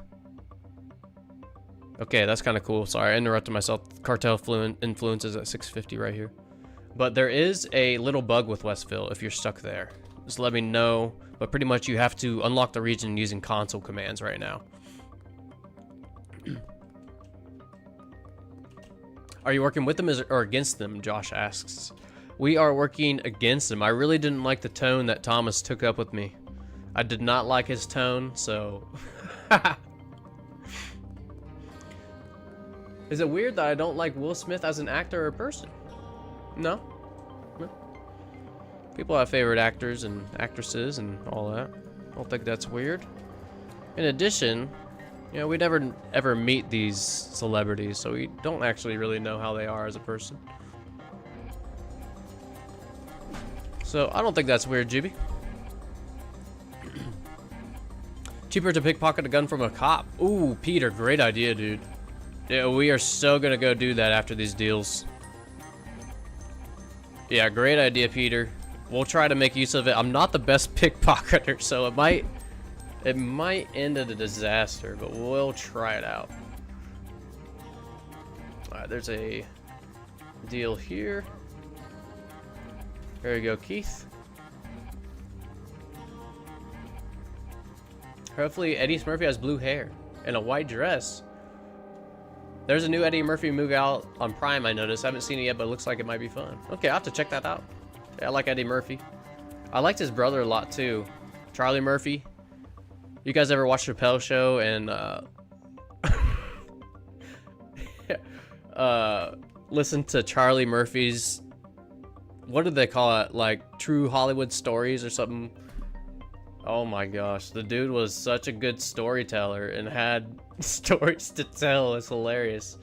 Okay, that's kind of cool. Sorry, I interrupted myself. Cartel influences at 650 right here. But there is a little bug with Westville if you're stuck there. Just let me know. But pretty much you have to unlock the region using console commands right now. Are you working with them or against them? Josh asks. We are working against them. I really didn't like the tone that Thomas took up with me. I did not like his tone, so... Is it weird that I don't like Will Smith as an actor or person? No. No. People have favorite actors and actresses and all that. I don't think that's weird. In addition, you know, we never ever meet these celebrities, so we don't actually really know how they are as a person. So I don't think that's weird, Jibby. Cheaper to pickpocket a gun from a cop. Ooh, Peter, great idea, dude. Yeah, we are so gonna go do that after these deals. Yeah, great idea, Peter. We'll try to make use of it. I'm not the best pickpocketer, so it might end in a disaster, but we'll try it out. Alright, there's a deal here. There you go, Keith. Hopefully Eddie Murphy has blue hair and a white dress. There's a new Eddie Murphy movie out on Prime, I noticed. I haven't seen it yet, but it looks like it might be fun. Okay, I'll have to check that out. Yeah, I like Eddie Murphy. I liked his brother a lot, too. Charlie Murphy. You guys ever watch Chappelle Show and, listen to Charlie Murphy's, what do they call it? Like, True Hollywood Stories or something? Oh my gosh, the dude was such a good storyteller and had stories to tell. It's hilarious.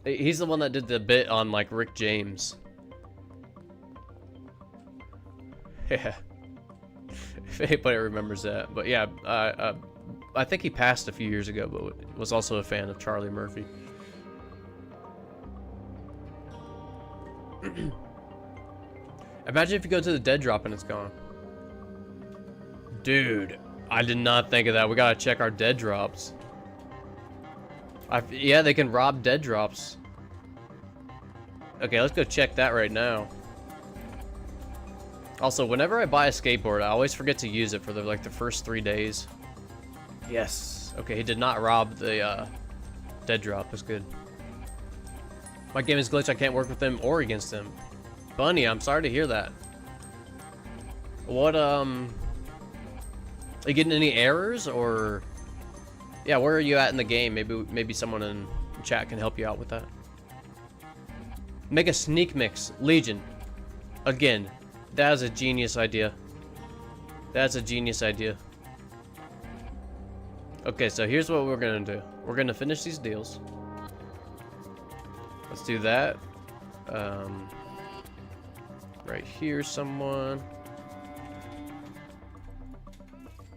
He's the one that did the bit on like Rick James. Yeah. If anybody remembers that. But yeah, I think he passed a few years ago, but was also a fan of Charlie Murphy. Imagine if you go to the dead drop and it's gone. Dude, I did not think of that. We gotta check our dead drops. Yeah, they can rob dead drops. Okay, let's go check that right now. Also, whenever I buy a skateboard, I always forget to use it for the first 3 days. Yes. Okay, he did not rob the dead drop. That's good. My game is glitched. I can't work with him or against him. Bunny, I'm sorry to hear that. What, are you getting any errors or... Yeah, where are you at in the game? Maybe someone in chat can help you out with that. Make a sneak mix. Legion. Again, that is a genius idea. That's a genius idea. Okay, so here's what we're gonna do. We're gonna finish these deals. Let's do that. Right here, someone.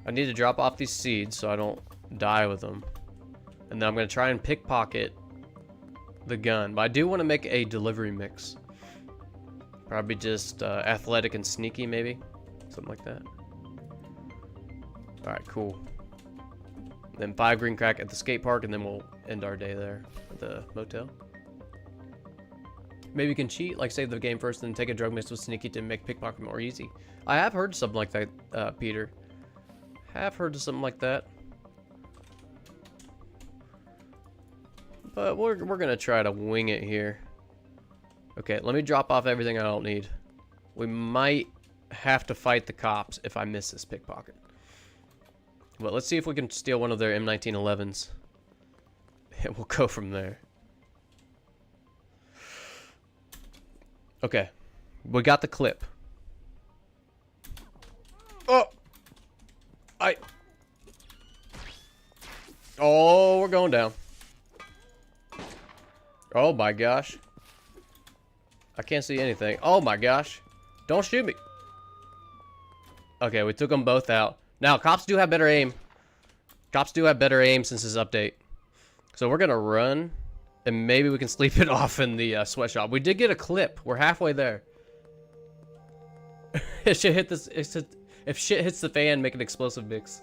I need to drop off these seeds so I don't die with them. And then I'm going to try and pickpocket the gun. But I do want to make a delivery mix. Probably just athletic and sneaky, maybe. Something like that. Alright, cool. Then 5 green crack at the skate park, and then we'll end our day there at the motel. Maybe you can cheat, like save the game first, and then take a drug mix with sneaky to make pickpocket more easy. I have heard something like that, Peter. Have heard of something like that. But we're gonna try to wing it here. Okay, let me drop off everything I don't need. We might have to fight the cops if I miss this pickpocket. But let's see if we can steal one of their M1911s. And we'll go from there. Okay. We got the clip. Oh! Oh, we're going down. Oh my gosh. I can't see anything. Oh my gosh. Don't shoot me. Okay, we took them both out. Now, cops do have better aim. Cops do have better aim since this update. So we're gonna run, and maybe we can sleep it off in the sweatshop. We did get a clip. We're halfway there. If shit hit this, if shit hits the fan, make an explosive mix.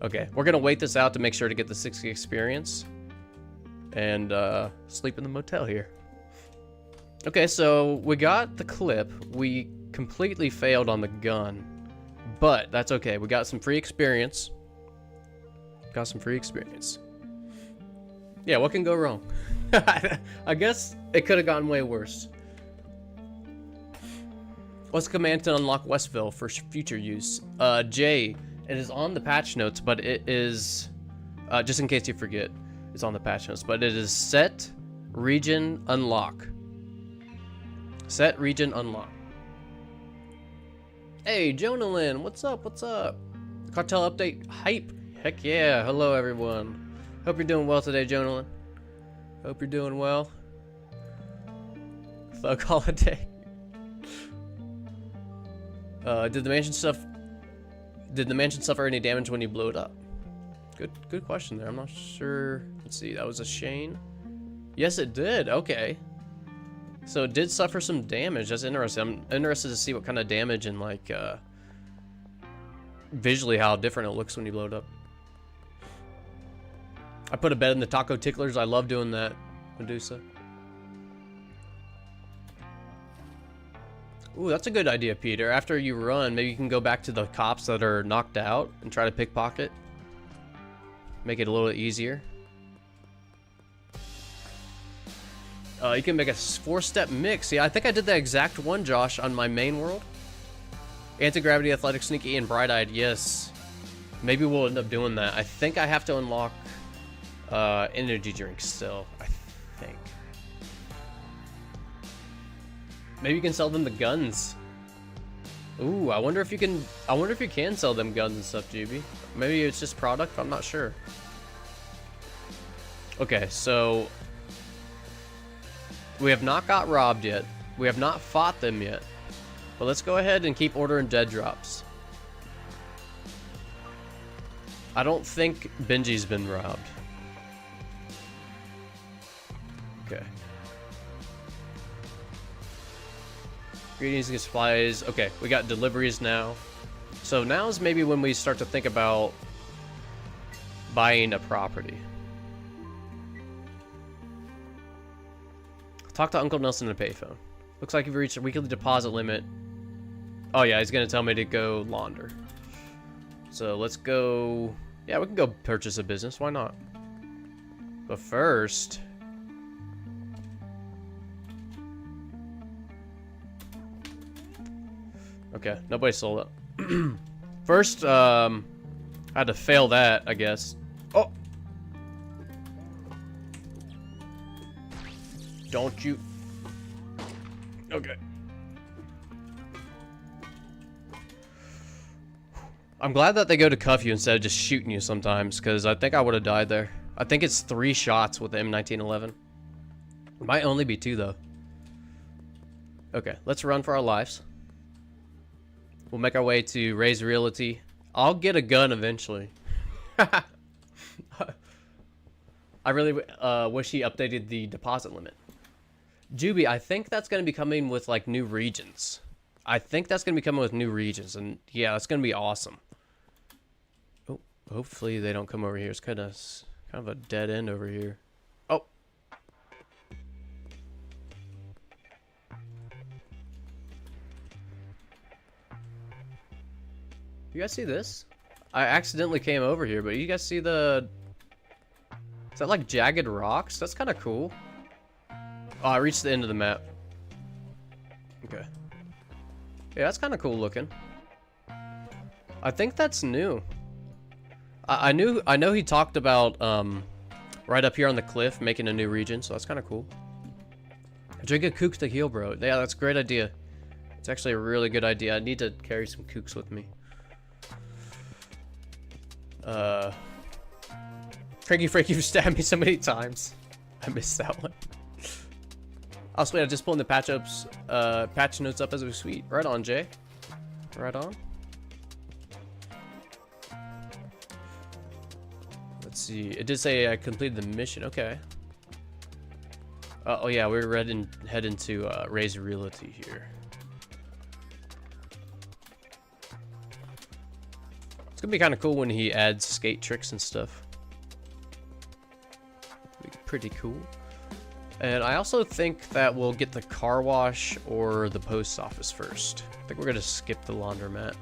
Okay, we're gonna wait this out to make sure to get the 60 experience, and sleep in the motel here. Okay, so we got the clip. We completely failed on the gun, but that's okay. We got some free experience. Got some free experience. Yeah, what can go wrong? I guess it could have gone way worse. What's the command to unlock Westville for future use? J. It is on the patch notes, but it is, just in case you forget, it's on the patch notes, but it is set region unlock. Set region unlock. Hey, Jonalyn, what's up? What's up? Cartel update hype. Heck yeah. Hello, everyone. Hope you're doing well today, Jonalyn. Hope you're doing well. Thug holiday. Did the mansion suffer any damage when you blew it up? Good question there. I'm not sure. Let's see. That was a Shane. Yes, it did. Okay. So it did suffer some damage. That's interesting. I'm interested to see what kind of damage and like visually how different it looks when you blow it up. I put a bed in the taco ticklers. I love doing that, Medusa. Ooh, that's a good idea, Peter. After you run, maybe you can go back to the cops that are knocked out and try to pickpocket. Make it a little easier. You can make a 4-step mix. Yeah, I think I did that exact one, Josh, on my main world. Anti-gravity, athletic, sneaky, and bright-eyed. Yes. Maybe we'll end up doing that. I think I have to unlock energy drinks still. I think. Maybe you can sell them the guns. Ooh, I wonder if you can. I wonder if you can sell them guns and stuff, GB. Maybe it's just product. I'm not sure. Okay, so we have not got robbed yet. We have not fought them yet. But let's go ahead and keep ordering dead drops. I don't think Benji's been robbed. Okay. Greetings and supplies. Okay, we got deliveries now. So now is maybe when we start to think about buying a property. Talk to Uncle Nelson in a payphone. Looks like you've reached a weekly deposit limit. Oh yeah, he's gonna tell me to go launder. So let's go. Yeah, we can go purchase a business. Why not? But first, okay, nobody sold it. First, I had to fail that, I guess. Oh! Don't you... Okay. I'm glad that they go to cuff you instead of just shooting you sometimes, because I think I would have died there. I think it's 3 shots with the M1911. It might only be 2, though. Okay, let's run for our lives. We'll make our way to Ray's Realty. I'll get a gun eventually. I really wish he updated the deposit limit. Juby, I think that's going to be coming with, like, new regions. I think that's going to be coming with new regions, and yeah, that's going to be awesome. Oh, hopefully they don't come over here. It's kind of a dead end over here. Oh. You guys see this? I accidentally came over here, but you guys see the... Is that like jagged rocks? That's kind of cool. Oh, I reached the end of the map. Okay. Yeah, that's kind of cool looking. I think that's new. I know he talked about right up here on the cliff making a new region, so that's kind of cool. Drink a kook to heal, bro. Yeah, that's a great idea. It's actually a really good idea. I need to carry some kooks with me. Cranky Frank, you've stabbed me so many times. I missed that one. Oh, sweet, I just pulled the patch notes up as we sweet. Right on, Jay. Right on. Let's see. It did say I completed the mission. Okay. Oh yeah, we're heading to Ray's Realty here. It's gonna be kind of cool when he adds skate tricks and stuff. Be pretty cool. And I also think that we'll get the car wash or the post office first. I think we're gonna skip the laundromat.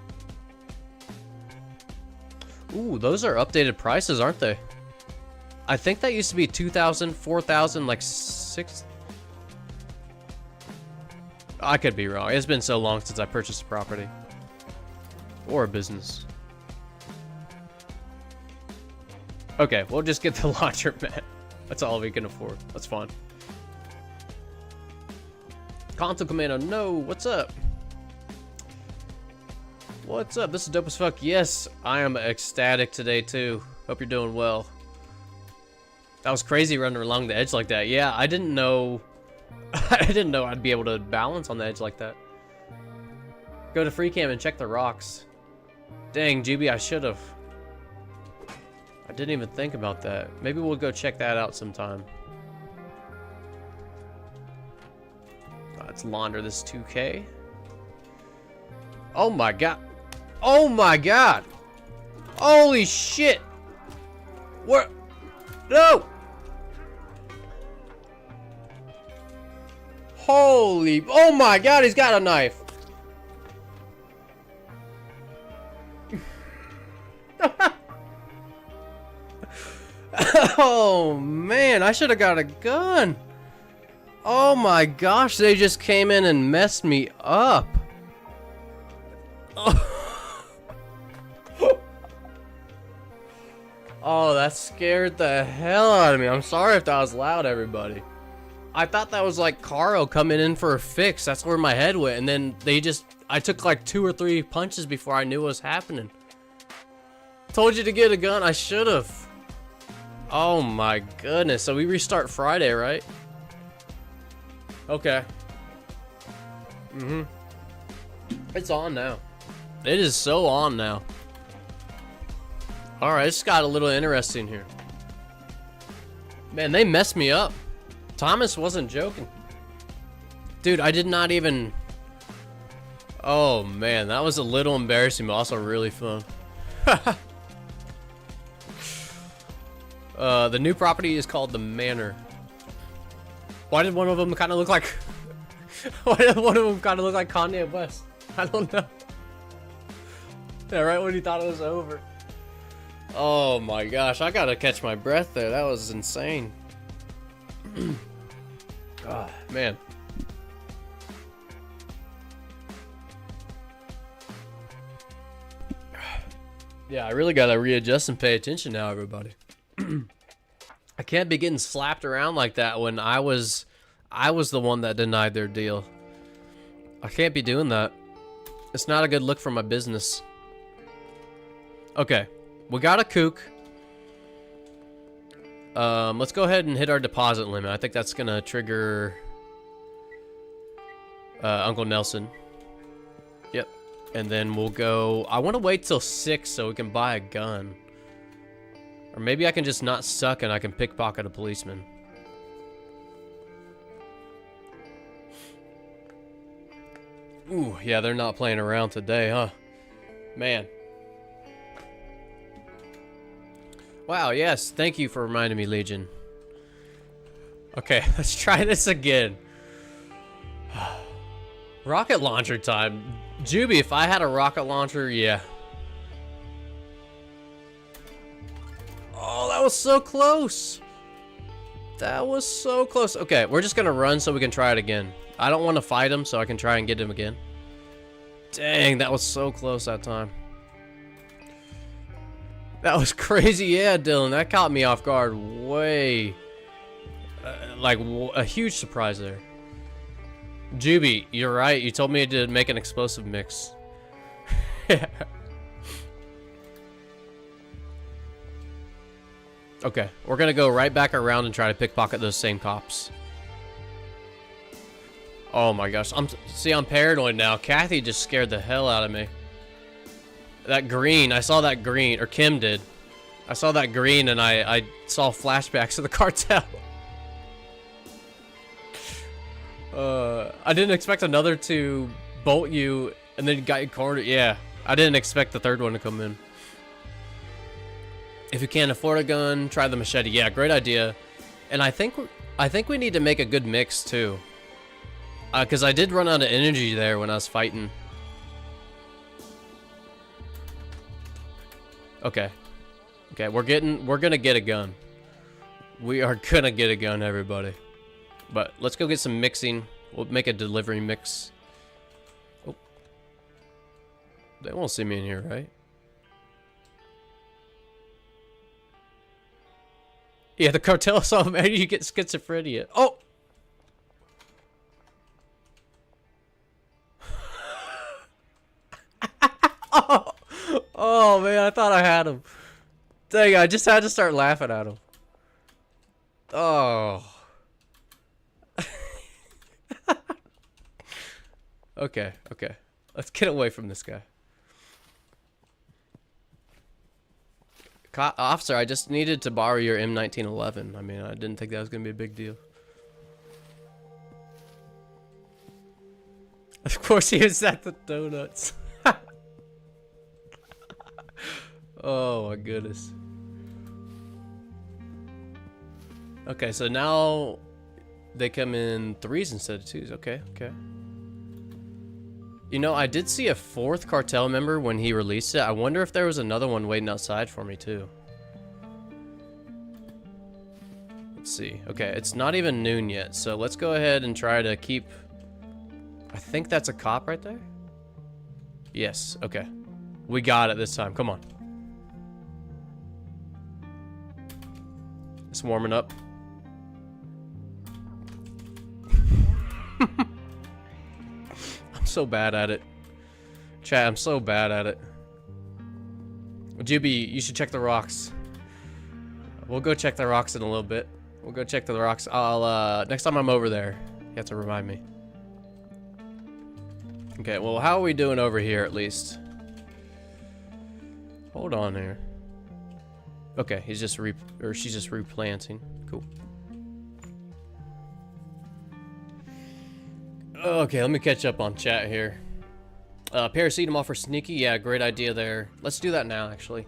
Ooh, those are updated prices, aren't they? I think that used to be 2,000, 4,000, like 6. I could be wrong. It's been so long since I purchased a property or a business. Okay, we'll just get the laundromat. That's all we can afford. That's fine. Console Commando, no, what's up? What's up? This is dope as fuck. Yes, I am ecstatic today too. Hope you're doing well. That was crazy running along the edge like that. Yeah, I didn't know. I didn't know I'd be able to balance on the edge like that. Go to free cam and check the rocks. Dang, GB, I should have. I didn't even think about that. Maybe we'll go check that out sometime. Let's launder this 2K. Oh my god. Oh my god. Holy shit. What? No. Holy. Oh my god, he's got a knife. Oh man, I should have got a gun. Oh my gosh, they just came in and messed me up. Oh, that scared the hell out of me. I'm sorry if that was loud, everybody. I thought that was like Caro coming in for a fix. That's where my head went. And then I took like 2 or 3 punches before I knew what was happening. Told you to get a gun. I should have. Oh my goodness. So we restart Friday, right? Okay. It's on now. It is so on now. Alright, it's got a little interesting here. Man, they messed me up. Thomas wasn't joking. Dude, I did not even... Oh man, that was a little embarrassing, but also really fun. The new property is called The Manor. Why did one of them kind of look like... Why did one of them kind of look like Kanye West? I don't know. Yeah, right when he thought it was over. Oh my gosh, I gotta catch my breath there. That was insane. Ah, man. Yeah, I really gotta readjust and pay attention now, everybody. I can't be getting slapped around like that when I was the one that denied their deal. I can't be doing that. It's not a good look for my business. Okay, we got a kook. Let's go ahead and hit our deposit limit. I think that's gonna trigger Uncle Nelson. Yep. And then we'll go... I want to wait till 6 so we can buy a gun. Or maybe I can just not suck and I can pickpocket a policeman. Ooh, yeah, they're not playing around today, huh? Man. Wow, yes, thank you for reminding me, Legion. Okay, let's try this again. Rocket launcher time. Juby, if I had a rocket launcher, yeah. Oh, that was so close. That was so close. Okay, we're just gonna run so we can try it again. I don't want to fight him, so I can try and get him again. Dang, that was so close that time. That was crazy. Yeah, Dylan, that caught me off guard way. Like, a huge surprise there. Juby, you're right. You told me to make an explosive mix. Okay, we're gonna go right back around and try to pickpocket those same cops. Oh my gosh, I'm paranoid now. Kathy just scared the hell out of me. That green, I saw that green, or Kim did. I saw that green and I saw flashbacks of the cartel. I didn't expect another to bolt you and then got you cornered. Yeah, I didn't expect the third one to come in. If you can't afford a gun, try the machete. Yeah, great idea. And I think we need to make a good mix too. Cause I did run out of energy there when I was fighting. Okay. Okay, we're gonna get a gun. We are gonna get a gun, everybody. But let's go get some mixing. We'll make a delivery mix. Oh. They won't see me in here, right? Yeah, the cartel saw him, and you get schizophrenia. Oh! Oh! Oh, man, I thought I had him. Dang, I just had to start laughing at him. Oh. Okay, okay. Let's get away from this guy. Officer, I just needed to borrow your M1911. I mean, I didn't think that was going to be a big deal. Of course he is at the donuts. Oh my goodness. Okay, so now they come in 3s instead of 2s. Okay, okay. You know, I did see a 4th cartel member when he released it. I wonder if there was another one waiting outside for me too. Let's see. Okay, it's not even noon yet, so let's go ahead and try to keep... I think that's a cop right there? Yes, okay. We got it this time. Come on. It's warming up. I'm so bad at it. Chat, I'm so bad at it. Juby, you should check the rocks. We'll go check the rocks in a little bit. We'll go check the rocks. I'll, next time I'm over there, you have to remind me. Okay, well, how are we doing over here at least? Hold on here. Okay, he's just she's just replanting. Cool. Okay, let me catch up on chat here. Paracetamol for sneaky. Yeah, great idea there. Let's do that now, actually.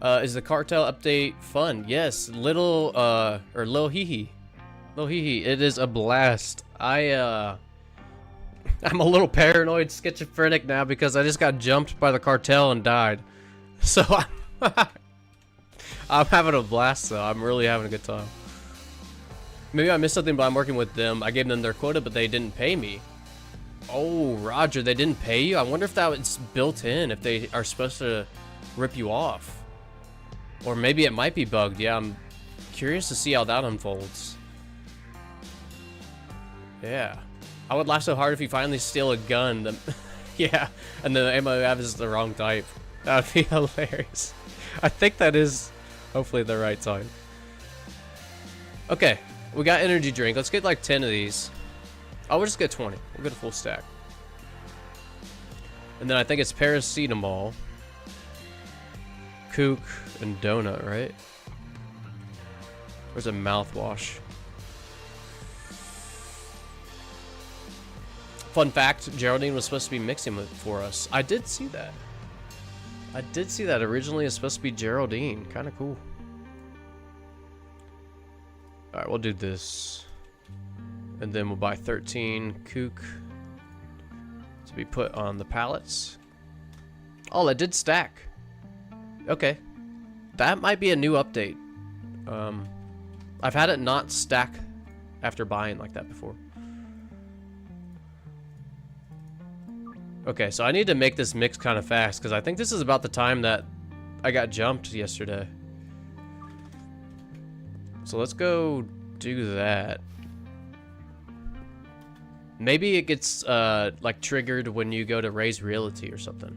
Is the cartel update fun? Yes, Lil Hee Hee. It is a blast. I'm a little paranoid, schizophrenic now because I just got jumped by the cartel and died. So I'm having a blast though. I'm really having a good time. Maybe I missed something, but I'm working with them. I gave them their quota, but they didn't pay me. Oh, Roger, they didn't pay you? I wonder if that was built in, if they are supposed to rip you off. Or maybe it might be bugged. Yeah, I'm curious to see how that unfolds. Yeah. I would laugh so hard if you finally steal a gun. Yeah, and the ammo you have is the wrong type. That would be hilarious. I think that is hopefully the right type. Okay, we got energy drink. Let's get like 10 of these. Oh, we'll just get 20. We'll get a full stack. And then I think it's paracetamol, kook, and donut, right? Where's a mouthwash? Fun fact, Geraldine was supposed to be mixing for us. I did see that. Originally it's supposed to be Geraldine. Kind of cool. Alright, we'll do this. And then we'll buy 13 kook to be put on the pallets. Oh, that did stack. Okay. That might be a new update. I've had it not stack after buying like that before. Okay, so I need to make this mix kind of fast because I think this is about the time that I got jumped yesterday. So let's go do that. Maybe it gets like triggered when you go to raise realty or something.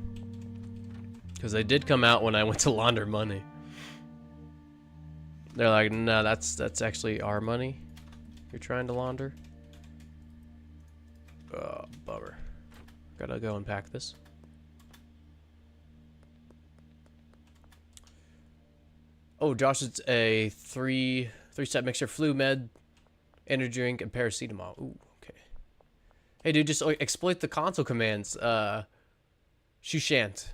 Because they did come out when I went to launder money. They're like, no, that's actually our money you're trying to launder. Oh, bummer. Gotta go unpack this. Oh, Josh, it's a three-step mixture: flu med, energy drink, and paracetamol. Ooh, okay. Hey, dude, just exploit the console commands. Sushant.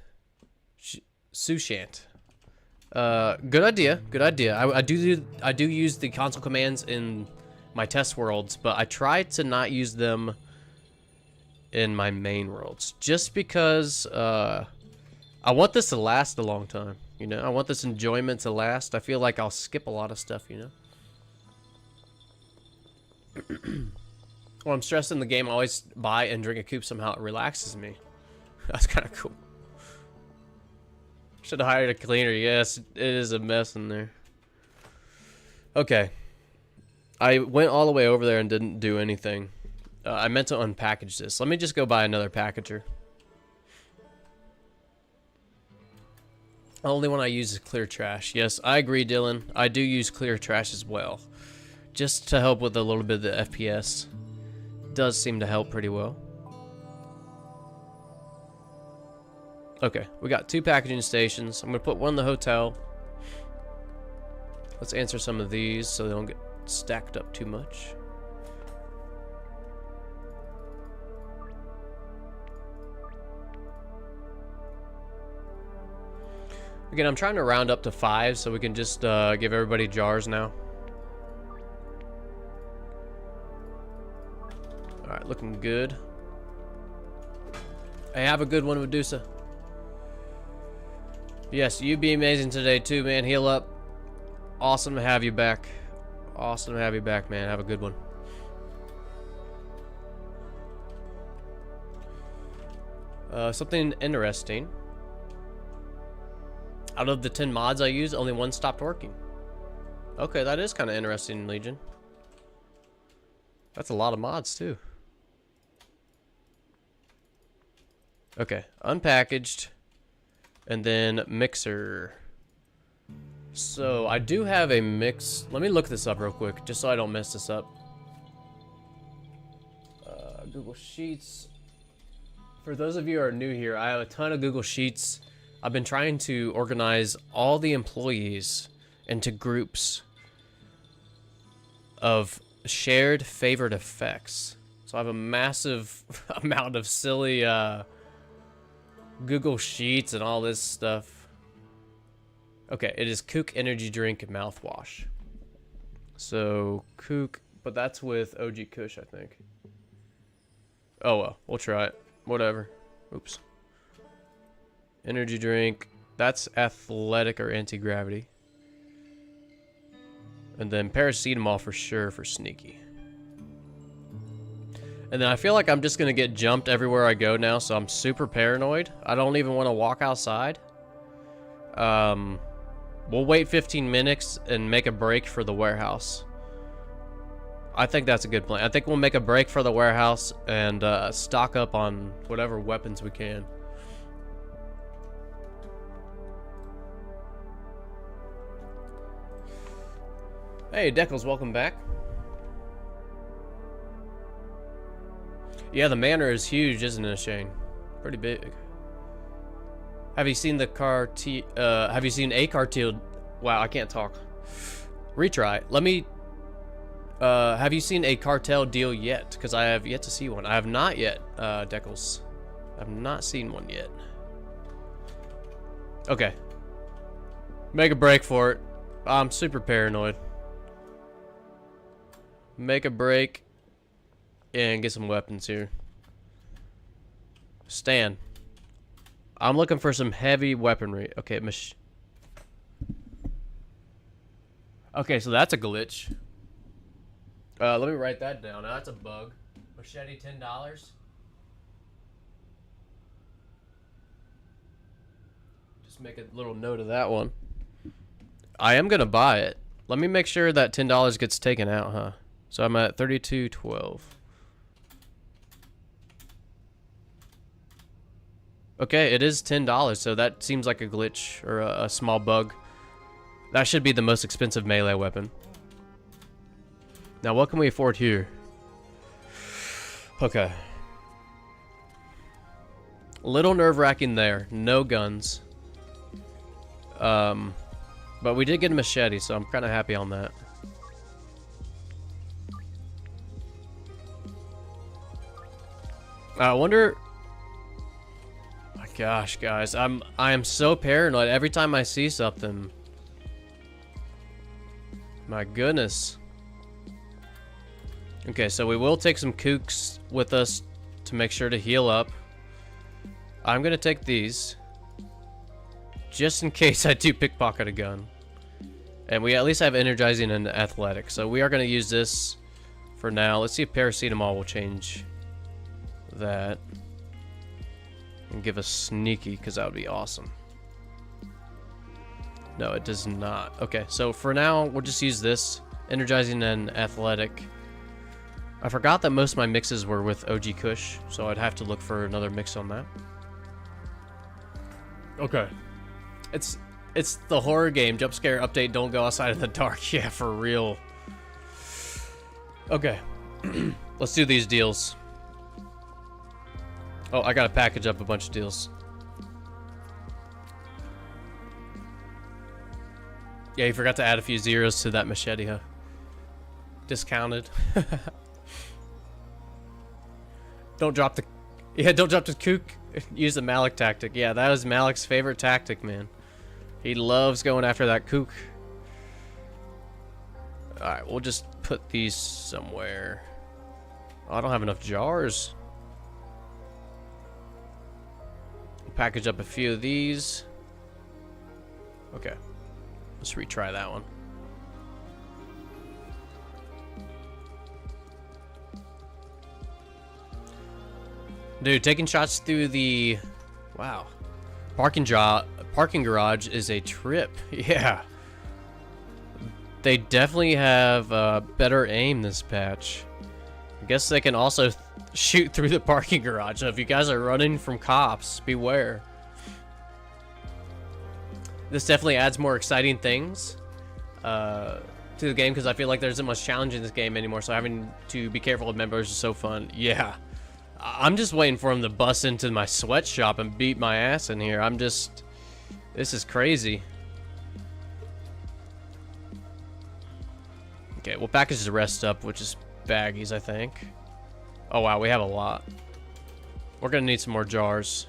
Good idea. Good idea. I do use the console commands in my test worlds, but I try to not use them in my main worlds, just because I want this to last a long time. You know, I want this enjoyment to last. I feel like I'll skip a lot of stuff. You know. When I'm stressed in the game, I always buy and drink a coop. Somehow it relaxes me. That's kind of cool. Should have hired a cleaner. Yes, it is a mess in there. Okay. I went all the way over there and didn't do anything. I meant to unpackage this. Let me just go buy another packager. The only one I use is clear trash. Yes, I agree, Dylan. I do use clear trash as well. Just to help with a little bit of the FPS. Does seem to help pretty well. Okay, we got 2 packaging stations. I'm going to put one in the hotel. Let's answer some of these so they don't get stacked up too much. Again, I'm trying to round up to 5 so we can just give everybody jars now. Alright, looking good. Hey, have a good one, Medusa. Yes, you be amazing today too, man. Heal up. Awesome to have you back. Awesome to have you back, man. Have a good one. Something interesting. Out of the 10 mods I use, only 1 stopped working. Okay, that is kind of interesting, Legion. That's a lot of mods, too. Okay, unpackaged. And then mixer. So, I do have a mix. Let me look this up real quick, just so I don't mess this up. Google Sheets. For those of you who are new here, I have a ton of Google Sheets. I've been trying to organize all the employees into groups of shared favorite effects. So I have a massive amount of silly Google Sheets and all this stuff. Okay, it is Kook Energy Drink and Mouthwash. So, Kook, but that's with OG Kush, I think. Oh well, we'll try it. Whatever. Oops. Energy drink. That's athletic or anti-gravity. And then paracetamol for sure for sneaky. And then I feel like I'm just going to get jumped everywhere I go now, so I'm super paranoid. I don't even want to walk outside. We'll wait 15 minutes and make a break for the warehouse. I think that's a good plan. I think we'll make a break for the warehouse and stock up on whatever weapons we can. Hey, Deckles, welcome back. Yeah, the manor is huge, isn't it, Shane? Pretty big. Have you seen the Cartel? Have you seen a Cartel? Wow, I can't talk. Retry. Let me. Have you seen a cartel deal yet? Because I have yet to see one. I have not yet, Deckles. I've not seen one yet. Okay. Make a break for it. I'm super paranoid. Make a break and get some weapons here. Stan. I'm looking for some heavy weaponry. Okay, okay, so that's a glitch. Let me write that down. Now that's a bug. Machete, $10. Just make a little note of that one. I am gonna buy it. Let me make sure that $10 gets taken out, huh? So I'm at 32.12. Okay, it is $10, so that seems like a glitch or a small bug. That should be the most expensive melee weapon. Now, what can we afford here? Okay. A little nerve-wracking there. No guns. But we did get a machete, so I'm kind of happy on that. I wonder... My gosh, guys. I am so paranoid every time I see something. My goodness. Okay, so we will take some kooks with us to make sure to heal up. I'm gonna take these. Just in case I do pickpocket a gun. And we at least have energizing and athletic. So we are gonna use this for now. Let's see if paracetamol will change that. And give us sneaky, because that would be awesome. No, it does not. Okay, so for now, we'll just use this. Energizing and athletic. I forgot that most of my mixes were with OG Kush, so I'd have to look for another mix on that. Okay. It's the horror game. Jump scare update, don't go outside in the dark. Yeah, for real. Okay. Let's do these deals. Oh, I gotta package up a bunch of deals. Yeah, you forgot to add a few zeros to that machete, huh? Discounted. Don't drop the... Yeah, don't drop the kook. Use the Malik tactic. Yeah, that was Malik's favorite tactic, man. He loves going after that kook. Alright, we'll just put these somewhere. Oh, I don't have enough jars. Package up a few of these. Okay. Let's retry that one. Dude, taking shots through the... Wow. Parking garage is a trip. Yeah. They definitely have better aim this patch. I guess they can also shoot through the parking garage. So if you guys are running from cops, beware. This definitely adds more exciting things to the game, because I feel like there isn't much challenge in this game anymore, so having to be careful with members is so fun. Yeah. I'm just waiting for him to bust into my sweatshop and beat my ass in here. This is crazy. Okay, we'll package the rest up, which is baggies, I think. Oh, wow, we have a lot. We're gonna need some more jars.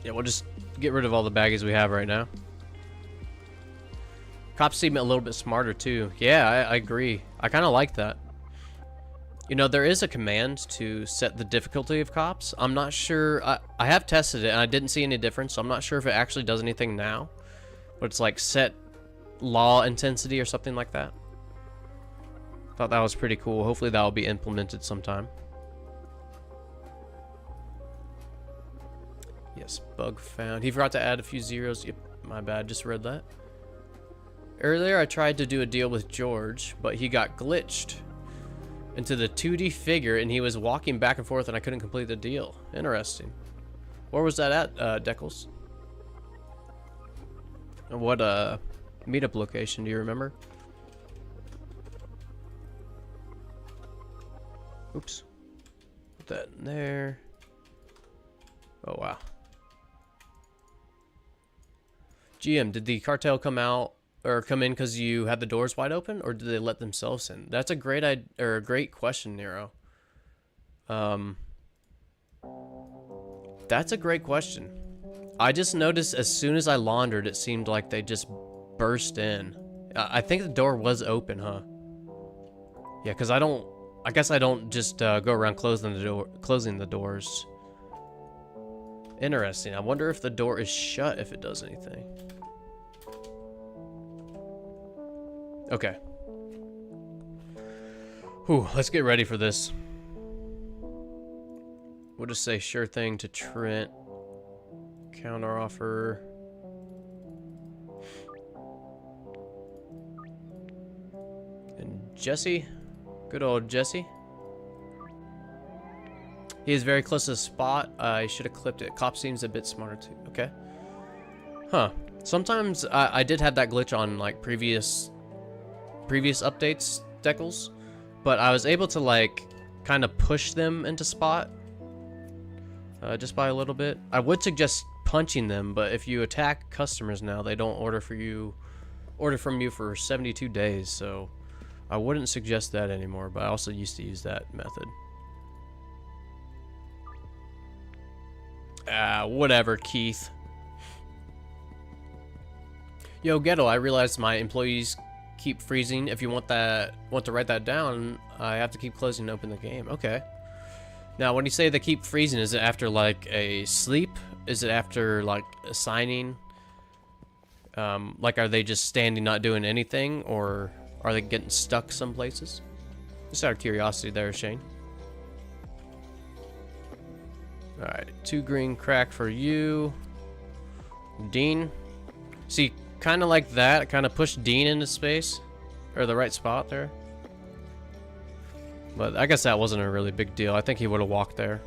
Yeah, we'll just get rid of all the baggies we have right now. Cops seem a little bit smarter, too. Yeah, I agree. I kind of like that. You know, there is a command to set the difficulty of cops. I'm not sure. I have tested it, and I didn't see any difference, so I'm not sure if it actually does anything now. But it's like set law intensity or something like that. Thought that was pretty cool. Hopefully that will be implemented sometime. Yes, bug found. He forgot to add a few zeros. Yep, my bad. Just read that. Earlier, I tried to do a deal with George, but he got glitched into the 2D figure, and he was walking back and forth, and I couldn't complete the deal. Interesting. Where was that at, Deckles? And what meetup location, do you remember? Oops. Put that in there. Oh, wow. GM, did the cartel come out or come in because you had the doors wide open, or did they let themselves in? That's a great question, Nero. That's a great question. I just noticed as soon as I laundered, it seemed like they just burst in. I think the door was open, huh? Yeah, because I guess I don't just go around closing the doors. Interesting. I wonder if the door is shut if it does anything. Okay. Whew, let's get ready for this. We'll just say sure thing to Trent. Counter offer. And Jesse. Good old Jesse. He is very close to the spot. I should have clipped it. Cop seems a bit smarter too. Okay. Huh. Sometimes I did have that glitch on like previous updates, Deckles, but I was able to like kind of push them into spot just by a little bit. I would suggest punching them, but if you attack customers now, they don't order from you for 72 days, so I wouldn't suggest that anymore, but I also used to use that method. Whatever, Keith. Yo, Ghetto, I realized my employees keep freezing. If you want to write that down, I have to keep closing and open the game. Okay. Now, when you say they keep freezing, is it after like a sleep? Is it after like assigning? Like, are they just standing not doing anything, or are they getting stuck some places? Just out of curiosity there, Shane. Alright, 2 green crack for you. Dean. See, kind of like that, kind of pushed Dean into space. Or the right spot there. But I guess that wasn't a really big deal. I think he would have walked there.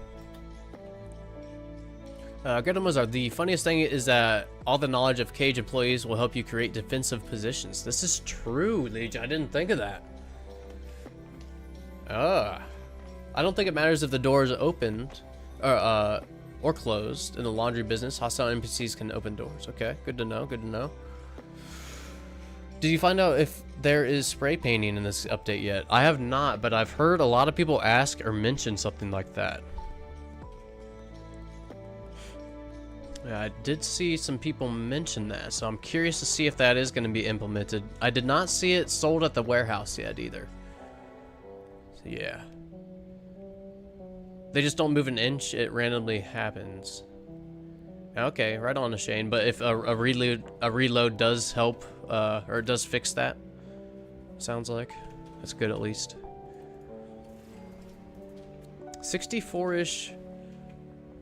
Getamas, the funniest thing is that all the knowledge of Cage employees will help you create defensive positions. This is true, Legion. I didn't think of that. I don't think it matters if the door is opened or closed in the laundry business. Hostile NPCs can open doors. Okay, good to know. Good to know. Did you find out if there is spray painting in this update yet? I have not, but I've heard a lot of people ask or mention something like that. Yeah, I did see some people mention that, so I'm curious to see if that is going to be implemented. I did not see it sold at the warehouse yet either. So yeah. They just don't move an inch, it randomly happens. Okay, right on to Shane. But if a reload does help, or does fix that, sounds like. That's good at least. 64-ish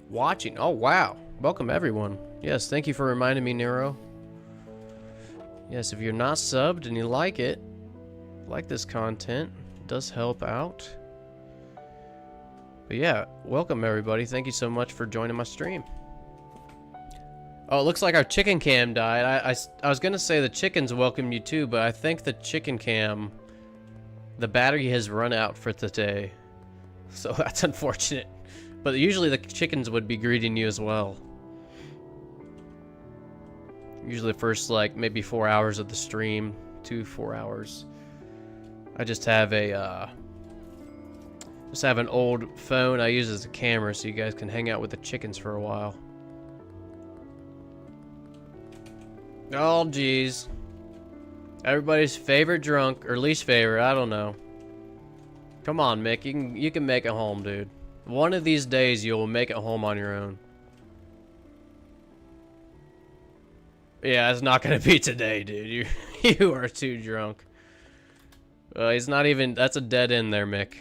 watching. Oh, wow. Welcome, everyone. Yes, thank you for reminding me, Nero. Yes, if you're not subbed and you like it, like this content, it does help out. But yeah, welcome, everybody. Thank you so much for joining my stream. Oh, it looks like our chicken cam died. I was going to say the chickens welcome you too, but I think the chicken cam, the battery has run out for today. So that's unfortunate. But usually the chickens would be greeting you as well. Usually the first, like, maybe 4 hours of the stream. 2-4 hours. I just have a, an old phone I use as a camera so you guys can hang out with the chickens for a while. Oh, geez. Everybody's favorite drunk, or least favorite, I don't know. Come on, Mick, you can make it home, dude. One of these days, you'll make it home on your own. Yeah, it's not gonna be today, dude. You are too drunk. He's not even, that's a dead end there, Mick.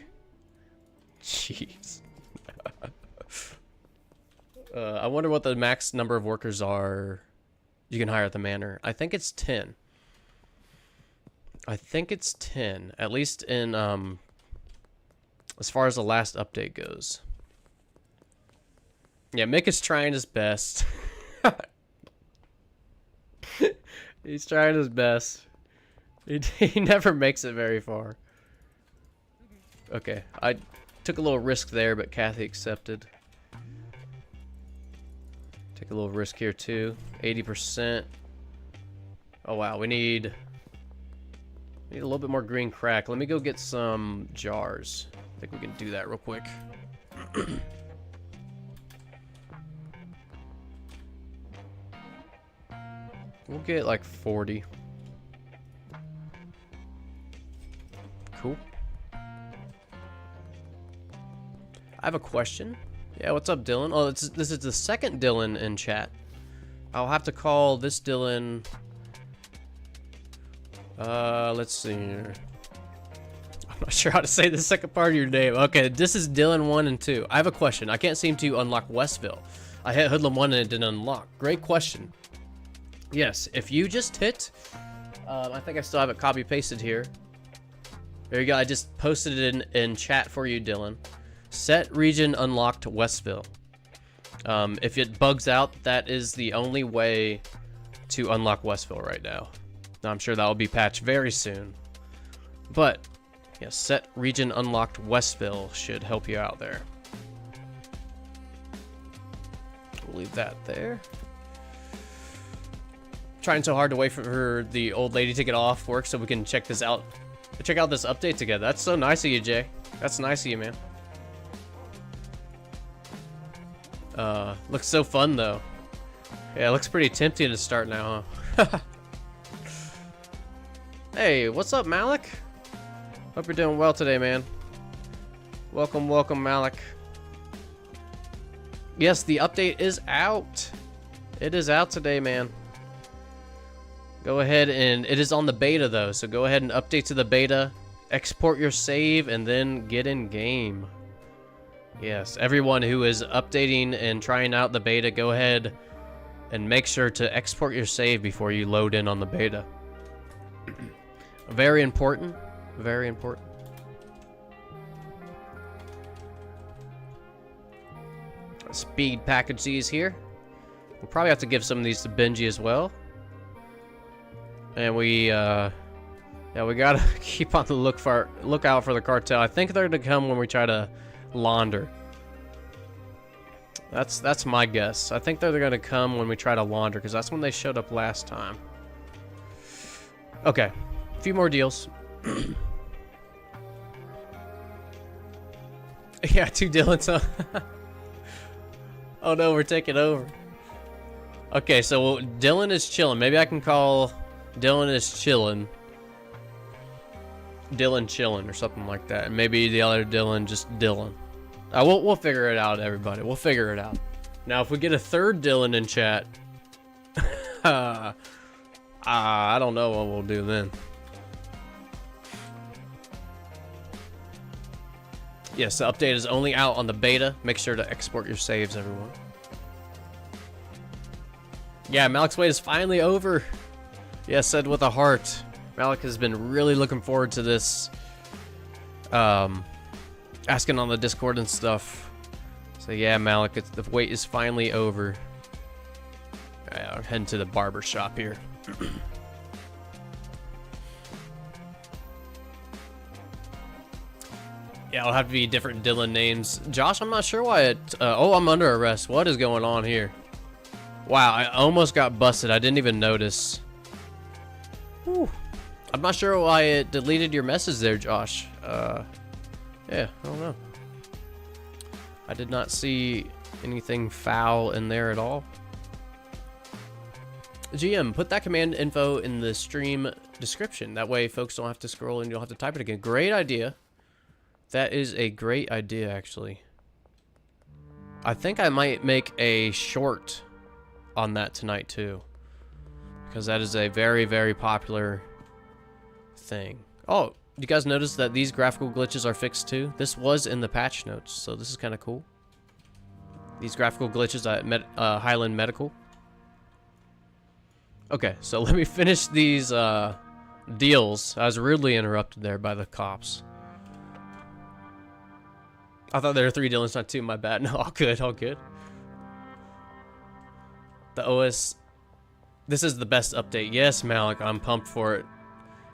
Jeez. I wonder what the max number of workers are you can hire at the manor. I think it's 10. I think it's 10. At least in, as far as the last update goes. Yeah, Mick is trying his best. He's trying his best. He never makes it very far. Okay, I took a little risk there, but Kathy accepted. Take a little risk here too. 80%. Oh wow, we need a little bit more green crack. Let me go get some jars. I think we can do that real quick. We'll get like 40. Cool. I have a question. Yeah, what's up, Dylan? Oh, this is the second Dylan in chat. I'll have to call this Dylan. Let's see here. I'm not sure how to say the second part of your name. Okay, this is Dylan 1 and 2. I have a question. I can't seem to unlock Westville. I hit Hoodlum 1 and it didn't unlock. Great question. Yes, if you just hit, I think I still have it copy pasted here. There you go. I just posted it in chat for you, Dylan. Set region unlocked Westville. If it bugs out, that is the only way to unlock Westville right now. Now, I'm sure that will be patched very soon. But, yes, set region unlocked Westville should help you out there. We'll leave that there. Trying so hard to wait for the old lady to get off work so we can check this out. Check out this update together. That's so nice of you, Jay. That's nice of you, man. Looks so fun though. Yeah, it looks pretty tempting to start now, huh? Hey, what's up, Malik? Hope you're doing well today, man. Welcome, welcome, Malik. Yes, the update is out. It is out today, man. Go ahead and it is on the beta though, so go ahead and update to the beta, export your save, and then get in game. Yes, everyone who is updating and trying out the beta, go ahead and make sure to export your save before you load in on the beta. Very important. Very important. Speed package these here. We'll probably have to give some of these to Benji as well. And yeah, we gotta keep on the lookout for the cartel. I think they're gonna come when we try to launder. That's my guess. I think they're gonna come when we try to launder, because that's when they showed up last time. Okay, a few more deals. Yeah, 2 Dylans, huh? Oh no, we're taking over. Okay, so Dylan is chilling. Maybe I can call Dylan is chillin'. Dylan chillin' or something like that. And maybe the other Dylan just Dylan. We'll figure it out, everybody. We'll figure it out. Now, if we get a third Dylan in chat, I don't know what we'll do then. Yes, the update is only out on the beta. Make sure to export your saves, everyone. Yeah, Malik's wait is finally over. Yeah, said with a heart. Malik has been really looking forward to this. Asking on the Discord and stuff. So yeah, Malik, the wait is finally over. Alright, I'm heading to the barber shop here. Yeah, it'll have to be different Dylan names. Josh, I'm not sure why it... oh, I'm under arrest. What is going on here? Wow, I almost got busted. I didn't even notice. Whew. I'm not sure why it deleted your message there, Josh. Yeah, I don't know. I did not see anything foul in there at all. GM, put that command info in the stream description. That way folks don't have to scroll and you don't have to type it again. Great idea. That is a great idea, actually. I think I might make a short on that tonight, too. Because that is a very, very popular thing. Oh, you guys notice that these graphical glitches are fixed, too? This was in the patch notes, so this is kind of cool. These graphical glitches at Highland Medical. Okay, so let me finish these deals. I was rudely interrupted there by the cops. I thought there were 3 Dylans, not 2. My bad. No, all good, all good. The OS. This is the best update. Yes, Malik, I'm pumped for it.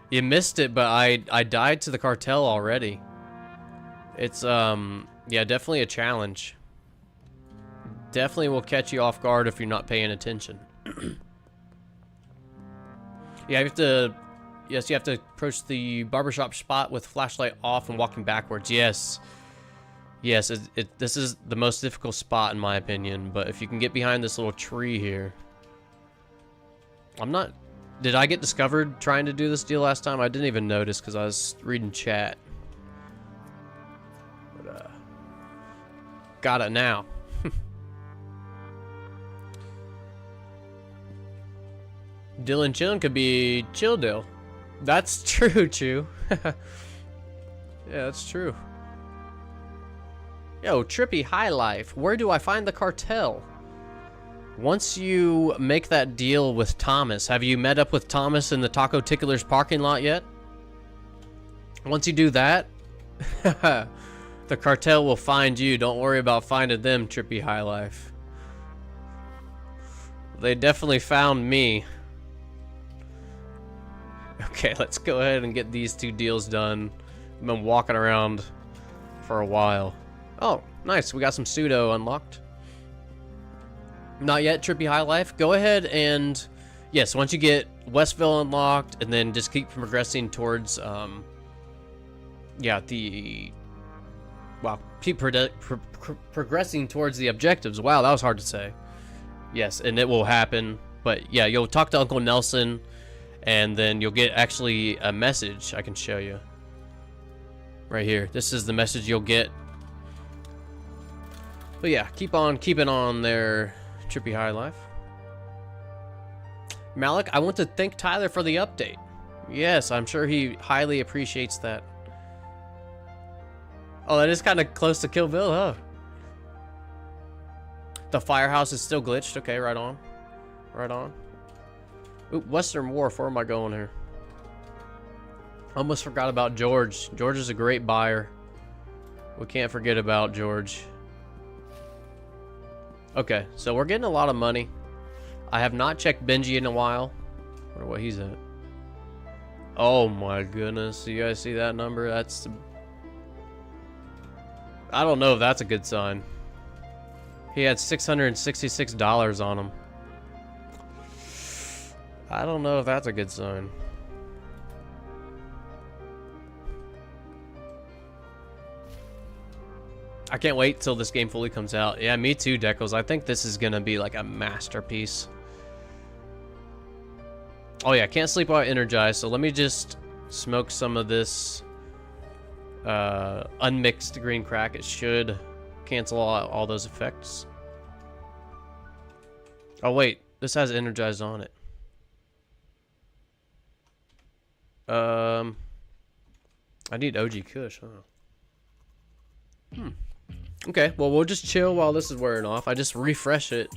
You missed it, but I died to the cartel already. It's yeah, definitely a challenge. Definitely will catch you off guard if you're not paying attention. Yeah, you have to. Yes, you have to approach the barbershop spot with flashlight off and walking backwards. Yes. Yes, this is the most difficult spot in my opinion, but if you can get behind this little tree here. I'm not... Did I get discovered trying to do this deal last time? I didn't even notice because I was reading chat. But, got it now. Dylan Chillin could be Chill Dill. That's true, Chew. Yeah, that's true. Yo, Trippy High Life. Where do I find the cartel? Once you make that deal with Thomas, have you met up with Thomas in the Taco Tickler's parking lot yet? Once you do that, the cartel will find you. Don't worry about finding them, Trippy High Life. They definitely found me. Okay, let's go ahead and get these two deals done. I've been walking around for a while. Oh, nice. We got some pseudo unlocked. Not yet, Trippy High Life. Go ahead and... Yes, once you get Westville unlocked, and then just keep progressing towards... yeah, the... Wow, keep progressing towards the objectives. Wow, that was hard to say. Yes, and it will happen. But yeah, you'll talk to Uncle Nelson... And then you'll get actually a message I can show you. Right here. This is the message you'll get. But yeah, keep on keeping on there, Trippy High Life. Malik, I want to thank Tyler for the update. Yes, I'm sure he highly appreciates that. Oh, that is kind of close to Kill Bill, huh? The firehouse is still glitched. Okay, right on. Right on. Ooh, Western Wharf, where am I going here? Almost forgot about George. George is a great buyer. We can't forget about George. Okay, so we're getting a lot of money. I have not checked Benji in a while. I wonder what he's at. Oh my goodness, you guys see that number? That's... I don't know if that's a good sign. He had $666 on him. I don't know if that's a good sign. I can't wait till this game fully comes out. Yeah, me too, Decals. I think this is gonna be like a masterpiece. Oh yeah, can't sleep while energized, so let me just smoke some of this unmixed green crack. It should cancel out all those effects. Oh wait, this has energized on it. I need OG Kush, huh? Okay, well, we'll just chill while this is wearing off. I just refresh it.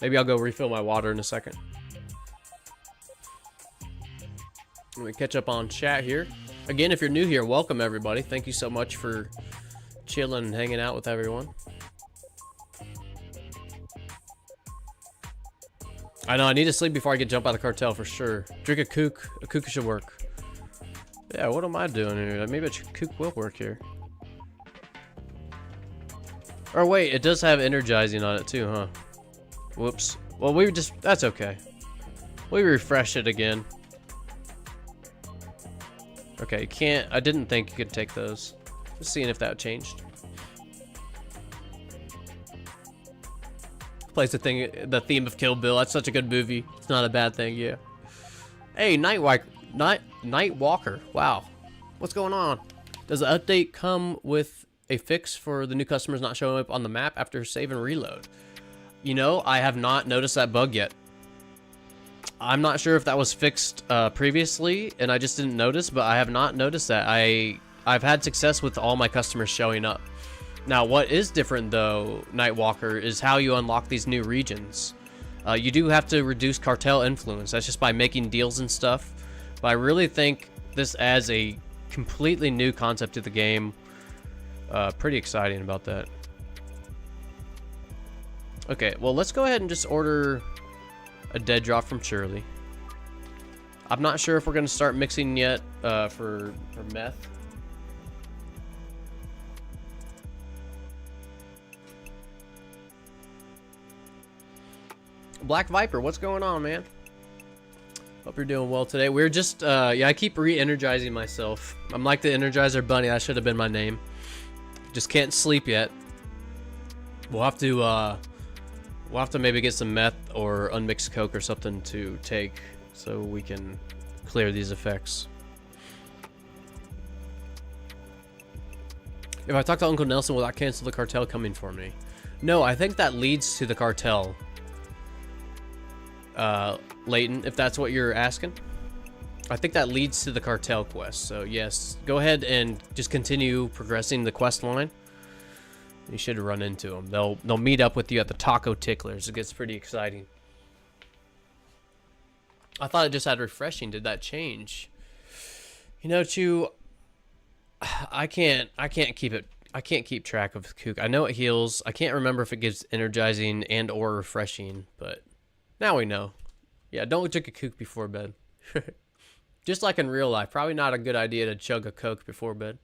Maybe I'll go refill my water in a second. Let me catch up on chat here. Again, if you're new here, welcome everybody. Thank you so much for chilling and hanging out with everyone. I know, I need to sleep before I get jump out of Cartel for sure. Drink a kook. A kook should work. Yeah, what am I doing here? Maybe a kook will work here. Or wait, it does have energizing on it too, huh? Whoops. Well, we just... That's okay. We refresh it again. Okay, you can't... I didn't think you could take those. Just seeing if that changed. Plays the theme of Kill Bill. That's such a good movie. It's not a bad thing, yeah. Hey, Nightwalker. Wow. What's going on? Does the update come with a fix for the new customers not showing up on the map after save and reload? You know, I have not noticed that bug yet. I'm not sure if that was fixed previously and I just didn't notice, but I have not noticed that. I've had success with all my customers showing up. Now, what is different though, Nightwalker, is how you unlock these new regions. You do have to reduce cartel influence. That's just by making deals and stuff. But I really think this adds a completely new concept to the game. Pretty exciting about that. Okay, well, let's go ahead and just order a dead drop from Shirley. I'm not sure if we're going to start mixing yet for meth. Black Viper, what's going on, man? Hope you're doing well today. We're just, yeah, I keep re-energizing myself. I'm like the Energizer Bunny. That should have been my name. Just can't sleep yet. We'll have to maybe get some meth or unmixed coke or something to take so we can clear these effects. If I talk to Uncle Nelson, will that cancel the cartel coming for me? No, I think that leads to the cartel. Leighton, if that's what you're asking. I think that leads to the cartel quest. So yes, go ahead and just continue progressing the quest line. You should run into them. They'll meet up with you at the Taco Ticklers. It gets pretty exciting. I thought it just had refreshing. Did that change? You know, Chew, I can't keep track of Kook. I know it heals. I can't remember if it gives energizing and or refreshing, but now we know. Yeah, don't drink a Kook before bed. Just like in real life, probably not a good idea to chug a Coke before bed.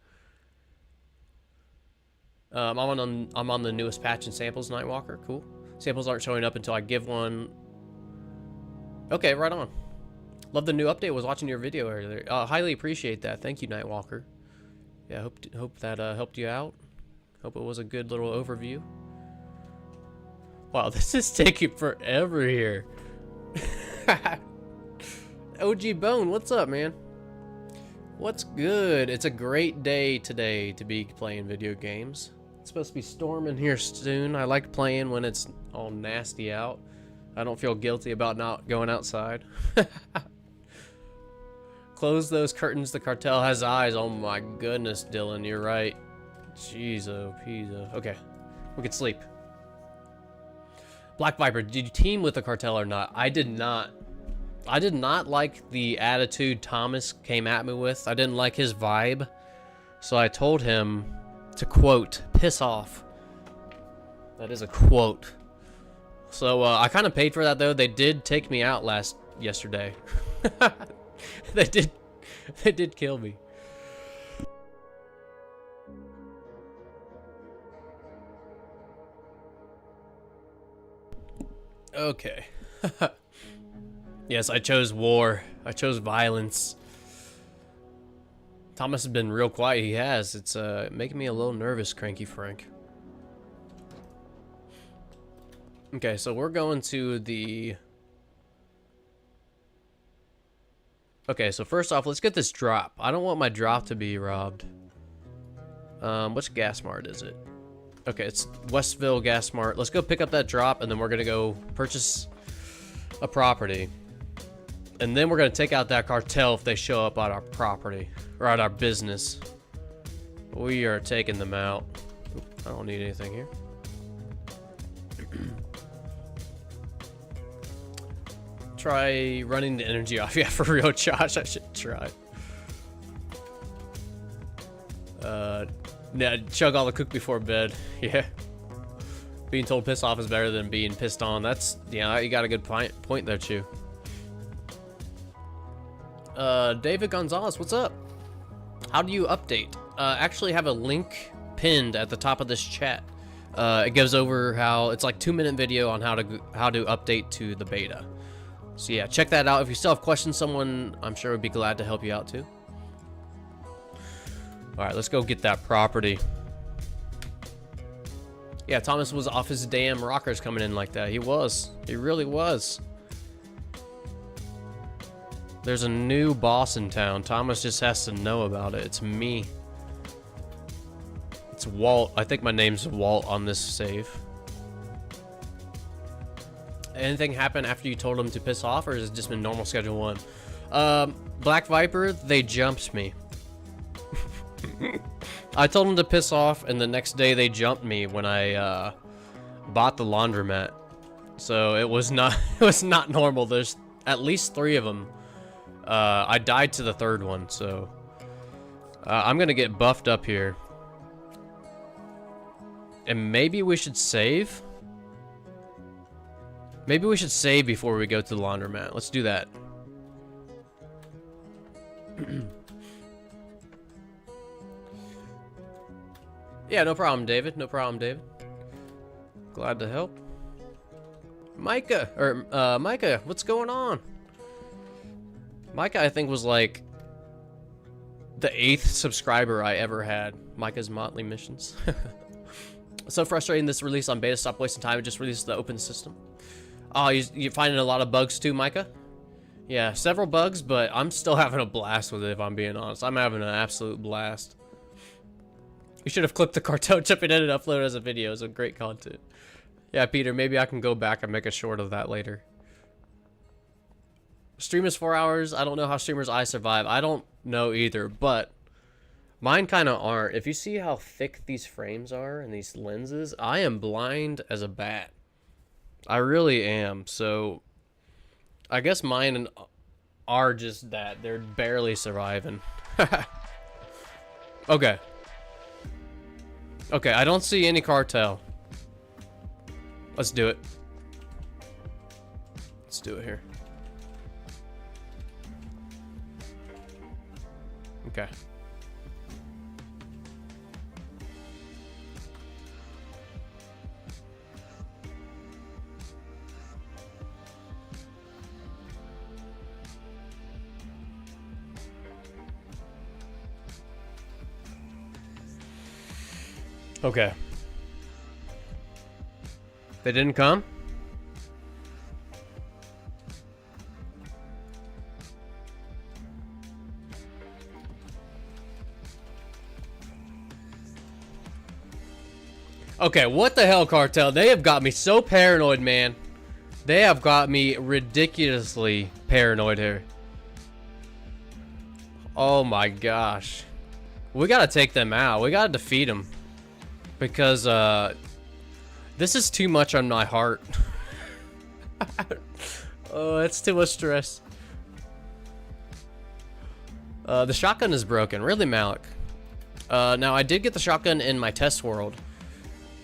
I'm on the newest patch in samples, Nightwalker. Cool. Samples aren't showing up until I give one. Okay, right on. Love the new update. Was watching your video earlier. Highly appreciate that. Thank you, Nightwalker. Yeah, hope that helped you out. Hope it was a good little overview. Wow, this is taking forever here. OG Bone, what's up, man? What's good? It's a great day today to be playing video games. It's supposed to be storming here soon. I like playing when it's all nasty out. I don't feel guilty about not going outside. Close those curtains. The cartel has eyes. Oh my goodness, Dylan, you're right. Jeez, oh, pizza. Okay, we can sleep. Black Viper, did you team with the cartel or not? I did not. I did not like the attitude Thomas came at me with. I didn't like his vibe. So I told him to, quote, piss off. That is a quote. So I kind of paid for that, though. They did take me out yesterday. They did kill me. Okay. Yes, I chose war. I chose violence. Thomas has been real quiet. He has. It's making me a little nervous, Cranky Frank. Okay, so we're going to the... Okay, so first off, let's get this drop. I don't want my drop to be robbed. Which gas mart is it? Okay, it's Westville Gas Mart. Let's go pick up that drop, and then we're gonna go purchase a property. And then we're gonna take out that cartel if they show up at our property, or at our business. We are taking them out. Oop, I don't need anything here. Try running the energy off. Yeah, for real, Josh, I should try. Yeah, chug all the cook before bed. Yeah. Being told piss off is better than being pissed on. That's, yeah, you got a good point there, Chew. David Gonzalez, what's up? How do you update? Actually have a link pinned at the top of this chat. It goes over how, it's like 2-minute video on how to update to the beta. So yeah, check that out. If you still have questions, someone I'm sure would be glad to help you out too. Alright, let's go get that property. Yeah, Thomas was off his damn rockers coming in like that. He was. He really was. There's a new boss in town. Thomas just has to know about it. It's me. It's Walt. I think my name's Walt on this save. Anything happen after you told him to piss off, or has it just been normal schedule 1? Black Viper, they jumped me. I told them to piss off, and the next day they jumped me when I bought the laundromat. So it was not normal. There's at least 3 of them. I died to the 3rd one, so I'm gonna get buffed up here. And maybe we should save. Maybe we should save before we go to the laundromat. Let's do that. Yeah, no problem, David. No problem, David. Glad to help. Micah, what's going on? Micah, I think, was like the 8th subscriber I ever had. Micah's Motley Missions. So frustrating, this release on beta. Stop wasting time. It just released the open system. Oh, you're finding a lot of bugs too, Micah? Yeah, several bugs, but I'm still having a blast with it, if I'm being honest. I'm having an absolute blast. You should have clipped the Cartel chip in and uploaded it as a video. It's a great content. Yeah, Peter, maybe I can go back and make a short of that later. Stream is 4 hours. I don't know how streamers' eyes survive. I don't know either, but mine kind of aren't. If you see how thick these frames are and these lenses, I am blind as a bat. I really am. So I guess mine are just that. They're barely surviving. Okay. Okay, I don't see any cartel. Let's do it. Let's do it here. Okay. Okay. They didn't come? Okay, what the hell, Cartel? They have got me so paranoid, man. They have got me ridiculously paranoid here. Oh my gosh. We gotta take them out. We gotta defeat them. Because, this is too much on my heart. Oh, it's too much stress. The shotgun is broken. Really, Malik? Now, I did get the shotgun in my test world.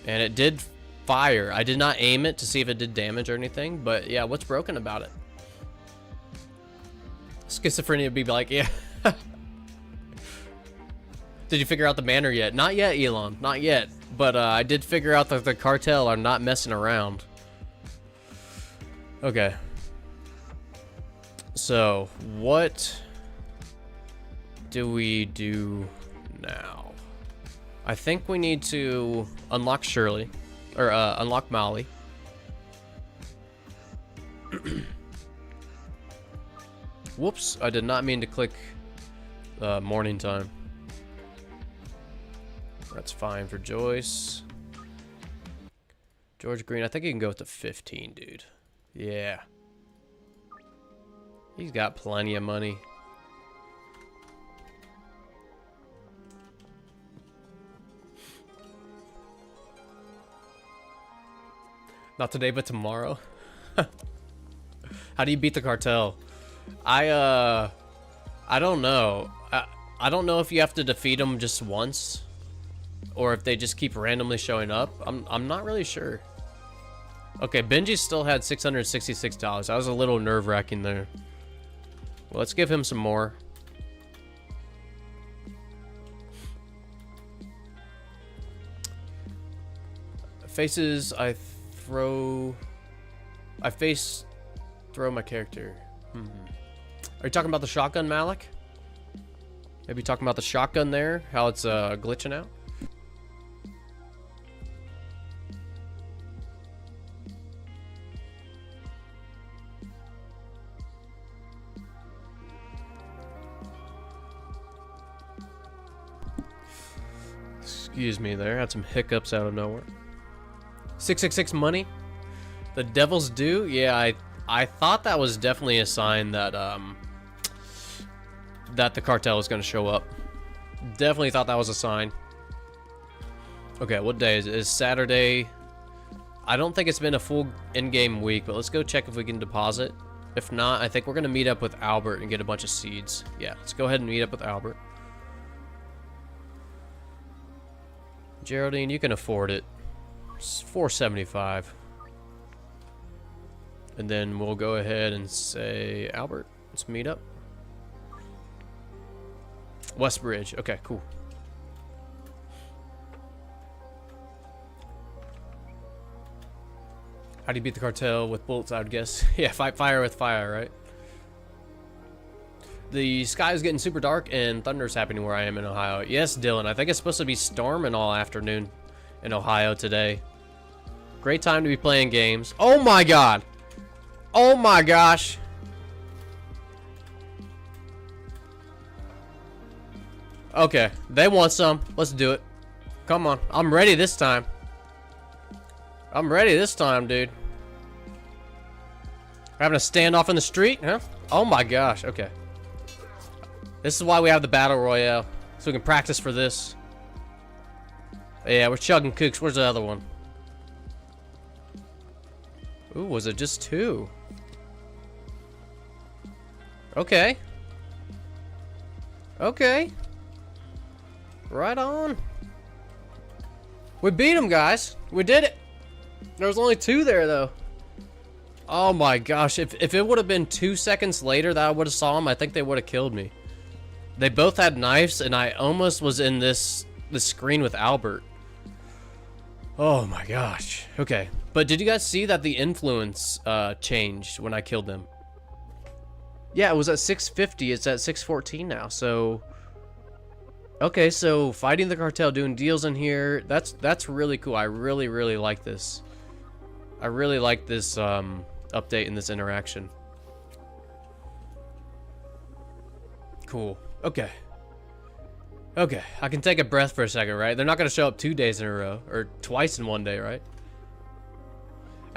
And it did fire. I did not aim it to see if it did damage or anything. But, yeah, what's broken about it? Schizophrenia would be like, yeah. Did you figure out the banner yet? Not yet, Elon. Not yet. But I did figure out that the cartel are not messing around. Okay. So, what do we do now? I think we need to unlock Shirley. Or, unlock Molly. Whoops. I did not mean to click morning time. That's fine for Joyce. George Green, I think he can go with the 15, dude. Yeah. He's got plenty of money. Not today, but tomorrow. How do you beat the cartel? I don't know. I don't know if you have to defeat them just once, or if they just keep randomly showing up. I'm not really sure. Okay, Benji still had $666. That was a little nerve-wracking there. Well, let's give him some more. Faces I throw my character. Are you talking about the shotgun, Malik? Maybe talking about the shotgun there, how it's glitching out? Excuse me there, had some hiccups out of nowhere. 666 money? The devil's due? Yeah, I thought that was definitely a sign that that the cartel was going to show up. Definitely thought that was a sign. Okay, what day is it? It's Saturday. I don't think it's been a full in-game week, but let's go check if we can deposit. If not, I think we're going to meet up with Albert and get a bunch of seeds. Yeah, let's go ahead and meet up with Albert. Geraldine, you can afford it. It's $475. And then we'll go ahead and say, Albert, let's meet up. Westbridge. Okay, cool. How do you beat the cartel with bullets, I would guess? Yeah, fight fire with fire, right? The sky is getting super dark and thunder's happening where I am in Ohio. Yes, Dylan, I think it's supposed to be storming all afternoon in Ohio today. Great time to be playing games. Oh my god! Oh my gosh! Okay, they want some. Let's do it. Come on, I'm ready this time. I'm ready this time, dude. Having a standoff in the street, huh? Oh my gosh, okay. This is why we have the Battle Royale. So we can practice for this. Yeah, we're chugging kooks. Where's the other one? Ooh, was it just 2? Okay. Okay. Right on. We beat him, guys. We did it. There was only 2 there, though. Oh my gosh. If it would have been 2 seconds later that I would have saw him, I think they would have killed me. They both had knives, and I almost was in this screen with Albert. Oh my gosh. Okay. But did you guys see that the influence changed when I killed them? Yeah, it was at 650. It's at 614 now. So, okay. So fighting the cartel, doing deals in here. That's really cool. I really like this. I really like this update and this interaction. Cool. Okay. Okay, I can take a breath for a second, right? They're not going to show up 2 days in a row, or twice in one day, right?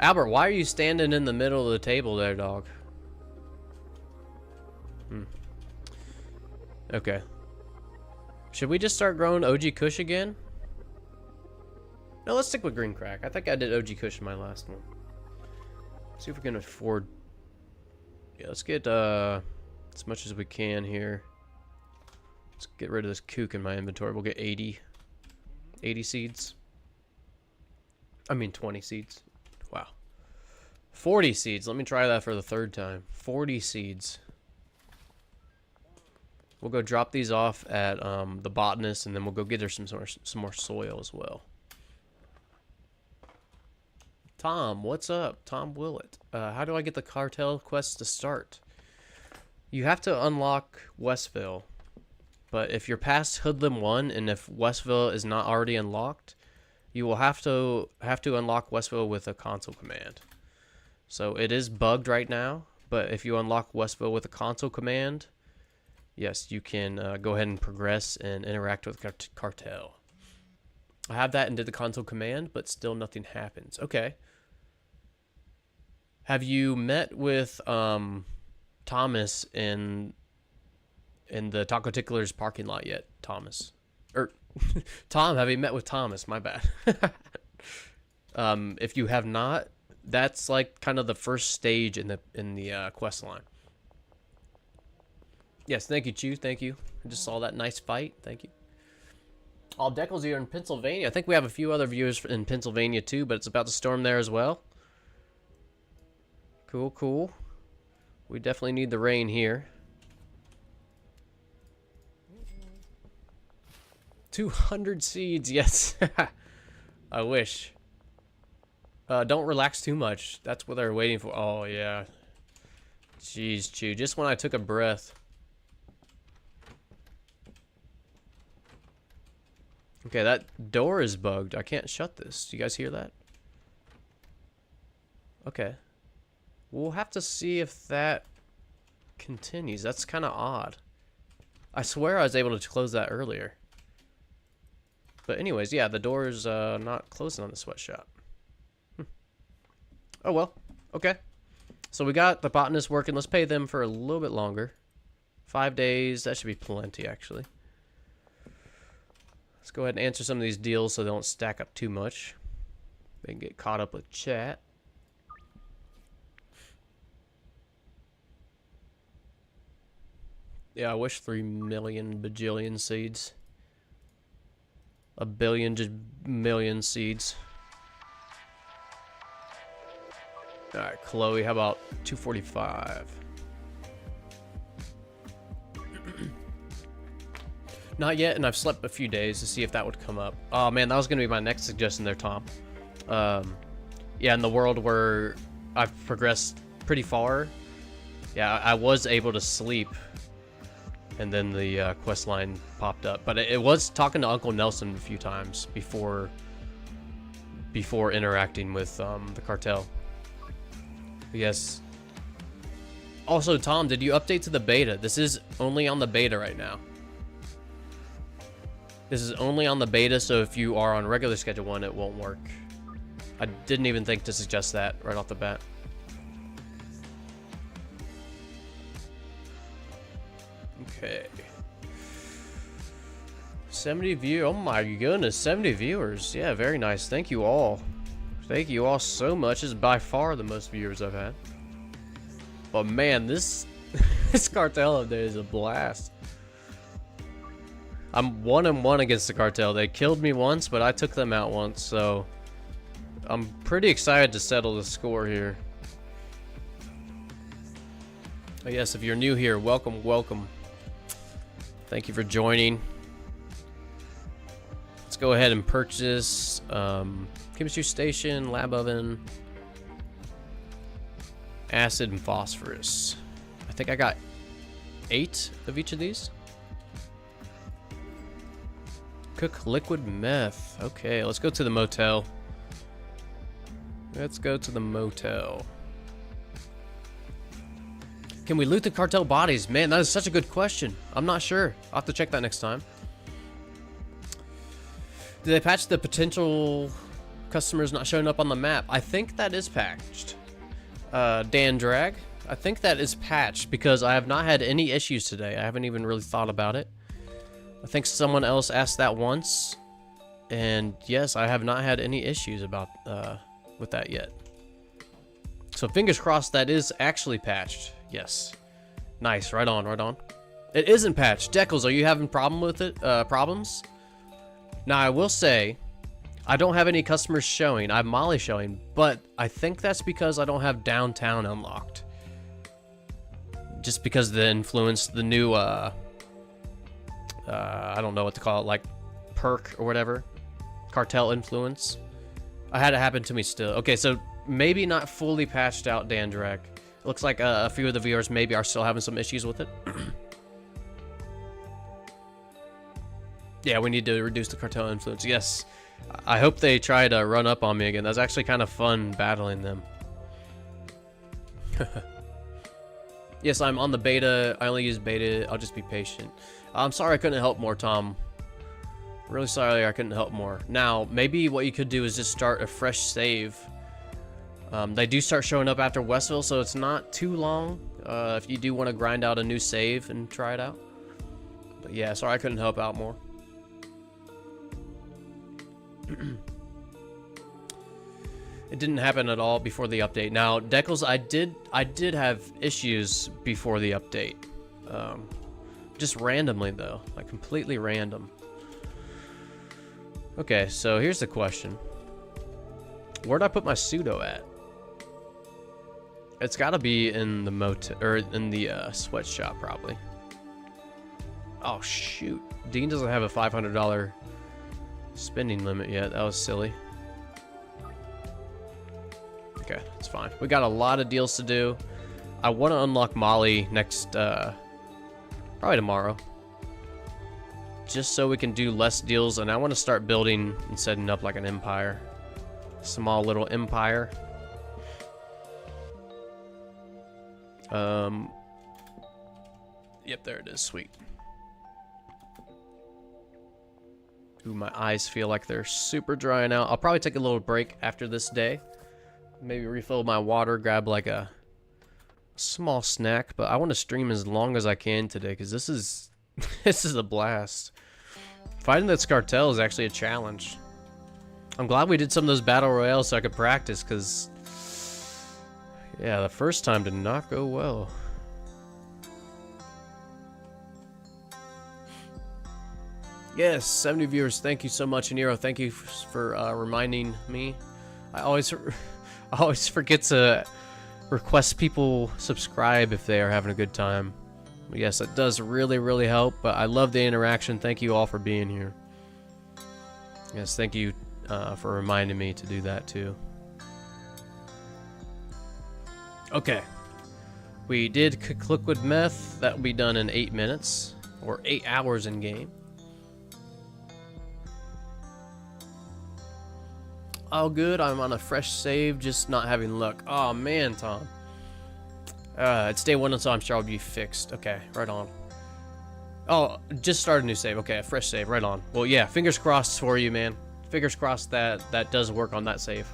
Albert, why are you standing in the middle of the table there, dog? Okay. Should we just start growing OG Kush again? No, let's stick with green crack. I think I did OG Kush in my last one. See if we can afford... Yeah, let's get as much as we can here. Let's get rid of this kook in my inventory. We'll get 80 seeds. I mean 20 seeds. Wow. 40 seeds. Let me try that for the 3rd time. 40 seeds. We'll go drop these off at the botanist, and then we'll go get her some more soil as well. Tom, what's up? Tom Willett. How do I get the cartel quest to start? You have to unlock Westville. But if you're past Hoodlum 1 and if Westville is not already unlocked, you will have to unlock Westville with a console command. So it is bugged right now, but if you unlock Westville with a console command, yes, you can go ahead and progress and interact with Cartel. I have that and did the console command, but still nothing happens. Okay. Have you met with Thomas in the Taco Tickler's parking lot yet, Thomas? Or Tom, have you met with Thomas? My bad. If you have not, that's like kind of the first stage in the quest line. Yes, thank you, Chew. Thank you. I just saw that nice fight. Thank you. All Decals here in Pennsylvania. I think we have a few other viewers in Pennsylvania too, but it's about to storm there as well. Cool, cool. We definitely need the rain here. 200 seeds, yes. I wish. Don't relax too much. That's what they're waiting for. Oh, yeah. Jeez, Chew. Just when I took a breath. Okay, that door is bugged. I can't shut this. Do you guys hear that? Okay. We'll have to see if that continues. That's kind of odd. I swear I was able to close that earlier. But anyways, yeah, the door is not closing on the sweatshop. Oh, well. Okay. So we got the botanist working. Let's pay them for a little bit longer. 5 days. That should be plenty, actually. Let's go ahead and answer some of these deals so they don't stack up too much. They can get caught up with chat. Yeah, I wish 3 million bajillion seeds. A billion just million seeds. Alright, Chloe, how about 245? Not yet, and I've slept a few days to see if that would come up. Oh man, that was going to be my next suggestion there, Tom. Yeah, in the world where I've progressed pretty far, yeah, I was able to sleep and then the quest line popped up. But it was talking to Uncle Nelson a few times before interacting with the cartel. But yes. Also, Tom, did you update to the beta? This is only on the beta right now. This is only on the beta, so if you are on regular schedule 1, it won't work. I didn't even think to suggest that right off the bat. Okay. 70 view. Oh my goodness, 70 viewers. Yeah, very nice. Thank you all. Thank you all so much. This is by far the most viewers I've had. But man, this this cartel update is a blast. I'm 1-1 against the cartel. They killed me once, but I took them out once, so I'm pretty excited to settle the score here. Oh yes, if you're new here, welcome, welcome. Thank you for joining. Let's go ahead and purchase chemistry station, lab oven, acid, and phosphorus. I think I got 8 of each of these. Cook liquid meth. Okay, let's go to the motel. Let's go to the motel. Can we loot the cartel bodies? Man, that is such a good question. I'm not sure. I'll have to check that next time. Did they patch the potential customers not showing up on the map? I think that is patched. Dan Drag, I think that is patched because I have not had any issues today. I haven't even really thought about it. I think someone else asked that once, and yes, I have not had any issues about with that yet. So fingers crossed that is actually patched. Yes, nice. Right on, right on. It isn't patched. Deckles, are you having problem with it? Problems? Now I will say, I don't have any customers showing. I have Molly showing, but I think that's because I don't have downtown unlocked. Just because of the influence, the new I don't know what to call it, like perk or whatever, cartel influence. I had it happen to me still. Okay, so maybe not fully patched out Dandrack. It looks like a few of the viewers maybe are still having some issues with it. Yeah, we need to reduce the cartel influence. Yes, I hope they try to run up on me again. That's actually kind of fun battling them. Yes, I'm on the beta. I only use beta. I'll just be patient. I'm sorry I couldn't help more, Tom. Really sorry I couldn't help more. Now, maybe what you could do is just start a fresh save. They do start showing up after Westville, so it's not too long if you do want to grind out a new save and try it out. But yeah, sorry I couldn't help out more. It didn't happen at all before the update. Now, Deckles, I did have issues before the update. Just randomly though, like completely random. Okay, so here's the question. Where'd I put my pseudo at? It's gotta be in the motel, or in the sweatshop probably. Oh shoot, Dean doesn't have a $500 spending limit yet. That was silly. Okay, it's fine. We got a lot of deals to do. I want to unlock Molly next, probably tomorrow. Just so we can do less deals, and I want to start building and setting up like an empire. Small little empire. Yep, there it is. Sweet. Ooh, my eyes feel like they're super drying out. I'll probably take a little break after this day. Maybe refill my water, grab like a small snack, but I want to stream as long as I can today because this is this is a blast. Fighting this cartel is actually a challenge. I'm glad we did some of those battle royales so I could practice because yeah, the first time did not go well. Yes, 70 viewers. Thank you so much, Nero. Thank you for reminding me. I always forget to request people subscribe if they are having a good time. But yes, it does really, really help. But I love the interaction. Thank you all for being here. Yes, thank you for reminding me to do that too. Okay. We did cook liquid meth. That will be done in 8 minutes. Or 8 hours in game. Oh, good. I'm on a fresh save, just not having luck. Oh, man, Tom. It's day 1, so I'm sure I'll be fixed. Okay, right on. Oh, just start a new save. Okay, a fresh save. Right on. Well, yeah, fingers crossed for you, man. Fingers crossed that that does work on that save.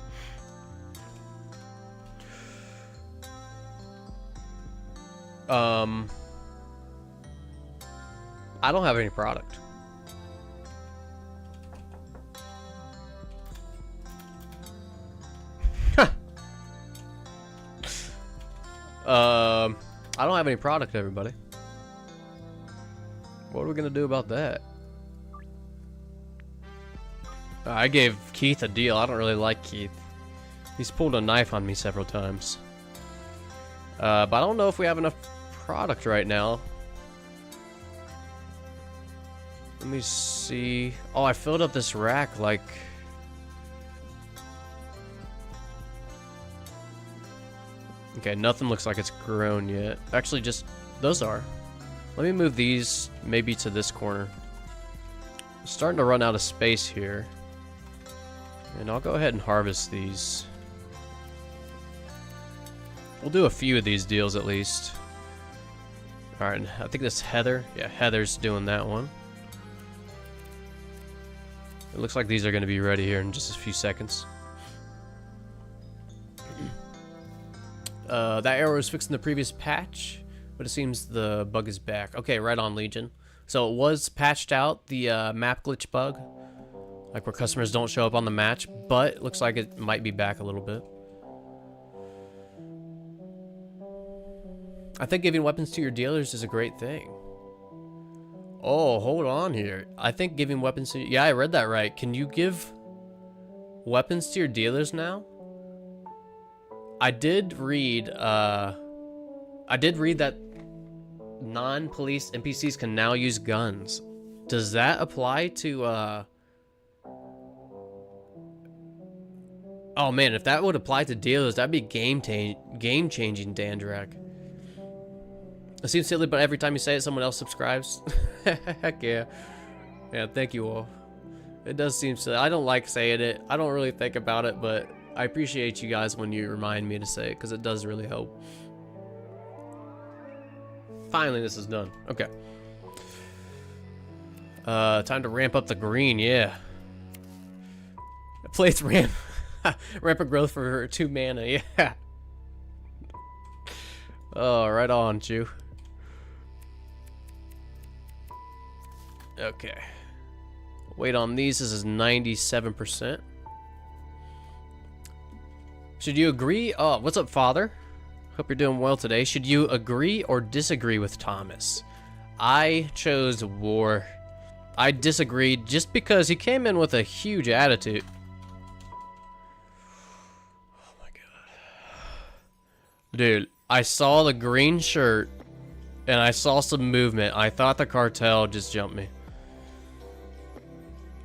I don't have any product. I don't have any product, everybody. What are we gonna do about that? I gave Keith a deal. I don't really like Keith. He's pulled a knife on me several times. But I don't know if we have enough product right now. Let me see. Oh, I filled up this rack like... Okay, nothing looks like it's grown yet. Actually, just... Those are. Let me move these maybe to this corner. I'm starting to run out of space here. And I'll go ahead and harvest these. We'll do a few of these deals at least. Alright, I think that's Heather. Yeah, Heather's doing that one. It looks like these are going to be ready here in just a few seconds. That error was fixed in the previous patch, but it seems the bug is back. Okay, right on, Legion. So it was patched out, the map glitch bug, like where customers don't show up on the match, but it looks like it might be back a little bit. I think giving weapons to your dealers is a great thing. Oh, hold on here. I think giving weapons to... Yeah, I read that right. Can you give weapons to your dealers now? I did read that non-police NPCs can now use guns. Does that apply to, Oh man, if that would apply to dealers, that'd be game-changing, Dandrak. It seems silly, but every time you say it, someone else subscribes. Heck yeah. Yeah, thank you all. It does seem silly. I don't like saying it. I don't really think about it, but I appreciate you guys when you remind me to say it, because it does really help. Finally, this is done. Okay. Time to ramp up the green, yeah. Place ramp. Ramp of growth for 2 mana, yeah. Oh, right on, Chew. Okay. Wait on these. This is 97%. Should you agree? Oh, what's up, Father? Hope you're doing well today. Should you agree or disagree with Thomas? I chose war. I disagreed just because he came in with a huge attitude. Oh my god. Dude, I saw the green shirt and I saw some movement. I thought the cartel just jumped me.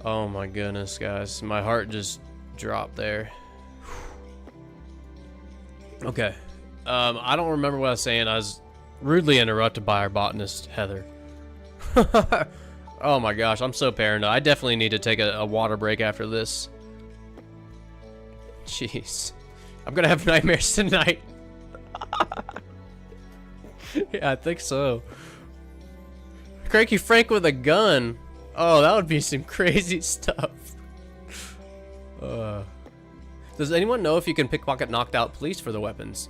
Oh my goodness, guys. My heart just dropped there. Okay. I don't remember what I was saying. I was rudely interrupted by our botanist, Heather. Oh my gosh, I'm so paranoid. I definitely need to take a water break after this. Jeez. I'm gonna have nightmares tonight. Yeah, I think so. Cranky Frank with a gun. Oh, that would be some crazy stuff. Does anyone know if you can pickpocket knocked out police for the weapons?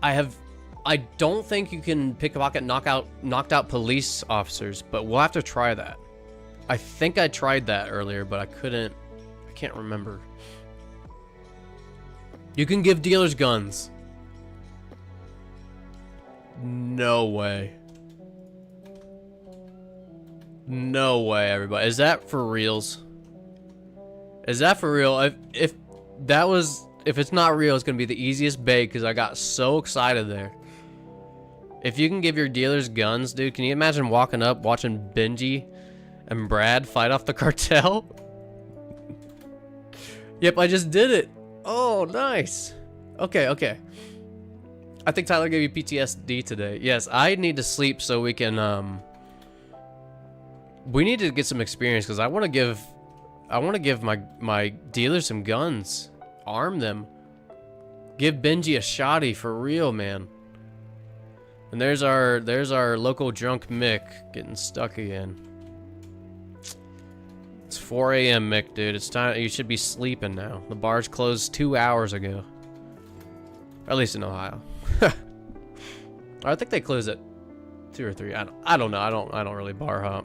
I don't think you can pickpocket knocked out police officers, but we'll have to try that. I think I tried that earlier, but I can't remember. You can give dealers guns. No way. No way, everybody. Is that for reals? Is that for real? If it's not real, it's gonna be the easiest bait because I got so excited there. If you can give your dealers guns, dude, can you imagine walking up watching Benji and Brad fight off the cartel? Yep, I just did it. Oh, nice. Okay, okay. I think Tyler gave you PTSD today. Yes, I need to sleep so we can, we need to get some experience because I want to give my dealers some guns. Arm them. Give Benji a shotty for real, man. And there's our local drunk Mick getting stuck again. It's 4 a.m. Mick, dude. It's time. You should be sleeping now. The bar's closed 2 hours ago. Or at least in Ohio. I think they close at 2 or 3. I don't know. I don't really bar hop.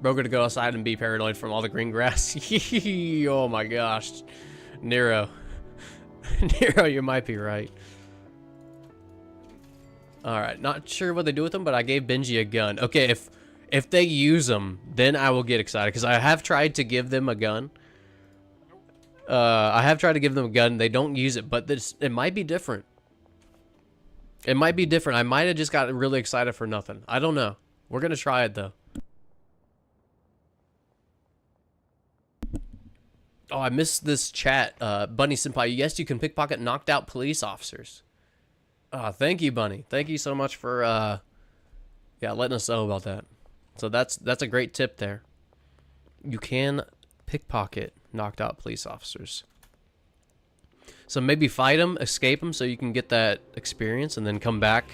Bro, gonna go outside and be paranoid from all the green grass. Oh my gosh, Nero. Nero, you might be right. All right, not sure what they do with them, but I gave Benji a gun. Okay, if they use them, then I will get excited because I have tried to give them a gun. I have tried to give them a gun. They don't use it, but it might be different. It might be different. I might have just got really excited for nothing. I don't know. We're gonna try it though. Oh, I missed this chat. Bunny Senpai, yes, you can pickpocket knocked out police officers. Thank you, Bunny. Thank you so much for, yeah, letting us know about that. So that's a great tip there. You can pickpocket knocked out police officers. So maybe fight them, escape them, so you can get that experience, and then come back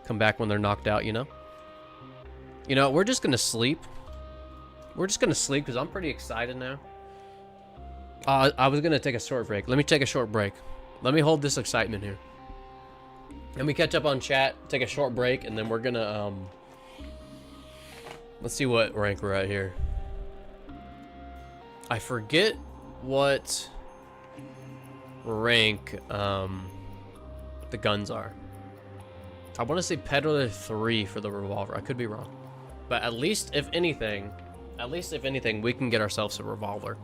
when they're knocked out. You know. You know, we're just gonna sleep. We're just gonna sleep because I'm pretty excited now. I was gonna take a short break. Let me take a short break. Let me hold this excitement here. Let me catch up on chat, take a short break, and then we're gonna let's see what rank we're at here. I forget what rank the guns are. I want to say Peddler 3 for the revolver. I could be wrong, but at least if anything, we can get ourselves a revolver.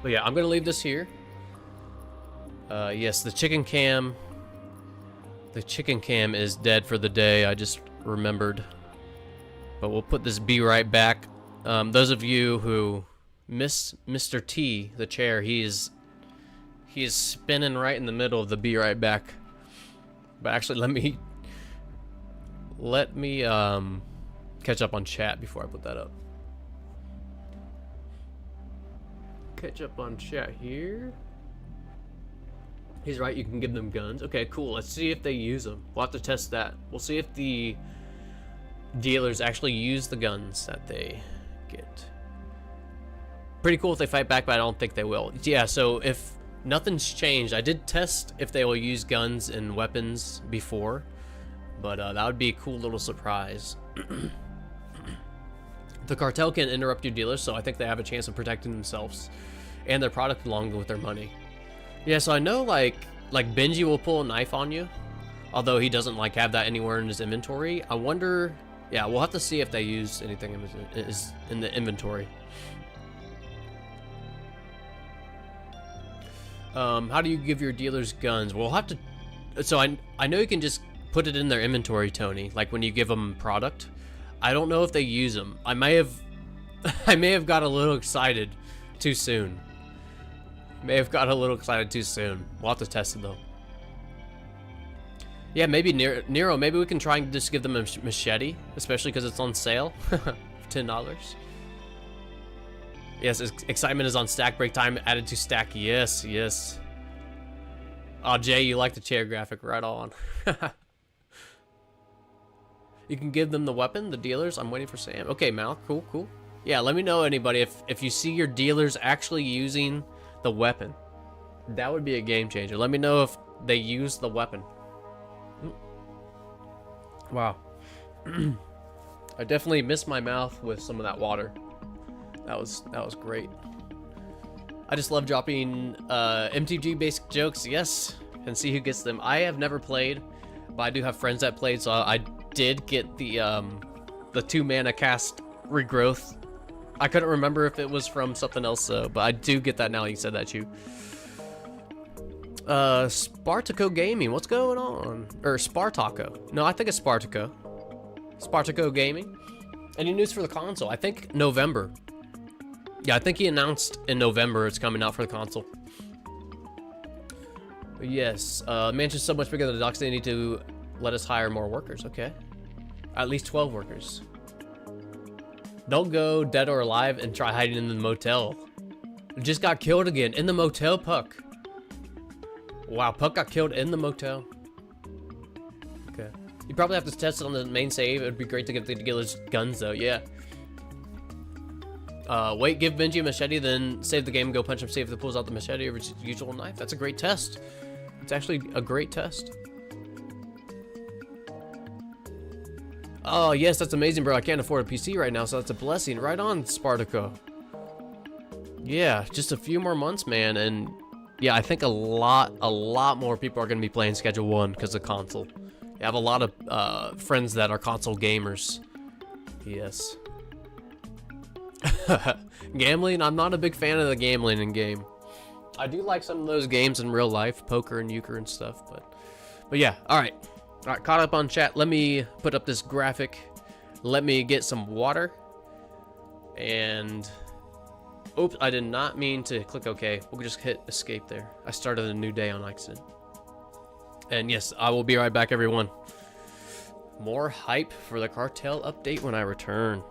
But yeah, I'm gonna leave this here. Yes, the chicken cam is dead for the day. I just remembered. But we'll put this Be Right Back. Those of you who miss Mr. T, the chair, he is spinning right in the middle of the Be Right Back. But actually, let me catch up on chat before I put that up. Catch up on chat here. He's right, you can give them guns. Okay, cool. Let's see if they use them. We'll have to test that. We'll see if the dealers actually use the guns that they get. Pretty cool if they fight back, but I don't think they will. Yeah, so if nothing's changed, I did test if they will use guns and weapons before, but that would be a cool little surprise. The cartel can interrupt your dealers, so I think they have a chance of protecting themselves and their product along with their money. Yeah, so I know like Benji will pull a knife on you, although he doesn't like have that anywhere in his inventory. I wonder, yeah, we'll have to see if they use anything in the inventory. How do you give your dealers guns? We'll have to, so I know you can just put it in their inventory, Tony, like when you give them product. I don't know if they use them. I may have got a little excited too soon. We'll have to test it though. Yeah, maybe Nero, maybe we can try and just give them a machete, especially because it's on sale. $10. Yes, excitement is on stack break time, added to stack. Yes, yes. Oh, Jay, you like the chair graphic, right on. You can give them the weapon, the dealers. I'm waiting for Sam. Okay, Mal, cool, cool. Yeah, let me know, anybody, if you see your dealers actually using the weapon. That would be a game changer. Let me know if they use the weapon. Wow. I definitely missed my mouth with some of that water. That was great. I just love dropping MTG basic jokes, yes, and see who gets them. I have never played, but I do have friends that played, so I did get the 2-mana cast regrowth. I couldn't remember if it was from something else, but I do get that now. You said that, you. Spartaco Gaming, what's going on? Or Spartaco? No, I think it's Spartaco. Spartaco Gaming. Any news for the console? I think November. Yeah, I think he announced in November it's coming out for the console. Yes, mansion's so much bigger than the docks, they need to let us hire more workers. Okay. At least 12 workers. Don't go dead or alive and try hiding in the motel. Just got killed again in the motel, Puck. Wow, Puck got killed in the motel. Okay. You probably have to test it on the main save. It would be great to get the Gillis guns though, yeah. Wait, give Benji a machete, then save the game, go punch him, see if it pulls out the machete or his usual knife. That's a great test. It's actually a great test. Oh, yes, that's amazing, bro. I can't afford a PC right now, so that's a blessing. Right on, Spartaco. Yeah, just a few more months, man, and yeah, I think a lot more people are going to be playing Schedule 1 because of console. I have a lot of friends that are console gamers. Yes. Gambling? I'm not a big fan of the gambling in game. I do like some of those games in real life, poker and euchre and stuff, but yeah, alright. Alright, caught up on chat. Let me put up this graphic. Let me get some water. And oops, I did not mean to click OK. We'll just hit escape there. I started a new day on accident. And yes, I will be right back, everyone. More hype for the Cartel update when I return.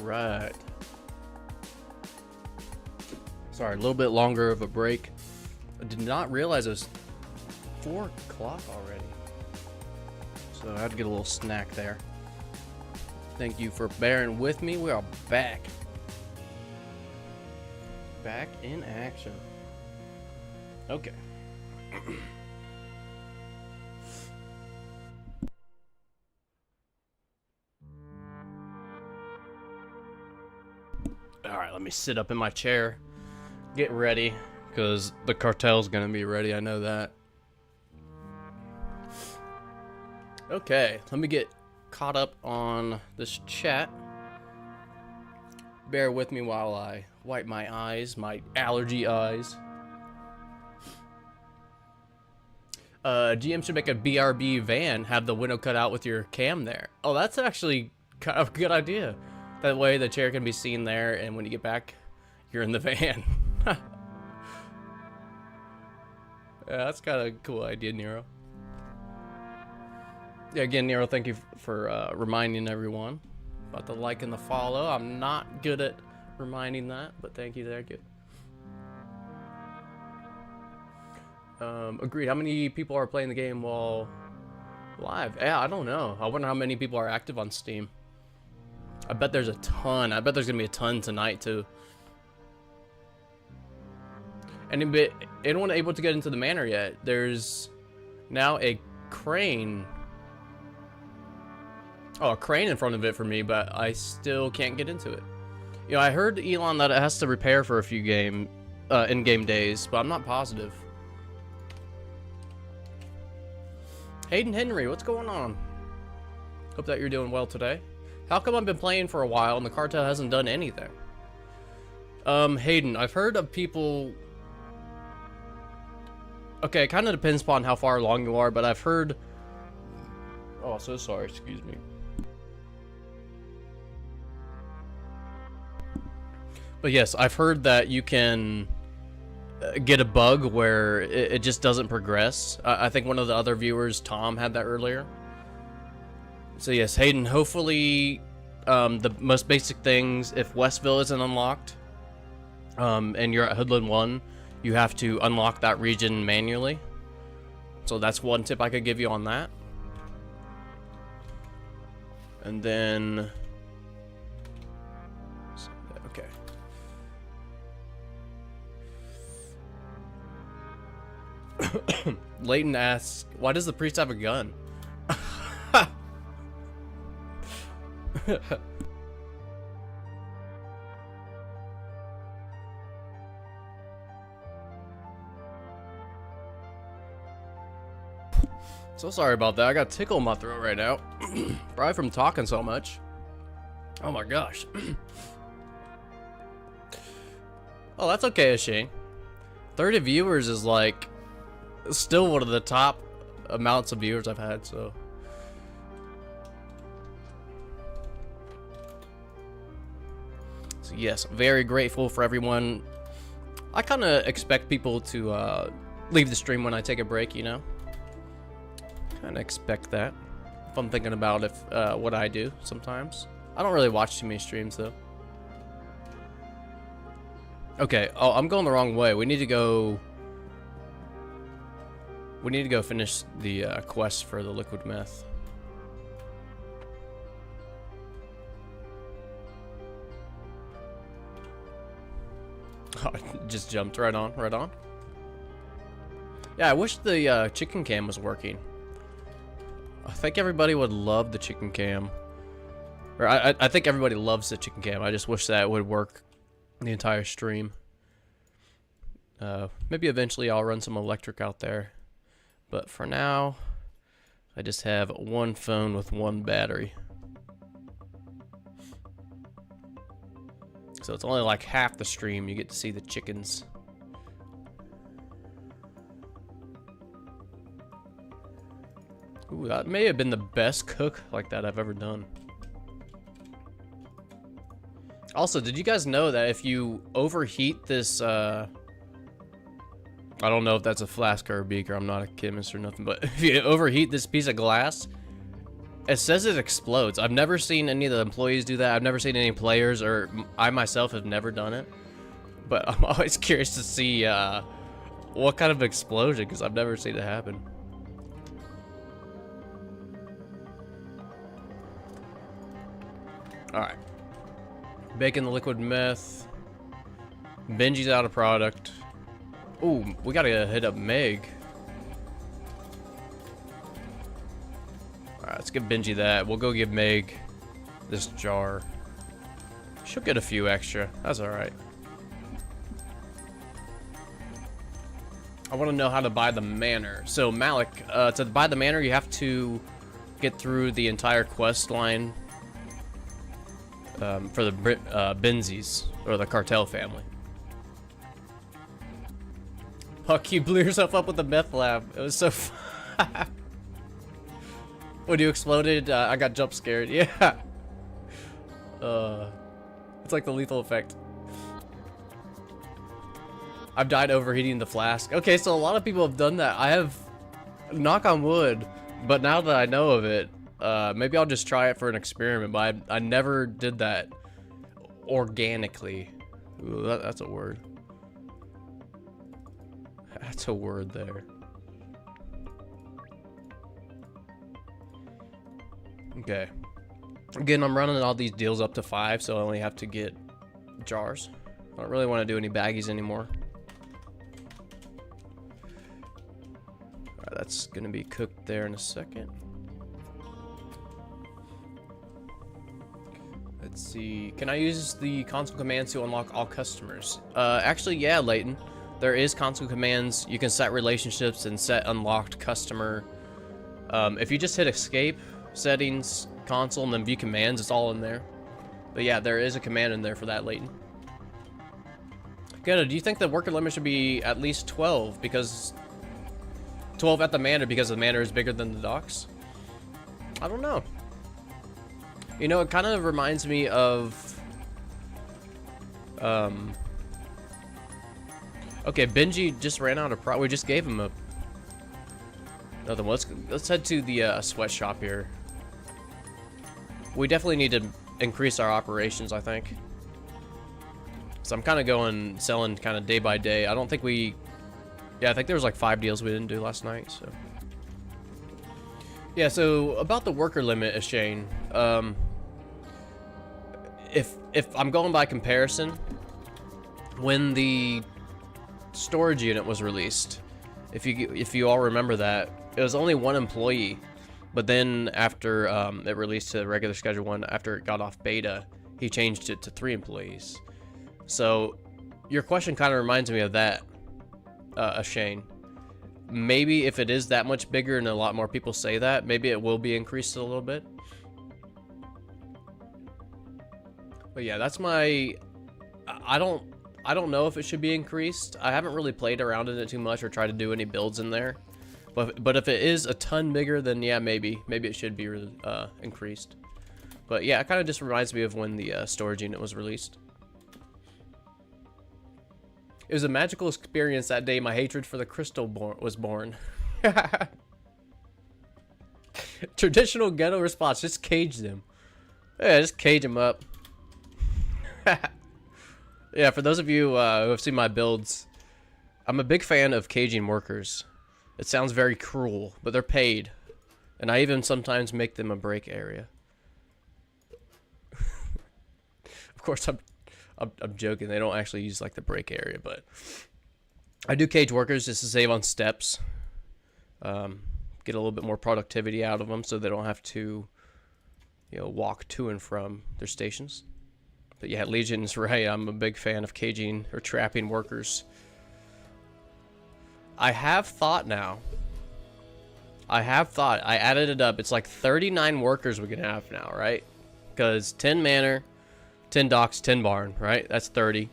right. Sorry, a little bit longer of a break. I did not realize it was 4 o'clock already. So I had to get a little snack there. Thank you for bearing with me. We are back. Back in action. Okay. Alright, let me sit up in my chair. Get ready. Because the cartel's gonna be ready, I know that. Okay, let me get caught up on this chat. Bear with me while I wipe my eyes, my allergy eyes. GM should make a BRB van, have the window cut out with your cam there. Oh, that's actually kind of a good idea. That way the chair can be seen there, and when you get back, you're in the van. Yeah, that's kind of a cool idea, Nero. Yeah, again, Nero, thank you for reminding everyone about the like and the follow. I'm not good at reminding that, but thank you, thank you. Agreed. How many people are playing the game while live? Yeah, I don't know. I wonder how many people are active on Steam. I bet there's a ton. I bet there's gonna be a ton tonight too. Anyone able to get into the manor yet? There's now a crane. Oh, a crane in front of it for me, but I still can't get into it. You know, I heard, Elon, that it has to repair for a few in-game days, but I'm not positive. Hayden Henry, what's going on? Hope that you're doing well today. How come I've been playing for a while and the cartel hasn't done anything? Hayden, I've heard of people... Okay, it kind of depends upon how far along you are, but I've heard... Oh, so sorry, excuse me. But yes, I've heard that you can get a bug where it just doesn't progress. I think one of the other viewers, Tom, had that earlier. So yes, Hayden, hopefully the most basic things, if Westville isn't unlocked, and you're at Hoodland 1, you have to unlock that region manually. So that's one tip I could give you on that. And then... Okay. Leighton asks, why does the priest have a gun? So sorry about that. I got a tickle in my throat right now. Probably from talking so much. Oh my gosh. Oh, that's okay, Shane. 30 viewers is like still one of the top amounts of viewers I've had, so. So yes, very grateful for everyone. I kind of expect people to leave the stream when I take a break, you know? Kind of expect that. If I'm thinking about what I do sometimes. I don't really watch too many streams though. Okay, oh, I'm going the wrong way. We need to go finish the quest for the liquid meth. Oh, just jumped right on, right on. Yeah, I wish the chicken cam was working. I think everybody would love the chicken cam. Or I think everybody loves the chicken cam. I just wish that it would work the entire stream. Maybe eventually I'll run some electric out there. But for now, I just have one phone with one battery. So it's only like half the stream you get to see the chickens. Ooh, that may have been the best cook like that I've ever done. Also, did you guys know that if you overheat this, I don't know if that's a flask or a beaker, I'm not a chemist or nothing, but if you overheat this piece of glass, It says it explodes. I've never seen any of the employees do that. I've never seen any players, or I myself have never done it. But I'm always curious to see what kind of explosion, because I've never seen it happen. Alright. Baking the liquid meth. Benji's out of product. Ooh, we gotta hit up Meg. Alright, let's give Benji that. We'll go give Meg this jar. She'll get a few extra. That's alright. I want to know how to buy the manor. So, Malik, to buy the manor, you have to get through the entire quest line for the Benzis, or the Cartel family. Puck, you blew yourself up with the meth lab. It was so fun. When you exploded, I got jump scared. Yeah. It's like the lethal effect. I've died overheating the flask. Okay, so a lot of people have done that. I have, knock on wood, but now that I know of it, maybe I'll just try it for an experiment, but I never did that organically. Ooh, that's a word. That's a word there. Okay. Again, I'm running all these deals up to 5, so I only have to get jars. I don't really want to do any baggies anymore. Alright, that's gonna be cooked there in a second. Let's see. Can I use the console commands to unlock all customers? Actually, yeah, Layton. There is console commands. You can set relationships and set unlocked customer. If you just hit escape, settings, console, and then view commands, it's all in there. But yeah, there is a command in there for that, Layton. Good. Do you think the worker limit should be at least 12? Because 12 at the manor, because the manor is bigger than the docks? I don't know. You know, it kind of reminds me of okay, Benji just ran out of we just gave him a nothing. Let's head to the sweatshop here. We definitely need to increase our operations, I think. So I'm kind of selling kind of day by day. I don't think we, yeah, I think there was like 5 deals we didn't do last night, so. Yeah, so about the worker limit, Shane, if I'm going by comparison, when the storage unit was released, if you all remember that, it was only 1 employee, but then after it released to the regular schedule 1, after it got off beta, he changed it to 3 employees. So your question kind of reminds me of that, Shane. Maybe if it is that much bigger and a lot more people say that, maybe it will be increased a little bit. But yeah, that's my, I don't know if it should be increased. I haven't really played around in it too much or tried to do any builds in there. But if it is a ton bigger, then yeah, maybe it should be increased. But yeah, it kind of just reminds me of when the storage unit was released. It was a magical experience that day. My hatred for the crystal was born. Traditional ghetto response. Just cage them. Yeah, just cage them up. Yeah, for those of you who have seen my builds, I'm a big fan of caging workers. It sounds very cruel, but they're paid. And I even sometimes make them a break area. Of course, I'm joking. They don't actually use like the break area, but I do cage workers just to save on steps. Get a little bit more productivity out of them so they don't have to, you know, walk to and from their stations. But yeah, Legion's right. I'm a big fan of caging or trapping workers. I have thought now. I added it up. It's like 39 workers we can have now, right? Because 10 manor, 10 docks, 10 barn, right? That's 30.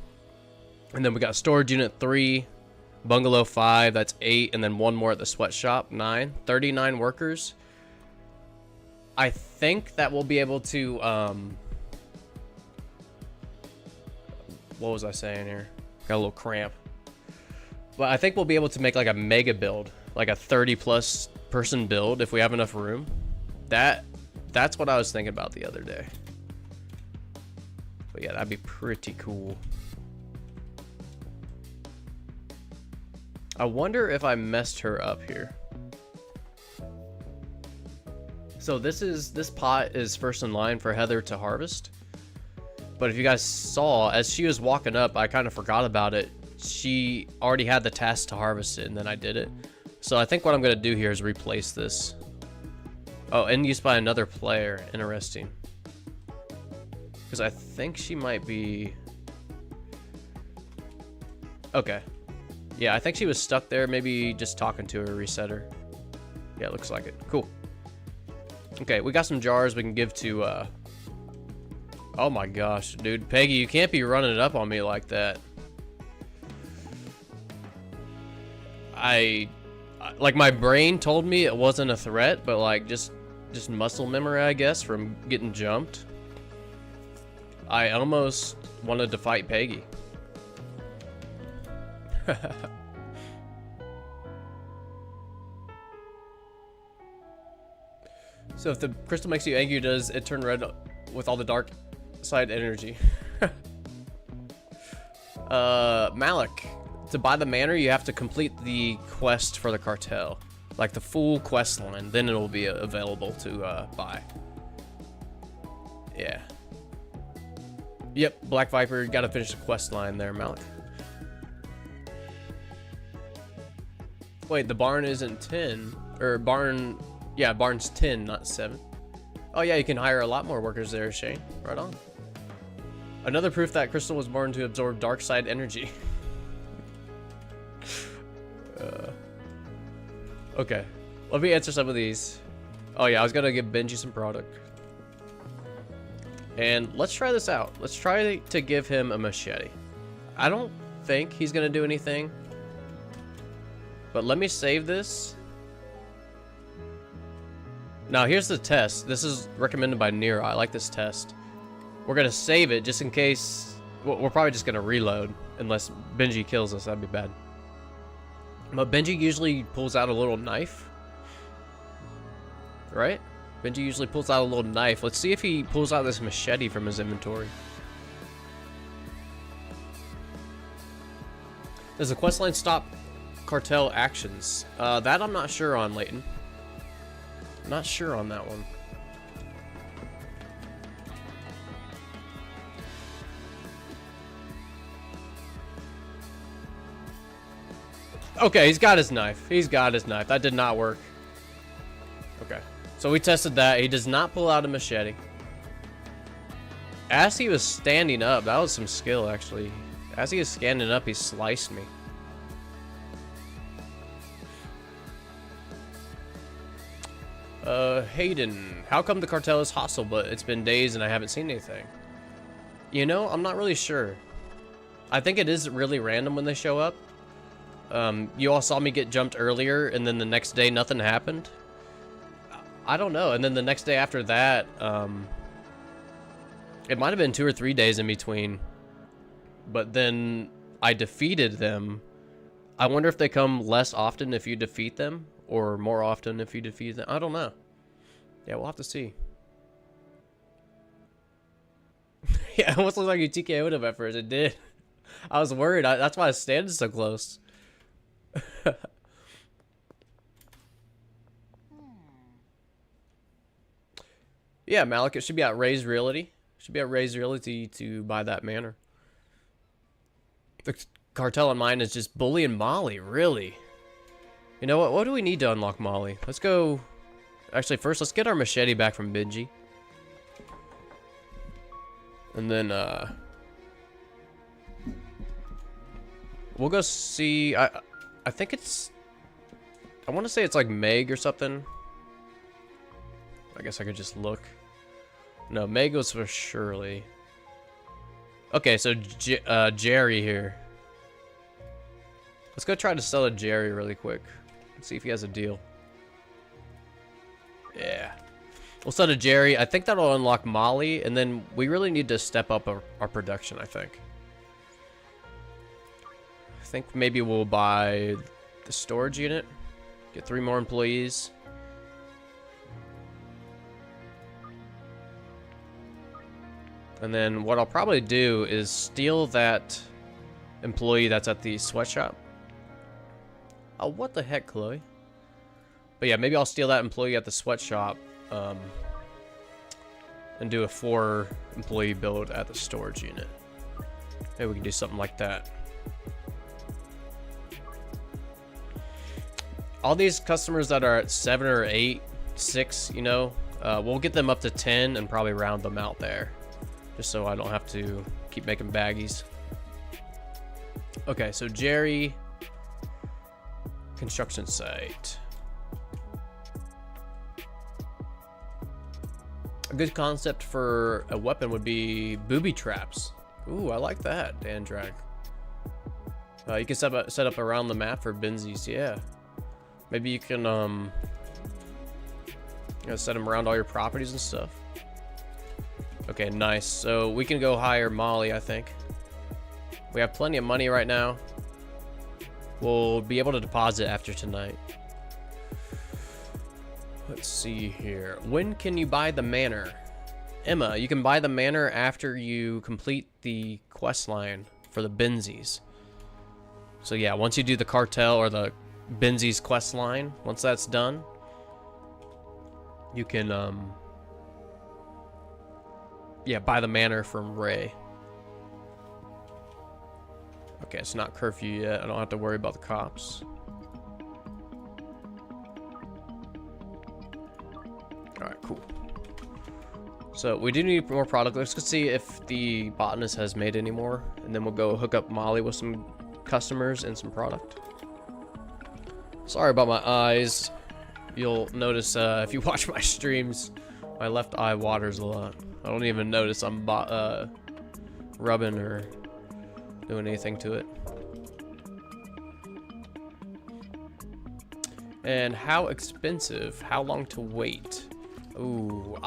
And then we got storage unit 3, bungalow 5, that's 8, and then 1 more at the sweatshop, 9. 39 workers. I think that we'll be able to, what was I saying here? Got a little cramp. But I think we'll be able to make like a mega build, like a 30+ person build if we have enough room. That That's what I was thinking about the other day. But yeah, that'd be pretty cool. I wonder if I messed her up here. So this pot is first in line for Heather to harvest. But if you guys saw, as she was walking up, I kind of forgot about it. She already had the task to harvest it, and then I did it. So I think what I'm gonna do here is replace this. Oh, and used by another player. Interesting. Because I think she might be... Okay. Yeah, I think she was stuck there. Maybe just talking to her, reset her. Yeah, looks like it. Cool. Okay, we got some jars we can give to... Oh my gosh, dude. Peggy, you can't be running it up on me like that. Like, my brain told me it wasn't a threat, but like, just muscle memory, I guess, from getting jumped. I almost wanted to fight Peggy. So if the crystal makes you angry, does it turn red with all the dark side energy? Malik, to buy the manor, you have to complete the quest for the cartel. Like the full quest line, then it'll be available to buy. Yeah. Yep, Black Viper, you gotta finish the quest line there, Malik. Wait, the barn isn't 10. Or barn... Yeah, barn's 10, not 7. Oh yeah, you can hire a lot more workers there, Shane. Right on. Another proof that Crystal was born to absorb dark side energy. Okay, let me answer some of these. Oh yeah, I was gonna give Benji some product. And let's try this out. Let's try to give him a machete. I don't think he's gonna do anything. But let me save this. Now here's the test. This is recommended by Nero. I like this test. We're gonna save it just in case. We're probably just gonna reload unless Benji kills us. That'd be bad. But Benji usually pulls out a little knife. Right? Benji usually pulls out a little knife. Let's see if he pulls out this machete from his inventory. Does the questline stop cartel actions? That I'm not sure on, Layton. Not sure on that one. Okay, he's got his knife. He's got his knife. That did not work. Okay. So we tested that. He does not pull out a machete. As he was standing up, that was some skill, actually. As he was standing up, he sliced me. Hayden, how come the cartel is hostile, but it's been days and I haven't seen anything? You know, I'm not really sure. I think it is really random when they show up. You all saw me get jumped earlier, and then the next day nothing happened. I don't know. And then the next day after that, it might have been 2 or 3 days in between. But then I defeated them. I wonder if they come less often if you defeat them, or more often if you defeat them. I don't know. Yeah, we'll have to see. Yeah, it almost looked like you TKO'd him at first. It did. I was worried. That's why I was standing so close. Yeah, Malik, it should be at Ray's Realty. Should be at Ray's Realty to buy that manor. The cartel in mine is just Bully and Molly, really. You know what? What do we need to unlock Molly? Let's go... Actually, first, let's get our machete back from Benji. And then, we'll go see... I think it's... I want to say it's like Meg or something. I guess I could just look. No, Meg was for Shirley. Okay, so Jerry here. Let's go try to sell to Jerry really quick. Let's see if he has a deal. Yeah. We'll sell to Jerry. I think that'll unlock Molly, and then we really need to step up our production, I think. I think maybe we'll buy the storage unit. Get 3 more employees. And then what I'll probably do is steal that employee that's at the sweatshop. Oh, what the heck, Chloe? But yeah, maybe I'll steal that employee at the sweatshop and do a 4-employee build at the storage unit. Maybe we can do something like that. All these customers that are at 7 or 8, 6, you know, we'll get them up to 10 and probably round them out there. Just so I don't have to keep making baggies. Okay, so Jerry, construction site. A good concept for a weapon would be booby traps. Ooh, I like that, Dan Drag. You can set up around the map for Benzies, yeah. Maybe you can you know, set them around all your properties and stuff. Okay, nice. So we can go hire Molly, I think. We have plenty of money right now. We'll be able to deposit after tonight. Let's see here. When can you buy the manor? Emma, you can buy the manor after you complete the quest line for the Benzies. So yeah, once you do the Cartel or the Benzies quest line, once that's done, you can yeah, buy the manor from Ray. Okay, it's not curfew yet. I don't have to worry about the cops. Alright, cool. So we do need more product. Let's go see if the botanist has made any more, and then we'll go hook up Molly with some customers and some product. Sorry about my eyes. You'll notice if you watch my streams, my left eye waters a lot. I don't even notice I'm rubbing or doing anything to it. And how expensive? How long to wait? Ooh,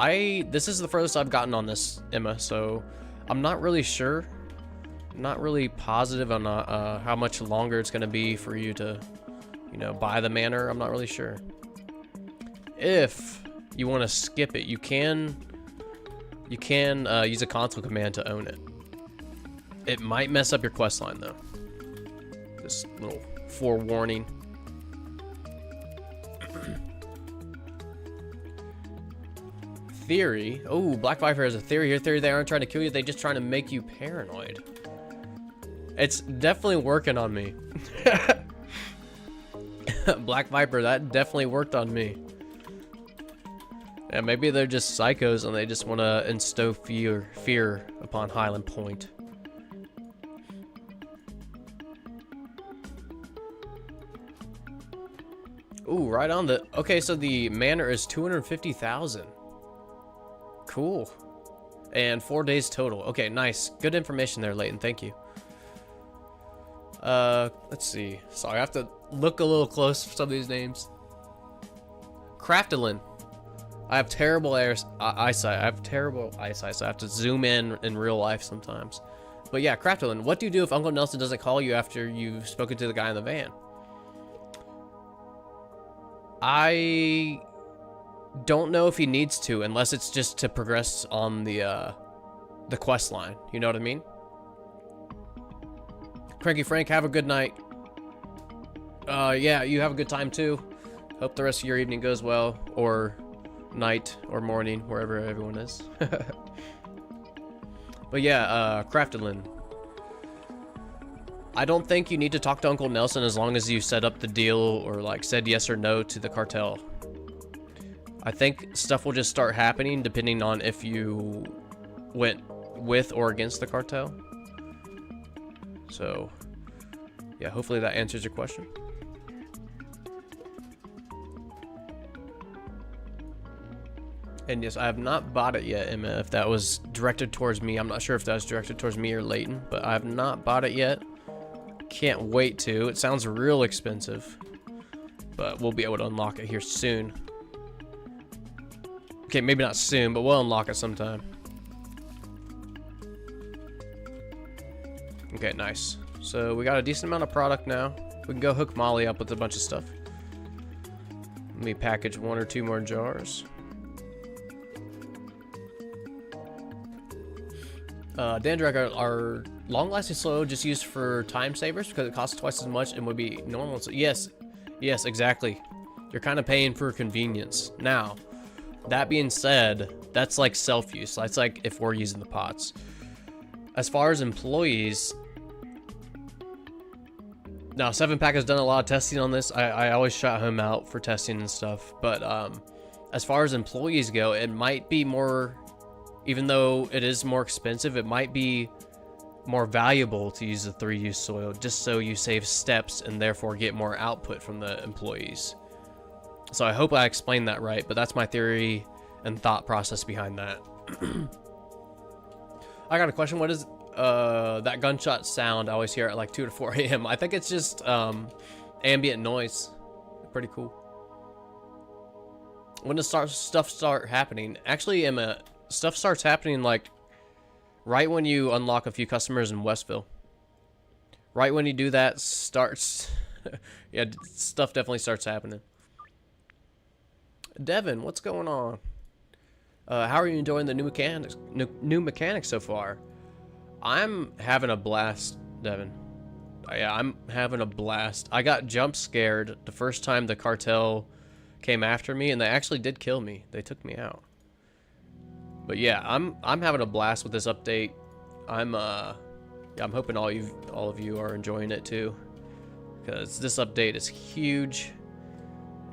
this is the furthest I've gotten on this, Emma, so I'm not really sure. Not really positive on how much longer it's gonna be for you to, you know, buy the manor. I'm not really sure. If you want to skip it, you can use a console command to own it. It might mess up your quest line though. Just little forewarning. Theory. Oh, Black Viper has a theory here. Theory, they aren't trying to kill you. They're just trying to make you paranoid. It's definitely working on me. Black Viper, that definitely worked on me. Yeah, maybe they're just psychos and they just want to instow fear upon Highland Point. Ooh, right on the... Okay, so the manor is 250,000. Cool. And 4 days total. Okay, nice. Good information there, Leighton. Thank you. Let's see. Sorry, I have to look a little close for some of these names. Craftalin. I have terrible eyesight. I have terrible eyesight, so I have to zoom in real life sometimes. But yeah, Craftalin, what do you do if Uncle Nelson doesn't call you after you've spoken to the guy in the van? I don't know if he needs to, unless it's just to progress on the quest line. You know what I mean? Cranky Frank, have a good night. Yeah, you have a good time too. Hope the rest of your evening goes well, or night, or morning, wherever everyone is. But yeah, Craftalin. I don't think you need to talk to Uncle Nelson as long as you set up the deal or like said yes or no to the cartel. I think stuff will just start happening depending on if you went with or against the cartel. So, yeah, hopefully that answers your question. And yes, I have not bought it yet, Emma. If that was directed towards me, I'm not sure if that was directed towards me or Leighton, but I have not bought it yet. Can't wait to. It sounds real expensive, but we'll be able to unlock it here soon. Okay, maybe not soon, but we'll unlock it sometime. Okay, nice. So we got a decent amount of product now. We can go hook Molly up with a bunch of stuff. Let me package 1 or 2 more jars. Dan are long-lasting slow, just used for time savers because it costs twice as much and would be normal. So yes, yes, exactly. You're kind of paying for convenience. Now, that being said, that's like self-use. That's like if we're using the pots. As far as employees, now 7-Pack has done a lot of testing on this. I always shout him out for testing and stuff. But as far as employees go, it might be more, even though it is more expensive, it might be more valuable to use the 3-use soil just so you save steps and therefore get more output from the employees. So I hope I explained that right, but that's my theory and thought process behind that. I got a question. What is that gunshot sound I always hear at like 2 to 4 a.m.? I think it's just ambient noise. Pretty cool. When does stuff start happening? Actually, Emma, stuff starts happening like right when you unlock a few customers in Westville. Right when you do that, starts... yeah, stuff definitely starts happening. Devin, what's going on? How are you enjoying the new mechanics so far? I'm having a blast, Devin. Yeah, I'm having a blast. I got jump scared the first time the cartel came after me, and they actually did kill me. They took me out. But yeah, I'm having a blast with this update. Yeah, I'm hoping all of you are enjoying it too, because this update is huge.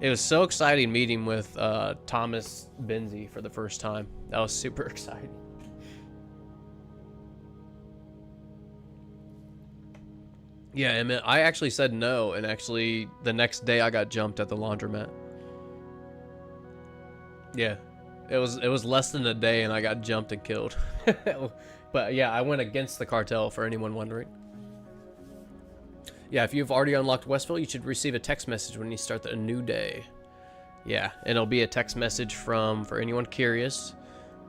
It was so exciting meeting with Thomas Benzie for the first time. That was super exciting. Yeah, Emmett, I actually said no, and actually the next day I got jumped at the laundromat. Yeah, it was less than a day and I got jumped and killed. But yeah, I went against the cartel, for anyone wondering. Yeah, if you've already unlocked Westville, you should receive a text message when you start a new day. Yeah, and it'll be a text message for anyone curious.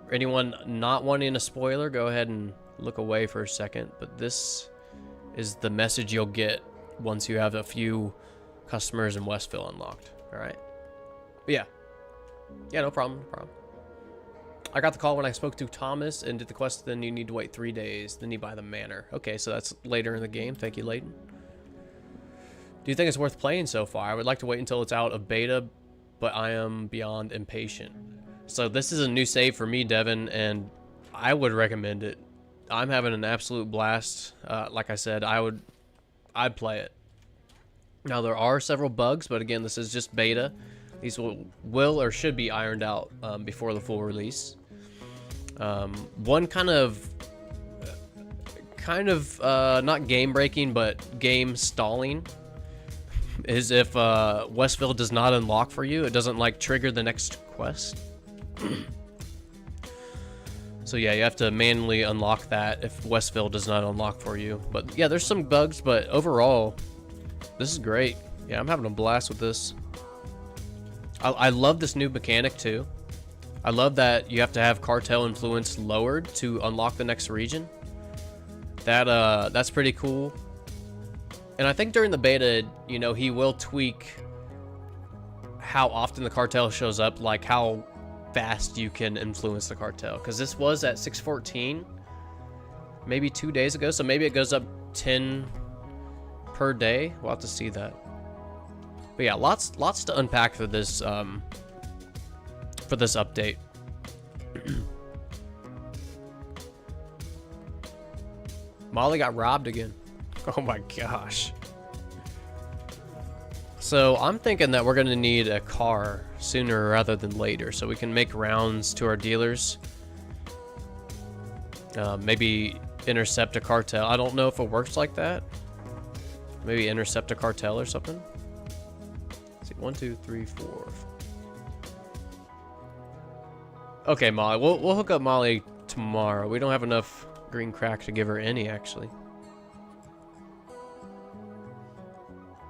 For anyone not wanting a spoiler, go ahead and look away for a second. But this is the message you'll get once you have a few customers in Westville unlocked. All right? But yeah. Yeah, no problem, no problem. I got the call when I spoke to Thomas and did the quest, then you need to wait 3 days. Then you buy the manor. Okay, so that's later in the game. Thank you, Layton. Do you think it's worth playing so far? I would like to wait until it's out of beta, but I am beyond impatient. So this is a new save for me, Devin, and I would recommend it. I'm having an absolute blast. Like I said, I'd play it. Now there are several bugs, but again, this is just beta. These will or should be ironed out before the full release. One kind of not game breaking, but game stalling is if Westville does not unlock for you, it doesn't like trigger the next quest. So yeah, you have to manually unlock that if Westville does not unlock for you. But yeah, there's some bugs, but overall, this is great. Yeah, I'm having a blast with this. I love this new mechanic too. I love that you have to have cartel influence lowered to unlock the next region. That's pretty cool. And I think during the beta, you know, he will tweak how often the cartel shows up, like how fast you can influence the cartel. Because this was at 6:14, maybe 2 days ago, so maybe it goes up 10 per day. We'll have to see that. But yeah, lots to unpack for this update. Molly got robbed again. Oh my gosh. So I'm thinking that we're going to need a car sooner rather than later so we can make rounds to our dealers. Maybe intercept a cartel. I don't know if it works like that. Maybe intercept a cartel or something. Let's see, 1, 2, 3, 4. Okay, Molly. We'll hook up Molly tomorrow. We don't have enough green crack to give her any, actually.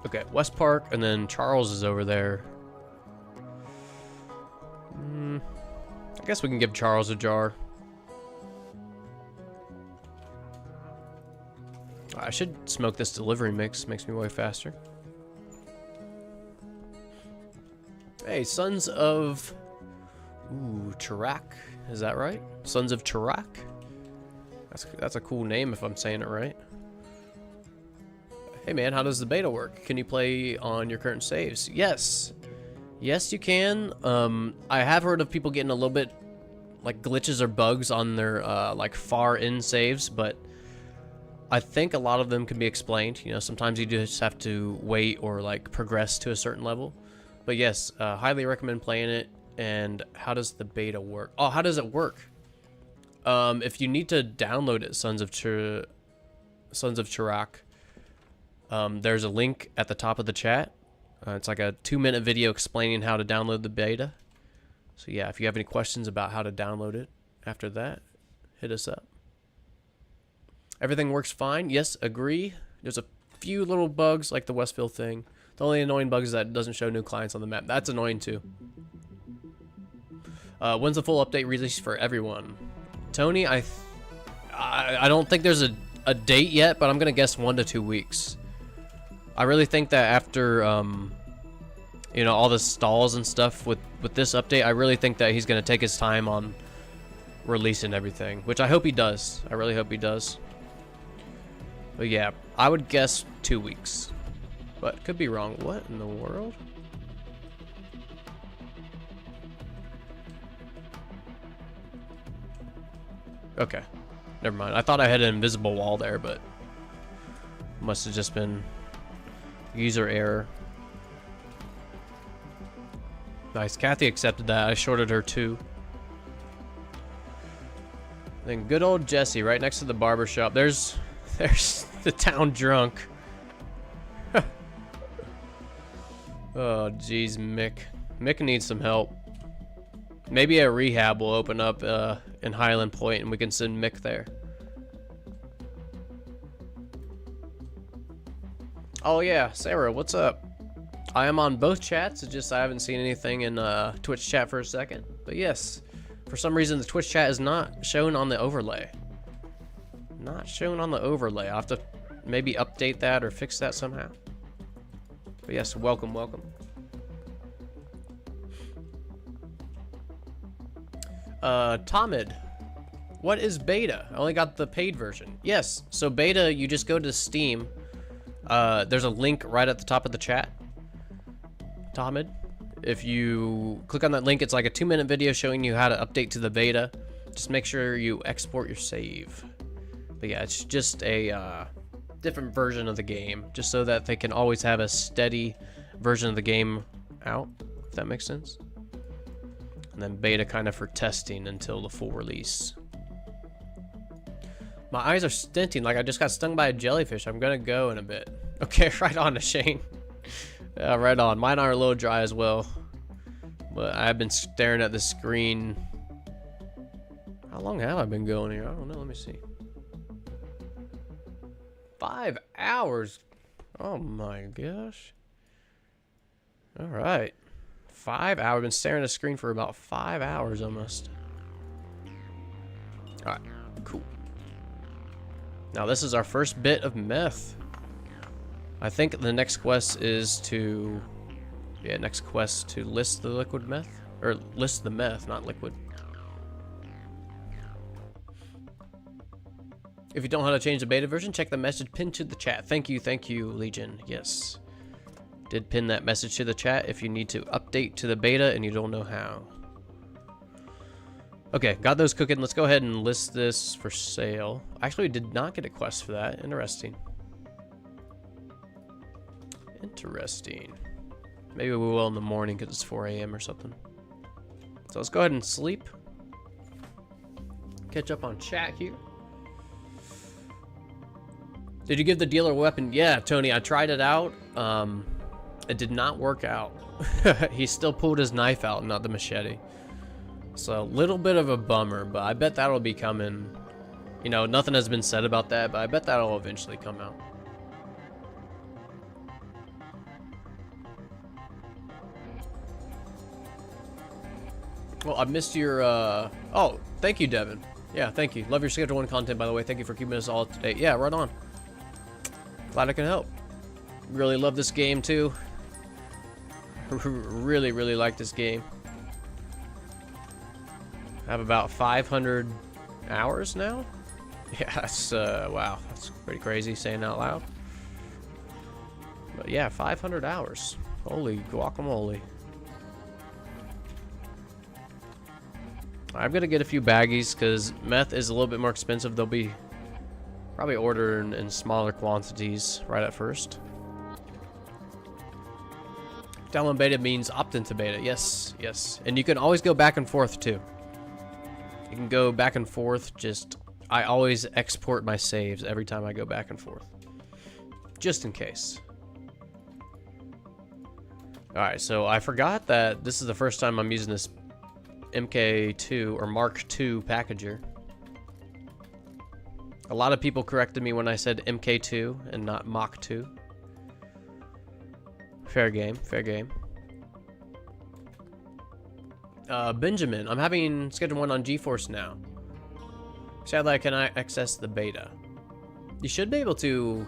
Okay, West Park, and then Charles is over there. I guess we can give Charles a jar. I should smoke this delivery mix. Makes me way faster. Hey, Sons of... Ooh, Chirac. Is that right? Sons of Chirac? That's a cool name if I'm saying it right. Hey man, how does the beta work? Can you play on your current saves? Yes. Yes, you can. I have heard of people getting a little bit like glitches or bugs on their like far in saves, but I think a lot of them can be explained. You know, sometimes you just have to wait or like progress to a certain level. But yes, highly recommend playing it. And how does the beta work? Oh, how does it work? If you need to download it, Sons of Chirac, there's a link at the top of the chat. It's like a 2-minute video explaining how to download the beta. So yeah, if you have any questions about how to download it after that, hit us up. Everything works fine. Yes, agree. There's a few little bugs like the Westville thing. The only annoying bug is that it doesn't show new clients on the map. That's annoying too. When's the full update release for everyone? Tony, I don't think there's a date yet, but I'm gonna guess 1 to 2 weeks. I really think that after you know, all the stalls and stuff with this update, I really think that he's gonna take his time on releasing everything, which I hope he does. I really hope he does. But yeah, I would guess 2 weeks, but could be wrong. What in the world? Okay, never mind. I thought I had an invisible wall there, but must have just been user error. Nice, Kathy accepted that. I shorted her too. Then good old Jesse, right next to the barber shop. There's the town drunk. Oh, geez, Mick. Mick needs some help. Maybe a rehab will open up in Highland Point, and we can send Mick there. Oh yeah, Sarah, what's up? I am on both chats. It's just I haven't seen anything in Twitch chat for a second. But yes, for some reason the Twitch chat is not shown on the overlay. Not shown on the overlay. I'll have to maybe update that or fix that somehow. But yes, welcome, welcome. Tomid, what is beta? I only got the paid version. Yes, so beta, you just go to Steam. There's a link right at the top of the chat. Tomid, if you click on that link, it's like a 2-minute video showing you how to update to the beta. Just make sure you export your save. But yeah, it's just a different version of the game, just so that they can always have a steady version of the game out, if that makes sense. And then beta kind of for testing until the full release. My eyes are stinting like I just got stung by a jellyfish. I'm gonna go in a bit. Okay, right on, Shane. Yeah, right on. Mine are a little dry as well. But I've been staring at the screen. How long have I been going here? I don't know. Let me see. 5 hours. Oh my gosh. All right. 5 hours. I've been staring at the screen for about 5 hours almost. All right. Cool. Now this is our first bit of meth. I think the next quest is to... Yeah, next quest to list the liquid meth. Or list the meth, not liquid. If you don't know how to change the beta version, check the message pinned to the chat. Thank you, Legion. Yes. Did pin that message to the chat if you need to update to the beta and you don't know how. Okay, got those cooking. Let's go ahead and list this for sale. Actually, did not get a quest for that. Interesting. Interesting. Maybe we will in the morning because it's 4 a.m. or something. So let's go ahead and sleep. Catch up on chat here. Did you give the dealer a weapon? Yeah, Tony, I tried it out. It did not work out. He still pulled his knife out, not the machete. So a little bit of a bummer, but I bet that'll be coming. You know, nothing has been said about that, but I bet that'll eventually come out. Well, I missed your, oh, thank you, Devin. Yeah, thank you. Love your Schedule 1 content, by the way. Thank you for keeping us all up to date. Yeah, right on. Glad I can help. Really love this game, too. Really, really like this game. I have about 500 hours now. Yeah, that's, wow, that's pretty crazy saying out loud. But yeah, 500 hours. Holy guacamole. I'm gonna get a few baggies because meth is a little bit more expensive. They'll be probably ordered in smaller quantities right at first. Download beta means opt into beta. Yes, yes. And you can always go back and forth too. You can go back and forth. Just, I always export my saves every time I go back and forth. Just in case. Alright, so I forgot that this is the first time I'm using this MK2 or Mark II packager. A lot of people corrected me when I said MK2 and not Mach 2. Fair game, fair game. Benjamin, I'm having schedule 1 on GeForce now. Sadly, I cannot access the beta. You should be able to,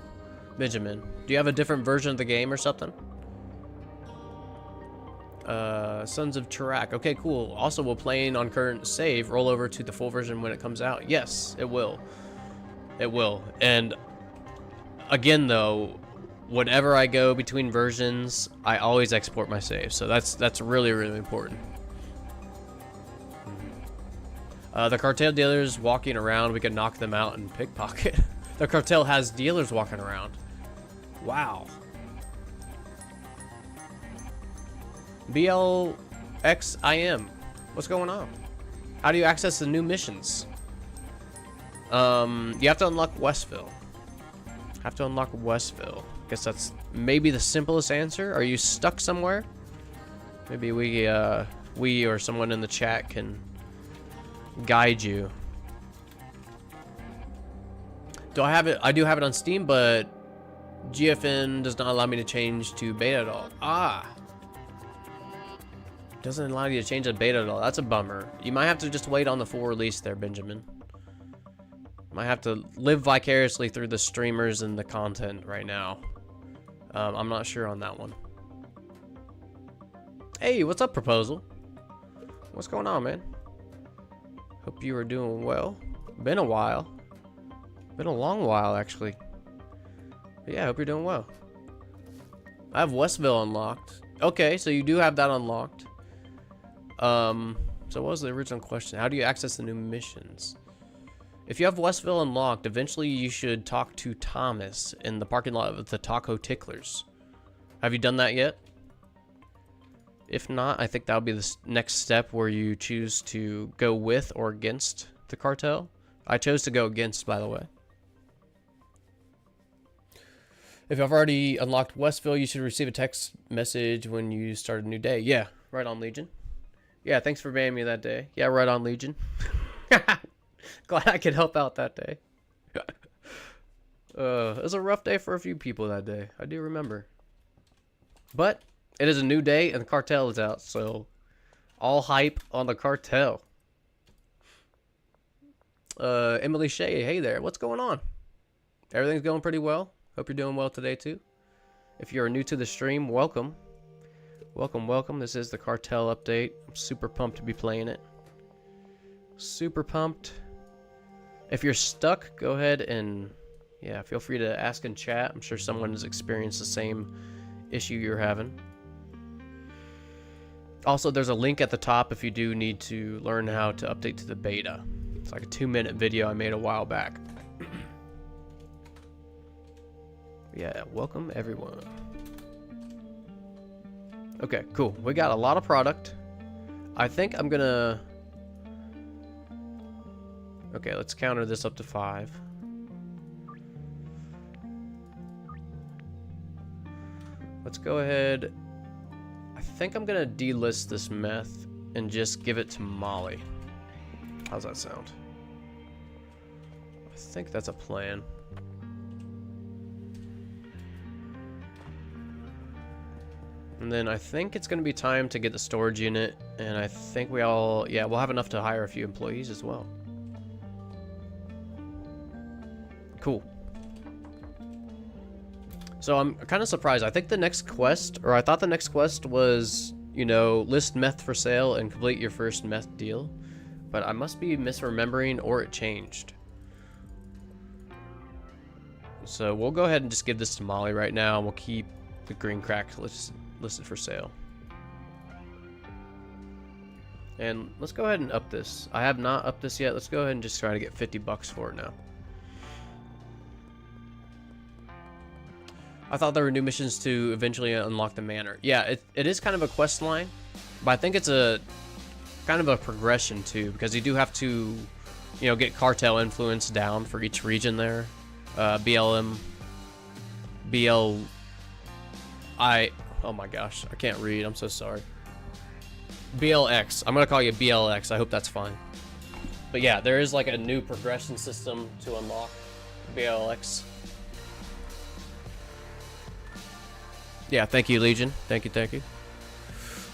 Benjamin. Do you have a different version of the game or something? Sons of Tarak. Okay, cool. Also, will playing on current save roll over to the full version when it comes out? Yes, it will. It will. And again, though, whenever I go between versions, I always export my save. So that's really, really important. The Cartel dealers walking around, we can knock them out and pickpocket. The Cartel has dealers walking around. Wow. BLXIM. What's going on? How do you access the new missions? You have to unlock Westville. Have to unlock Westville. Guess that's maybe the simplest answer. Are you stuck somewhere? Maybe we or someone in the chat can guide you. Do I have it? I do have it on Steam, but GFN does not allow me to change to beta at all. Ah. Doesn't allow you to change the beta at all. That's a bummer. You might have to just wait on the full release there, Benjamin. Might have to live vicariously through the streamers and the content right now. I'm not sure on that one. Hey, what's up, Proposal? What's going on, man? Hope you are doing well. Been a while. Been a long while, actually. But yeah, hope you're doing well. I have Westville unlocked. Okay, so you do have that unlocked. So what was the original question? How do you access the new missions? If you have Westville unlocked, eventually you should talk to Thomas in the parking lot of the Taco Ticklers. Have you done that yet? If not, I think that'll be the next step where you choose to go with or against the cartel. I chose to go against, by the way. If you've already unlocked Westville, you should receive a text message when you start a new day. Yeah, right on, Legion. Yeah, thanks for banning me that day. Yeah, right on, Legion. Glad I could help out that day. It was a rough day for a few people that day. I do remember. But it is a new day and the Cartel is out, so all hype on the Cartel. Emily Shea, hey there. What's going on? Everything's going pretty well. Hope you're doing well today too. If you're new to the stream, welcome. Welcome, welcome. This is the Cartel update. I'm super pumped to be playing it. Super pumped. If you're stuck, go ahead and, yeah, feel free to ask in chat. I'm sure someone has experienced the same issue you're having. Also, there's a link at the top if you do need to learn how to update to the beta. It's like a 2-minute video I made a while back. Yeah, welcome everyone. Okay, cool. We got a lot of product. I think I'm gonna... Okay, let's counter this up to 5. Let's go ahead. I think I'm gonna delist this meth and just give it to Molly. How's that sound? I think that's a plan. And then I think it's gonna be time to get the storage unit, and I think we'll have enough to hire a few employees as well. Cool. So I'm kind of surprised. I think the next quest, or I thought the next quest was, you know, list meth for sale and complete your first meth deal. But I must be misremembering, or it changed. So we'll go ahead and just give this to Molly right now, and we'll keep the green crack listed for sale. And let's go ahead and up this. I have not upped this yet. Let's go ahead and just try to get 50 bucks for it now. I thought there were new missions to eventually unlock the manor. Yeah, it is kind of a quest line, but I think it's a kind of a progression too, because you do have to, you know, get cartel influence down for each region there. BLM, oh my gosh, I can't read, I'm so sorry. BLX, I'm gonna call you BLX, I hope that's fine. But yeah, there is like a new progression system to unlock BLX. Yeah, thank you, Legion. Thank you, thank you.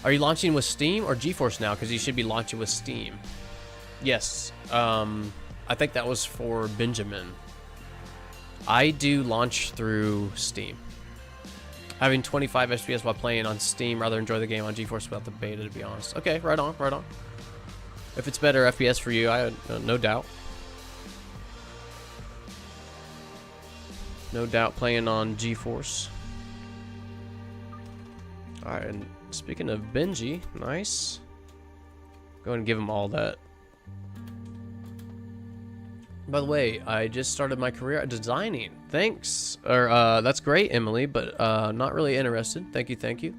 Are you launching with Steam or GeForce now? Because you should be launching with Steam. Yes. I think that was for Benjamin. I do launch through Steam. Having 25 FPS while playing on Steam, rather enjoy the game on GeForce without the beta, to be honest. Okay, right on, right on. If it's better FPS for you, I no doubt. No doubt playing on GeForce. Alright, and speaking of Benji, nice. Go ahead and give him all that. By the way, I just started my career at designing. Thanks. Or, that's great, Emily, but not really interested. Thank you, thank you.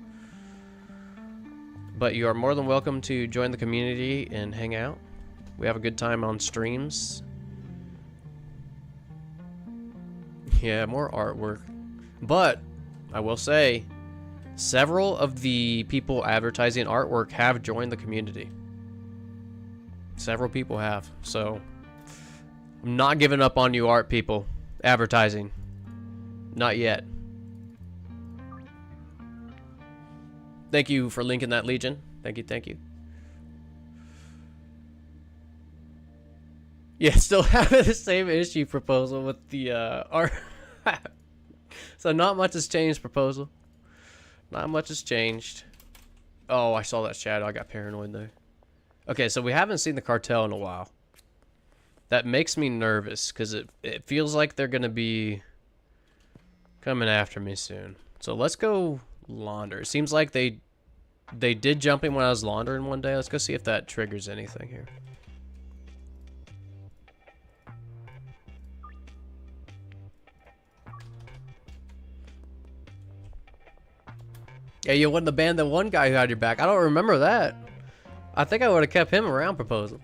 But you are more than welcome to join the community and hang out. We have a good time on streams. Yeah, more artwork. But, I will say, several of the people advertising artwork have joined the community. Several people have, so I'm not giving up on you art people advertising. Not yet. Thank you for linking that, Legion. Thank you, thank you. Yeah, still having the same issue proposal with the art. So not much has changed, proposal. Not much has changed. Oh, I saw that shadow. I got paranoid there. Okay, so we haven't seen the cartel in a while. That makes me nervous because it feels like they're going to be coming after me soon. So let's go launder. It seems like they did jumping when I was laundering one day. Let's go see if that triggers anything here. Yeah, you wouldn't have banned the one guy who had your back. I don't remember that. I think I would have kept him around, proposal.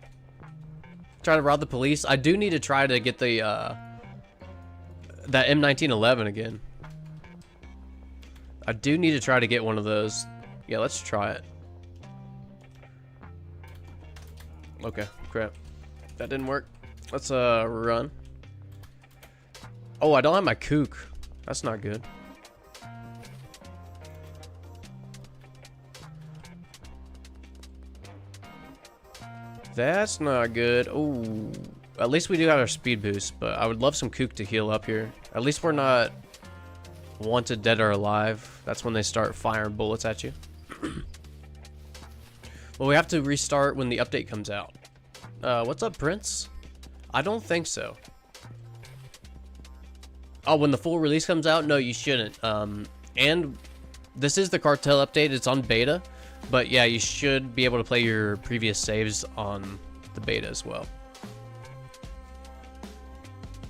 Try to rob the police. I do need to try to get the that M1911 again. I do need to try to get one of those. Yeah, let's try it. Okay, crap. That didn't work. Let's run. Oh, I don't have my kook. That's not good. That's not good. Oh, at least we do have our speed boost, but I would love some kook to heal up here. At least we're not wanted, dead or alive. That's when they start firing bullets at you. Well, we have to restart when the update comes out. What's up, Prince? I don't think so. Oh, when the full release comes out? No, you shouldn't. And this is the Cartel update. It's on beta. But yeah, you should be able to play your previous saves on the beta as well.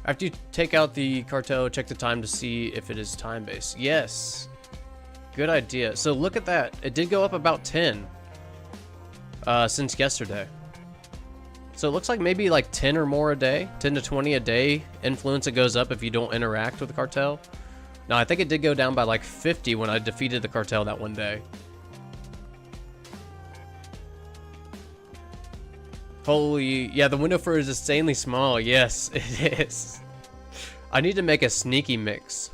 After you take out the Cartel, check the time to see if it is time-based. Yes. Good idea. So look at that. It did go up about 10 since yesterday. So it looks like maybe like 10 or more a day. 10 to 20 a day influence it goes up if you don't interact with the Cartel. Now, I think it did go down by like 50 when I defeated the Cartel that one day. Holy, yeah, the window for it is insanely small. Yes, it is. I need to make a sneaky mix.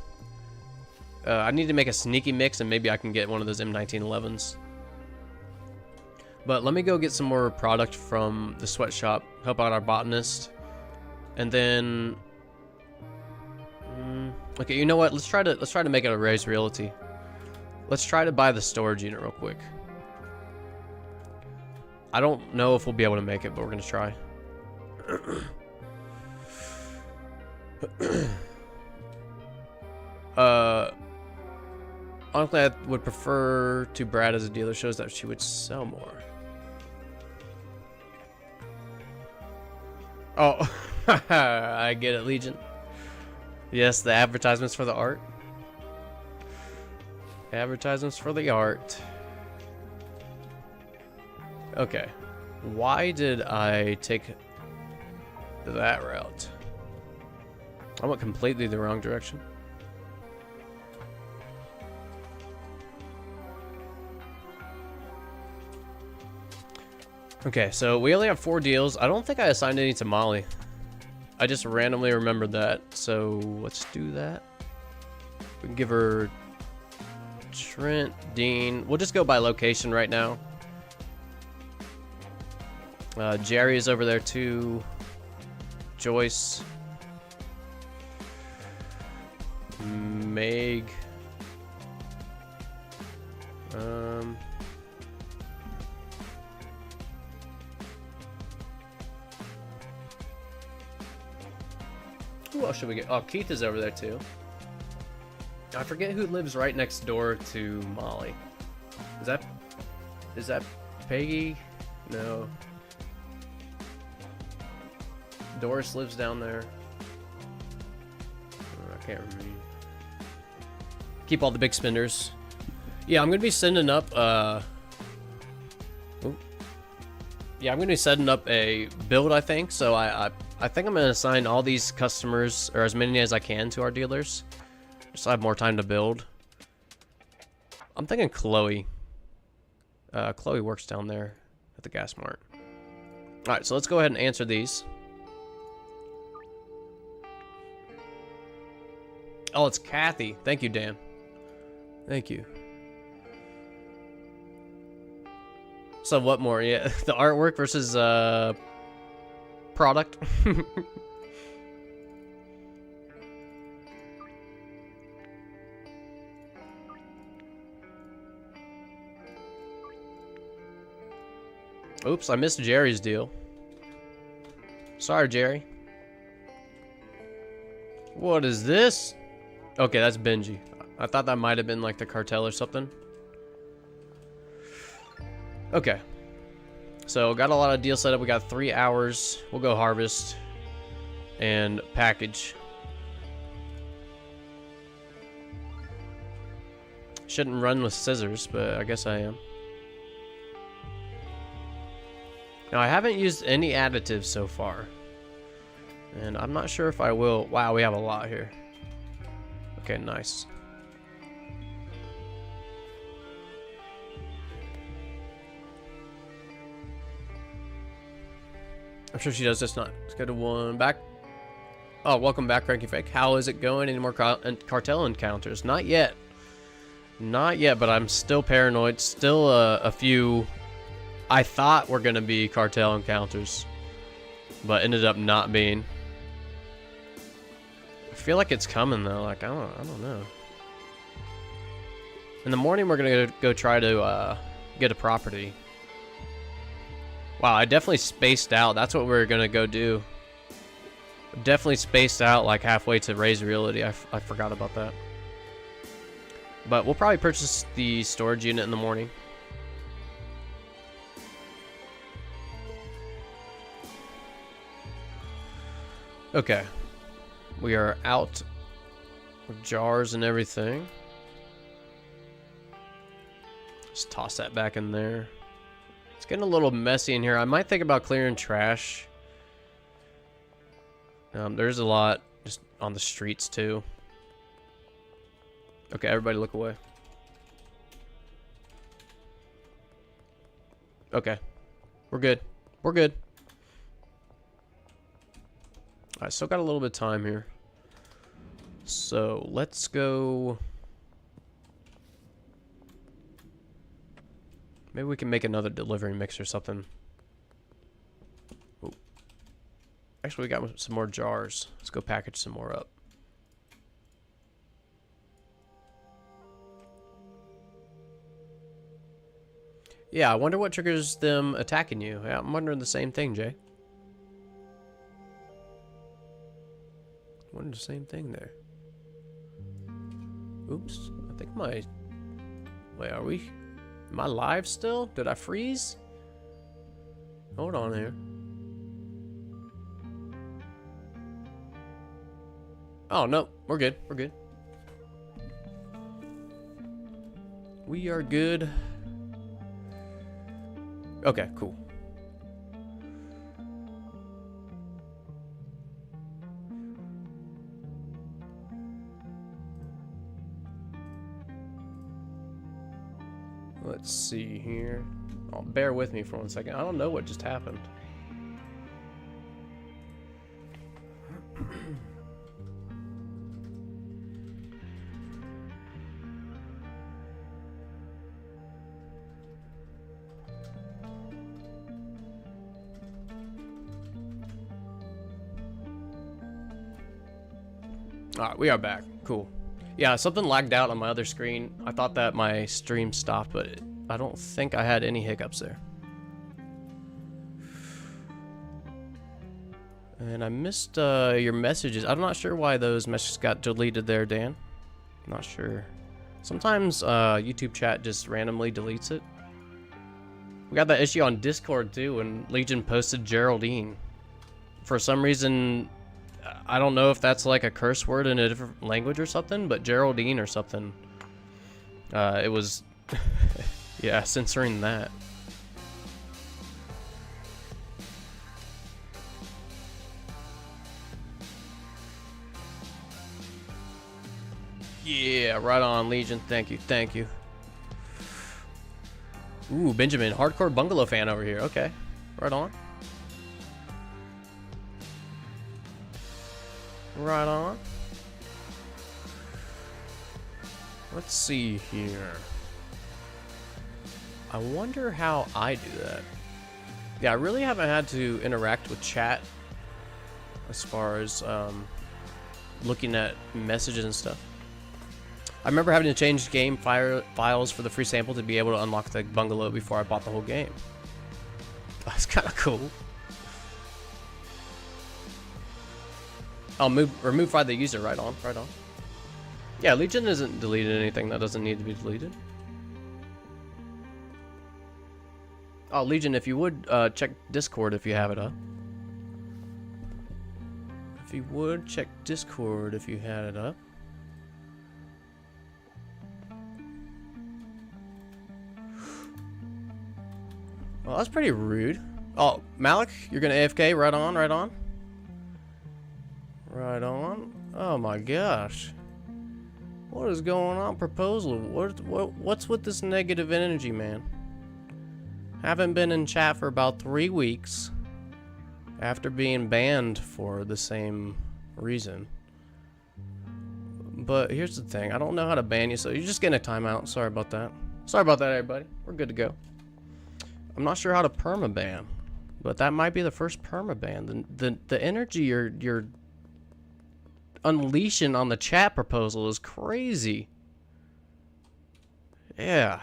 I need to make a sneaky mix and maybe I can get one of those M1911s. But let me go get some more product from the sweatshop, help out our botanist. And then okay, you know what? Let's try to make it a raised realty. Let's try to buy the storage unit real quick. I don't know if we'll be able to make it, but we're gonna try. Uh, honestly, I would prefer to Brad as a dealer. Shows that she would sell more. Oh, I get it, Legion. Yes, the advertisements for the art. Advertisements for the art. Okay. Why did I take that route? I went completely the wrong direction. Okay, so we only have 4 deals. I don't think I assigned any to Molly. I just randomly remembered that. So let's do that. We can give her Trent, Dean. We'll just go by location right now. Jerry is over there too. Joyce. Meg. Who else should we get? Oh, Keith is over there too. I forget who lives right next door to Molly. Is that Peggy? No. Doris lives down there. I can't remember. Keep all the big spenders. Yeah, I'm gonna be sending up yeah, I'm gonna be setting up a build, I think. So I think I'm gonna assign all these customers, or as many as I can, to our dealers. Just so I have more time to build. I'm thinking Chloe. Chloe works down there at the gas mart. Alright, so let's go ahead and answer these. Oh, it's Kathy. Thank you, Dan. Thank you. So what more? Yeah, the artwork versus product. Oops, I missed Jerry's deal. Sorry, Jerry. What is this? Okay, that's Benji. I thought that might have been like the cartel or something. Okay. So, got a lot of deals set up. We got 3 hours. We'll go harvest and package. Shouldn't run with scissors, but I guess I am. Now, I haven't used any additives so far. And I'm not sure if I will. Wow, we have a lot here. Okay, nice. I'm sure she does this. Not. Let's go to 1 back. Oh, welcome back, Cranky Fake. How is it going? Any more cartel encounters? Not yet. Not yet, but I'm still paranoid. Still a few I thought were going to be cartel encounters, but ended up not being. I feel like it's coming though. Like I don't know. In the morning, we're gonna go try to get a property. Wow, I definitely spaced out. That's what we're gonna go do. Definitely spaced out like halfway to Raise Realty. I forgot about that. But we'll probably purchase the storage unit in the morning. Okay. We are out with jars and everything. Just toss that back in there. It's getting a little messy in here. I might think about clearing trash. There's a lot just on the streets too. Okay, everybody look away. Okay. We're good. We're good. I still got a little bit of time here. So let's go. Maybe we can make another delivery mix or something. Ooh. Actually, we got some more jars. Let's go package some more up. Yeah, I wonder what triggers them attacking you. Yeah, I'm wondering the same thing, Jay. Wondering the same thing there. Oops. I think my... Wait, are we... Am I live still? Did I freeze? Hold on here. Oh, no. We're good. We're good. We are good. Okay, cool. Let's see here. Oh, bear with me for 1 second. I don't know what just happened. Alright, we are back. Cool. Yeah, something lagged out on my other screen. I thought that my stream stopped, but I don't think I had any hiccups there. And I missed your messages. I'm not sure why those messages got deleted there, Dan. I'm not sure. Sometimes YouTube chat just randomly deletes it. We got that issue on Discord too when Legion posted Geraldine. For some reason, I don't know if that's like a curse word in a different language or something, but Geraldine or something. It was, yeah, censoring that. Yeah, right on, Legion. Thank you, thank you. Ooh, Benjamin, hardcore bungalow fan over here. Okay, right on. Right on. Let's see here. I wonder how I do that. Yeah, I really haven't had to interact with chat as far as looking at messages and stuff. I remember having to change game files for the free sample to be able to unlock the bungalow before I bought the whole game. That's kind of cool. I'll remove by the user. Right on, right on. Yeah, Legion isn't deleted anything that doesn't need to be deleted. Oh, Legion, if you would check Discord if you have it up. If you would check Discord if you had it up. Well, that's pretty rude. Oh, Malik, you're gonna AFK? Right on, right on. Right on. Oh my gosh. What is going on, proposal? What's with this negative energy, man? Haven't been in chat for about 3 weeks after being banned for the same reason. But here's the thing, I don't know how to ban you, so you're just getting a timeout. Sorry about that. Sorry about that, everybody. We're good to go. I'm not sure how to permaban, but that might be the first permaban. The energy you're unleashing on the chat proposal is crazy. Yeah.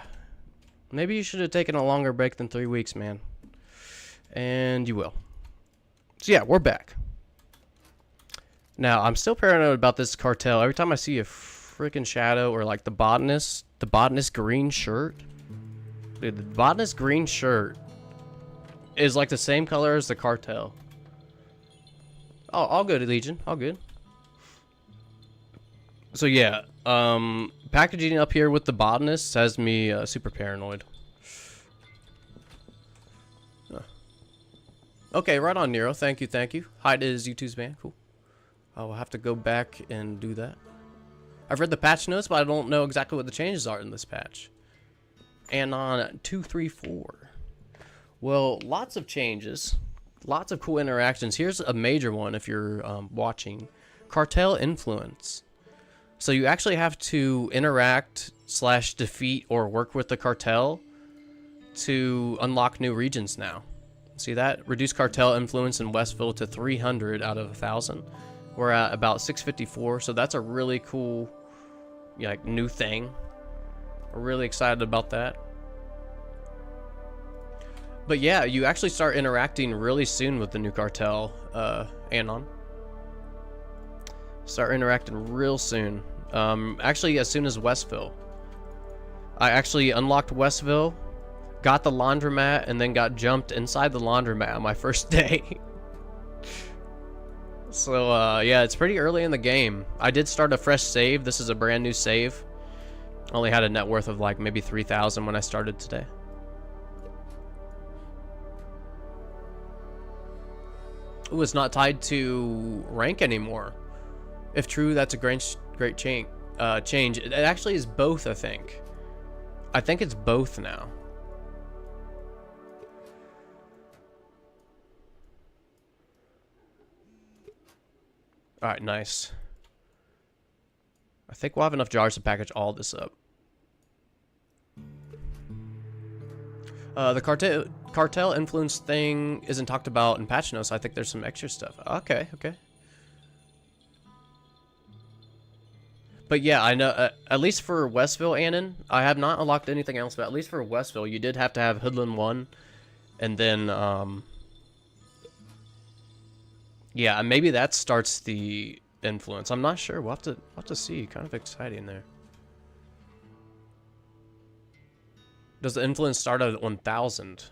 Maybe you should have taken a longer break than 3 weeks, man. And you will. So yeah, we're back. Now, I'm still paranoid about this cartel. Every time I see a freaking shadow or like the botanist green shirt. Dude, the botanist green shirt is like the same color as the cartel. Oh, all good, Legion. All good. So yeah, packaging up here with the botanist has me super paranoid. Okay, right on, Nero. Thank you, thank you. Hi to his YouTube's man. Cool. I'll have to go back and do that. I've read the patch notes, but I don't know exactly what the changes are in this patch. And on 234. Well, lots of changes. Lots of cool interactions. Here's a major one if you're watching. Cartel influence. So you actually have to interact / defeat or work with the cartel to unlock new regions now. See that? Reduce cartel influence in Westville to 300 out of 1,000. We're at about 654, so that's a really cool like new thing. We're really excited about that. But yeah, you actually start interacting really soon with the new cartel, Anon. Start interacting real soon. Actually, as soon as Westville. I actually unlocked Westville, got the laundromat, and then got jumped inside the laundromat on my first day. So, yeah, it's pretty early in the game. I did start a fresh save. This is a brand new save. Only had a net worth of like maybe 3,000 when I started today. Ooh, it's not tied to rank anymore. If true, that's a great change. It actually is both, I think. I think it's both now. Alright, nice. I think we'll have enough jars to package all this up. The cartel influence thing isn't talked about in patch notes. I think there's some extra stuff. Okay, okay. But yeah, I know, at least for Westville, Annan, I have not unlocked anything else, but at least for Westville, you did have to have Hoodlum 1, and then, yeah, maybe that starts the influence. I'm not sure. We'll have to see. Kind of exciting there. Does the influence start at 1,000?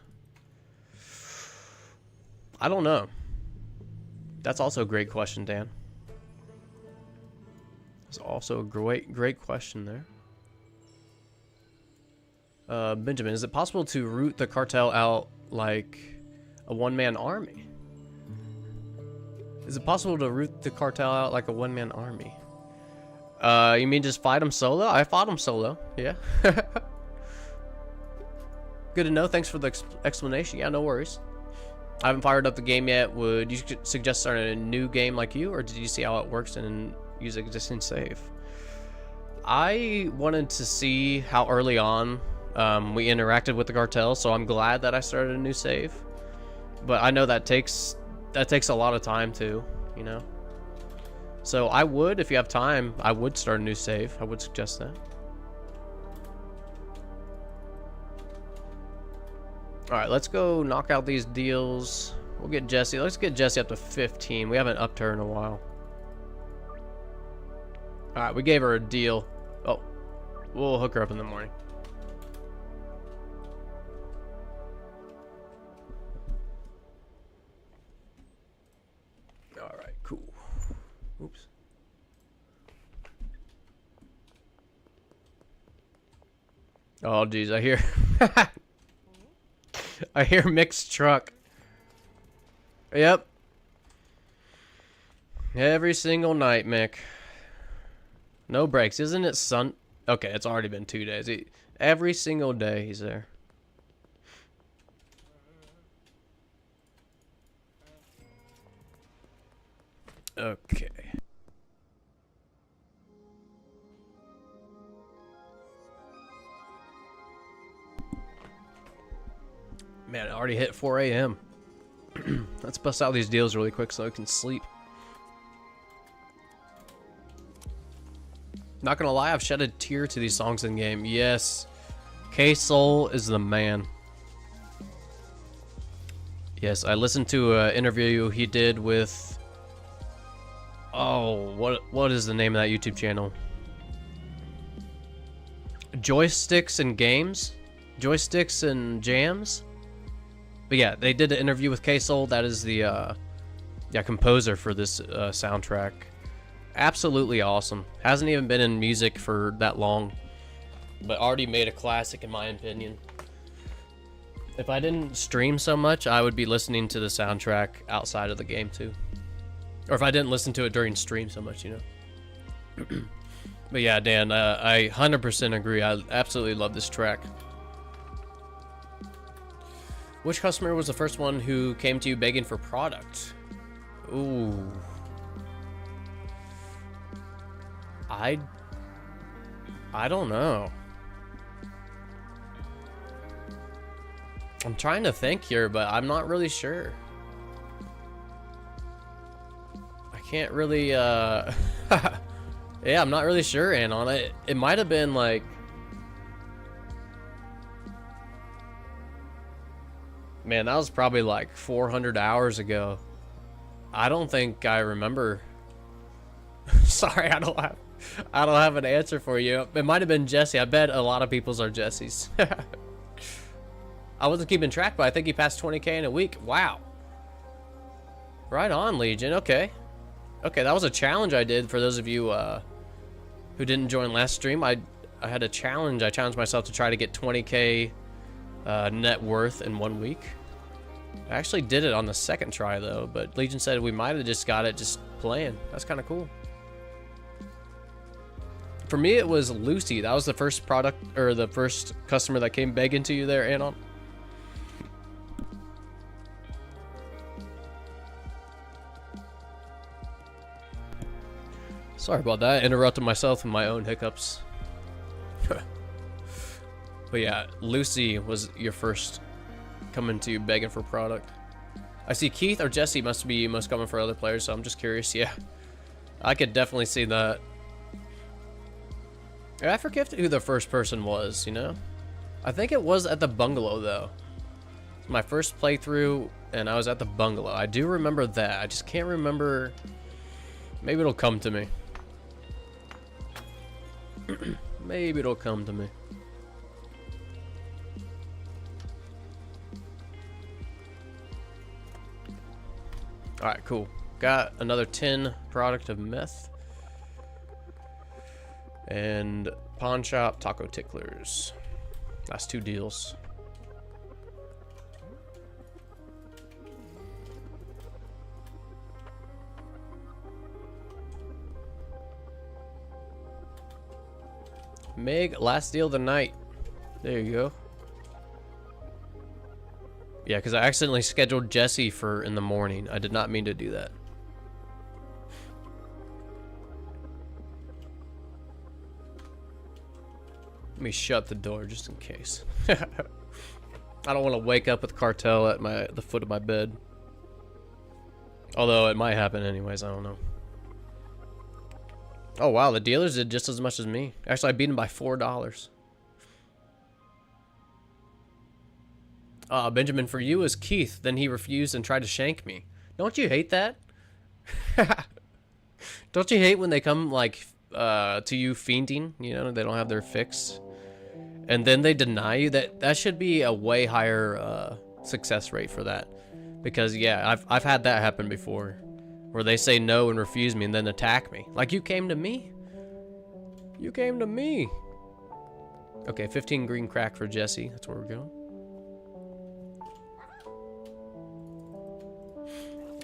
I don't know. That's also a great question, Dan. It's also a great question there. Benjamin, is it possible to root the cartel out like a one-man army? Is it possible to root the cartel out like a one-man army? You mean just fight them solo? I fought them solo, yeah. Good to know. Thanks for the explanation. Yeah, no worries. I haven't fired up the game yet. Would you suggest starting a new game like you, or did you see how it works and use existing save? I wanted to see how early on we interacted with the cartel, so I'm glad that I started a new save. But I know that takes a lot of time too, you know. So I would, if you have time, I would start a new save. I would suggest that. Alright, let's go knock out these deals. We'll get Jesse. Let's get Jesse up to 15. We haven't upped her in a while. Alright, we gave her a deal. Oh, we'll hook her up in the morning. Alright, cool. Oops. Oh, geez, I hear... I hear mixed truck. Yep. Every single night, Mick. No breaks. Isn't it sun? Okay, it's already been 2 days. Every single day he's there. Okay. Man, it already hit 4 a.m. Let's bust out these deals really quick so I can sleep. Not gonna lie, I've shed a tear to these songs in game. Yes, K-Soul is the man. Yes, I listened to an interview he did with... Oh, what is the name of that YouTube channel? Joysticks and Games? Joysticks and Jams? But yeah, they did an interview with K-Soul. That is the composer for this soundtrack. Absolutely awesome. Hasn't even been in music for that long, but already made a classic in my opinion. If I didn't stream so much, I would be listening to the soundtrack outside of the game too. Or if I didn't listen to it during stream so much, you know. But yeah, Dan, I 100% agree. I absolutely love this track. Which customer was the first one who came to you begging for product? Ooh. I don't know. I'm trying to think here, but I'm not really sure. I can't really, yeah, I'm not really sure, Anon. It might have been like... Man, that was probably like 400 hours ago. I don't think I remember. Sorry, I don't have... I don't have an answer for you. It might have been Jesse. I bet a lot of people's are Jesse's. I wasn't keeping track, but I think he passed 20K in a week. Wow. Right on, Legion. Okay. Okay, that was a challenge I did for those of you who didn't join last stream. I had a challenge. I challenged myself to try to get 20K net worth in 1 week. I actually did it on the second try, though, but Legion said we might have just got it just playing. That's kind of cool. For me, it was Lucy. That was the first product, or the first customer that came begging to you there, Anon. Sorry about that. I interrupted myself with my own hiccups. But yeah, Lucy was your first coming to you begging for product. I see Keith or Jesse must be most common for other players, so I'm just curious. Yeah, I could definitely see that. I forget who the first person was, you know? I think it was at the bungalow, though. My first playthrough, and I was at the bungalow. I do remember that. I just can't remember. Maybe it'll come to me. Maybe it'll come to me. Alright, cool. Got another 10 product of meth. And pawn shop, taco ticklers. That's 2 deals. Meg, last deal of the night. There you go. Yeah, because I accidentally scheduled Jesse for in the morning. I did not mean to do that. Let me shut the door just in case. I don't want to wake up with Cartel at the foot of my bed. Although it might happen anyways, I don't know. Oh wow, the dealers did just as much as me. Actually, I beat him by $4. Benjamin, for you is Keith. Then he refused and tried to shank me. Don't you hate that? Don't you hate when they come like to you fiending? You know, they don't have their fix, and then they deny you. That should be a way higher success rate for that. Because yeah, I've had that happen before, where they say no and refuse me and then attack me. Like, you came to me? You came to me. Okay, 15 green crack for Jesse. That's where we're going.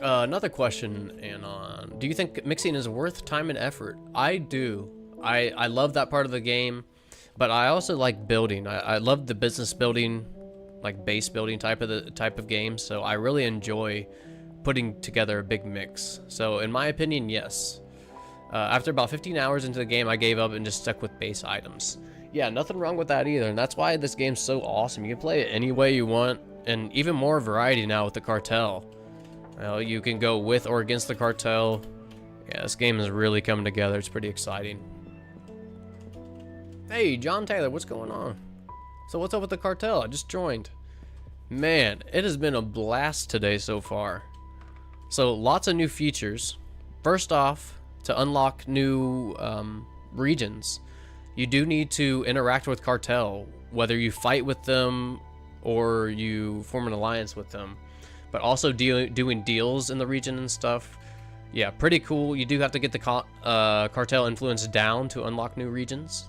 Another question, Anon. Do you think mixing is worth time and effort? I do. I love that part of the game, but I also like building. I love the business building, like base building type of game. So I really enjoy putting together a big mix. So in my opinion, yes. After about 15 hours into the game, I gave up and just stuck with base items. Yeah, nothing wrong with that either, and that's why this game's so awesome. You can play it any way you want, and even more variety now with the Cartel. Well, you can go with or against the Cartel. Yeah, this game is really coming together. It's pretty exciting. Hey, John Taylor, what's going on? So what's up with the Cartel? I just joined. Man, it has been a blast today so far. So lots of new features. First off, to unlock new regions, you do need to interact with Cartel, whether you fight with them or you form an alliance with them. But also doing deals in the region and stuff. Yeah, pretty cool. You do have to get the Cartel influence down to unlock new regions.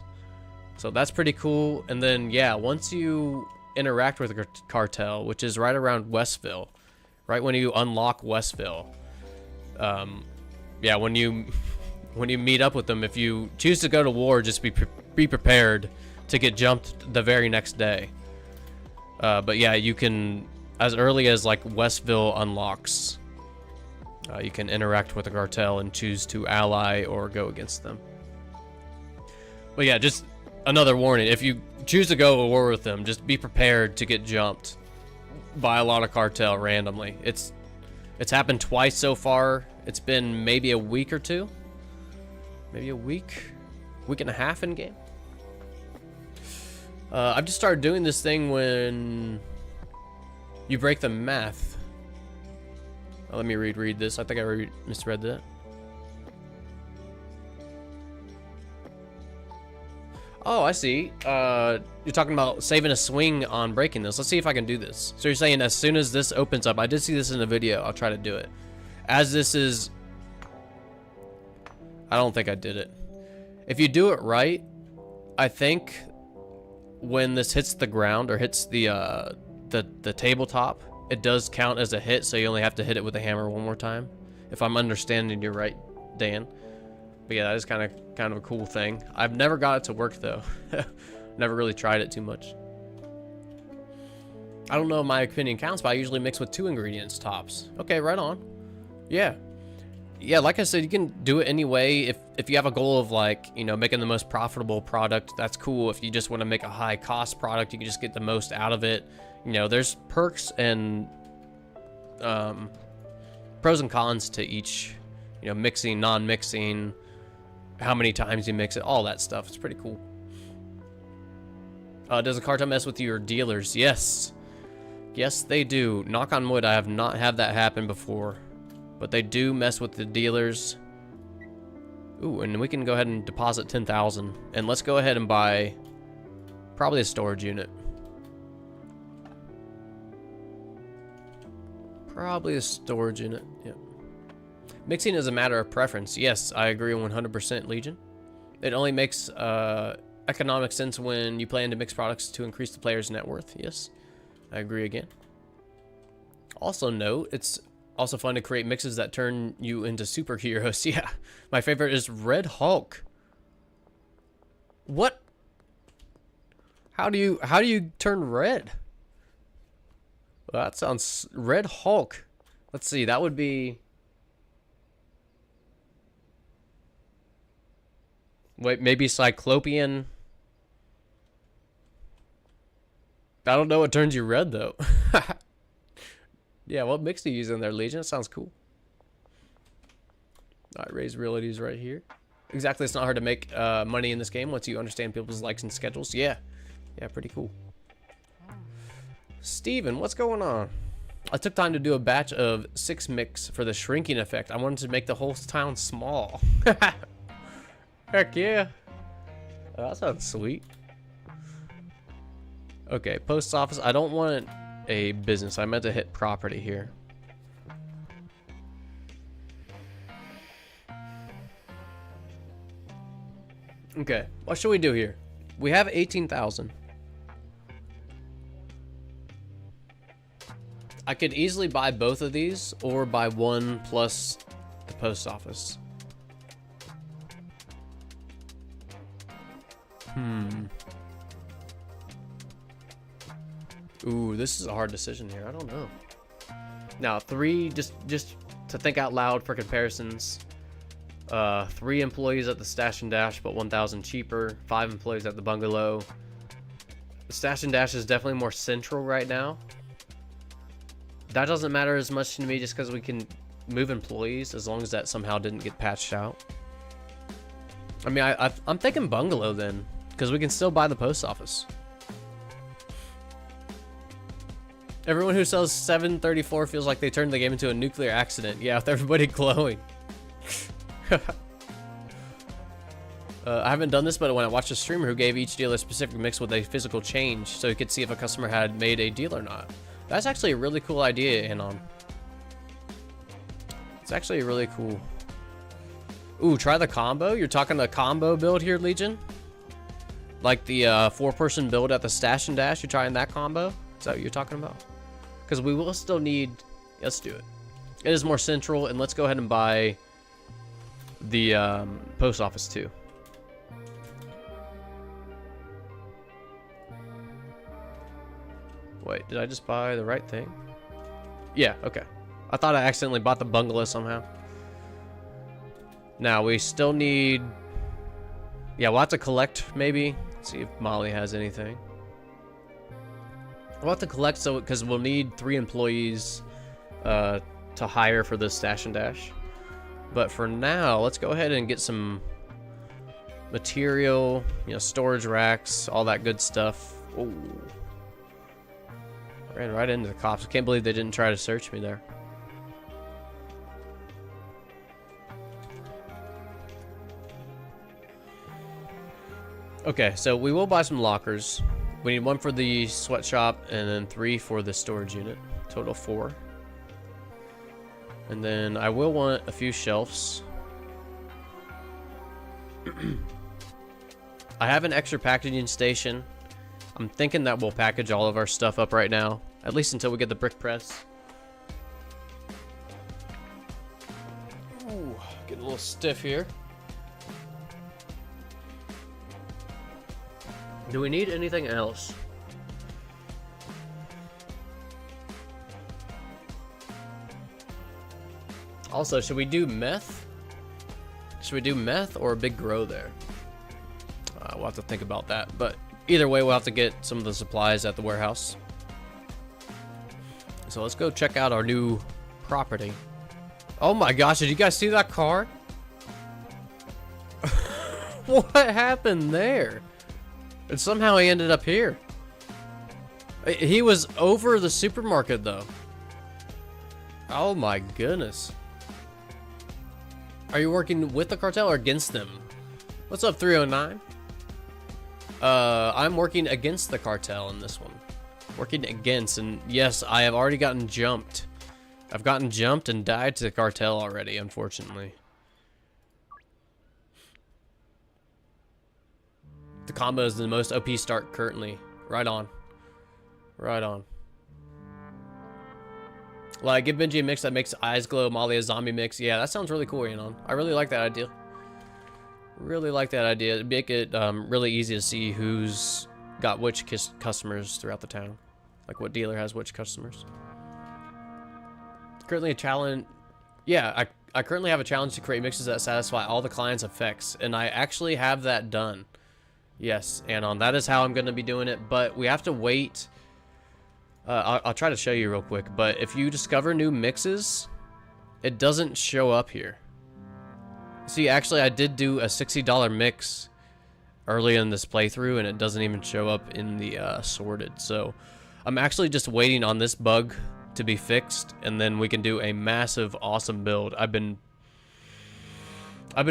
So that's pretty cool. And then, yeah, once you interact with the Cartel, which is right around Westville, right when you unlock Westville, yeah, when you meet up with them, if you choose to go to war, just be prepared to get jumped the very next day. But yeah, you can, as early as like Westville unlocks, you can interact with the Cartel and choose to ally or go against them. But yeah, just another warning, if you choose to go to war with them, just be prepared to get jumped by a lot of Cartel randomly. It's happened twice so far. It's been maybe a week or two, maybe a week and a half in game. I've just started doing this thing when you break the math. Oh, let me read this. I think I misread that. Oh, I see. You're talking about saving a swing on breaking this. Let's see if I can do this. So you're saying as soon as this opens up, I did see this in a video. I'll try to do it. As this is... I don't think I did it. If you do it right, I think when this hits the ground or hits the tabletop, it does count as a hit, so you only have to hit it with a hammer one more time. If I'm understanding you right, Dan. But yeah, that is kind of a cool thing. I've never got it to work though. Never really tried it too much. I don't know if my opinion counts, but I usually mix with 2 ingredients tops. Okay, right on. Yeah. Yeah, like I said, you can do it anyway. If you have a goal of, like, you know, making the most profitable product, that's cool. If you just want to make a high cost product, you can just get the most out of it. You know, there's perks and pros and cons to each, you know, mixing, non-mixing, how many times you mix it, all that stuff. It's pretty cool. Does a cartel mess with your dealers? Yes. Yes, they do. Knock on wood, I have not had that happen before. But they do mess with the dealers. Ooh, and we can go ahead and deposit 10,000. And let's go ahead and buy probably a storage unit. Probably a storage unit, yeah. Mixing is a matter of preference. Yes, I agree 100%, Legion. It only makes economic sense when you plan to mix products to increase the player's net worth. Yes, I agree again. Also note, it's also fun to create mixes that turn you into superheroes. Yeah, my favorite is Red Hulk. What? How do you turn red? Well, that sounds... Red Hulk. Let's see, that would be... Wait, maybe Cyclopean? I don't know what turns you red, though. Yeah, what mix do you use in there, Legion? That sounds cool. Alright, raise realities right here. Exactly, it's not hard to make money in this game once you understand people's likes and schedules. Yeah. Yeah, pretty cool. Steven, what's going on? I took time to do a batch of 6 mix for the shrinking effect. I wanted to make the whole town small. Heck yeah. Oh, that sounds sweet. Okay, post office. I don't want a business. I meant to hit property here. Okay, what should we do here? We have 18,000. I could easily buy both of these or buy one plus the post office. Ooh, this is a hard decision here. I don't know. Now, 3, just to think out loud for comparisons. 3 employees at the Stash and Dash, but 1,000 cheaper. 5 employees at the bungalow. The Stash and Dash is definitely more central right now. That doesn't matter as much to me just because we can move employees as long as that somehow didn't get patched out. I mean, I'm thinking bungalow then, because we can still buy the post office. Everyone who sells 734 feels like they turned the game into a nuclear accident. Yeah, with everybody glowing. I haven't done this, but when I watched a streamer who gave each dealer a specific mix with a physical change so he could see if a customer had made a deal or not. That's actually a really cool idea, Anon. It's actually really cool. Ooh, try the combo? You're talking the combo build here, Legion? Like the 4-person build at the Stash and Dash? You're trying that combo? Is that what you're talking about? Because we will still need... Let's do it. It is more central, and let's go ahead and buy the post office too. Wait, did I just buy the right thing? Yeah, okay. I thought I accidentally bought the bungalow somehow. Now, we still need... Yeah, we'll have to collect, maybe. See if Molly has anything. We'll have to collect, so because we'll need 3 employees to hire for this Stash and Dash. But for now, let's go ahead and get some material, you know, storage racks, all that good stuff. Ooh. Ran right into the cops. I can't believe they didn't try to search me there. Okay, so we will buy some lockers. We need 1 for the sweatshop and then 3 for the storage unit. Total 4. And then I will want a few shelves. I have an extra packaging station. I'm thinking that we'll package all of our stuff up right now, at least until we get the brick press. Ooh, getting a little stiff here. Do we need anything else? Also, should we do meth? Should we do meth or a big grow there? We'll have to think about that. But either way, we'll have to get some of the supplies at the warehouse. So let's go check out our new property. Oh my gosh, did you guys see that car? What happened there? And somehow he ended up here. He was over the supermarket though. Oh my goodness. Are you working with the cartel or against them? What's up, 309? I'm working against the cartel in this one. Working against, and yes, I have already gotten jumped. I've gotten jumped and died to the cartel already, unfortunately. The combo is the most OP start currently. Right on. Right on. Like, give Benji a mix that makes eyes glow, Molly a zombie mix. Yeah, that sounds really cool, you know. I really like that idea. Really like that idea. It'd make it really easy to see who's got which customers throughout the town. Like, what dealer has which customers. Currently a challenge. Yeah, I currently have a challenge to create mixes that satisfy all the client's effects. And I actually have that done. Yes, Anon, that is how I'm going to be doing it. But we have to wait. I'll try to show you real quick, but if you discover new mixes, it doesn't show up here. See, actually, I did do a $60 mix early in this playthrough, and it doesn't even show up in the sorted. So I'm actually just waiting on this bug to be fixed, and then we can do a massive, awesome build. I've been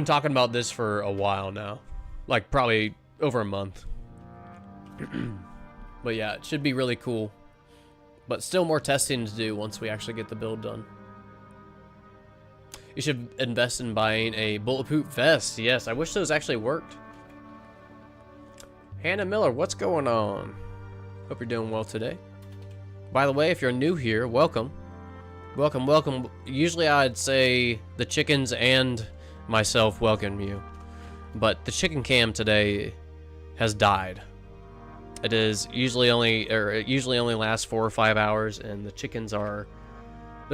talking about this for a while now, like probably over a month. But yeah, it should be really cool. But still more testing to do once we actually get the build done. You should invest in buying a bulletproof vest. Yes, I wish those actually worked. Hannah Miller, what's going on? Hope you're doing well today. By the way, if you're new here, welcome. Welcome, welcome. Usually I'd say the chickens and myself welcome you. But the chicken cam today has died. It is usually it usually only lasts 4 or 5 hours, and the chickens they're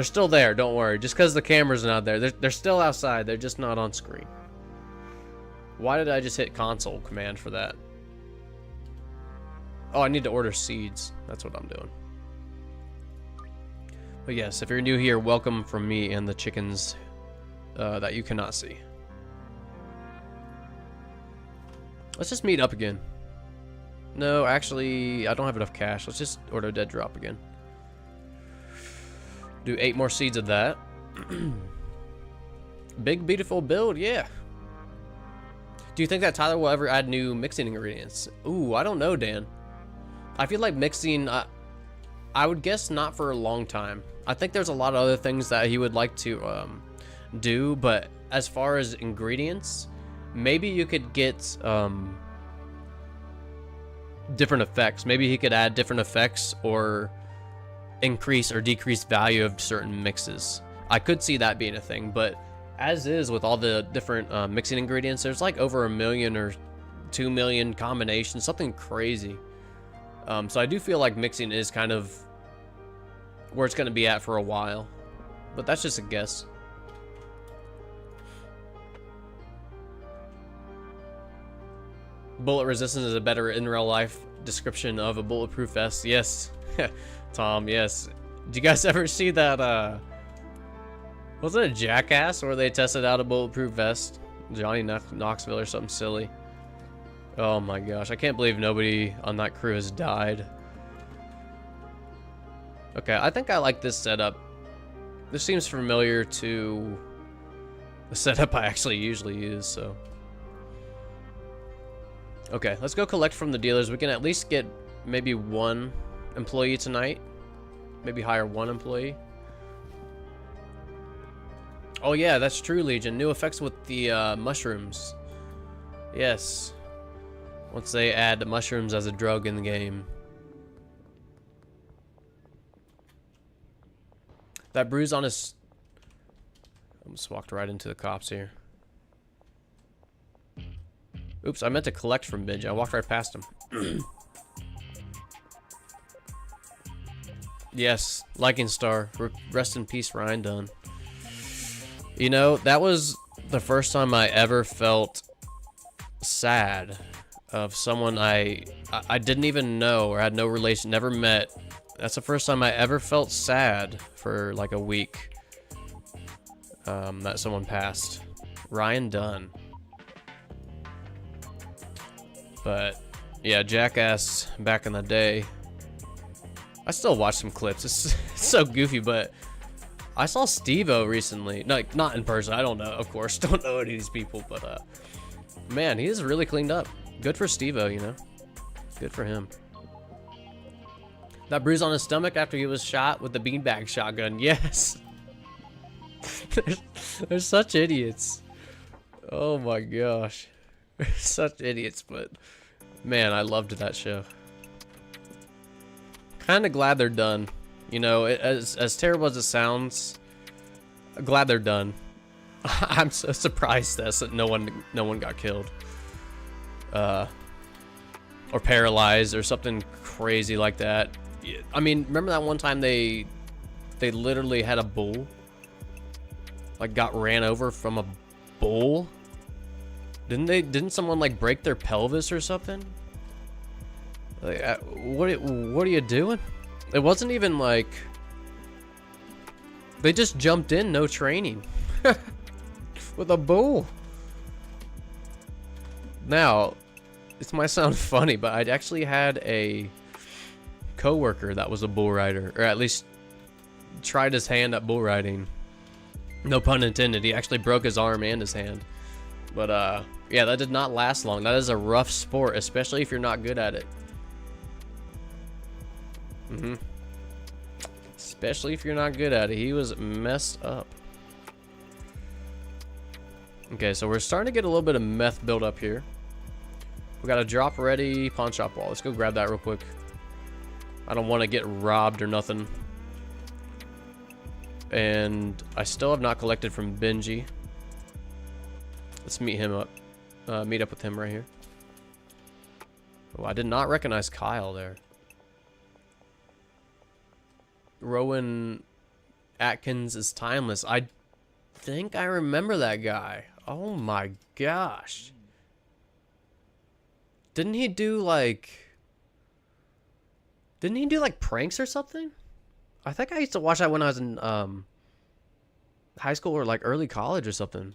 still there, don't worry. Just because the camera's not there, they're still outside, they're just not on screen. Why did I just hit console command for that? Oh, I need to order seeds. That's what I'm doing. But yes, if you're new here, welcome from me and the chickens that you cannot see. Let's just meet up again. No, actually, I don't have enough cash. Let's just order a dead drop again. Do 8 more seeds of that. Big, beautiful build, yeah. Do you think that Tyler will ever add new mixing ingredients? Ooh, I don't know, Dan. I feel like mixing, I would guess not for a long time. I think there's a lot of other things that he would like to do, but as far as ingredients, maybe you could get different effects. Maybe he could add different effects or increase or decrease value of certain mixes. I could see that being a thing, but as is with all the different mixing ingredients, there's like over 1 million or 2 million combinations, something crazy. So I do feel like mixing is kind of where it's going to be at for a while, but that's just a guess. Bullet resistance is a better in real life description of a bulletproof vest. Yes, Tom, yes. Did you guys ever see that, wasn't it Jackass where they tested out a bulletproof vest? Johnny Knoxville or something silly. Oh my gosh, I can't believe nobody on that crew has died. Okay, I think I like this setup. This seems familiar to the setup I actually usually use, so. Okay, let's go collect from the dealers. We can at least get maybe one employee tonight. Maybe hire one employee. Oh yeah, that's true, Legion. New effects with the mushrooms. Yes. Once they add the mushrooms as a drug in the game. That bruise on his... Almost walked right into the cops here. Oops, I meant to collect from Binge. I walked right past him. Yes, liking star. Rest in peace, Ryan Dunn. You know, that was the first time I ever felt sad of someone I didn't even know or had no relation, never met. That's the first time I ever felt sad for like a week. That someone passed. Ryan Dunn. But yeah, Jackass back in the day. I still watch some clips. It's so goofy, but I saw Steve-O recently. No, like, not in person. I don't know, of course. Don't know any of these people, but man, he is really cleaned up. Good for Steve-O, you know. Good for him. That bruise on his stomach after he was shot with the beanbag shotgun. Yes. They're such idiots. Oh my gosh. They're such idiots, but man, I loved that show. Kind of glad they're done. You know, as terrible as it sounds, glad they're done. I'm so surprised that no one got killed. Or paralyzed or something crazy like that. I mean, remember that one time they literally had a bull? Like got ran over from a bull? Didn't someone like break their pelvis or something? Like, what are you doing? It wasn't even like they just jumped in, no training. With a bull. Now, this might sound funny, but I actually had a coworker that was a bull rider, or at least tried his hand at bull riding. No pun intended. He actually broke his arm and his hand. But yeah, that did not last long. That is a rough sport, especially if you're not good at it. Especially if you're not good at it. He was messed up. Okay, so we're starting to get a little bit of meth build up here. We got a drop ready pawn shop wall. Let's go grab that real quick. I don't want to get robbed or nothing. And I still have not collected from Benji. Let's meet him up. Meet up with him right here. Oh, I did not recognize Kyle there. Rowan Atkins is timeless. I think I remember that guy. Oh my gosh. Didn't he do like pranks or something? I think I used to watch that when I was in high school or like early college or something.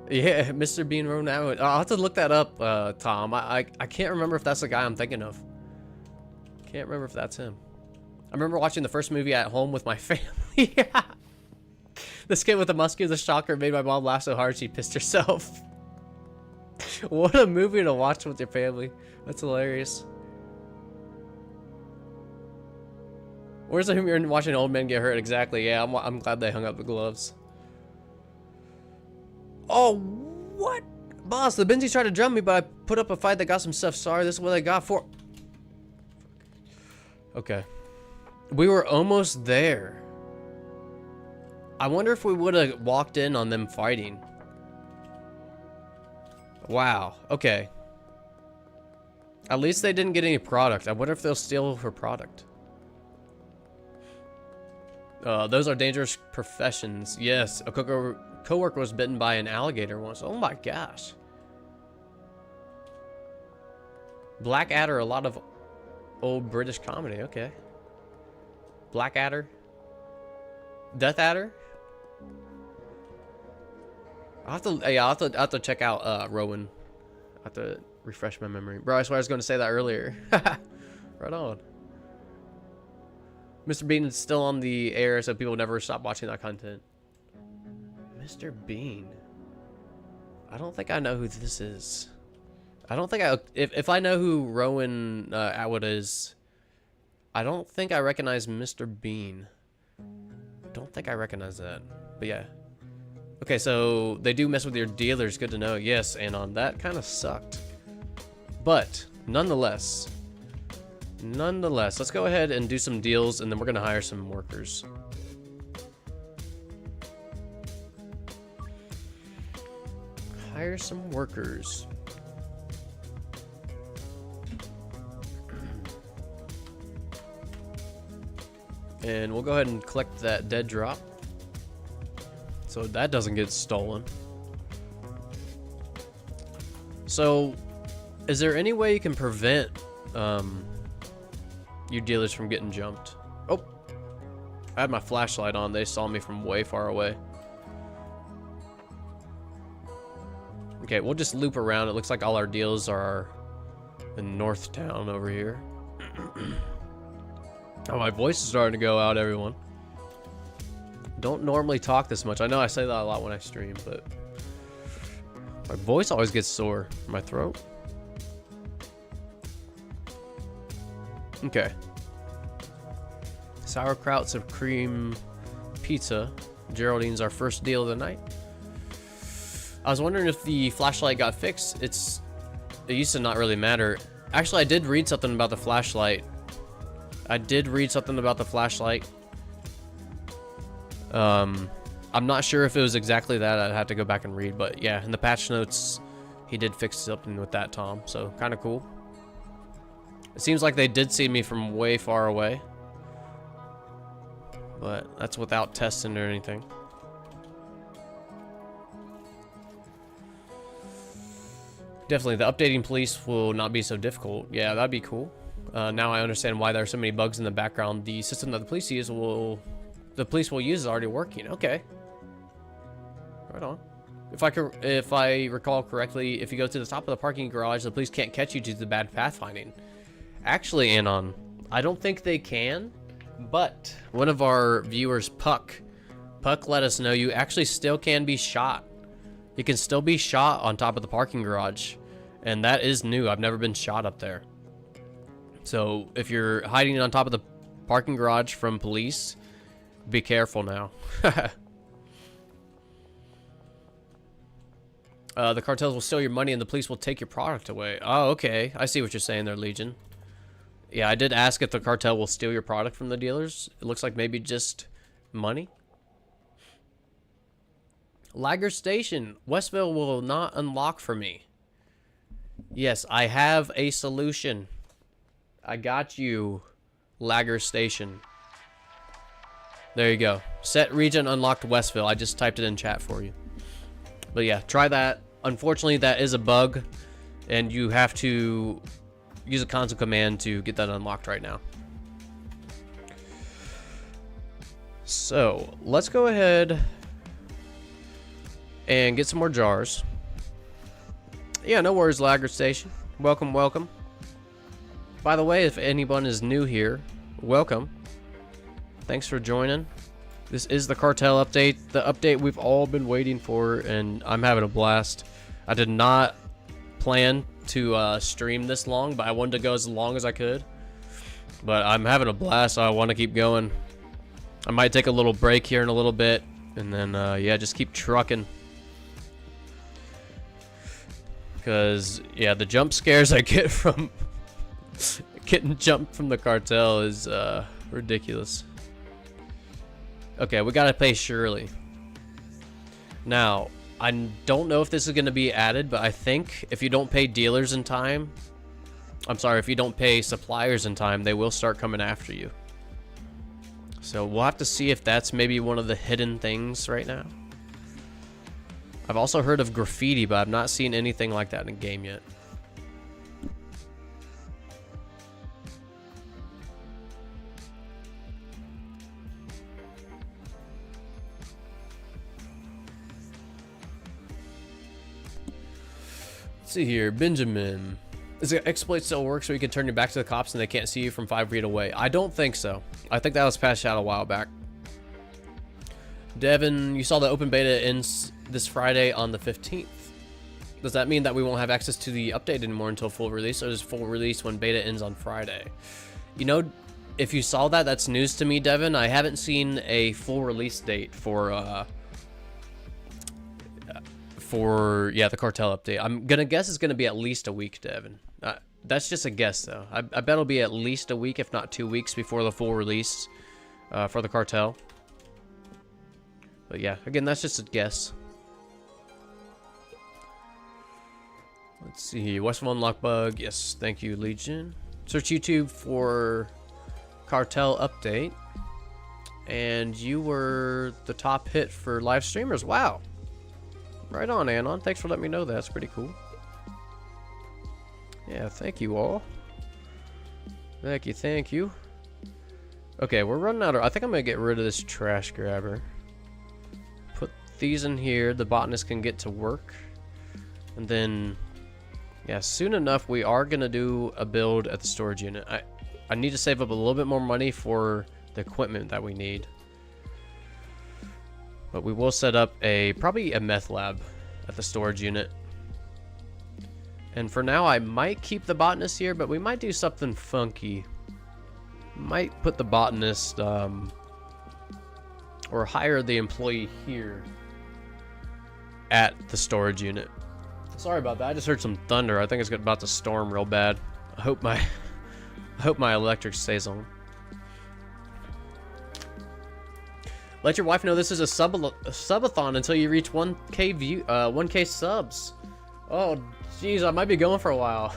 Yeah, Mr. Bean Rowan. I'll have to look that up, Tom. I can't remember if that's the guy I'm thinking of. Can't remember if that's him. I remember watching the first movie at home with my family. Yeah. This kid with the muscular shocker made my mom laugh so hard she pissed herself. What a movie to watch with your family. That's hilarious. Where's the humor in watching old men get hurt? Exactly. Yeah, I'm glad they hung up the gloves. Oh, what? Boss, the Benzie tried to drum me, but I put up a fight that got some stuff. Sorry, this is what I got for... Okay. We were almost there. I wonder if we would have walked in on them fighting. Wow. Okay. At least they didn't get any product. I wonder if they'll steal her product. Those are dangerous professions. Yes, a coworker was bitten by an alligator once. Oh my gosh. Blackadder, a lot of old British comedy. Okay. Blackadder. Death Adder. I'll have to check out Rowan. I have to refresh my memory. Bro, I swear I was going to say that earlier. Right on. Mr. Bean is still on the air, so people never stop watching that content. Mr. Bean. I don't think I know who this is. I don't think if I know who Rowan Atwood is, I don't think I recognize Mr. Bean. Don't think I recognize that. But yeah. Okay, so they do mess with your dealers. Good to know. Yes, Anon. That kind of sucked. But nonetheless, let's go ahead and do some deals, and then we're going to hire some workers. Hire some workers. And we'll go ahead and collect that dead drop, so that doesn't get stolen. So, is there any way you can prevent you dealers from getting jumped? Oh, I had my flashlight on. They saw me from way far away. Okay, we'll just loop around. It looks like all our deals are in North Town over here. Oh, my voice is starting to go out, everyone. Don't normally talk this much. I know I say that a lot when I stream, but my voice always gets sore in my throat. Okay. Sauerkraut's of cream pizza. Geraldine's our first deal of the night. I was wondering if the flashlight got fixed. It used to not really matter. Actually, I did read something about the flashlight. I'm not sure if it was exactly that. I'd have to go back and read, but yeah, in the patch notes, he did fix something with that, Tom. So kind of cool. It seems like they did see me from way far away, but that's without testing or anything. Definitely, the updating police will not be so difficult. Yeah, that'd be cool. Now I understand why there are so many bugs in the background. The system that the police use will use is already working. Okay. Right on. If I recall correctly, if you go to the top of the parking garage, the police can't catch you due to the bad pathfinding. Actually, Anon, I don't think they can, but one of our viewers, Puck let us know you actually still can be shot. You can still be shot on top of the parking garage, and that is new. I've never been shot up there. So if you're hiding on top of the parking garage from police, be careful now. The cartels will steal your money and the police will take your product away. Oh, okay. I see what you're saying there, Legion. Yeah, I did ask if the cartel will steal your product from the dealers. It looks like maybe just money. Lager Station. Westville will not unlock for me. Yes, I have a solution. I got you, Lager Station. There you go. Set region unlocked Westville. I just typed it in chat for you. But yeah, try that. Unfortunately, that is a bug, and you have to use a console command to get that unlocked right now. So, let's go ahead and get some more jars. Yeah, no worries, Lager Station. Welcome, welcome. By the way, if anyone is new here, welcome. Thanks for joining. This is the Cartel update, the update we've all been waiting for, and I'm having a blast. I did not plan to stream this long, but I wanted to go as long as I could. But I'm having a blast, so I want to keep going. I might take a little break here in a little bit, and then, yeah, just keep trucking. Because, yeah, the jump scares I get from getting jumped from the cartel is ridiculous. Okay, we gotta pay Shirley. Now, I don't know if this is gonna be added, but I think if you don't pay dealers in time, I'm sorry, if you don't pay suppliers in time, they will start coming after you. So we'll have to see if that's maybe one of the hidden things right now. I've also heard of graffiti, but I've not seen anything like that in a game yet. Let's see here, Benjamin. Does the exploit still work so you can turn your back to the cops and they can't see you from 5 feet away? I don't think so. I think that was patched out a while back. Devin, you saw the open beta ends this Friday on the 15th. Does that mean that we won't have access to the update anymore until full release, or is full release when beta ends on Friday? You know, if you saw that, that's news to me, Devin. I haven't seen a full release date for the Cartel update. I'm gonna guess it's gonna be at least a week, Devin. That's just a guess, though. I bet it'll be at least a week, if not 2 weeks, before the full release for the Cartel. But yeah, again, that's just a guess. Let's see. Westfall unlock bug. Yes, thank you, Legion. Search YouTube for Cartel update. And you were the top hit for live streamers. Wow. Right on, Anon. Thanks for letting me know that. That's pretty cool. Yeah, thank you all. Thank you. Okay, we're running out of... I think I'm going to get rid of this trash grabber. Put these in here. The botanist can get to work. And then... yeah, soon enough, we are going to do a build at the storage unit. I need to save up a little bit more money for the equipment that we need. But we will set up probably a meth lab at the storage unit. And for now, I might keep the botanist here, but we might do something funky. Might put the botanist, or hire the employee here at the storage unit. Sorry about that. I just heard some thunder. I think it's about to storm real bad. I hope my electric stays on. Let your wife know this is a subathon until you reach 1K subs. Oh, jeez, I might be going for a while.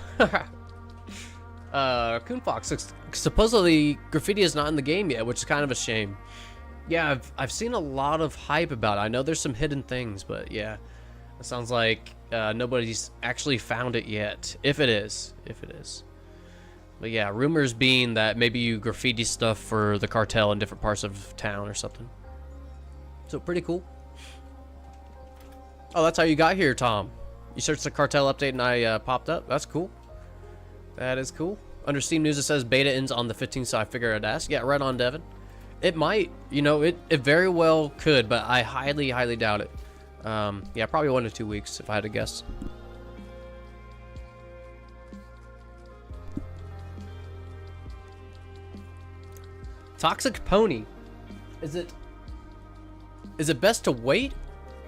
Coonfox, supposedly graffiti is not in the game yet, which is kind of a shame. Yeah, I've seen a lot of hype about it. I know there's some hidden things, but yeah, it sounds like nobody's actually found it yet. If it is. But yeah, rumors being that maybe you graffiti stuff for the Cartel in different parts of town or something. So pretty cool. Oh, that's how you got here, Tom. You searched the Cartel update and I popped up. That's cool. That is cool. Under Steam News, it says beta ends on the 15th, so I figured I'd ask. Yeah, right on, Devin. It might. You know, it very well could, but I highly, highly doubt it. Yeah, probably 1 to 2 weeks, if I had to guess. Toxic Pony. Is it best to wait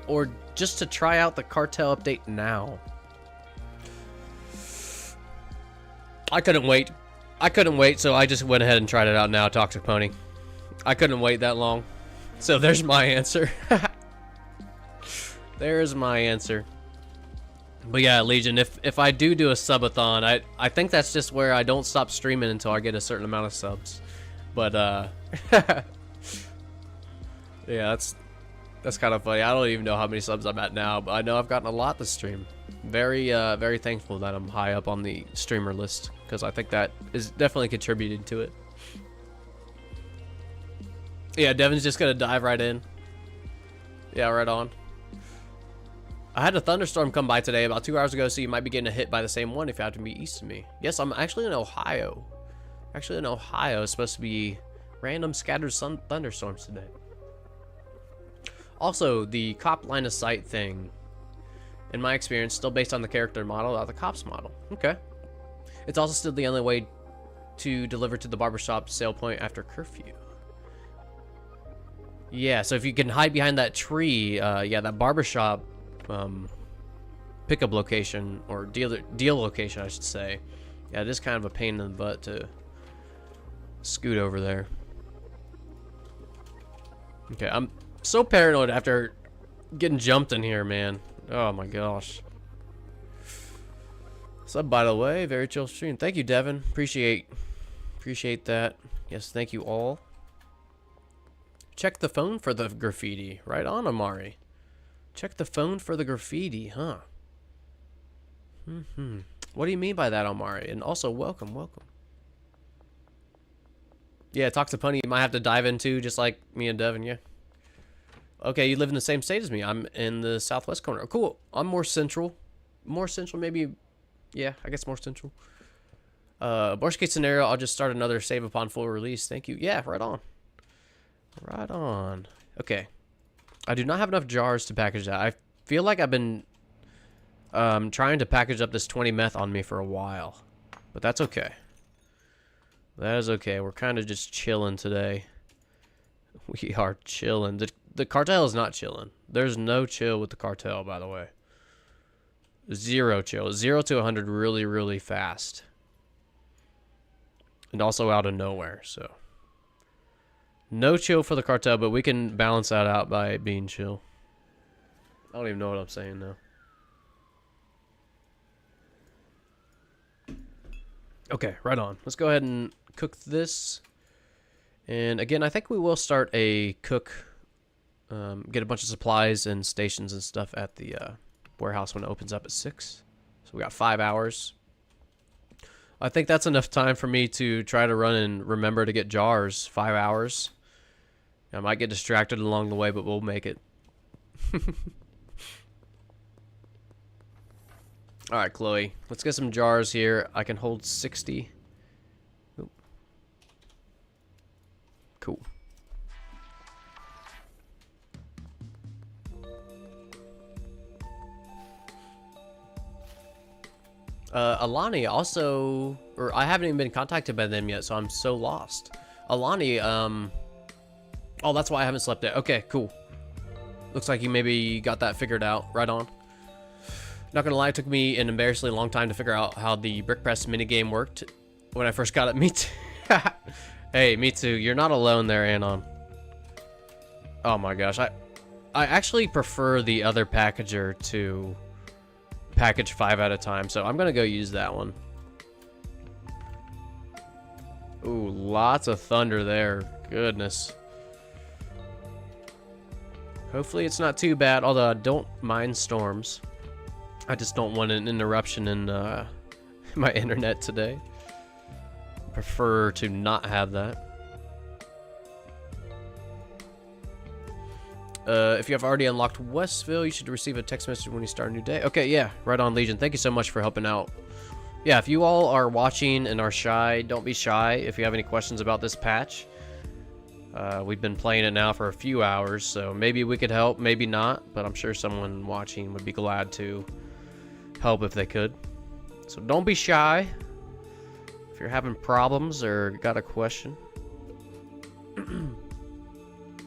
or just to try out the Cartel update now? I couldn't wait. So I just went ahead and tried it out now, Toxic Pony. I couldn't wait that long. So there's my answer. There's my answer. But yeah, Legion, if I do a subathon, I think that's just where I don't stop streaming until I get a certain amount of subs. But yeah, that's kind of funny. I don't even know how many subs I'm at now, but I know I've gotten a lot this stream. Very very thankful that I'm high up on the streamer list, because I think that is definitely contributed to it. Yeah, Devin's just gonna dive right in. Yeah, right on. I had a thunderstorm come by today about 2 hours ago, so you might be getting hit by the same one if you have to be east of me. Yes, I'm actually in Ohio. It's supposed to be random scattered thunderstorms today. Also, the cop line of sight thing, in my experience, still based on the character model, not the cops model. Okay. It's also still the only way to deliver to the barbershop sale point after curfew. Yeah, so if you can hide behind that tree, yeah, that barbershop pickup location, or deal location, I should say. Yeah, it is kind of a pain in the butt to scoot over there. Okay, I'm so paranoid after getting jumped in here, man. Oh my gosh. Sub, by the way, very chill stream. Thank you, Devin. Appreciate that. Yes, thank you all. Check the phone for the graffiti. Right on, Amari. Check the phone for the graffiti, huh? What do you mean by that, Amari? And also, welcome. Yeah, Toxic Pony you might have to dive into, just like me and Devin, yeah. Okay, you live in the same state as me. I'm in the southwest corner. Oh, cool. I'm more central. More central, maybe. Yeah, I guess more central. Worst case scenario, I'll just start another save upon full release. Thank you. Yeah, right on. Right on. Okay. I do not have enough jars to package that. I feel like I've been Trying to package up this 20 meth on me for a while. But that's okay. That is okay. We're kind of just chilling today. We are chilling. The cartel is not chilling. There's no chill with the cartel, by the way. Zero chill. 0 to 100 really, really fast. And also out of nowhere, so. No chill for the cartel, but we can balance that out by being chill. I don't even know what I'm saying now. Okay, right on. Let's go ahead and cook this. And again, I think we will start a cook, get a bunch of supplies and stations and stuff at the warehouse when it opens up at 6. So we got 5 hours. I think that's enough time for me to try to run and remember to get jars. 5 hours. I might get distracted along the way, but we'll make it. All right, Chloe. Let's get some jars here. I can hold 60. Oop. Cool. Alani also, or I haven't even been contacted by them yet, so I'm so lost. Alani, oh, that's why I haven't slept yet. Okay, cool. Looks like you maybe got that figured out. Right on. Not gonna lie, it took me an embarrassingly long time to figure out how the brick press minigame worked when I first got it. Me too. Hey, me too. You're not alone there, Anon. Oh my gosh, I actually prefer the other packager to package 5 at a time, so I'm gonna go use that one. Ooh, lots of thunder there. Goodness. Hopefully it's not too bad, although I don't mind storms. I just don't want an interruption in my internet today. Prefer to not have that. If you have already unlocked Westville, you should receive a text message when you start a new day. Okay, yeah, right on, Legion. Thank you so much for helping out. Yeah, if you all are watching and are shy, don't be shy if you have any questions about this patch. We've been playing it now for a few hours, so maybe we could help, maybe not, but I'm sure someone watching would be glad to help if they could. So don't be shy if you're having problems or got a question.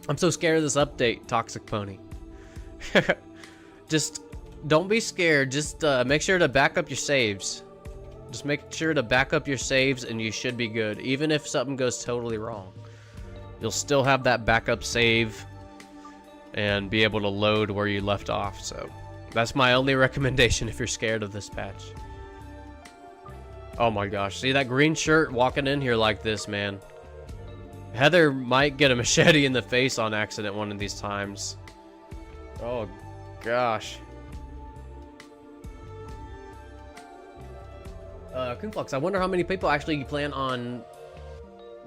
I'm so scared of this update, Toxic Pony. Just don't be scared. Just make sure to back up your saves. Just make sure to back up your saves and you should be good. Even if something goes totally wrong, you'll still have that backup save and be able to load where you left off. So that's my only recommendation if you're scared of this patch. Oh my gosh, see that green shirt walking in here like this, man. Heather might get a machete in the face on accident one of these times. Oh gosh. Coonflux, I wonder how many people actually plan on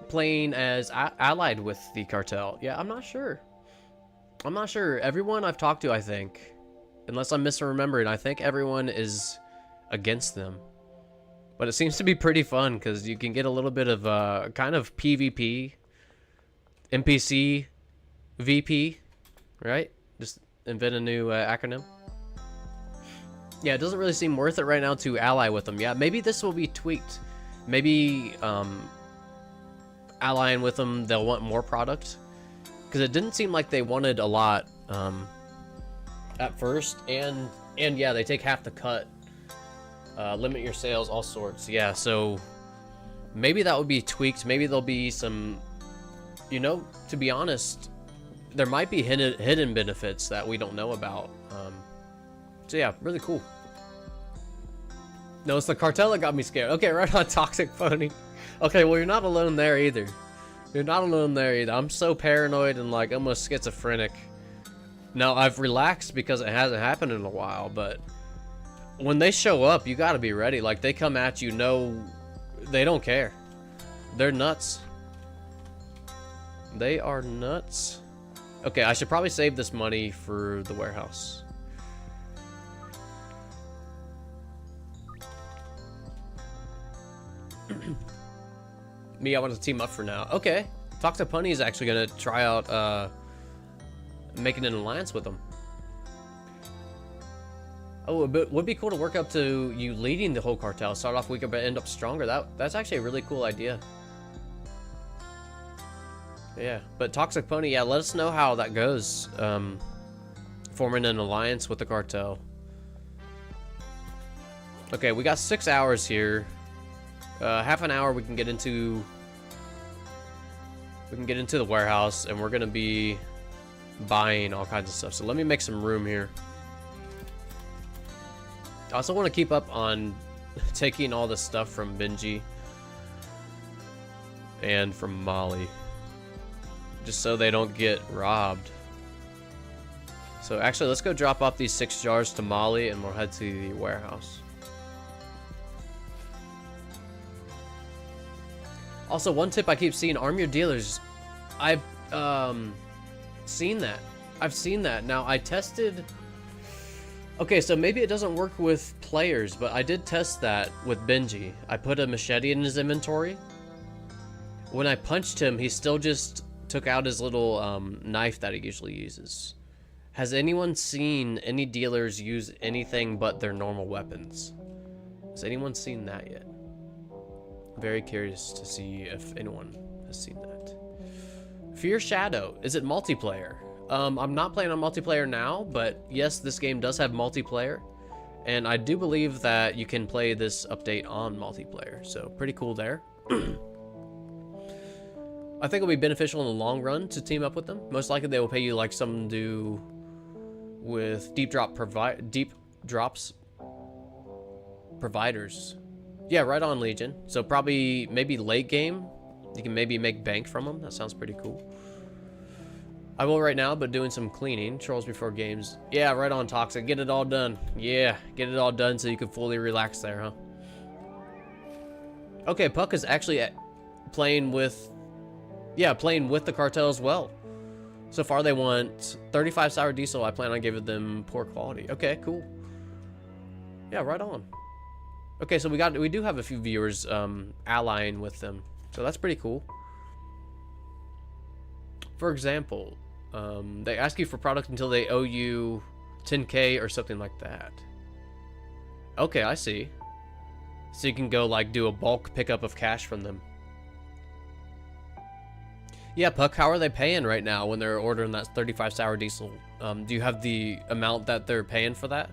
playing as allied with the cartel. Yeah, I'm not sure. I'm not sure. Everyone I've talked to, I think, unless I'm misremembering, I think everyone is against them. But it seems to be pretty fun because you can get a little bit of kind of PvP, NPC, VP, right? Just invent a new acronym. Yeah, it doesn't really seem worth it right now to ally with them. Yeah, maybe this will be tweaked. Maybe allying with them, they'll want more product. Because it didn't seem like they wanted a lot at first. And yeah, they take half the cut. Limit your sales, all sorts. Yeah, so maybe that would be tweaked. Maybe there'll be some, you know, to be honest, there might be hidden benefits that we don't know about. So yeah, really cool. No, it's the cartel that got me scared. Okay, right on, Toxic Pony. Okay, well, you're not alone there either. You're not alone there either. I'm so paranoid and like almost schizophrenic. Now, I've relaxed because it hasn't happened in a while, but when they show up, you gotta be ready. Like, they come at you, no, they don't care. They're nuts. They are nuts. Okay, I should probably save this money for the warehouse. Me, I want to team up for now. Okay. Toxic Pony is actually going to try out making an alliance with them. Oh, it would be cool to work up to you leading the whole cartel. Start off weaker, but end up stronger. That's actually a really cool idea. Yeah, but Toxic Pony, yeah, let us know how that goes. Forming an alliance with the cartel. Okay, we got 6 hours here. Half an hour we can get into the warehouse, and we're gonna be buying all kinds of stuff. So let me make some room here. I also want to keep up on taking all the stuff from Benji and from Molly, just so they don't get robbed. So actually, let's go drop off these 6 jars to Molly, and we'll head to the warehouse. Also, one tip I keep seeing, arm your dealers. I've seen that. I've seen that. Now, I tested... Okay, so maybe it doesn't work with players, but I did test that with Benji. I put a machete in his inventory. When I punched him, he still just took out his little knife that he usually uses. Has anyone seen any dealers use anything but their normal weapons? Has anyone seen that yet? Very curious to see if anyone has seen that. Fear Shadow, is it multiplayer? I'm not playing on multiplayer now, but yes, this game does have multiplayer, and I do believe that you can play this update on multiplayer, so pretty cool there. I think it'll be beneficial in the long run to team up with them. Most likely they will pay you like some do with deep drops providers. Yeah, right on, Legion. So probably maybe late game, you can maybe make bank from them. That sounds pretty cool. I will right now, but doing some cleaning. Trolls before games. Yeah, right on, Toxic. Get it all done. Yeah, get it all done so you can fully relax there, huh? Okay, Puck is actually playing with the cartel as well. So far they want 35 sour diesel. I plan on giving them poor quality. Okay, cool. Yeah, right on. Okay, so we do have a few viewers allying with them. So that's pretty cool. For example, they ask you for product until they owe you 10K or something like that. Okay, I see. So you can go like do a bulk pickup of cash from them. Yeah, Puck, how are they paying right now when they're ordering that 35 sour diesel? Do you have the amount that they're paying for that?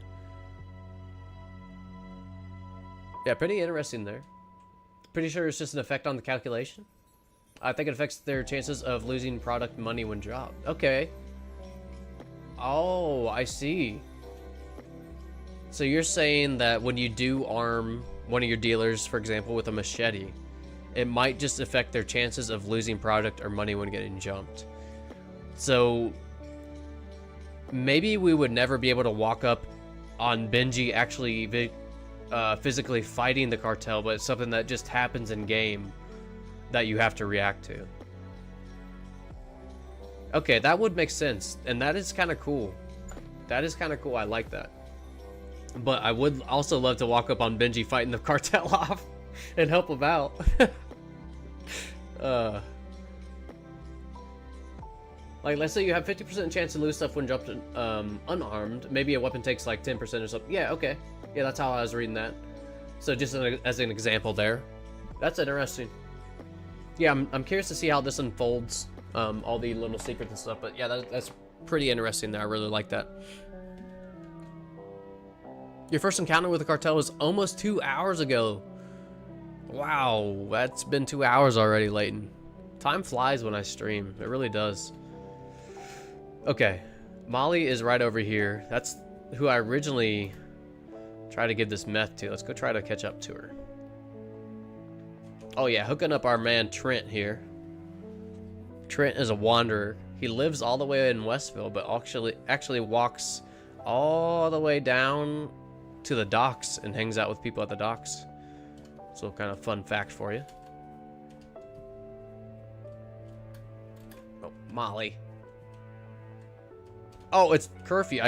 Yeah, pretty interesting there. Pretty sure it's just an effect on the calculation. I think it affects their chances of losing product money when dropped. Okay. Oh, I see. So you're saying that when you do arm one of your dealers, for example, with a machete, it might just affect their chances of losing product or money when getting jumped. So maybe we would never be able to walk up on Benji actually physically fighting the cartel, but it's something that just happens in game that you have to react to. Okay, that would make sense, and that is kind of cool. That is kind of cool. I like that. But I would also love to walk up on Benji fighting the cartel off and help him out. Like, let's say you have 50% chance to lose stuff when jumped unarmed. Maybe a weapon takes like 10% or something. Yeah, okay. Yeah, that's how I was reading that. So just as an example there. That's interesting. Yeah, I'm curious to see how this unfolds. All the little secrets and stuff. But yeah, that's pretty interesting there. I really like that. Your first encounter with the cartel was almost 2 hours ago. Wow, that's been 2 hours already, Leighton. Time flies when I stream. It really does. Okay, Molly is right over here. That's who I originally tried to give this meth to. Let's go try to catch up to her. Oh yeah, hooking up our man Trent here. Trent is a wanderer. He lives all the way in Westville, but actually walks all the way down to the docks and hangs out with people at the docks. So kind of fun fact for you. Oh, Molly. Oh, it's curfew.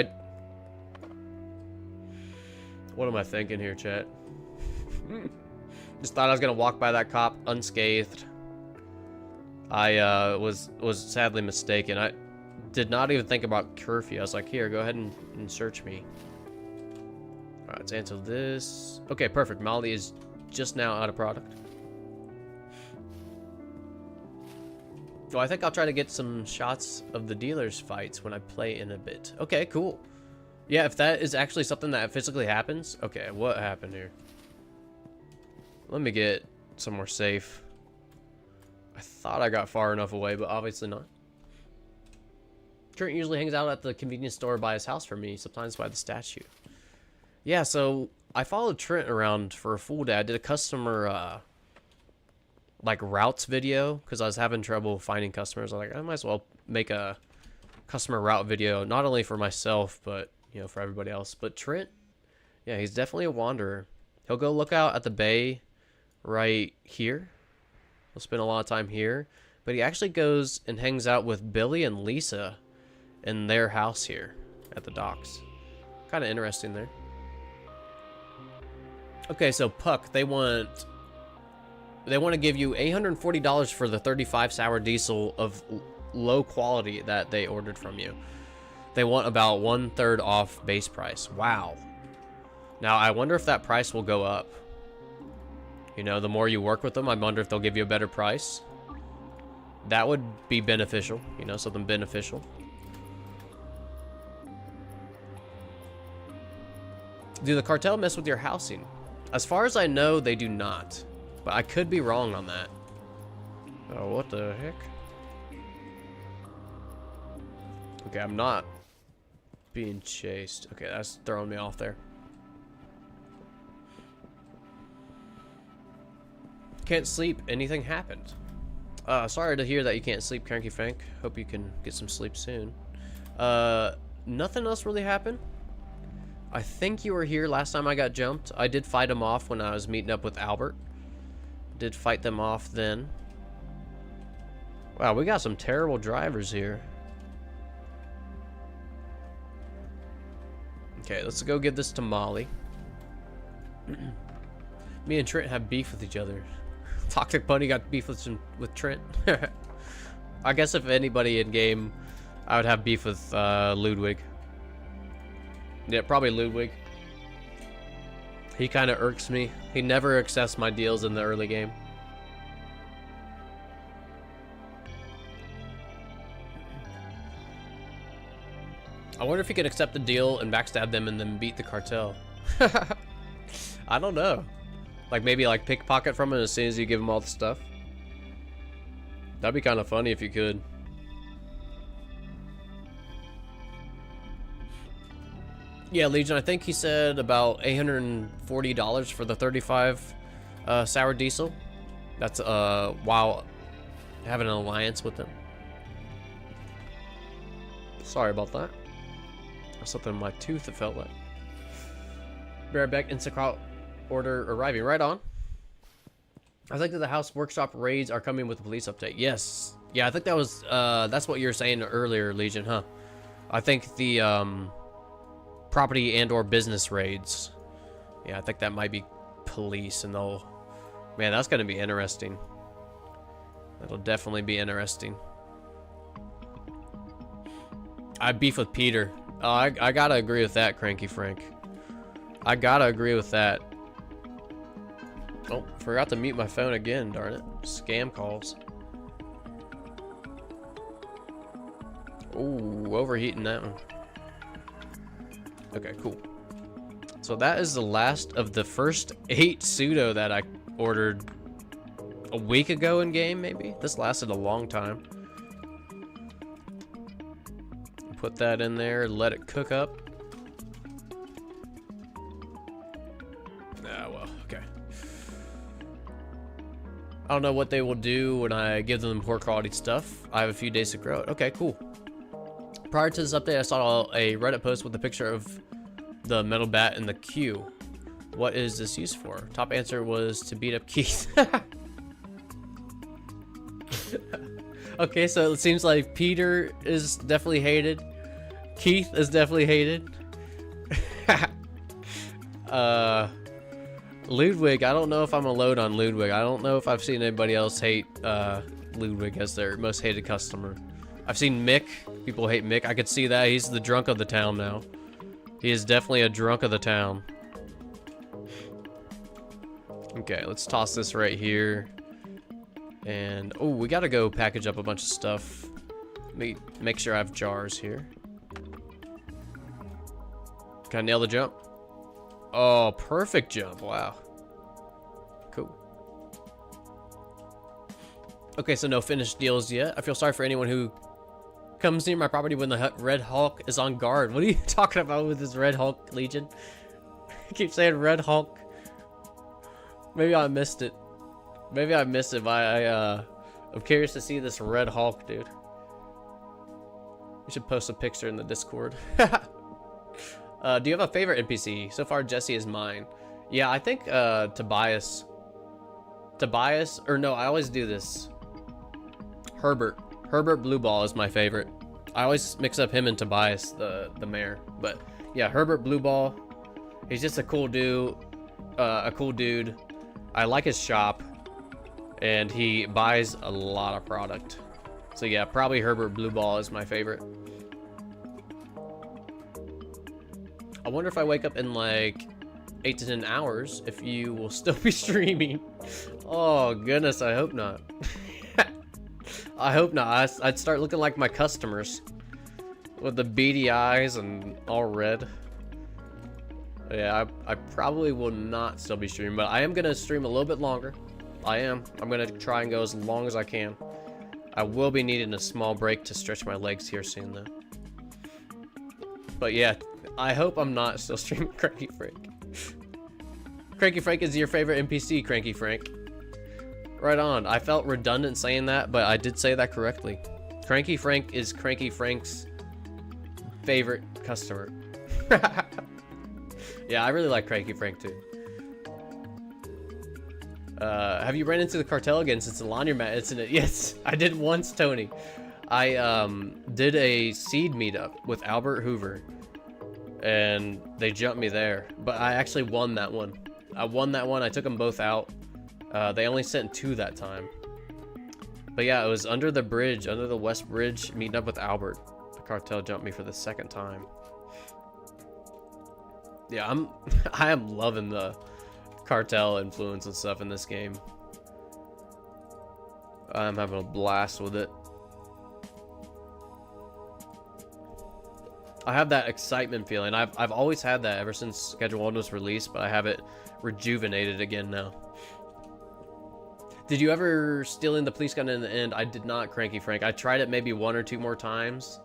What am I thinking here, chat? Just thought I was gonna walk by that cop unscathed. I was sadly mistaken. I did not even think about curfew. I was like, here, go ahead and search me. Alright, let's answer this. Okay, perfect. Molly is just now out of product. Well, I think I'll try to get some shots of the dealers' fights when I play in a bit. Okay, cool. Yeah, if that is actually something that physically happens. Okay, what happened here? Let me get somewhere safe. I thought I got far enough away, but obviously not. Trent usually hangs out at the convenience store by his house for me, sometimes by the statue. Yeah, so I followed Trent around for a full day. I did a customer, like, routes video, because I was having trouble finding customers. I was like, I might as well make a customer route video, not only for myself, but, you know, for everybody else. But Trent, yeah, he's definitely a wanderer. He'll go look out at the bay right here. He'll spend a lot of time here. But he actually goes and hangs out with Billy and Lisa in their house here at the docks. Kind of interesting there. Okay, so Puck, they want to give you $840 for the 35 sour diesel of low quality that they ordered from you. They want about 1/3 off base price. Wow. Now, I wonder if that price will go up. You know, the more you work with them, I wonder if they'll give you a better price. That would be beneficial, you know, something beneficial. Do the cartel mess with your housing? As far as I know, they do not. But I could be wrong on that. Oh, what the heck? Okay, I'm not being chased. Okay, that's throwing me off there. Can't sleep. Anything happened? Sorry to hear that you can't sleep, Cranky Frank. Hope you can get some sleep soon. Nothing else really happened. I think you were here last time I got jumped. I did fight them off when I was meeting up with Albert. Did fight them off then. Wow, we got some terrible drivers here. Okay, let's go give this to Molly. Me and Trent have beef with each other. Toxic Bunny got beef with Trent. I guess if anybody in game, I would have beef with Ludwig. Yeah, probably Ludwig. He kind of irks me. He never accepts my deals in the early game. I wonder if he could accept the deal and backstab them and then beat the cartel. I don't know. Like maybe like pickpocket from him as soon as you give him all the stuff. That'd be kind of funny if you could. Yeah, Legion, I think he said about $840 for the 35 sour diesel. That's while having an alliance with them. Sorry about that. There's something in my tooth, it felt like. Bareback Instacart order arriving. Right on. I think that the house workshop raids are coming with the police update. Yes. Yeah, I think that was that's what you were saying earlier, Legion, huh? I think the property and or business raids. Yeah, I think that might be police, and they'll... Man, that's gonna be interesting. That'll definitely be interesting. I beef with Peter. I gotta agree with that, Cranky Frank. I gotta agree with that. Oh, forgot to mute my phone again, darn it. Scam calls. Ooh, overheating that one. Okay, cool. So that is the last of the first 8 pseudo that I ordered a week ago in game, maybe? This lasted a long time. Put that in there, let it cook up. Ah, well, okay. I don't know what they will do when I give them poor quality stuff. I have a few days to grow it. Okay, cool. Prior to this update, I saw a Reddit post with a picture of the metal bat in the queue. What is this used for? Top answer was to beat up Keith. Okay, so it seems like Peter is definitely hated. Keith is definitely hated. Ludwig, I don't know if I'm a load on Ludwig. I don't know if I've seen anybody else hate Ludwig as their most hated customer. I've seen Mick. People hate Mick. I could see that. He's the drunk of the town now. He is definitely a drunk of the town. Okay, let's toss this right here. And, oh, we gotta go package up a bunch of stuff. Let me make sure I have jars here. Can I nail the jump? Oh, perfect jump. Wow. Cool. Okay, so no finished deals yet. I feel sorry for anyone who comes near my property when the Red Hulk is on guard. What are you talking about with this Red Hulk, Legion? I keep saying Red Hulk. Maybe I missed it. Maybe I missed it, but I'm curious to see this Red Hulk, dude. We should post a picture in the Discord. Do you have a favorite NPC? So far, Jesse is mine. Yeah, I think Tobias. Tobias, or no, I always do this. Herbert Blueball is my favorite. I always mix up him and Tobias, the mayor. But yeah, Herbert Blueball. He's just a cool dude. I like his shop, and he buys a lot of product. So yeah, probably Herbert Blueball is my favorite. I wonder if I wake up in like 8 to 10 hours if you will still be streaming. Oh goodness, I hope not. I hope not. I'd start looking like my customers with the beady eyes and all red. Yeah, I probably will not still be streaming, but I am gonna stream a little bit longer. I'm gonna try and go as long as I can. I will be needing a small break to stretch my legs here soon though. But yeah, I hope I'm not still streaming Cranky Frank. Cranky Frank is your favorite NPC, Cranky Frank. Right on. I felt redundant saying that, but I did say that correctly. Cranky Frank is Cranky Frank's favorite customer. Yeah, I really like Cranky Frank too. Have you ran into the cartel again since the laundromat incident? Yes, I did once, Tony. I did a seed meetup with Albert Hoover, and they jumped me there. But I actually won that one. I won that one. I took them both out. They only sent 2 that time. But yeah, it was under the bridge, under the West Bridge, meeting up with Albert. The cartel jumped me for the 2nd time. Yeah, I am loving the cartel influence and stuff in this game. I'm having a blast with it. I have that excitement feeling. I've always had that ever since Schedule 1 was released, but I have it rejuvenated again now. Did you ever steal in the police gun in the end? I did not, Cranky Frank. I tried it maybe 1 or 2 more times.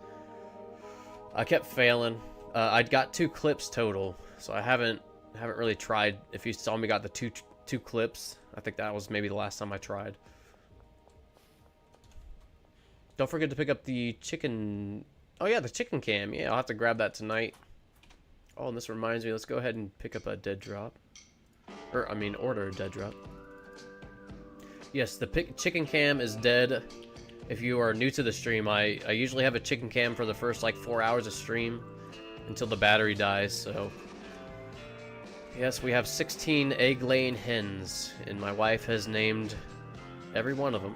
I kept failing. I got 2 clips total, so I haven't really tried. If you saw me got the two clips, I think that was maybe the last time I tried. Don't forget to pick up the chicken. Oh yeah, the chicken cam. Yeah, I'll have to grab that tonight. Oh, and this reminds me, let's go ahead and pick up a dead drop. Or, I mean, order a dead drop. Yes, the chicken cam is dead. If you are new to the stream, I usually have a chicken cam for the first like 4 hours of stream until the battery dies, so. Yes, we have 16 egg-laying hens, and my wife has named every one of them.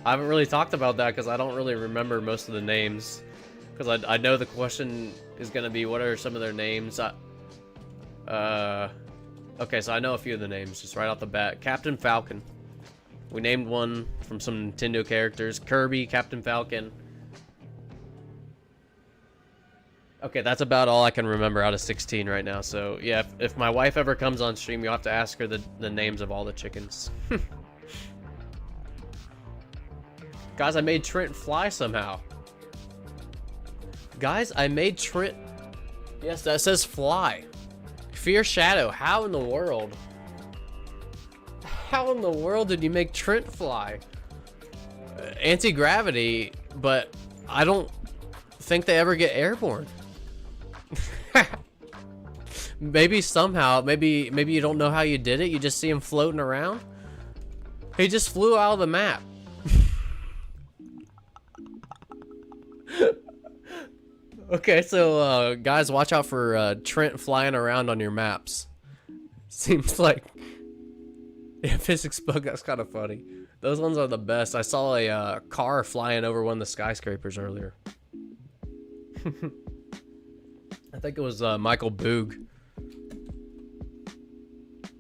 I haven't really talked about that because I don't really remember most of the names. Because I know the question is going to be, what are some of their names? Okay, so I know a few of the names just right off the bat. Captain Falcon. We named one from some Nintendo characters. Kirby, Captain Falcon. Okay, that's about all I can remember out of 16 right now. So, yeah, if my wife ever comes on stream, you'll have to ask her the names of all the chickens. Guys, I made Trent fly somehow. Guys, I made Trent... Yes, that says fly. Fear Shadow, how in the world? How in the world did you make Trent fly? Anti-gravity, but I don't think they ever get airborne. Maybe somehow, maybe you don't know how you did it. You just see him floating around. He just flew out of the map. Okay, so guys, watch out for Trent flying around on your maps. Seems like, yeah, physics bug. That's kind of funny. Those ones are the best. I saw a car flying over one of the skyscrapers earlier. I think it was Michael Boog.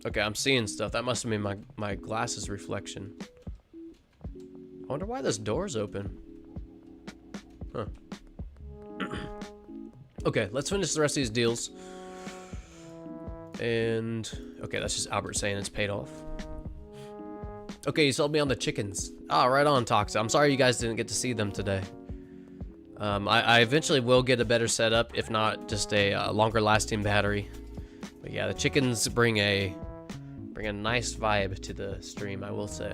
Okay, I'm seeing stuff. That must have been my glasses reflection. I wonder why this door's open. Huh. Okay, let's finish the rest of these deals. And okay, that's just Albert saying it's paid off. Okay, you sold me on the chickens. Ah, right on, Toxa. I'm sorry you guys didn't get to see them today. I eventually will get a better setup, if not just a longer lasting battery. But yeah, the chickens bring a nice vibe to the stream, I will say.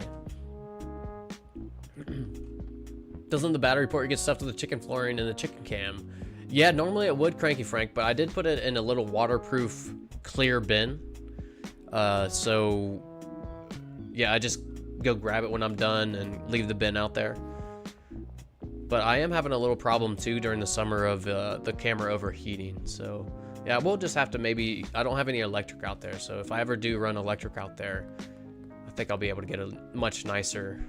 Doesn't the battery port get stuff to the chicken flooring and the chicken cam? Yeah, normally it would, Cranky Frank, but I did put it in a little waterproof clear bin. So yeah, I just go grab it when I'm done and leave the bin out there. But I am having a little problem too during the summer of the camera overheating. So yeah, we'll just have to maybe, I don't have any electric out there. So if I ever do run electric out there, I think I'll be able to get a much nicer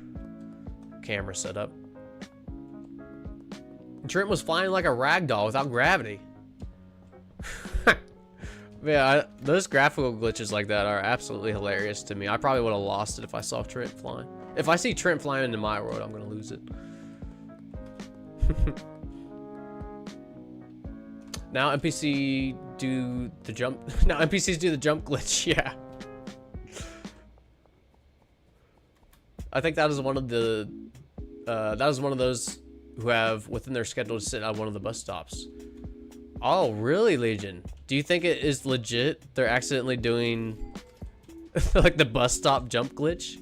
camera set up. Trent was flying like a ragdoll without gravity. Yeah, those graphical glitches like that are absolutely hilarious to me. I probably would have lost it if I saw Trent flying. If I see Trent flying into my world, I'm gonna lose it. Now NPC do the jump. Now NPCs do the jump glitch. Yeah. I think that is one of the. That was one of those who have within their schedule to sit at one of the bus stops. Oh, really, Legion? Do you think it is legit? They're accidentally doing like the bus stop jump glitch.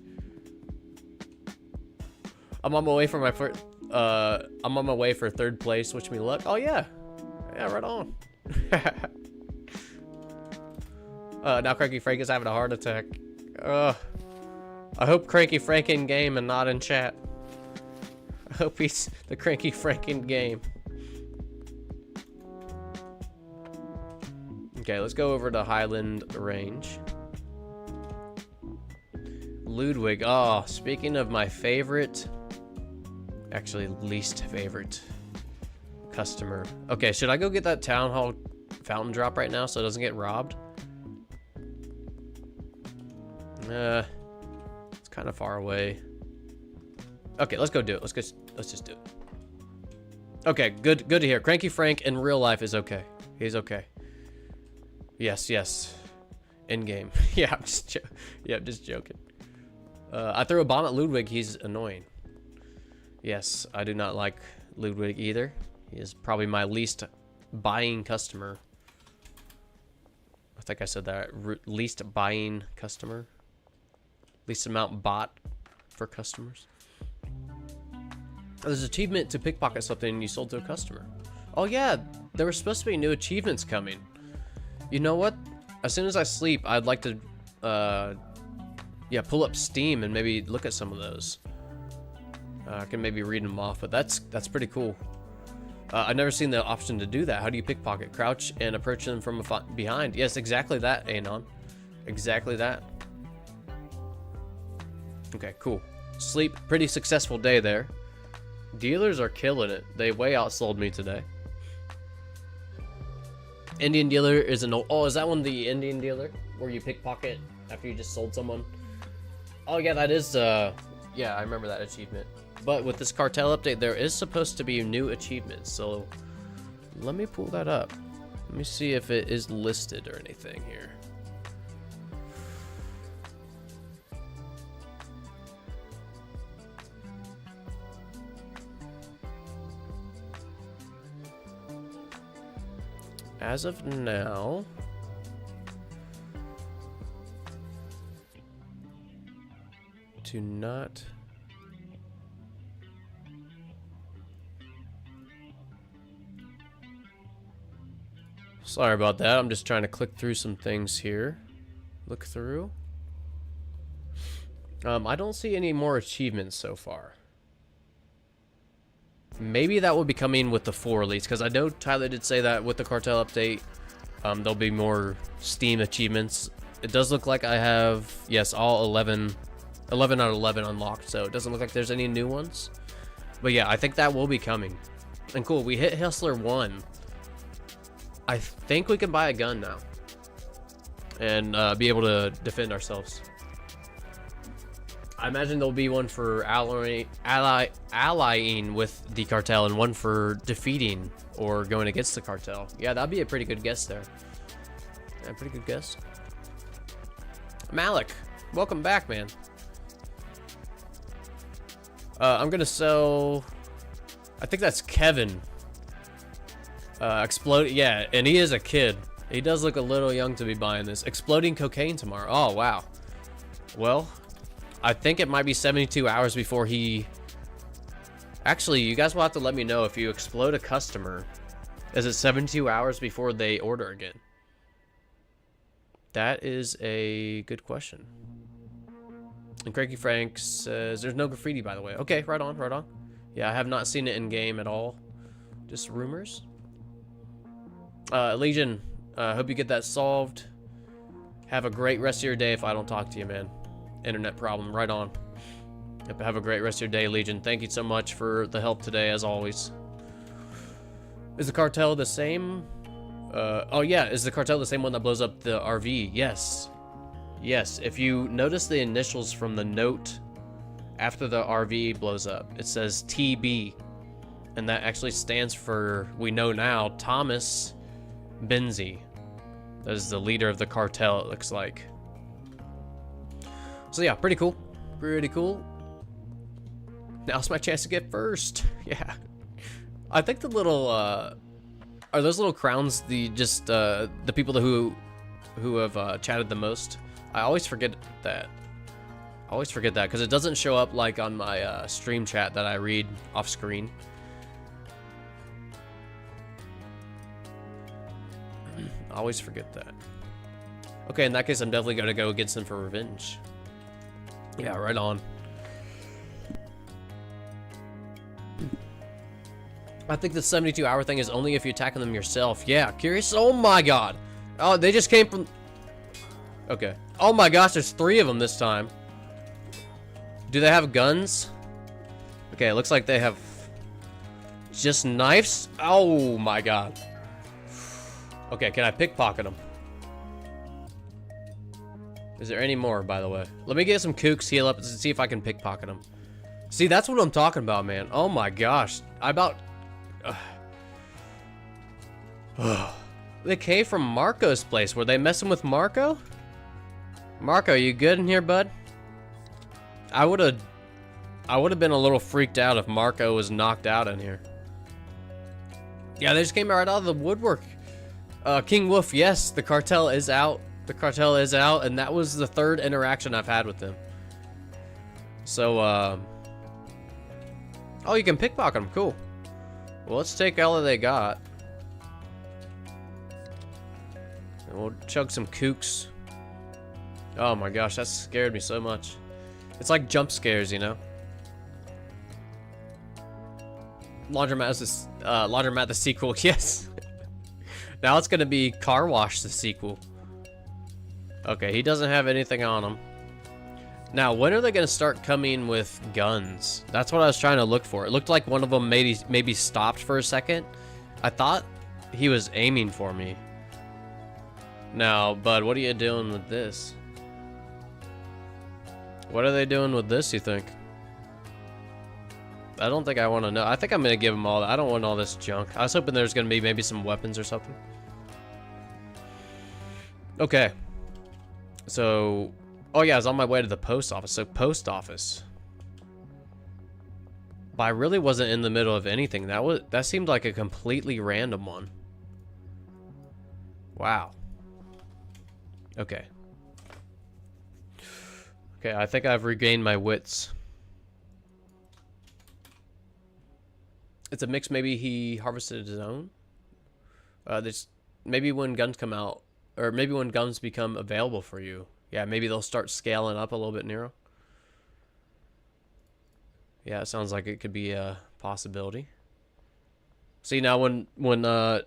I'm on my way for my first. I'm on my way for third place. Wish me luck. Oh yeah, yeah, right on. Now Cranky Frank is having a heart attack. I hope Cranky Frank in game and not in chat. I hope he's the Cranky Frank in game. Okay, let's go over to Highland Range. Ludwig. Oh, speaking of my favorite, actually least favorite customer. Okay, should I go get that town hall fountain drop right now so it doesn't get robbed? It's kind of far away. Okay, let's go do it. Let's just do it. Okay, good to hear. Cranky Frank in real life is okay. He's okay. Yes. In game. Yeah, I'm just joking. I threw a bomb at Ludwig. He's annoying. Yes, I do not like Ludwig either. He is probably my least buying customer. I think I said that. Least buying customer. Least amount bought for customers. There's an achievement to pickpocket something you sold to a customer. Oh yeah, there were supposed to be new achievements coming. You know what? As soon as I sleep, I'd like to, yeah, pull up Steam and maybe look at some of those. I can maybe read them off, but that's pretty cool. I've never seen the option to do that. How do you pickpocket? Crouch and approach them from behind. Yes, exactly that, Anon. Exactly that. Okay, cool. Sleep, pretty successful day there. Dealers are killing it. They way outsold me today. Indian dealer is an old... Oh, is that one the Indian dealer? Where you pickpocket after you just sold someone? Oh, yeah, that is... Yeah, I remember that achievement. But with this cartel update, there is supposed to be new achievements. So, let me pull that up. Let me see if it is listed or anything here. As of now, do not. Sorry about that. I'm just trying to click through some things here. Look through. I don't see any more achievements so far. Maybe that will be coming with the 4 release, because I know Tyler did say that with the cartel update, there'll be more Steam achievements. It does look like I have, yes, all 11 out of 11 unlocked, so it doesn't look like there's any new ones. But yeah, I think that will be coming. And cool, we hit Hustler 1. I think we can buy a gun now. and be able to defend ourselves. I imagine there'll be one for allying with the cartel and one for defeating or going against the cartel. Yeah, that'd be a pretty good guess there. Yeah, pretty good guess. Malik, welcome back, man. I'm gonna sell, I think that's Kevin. Explode, yeah, and he is a kid. He does look a little young to be buying this. Exploding cocaine tomorrow. Oh, wow. Well, I think it might be 72 hours before he... Actually, you guys will have to let me know if you explode a customer. Is it 72 hours before they order again? That is a good question. And Cranky Frank says, there's no graffiti, by the way. Okay, right on, right on. Yeah, I have not seen it in game at all. Just rumors. Legion, hope you get that solved. Have a great rest of your day if I don't talk to you, man. Internet problem, right on. Yep, have a great rest of your day, Legion. Thank you so much for the help today, as always. Is the cartel the same? Oh yeah, is the cartel the same one that blows up the RV? Yes. Yes, if you notice the initials from the note after the RV blows up, it says TB. And that actually stands for, we know now, Thomas Benzie. That is the leader of the cartel, it looks like. So yeah, pretty cool. Pretty cool. Now's my chance to get first. Yeah. I think the little, are those little crowns the people who have chatted the most? I always forget that. I always forget that because it doesn't show up like on my stream chat that I read off screen. I always forget that. Okay, in that case, I'm definitely gonna go against them for revenge. Yeah, right on. I think the 72-hour thing is only if you're attacking them yourself. Yeah, curious. Oh my god. Oh, they just came from... Okay. Oh my gosh, there's 3 of them this time. Do they have guns? Okay, it looks like they have just knives. Oh my god. Okay, can I pickpocket them? Is there any more, by the way? Let me get some kooks, heal up, and see if I can pickpocket them. See, that's what I'm talking about, man. Oh my gosh. I about... They came from Marco's place. Were they messing with Marco? Marco, you good in here, bud? I would have been a little freaked out if Marco was knocked out in here. Yeah, they just came right out of the woodwork. King Wolf, yes, the cartel is out. The cartel is out, and that was the 3rd interaction I've had with them. So, oh, you can pickpocket them. Cool. Well, let's take all that they got. And we'll chug some kooks. Oh my gosh, that scared me so much. It's like jump scares, you know? Laundromat the sequel, yes. Now it's gonna be Car Wash the sequel. Okay, he doesn't have anything on him. Now, when are they gonna start coming with guns? That's what I was trying to look for. It looked like one of them maybe stopped for a second. I thought he was aiming for me. Now, bud, what are you doing with this? What are they doing with this, you think? I don't think I want to know. I think I'm going to give them all that. I don't want all this junk. I was hoping there's going to be maybe some weapons or something. Okay. So, oh yeah, I was on my way to the post office. So, post office. But I really wasn't in the middle of anything. That seemed like a completely random one. Wow. Okay. Okay, I think I've regained my wits. It's a mix. Maybe he harvested his own. Maybe when guns come out, or maybe when guns become available for you. Yeah, maybe they'll start scaling up a little bit, Nero. Yeah, it sounds like it could be a possibility. See, now when I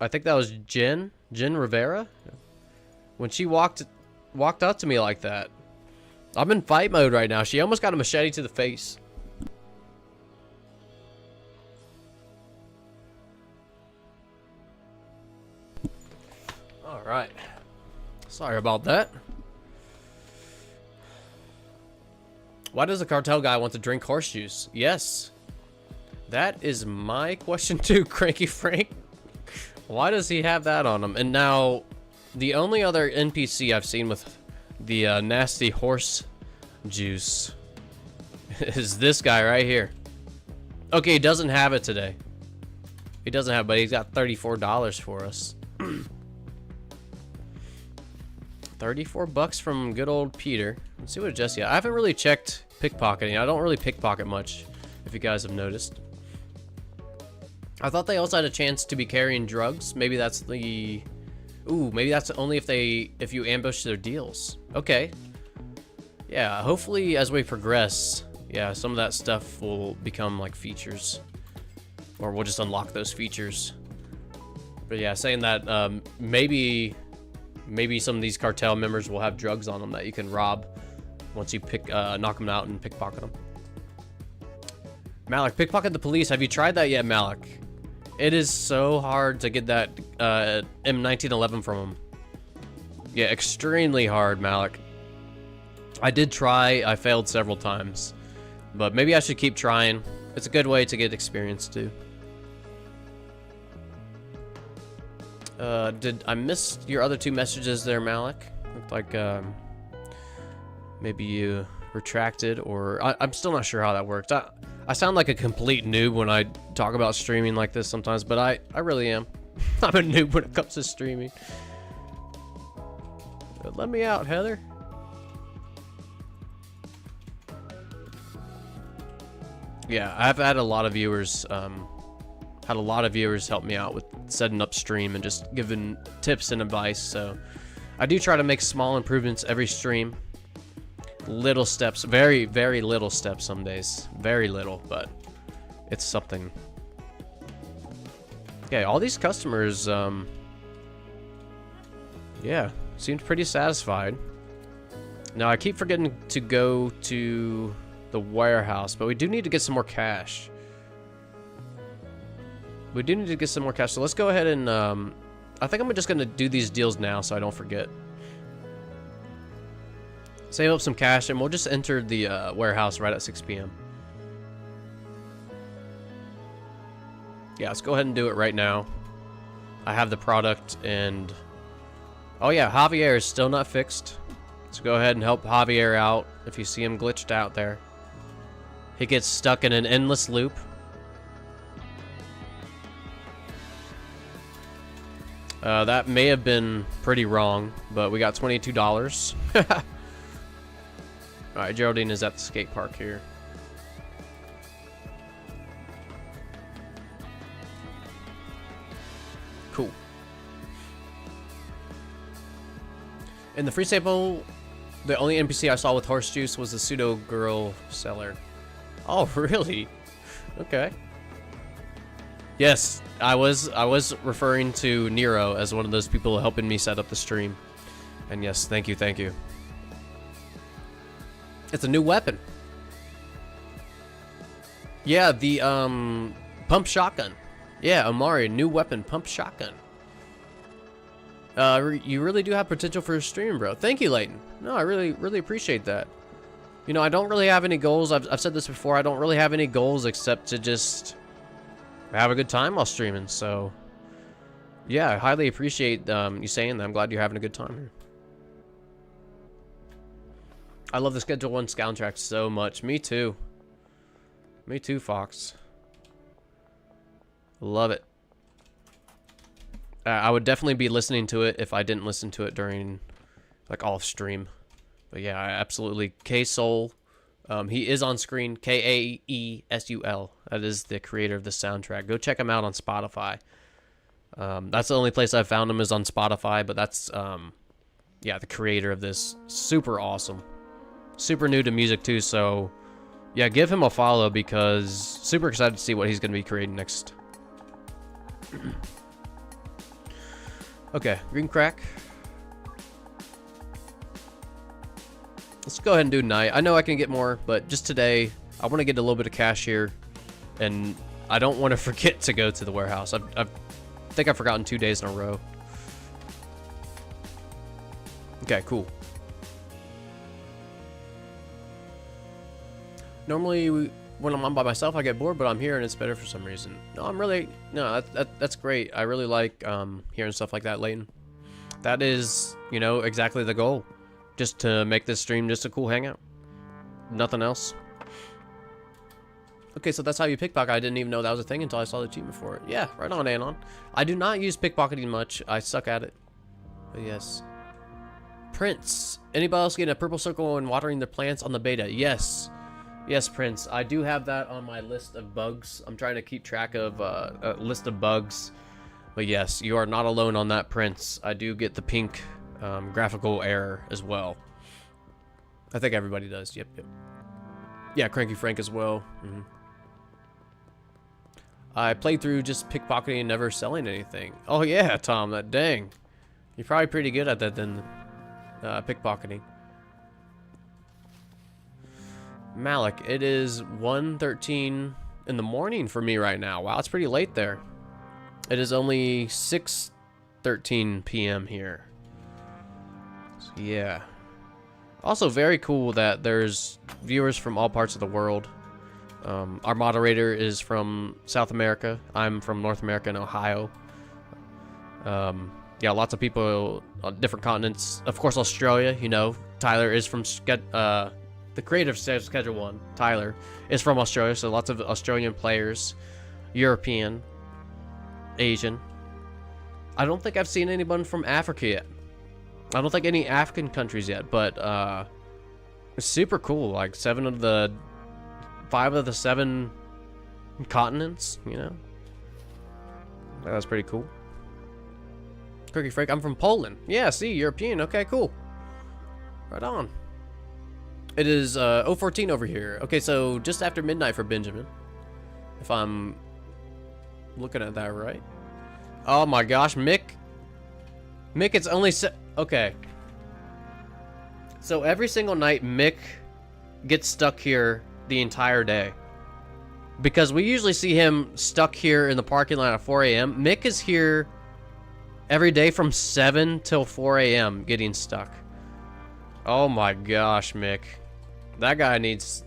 think that was Jen Rivera, when she walked up to me like that. I'm in fight mode right now. She almost got a machete to the face. All right. Sorry about that. Why does the cartel guy want to drink horse juice? Yes. That is my question too, Cranky Frank. Why does he have that on him? And now, the only other NPC I've seen with the nasty horse juice is this guy right here. Okay, he doesn't have it today. He doesn't have it, but he's got $34 for us. 34 bucks from good old Peter. Let's see what Jesse. I haven't really checked pickpocketing. I don't really pickpocket much, if you guys have noticed. I thought they also had a chance to be carrying drugs. Maybe that's the... Ooh, maybe that's only if you ambush their deals. Okay. Yeah, hopefully as we progress, yeah, some of that stuff will become like features. Or we'll just unlock those features. But yeah, saying that, maybe some of these cartel members will have drugs on them that you can rob once you knock them out and pickpocket them. Malik, pickpocket the police. Have you tried that yet, Malik? It is so hard to get that M1911 from them. Yeah, extremely hard, Malik. I did try. I failed several times. But maybe I should keep trying. It's a good way to get experience, too. Did I miss your other two messages there, Malik? Looked like maybe you retracted, or I'm still not sure how that works. I sound like a complete noob when I talk about streaming like this sometimes, but I really am. I'm a noob when it comes to streaming. Let me out, Heather. Yeah, I've had a lot of viewers help me out with setting up stream and just giving tips and advice. So I do try to make small improvements every stream. Little steps, very, very little steps some days. Very little, but it's something. Okay, all these customers, yeah, seemed pretty satisfied. Now, I keep forgetting to go to the warehouse, but we do need to get some more cash. We do need to get some more cash, so let's go ahead and, I think I'm just going to do these deals now so I don't forget. Save up some cash, and we'll just enter the warehouse right at 6 p.m. Yeah, let's go ahead and do it right now. I have the product, and... Oh yeah, Javier is still not fixed. So go ahead and help Javier out if you see him glitched out there. He gets stuck in an endless loop. That may have been pretty wrong, but we got $22. Alright, Geraldine is at the skate park here. Cool. In the free sample, the only NPC I saw with horse juice was the pseudo girl seller. Oh, really? Okay. Yes, I was referring to Nero as one of those people helping me set up the stream. And yes, thank you, thank you. It's a new weapon. Yeah, the pump shotgun. Yeah, Amari, new weapon, pump shotgun. You really do have potential for a stream, bro. Thank you, Layton. No, I really appreciate that. You know, I don't really have any goals. I've said this before. I don't really have any goals except to just have a good time while streaming. So, yeah, I highly appreciate you saying that. I'm glad you're having a good time here. I love the Schedule 1 soundtrack so much. Me too. Me too, Fox. Love it. I would definitely be listening to it if I didn't listen to it during, like, off stream. But yeah, I absolutely. K-Soul. He is on screen. Kaesul. That is the creator of the soundtrack. Go check him out on Spotify. That's the only place I've found him is on Spotify. But that's, yeah, the creator of this. Super awesome. Super new to music too. So, yeah, give him a follow because super excited to see what he's going to be creating next. Okay, green crack. Let's go ahead and do night. I know I can get more, but just today, I want to get a little bit of cash here. And I don't want to forget to go to the warehouse. I think I've forgotten 2 days in a row. Okay, cool. Normally, when I'm by myself, I get bored, but I'm here and it's better for some reason. No, that's great. I really like hearing stuff like that, Layton. That is, you know, exactly the goal. Just to make this stream just a cool hangout. Nothing else. Okay, so that's how you pickpocket. I didn't even know that was a thing until I saw the achievement for it. Yeah, right on, Anon. I do not use pickpocketing much. I suck at it. But yes. Prince. Anybody else getting a purple circle and watering their plants on the beta? Yes. Yes, Prince. I do have that on my list of bugs. I'm trying to keep track of a list of bugs. But yes, you are not alone on that, Prince. I do get the pink graphical error as well. I think everybody does. Yep. Yeah, Cranky Frank as well. I played through just pickpocketing and never selling anything. Oh yeah, Tom, that dang. You're probably pretty good at that then, pickpocketing. Malik, it is 1:13 in the morning for me right now. Wow, it's pretty late there. It is only 6:13 p.m. here. So, yeah. Also very cool that there's viewers from all parts of the world. Our moderator is from South America. I'm from North America and Ohio. Yeah, lots of people on different continents. Of course, Australia, you know. Tyler is from the creator of Schedule 1, Tyler, is from Australia, so lots of Australian players. European, Asian. I don't think I've seen anyone from Africa yet. I don't think any African countries yet, but it's super cool. Like 5 of the 7 continents, you know. That was pretty cool. Cookie Frank, I'm from Poland. Yeah, see, European. Okay, cool. Right on. It is 014 over here. Okay, so just after midnight for Benjamin. If I'm looking at that right. Oh my gosh, Mick. Mick, it's only okay. So every single night, Mick gets stuck here the entire day. Because we usually see him stuck here in the parking lot at 4 a.m. Mick is here every day from 7 till 4 a.m. getting stuck. Oh my gosh, Mick. That guy needs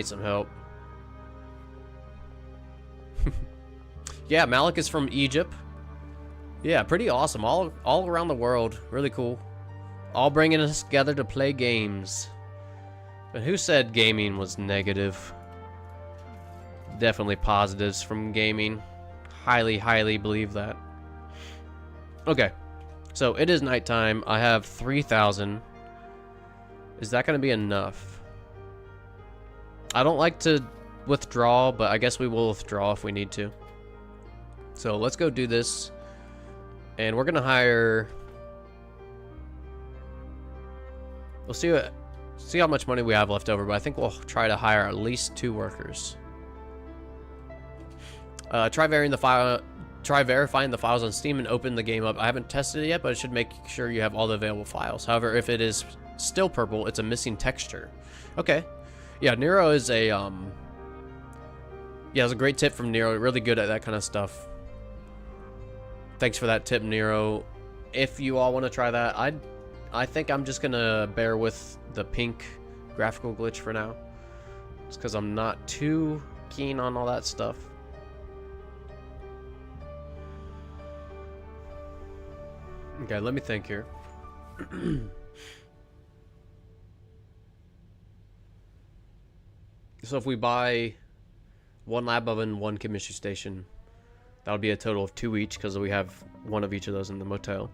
some help. Yeah, Malik is from Egypt. Yeah, pretty awesome. All around the world. Really cool. All bringing us together to play games. But who said gaming was negative? Definitely positives from gaming. Highly believe that. Okay. So it is nighttime. I have 3,000. Is that going to be enough? I don't like to withdraw, but I guess we will withdraw if we need to. So let's go do this. And we're going to hire... We'll see how much money we have left over, but I think we'll try to hire at least 2 workers. Try verifying the files on Steam and open the game up. I haven't tested it yet, but it should make sure you have all the available files. However, if it is still purple, it's a missing texture. Okay. Yeah, Nero is a yeah, it's a great tip from Nero. Really good at that kind of stuff. Thanks for that tip, Nero. If you all want to try that, I think I'm just gonna bear with the pink graphical glitch for now. It's because I'm not too keen on all that stuff. Okay, let me think here. So if we buy 1 lab oven, 1 chemistry station, that'll be a total of 2 each because we have 1 of each of those in the motel.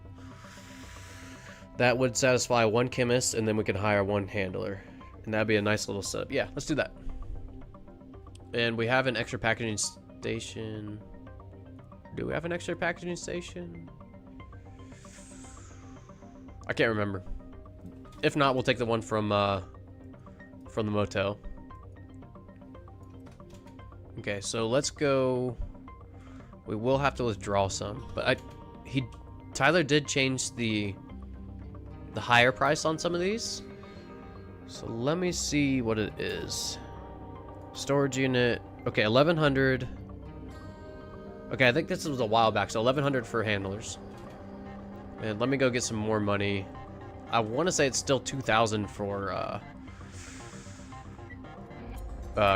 That would satisfy 1 chemist, and then we could hire 1 handler. And that'd be a nice little setup. Yeah, let's do that. And we have an extra packaging station. Do we have an extra packaging station? I can't remember. If not, we'll take the one from the motel. Okay, so let's go. We will have to withdraw some, but Tyler did change the higher price on some of these. So let me see what it is. Storage unit. Okay, 1,100. Okay, I think this was a while back, so 1,100 for handlers. And let me go get some more money. I want to say it's still 2,000 for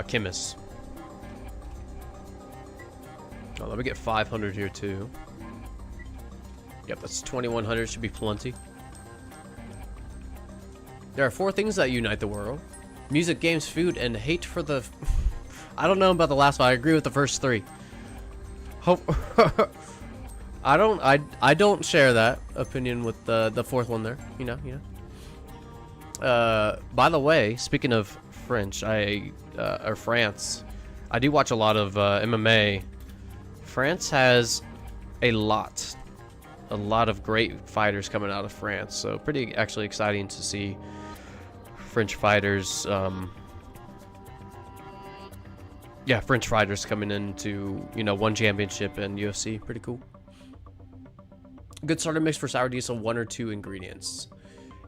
chemists. Oh, let me get 500 here too. Yep, that's 2,100. Should be plenty. There are 4 things that unite the world: music, games, food, and hate for the... I don't know about the last one. I agree with the first 3. Hope... I don't share that opinion with the 4th one there. You know. By the way, speaking of French, or France, I do watch a lot of MMA. France has a lot of great fighters coming out of France, so pretty actually exciting to see French fighters. Yeah, French fighters coming into, you know, 1 championship in UFC. Pretty cool. Good starter mix for sour diesel, 1 or 2 ingredients.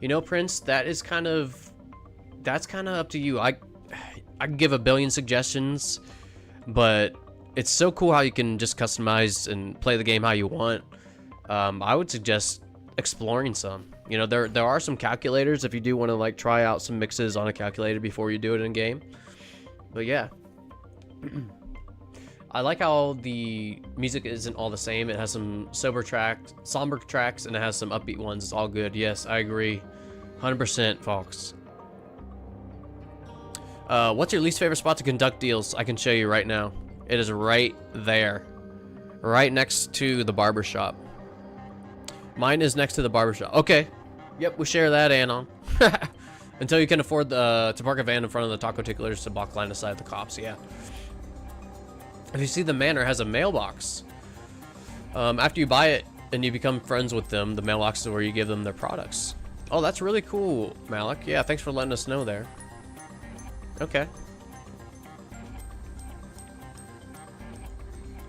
You know, Prince, that's kind of up to you. I can give a billion suggestions, but it's so cool how you can just customize and play the game how you want. I would suggest exploring some. You know, there are some calculators if you do want to like try out some mixes on a calculator before you do it in game. But yeah. I like how the music isn't all the same. It has some somber tracks, and it has some upbeat ones. It's all good. Yes, I agree. 100%, Fox. What's your least favorite spot to conduct deals? I can show you right now. It is right there. Right next to the barbershop. Mine is next to the barbershop. Okay. Yep, we share that, Anon. Until you can afford to park a van in front of the taco ticklers to block line aside the cops, yeah. If you see, the manor has a mailbox. After you buy it and you become friends with them, the mailbox is where you give them their products. Oh, that's really cool, Malik. Yeah, thanks for letting us know there. Okay.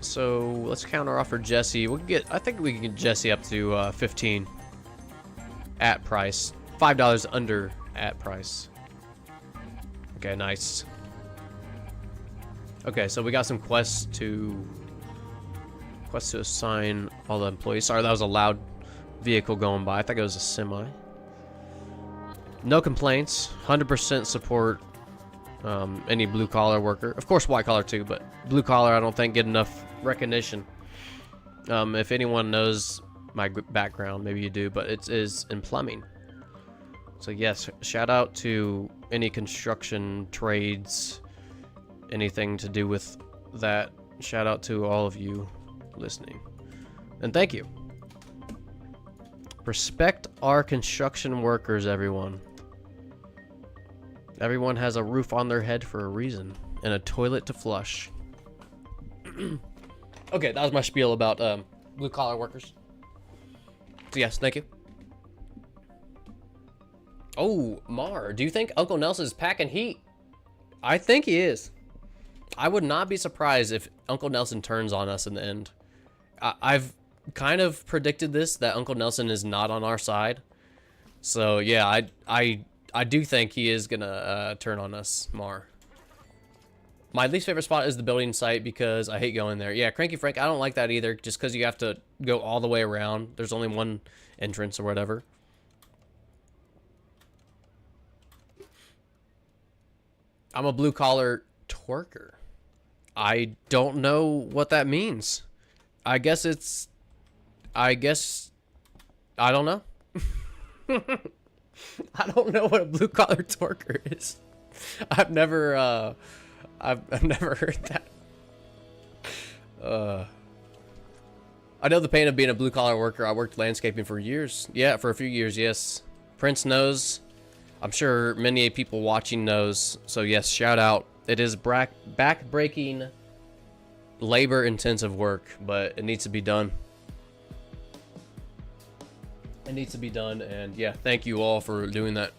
So let's counter offer Jesse. I think we can get Jesse up to 15 at price. $5 under at price. Okay, nice. Okay, so we got some quests to assign all the employees. Sorry, that was a loud vehicle going by. I think it was a semi. No complaints. 100% support any blue collar worker. Of course, white collar too, but blue collar I don't think get enough recognition. If anyone knows my background, maybe you do, but it is in plumbing. So yes, shout out to any construction trades. Anything to do with that, shout out to all of you listening, and thank you. Respect our construction workers, everyone. Everyone has a roof on their head for a reason and a toilet to flush. Okay, that was my spiel about blue collar workers. So yes, thank you. Oh, Mar, do you think Uncle Nelson is packing heat? I think he is. I would not be surprised if Uncle Nelson turns on us in the end. I've kind of predicted this, that Uncle Nelson is not on our side. So yeah, I do think he is gonna turn on us, Mar. My least favorite spot is the building site because I hate going there. Yeah, Cranky Frank, I don't like that either, just because you have to go all the way around. There's only one entrance or whatever. I'm a blue collar twerker. I don't know what that means. I guess I don't know. I don't know what a blue collar twerker is. I've never heard that. I know the pain of being a blue collar worker. I worked landscaping for years. Yeah, for a few years, yes. Prince knows. I'm sure many people watching knows. So yes, shout out. It is back-breaking, labor-intensive work, but it needs to be done. It needs to be done, and yeah, thank you all for doing that.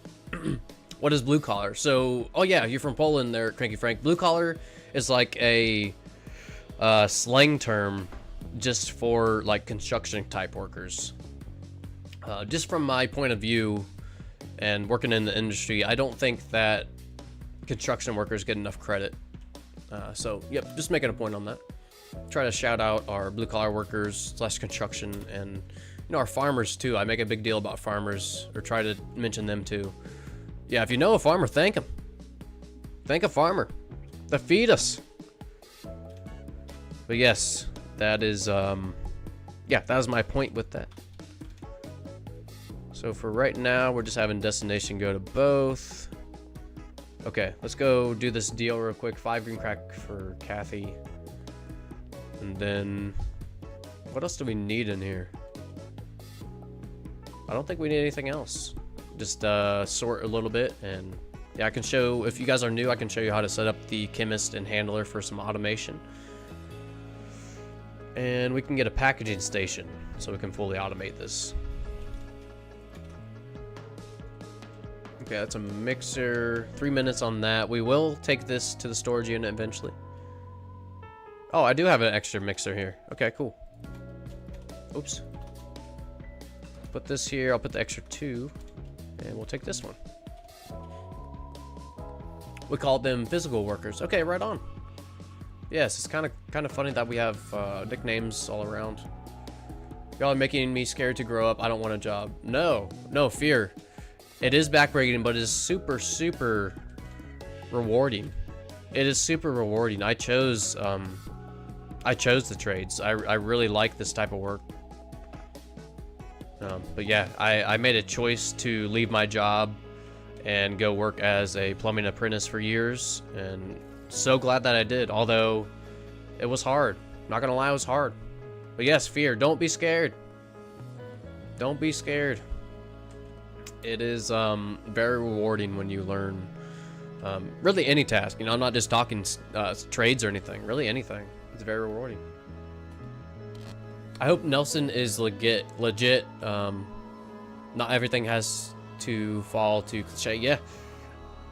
What is blue collar? So, oh yeah, you're from Poland there, Cranky Frank. Blue collar is like a slang term just for like construction type workers. Just from my point of view and working in the industry, I don't think that construction workers get enough credit. So, yep, just making a point on that. Try to shout out our blue collar workers / construction and You know, our farmers too. I make a big deal about farmers, or try to mention them too. Yeah, if you know a farmer, thank him. Thank a farmer. They feed us. But yes, that is, yeah, that was my point with that. So for right now, we're just having destination go to both. Okay, let's go do this deal real quick. 5 green crack for Kathy. And then, what else do we need in here? I don't think we need anything else. Just sort a little bit, and yeah, I can show, if you guys are new, I can show you how to set up the chemist and handler for some automation. And we can get a packaging station so we can fully automate this. Okay, that's a mixer. 3 minutes on that. We will take this to the storage unit eventually. Oh, I do have an extra mixer here. Okay, cool. Oops. Put this here. I'll put the extra 2, and we'll take this one. We called them physical workers. Okay, right on. Yes, it's kind of funny that we have nicknames all around. Y'all are making me scared to grow up. I don't want a job. No, fear. It is backbreaking, but it is super, super rewarding. It is super rewarding. I chose the trades. I really like this type of work. But yeah, I made a choice to leave my job and go work as a plumbing apprentice for years, and so glad that I did, although it was hard. Not gonna lie, it was hard. But yes, fear. Don't be scared. Don't be scared. It is very rewarding when you learn really any task. You know, I'm not just talking trades or anything. Really anything. It's very rewarding. I hope Nelson is legit. Not everything has to fall to cliche. Yeah,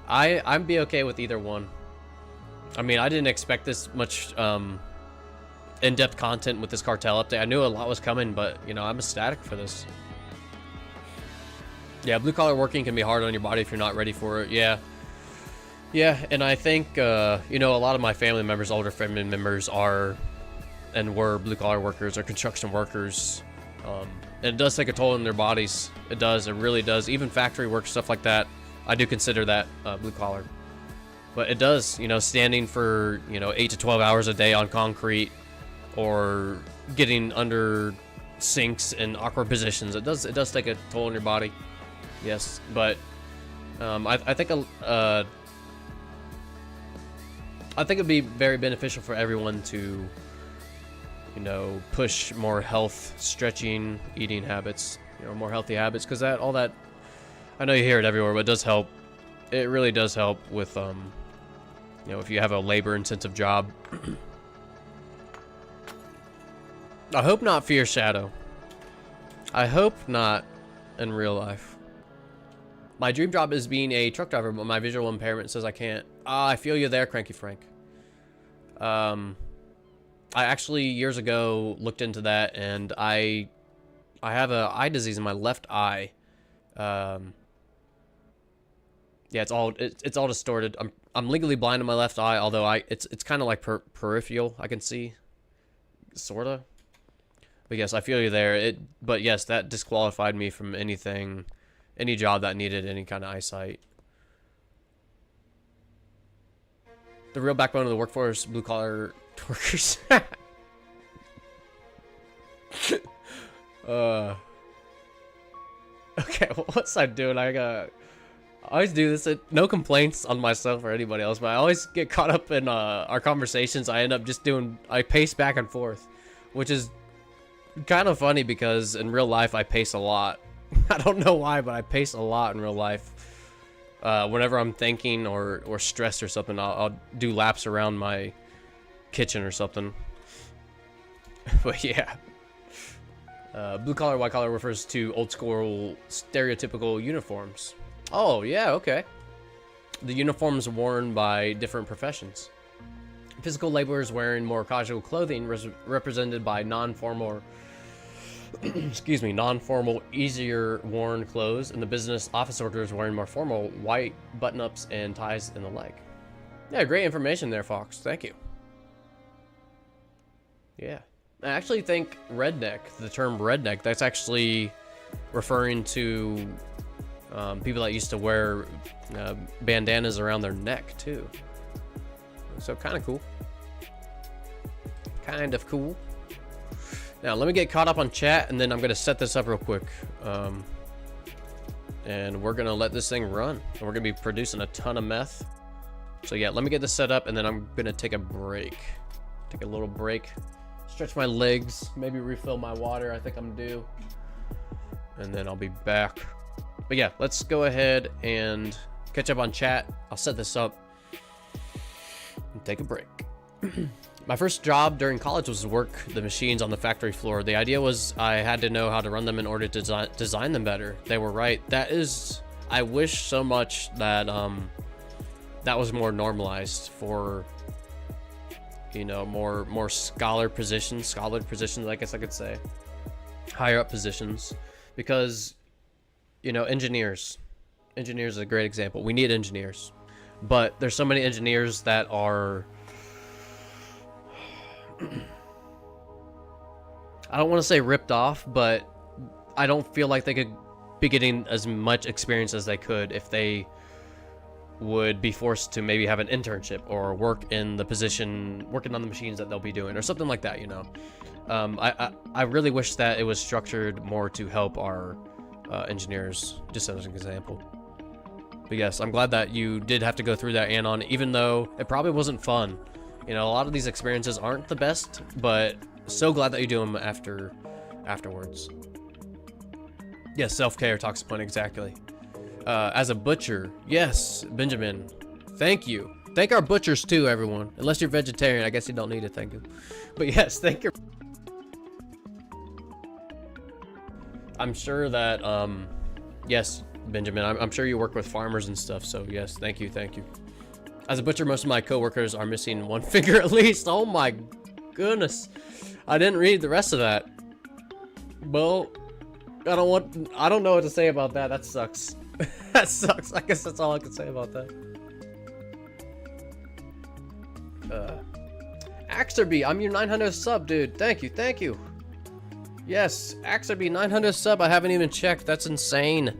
I'd be okay with either one. I mean, I didn't expect this much in-depth content with this cartel update. I knew a lot was coming, but you know, I'm ecstatic for this. Yeah, blue collar working can be hard on your body if you're not ready for it. Yeah, and I think you know, a lot of my family members, older family members, are and were blue collar workers or construction workers. And it does take a toll on their bodies. It does. It really does. Even factory work, stuff like that, I do consider that blue collar. But it does, you know, standing for, you know, 8 to 12 hours a day on concrete, or getting under sinks in awkward positions. It does take a toll on your body. Yes, but I think it'd be very beneficial for everyone to, you know, push more health, stretching, eating habits, you know, more healthy habits, because all that, I know you hear it everywhere, but it does help. It really does help with, you know, if you have a labor-intensive job. I hope not Fear Shadow. I hope not in real life. My dream job is being a truck driver, but my visual impairment says I can't. I feel you there, Cranky Frank. I actually years ago looked into that, and I have a eye disease in my left eye. Yeah, it's all distorted. I'm legally blind in my left eye, although it's kind of like peripheral. I can see, sorta. But yes, I feel you there. But yes, that disqualified me from anything, any job that needed any kind of eyesight. The real backbone of the workforce, blue collar workers. Okay, what's I doing? I always do this. No complaints on myself or anybody else, but I always get caught up in our conversations. I end up just I pace back and forth, which is kind of funny because in real life I pace a lot. I don't know why, but I pace a lot in real life. Whenever I'm thinking or stressed or something, I'll do laps around my kitchen or something. But yeah. Blue collar, white collar refers to old school stereotypical uniforms. Oh, yeah, okay. The uniforms worn by different professions. Physical laborers wearing more casual clothing represented by non-formal, non-formal, easier worn clothes, and the business office workers wearing more formal white button-ups and ties and the like. Yeah, great information there, Fox. Thank you. Yeah. I actually think redneck, the term redneck, that's actually referring to people that used to wear bandanas around their neck too. So kind of cool. Kind of cool. Now let me get caught up on chat, and then I'm gonna set this up real quick. And we're gonna let this thing run. And we're gonna be producing a ton of meth. So yeah, let me get this set up, and then I'm gonna take a break. Take a little break. Stretch my legs, maybe refill my water. I think I'm due. And then I'll be back. But yeah, let's go ahead and catch up on chat. I'll set this up and take a break. My first job during college was to work the machines on the factory floor. The idea was I had to know how to run them in order to design them better. They were right. I wish so much that that was more normalized for, you know, more scholar positions, I guess I could say, higher up positions, because, you know, engineers is a great example. We need engineers, but there's so many engineers that are, I don't want to say ripped off, but I don't feel like they could be getting as much experience as they could if they would be forced to maybe have an internship or work in the position, working on the machines that they'll be doing or something like that, you know. I really wish that it was structured more to help our engineers, just as an example. But yes, I'm glad that you did have to go through that, Anon, even though it probably wasn't fun. You know, a lot of these experiences aren't the best, but so glad that you do them afterwards. Yes, self-care, toxic point, exactly. As a butcher, yes, Benjamin, thank you. Thank our butchers too, everyone. Unless you're vegetarian, I guess you don't need it, thank you. But yes, thank you. I'm sure that, yes, Benjamin, I'm sure you work with farmers and stuff, so yes, thank you. As a butcher, most of my coworkers are missing one finger at least. Oh my goodness. I didn't read the rest of that. Well, I don't know what to say about that. That sucks. That sucks. I guess that's all I can say about that. Axerby, I'm your 900 sub, dude. Thank you. Yes, Axerby, 900 sub. I haven't even checked. That's insane.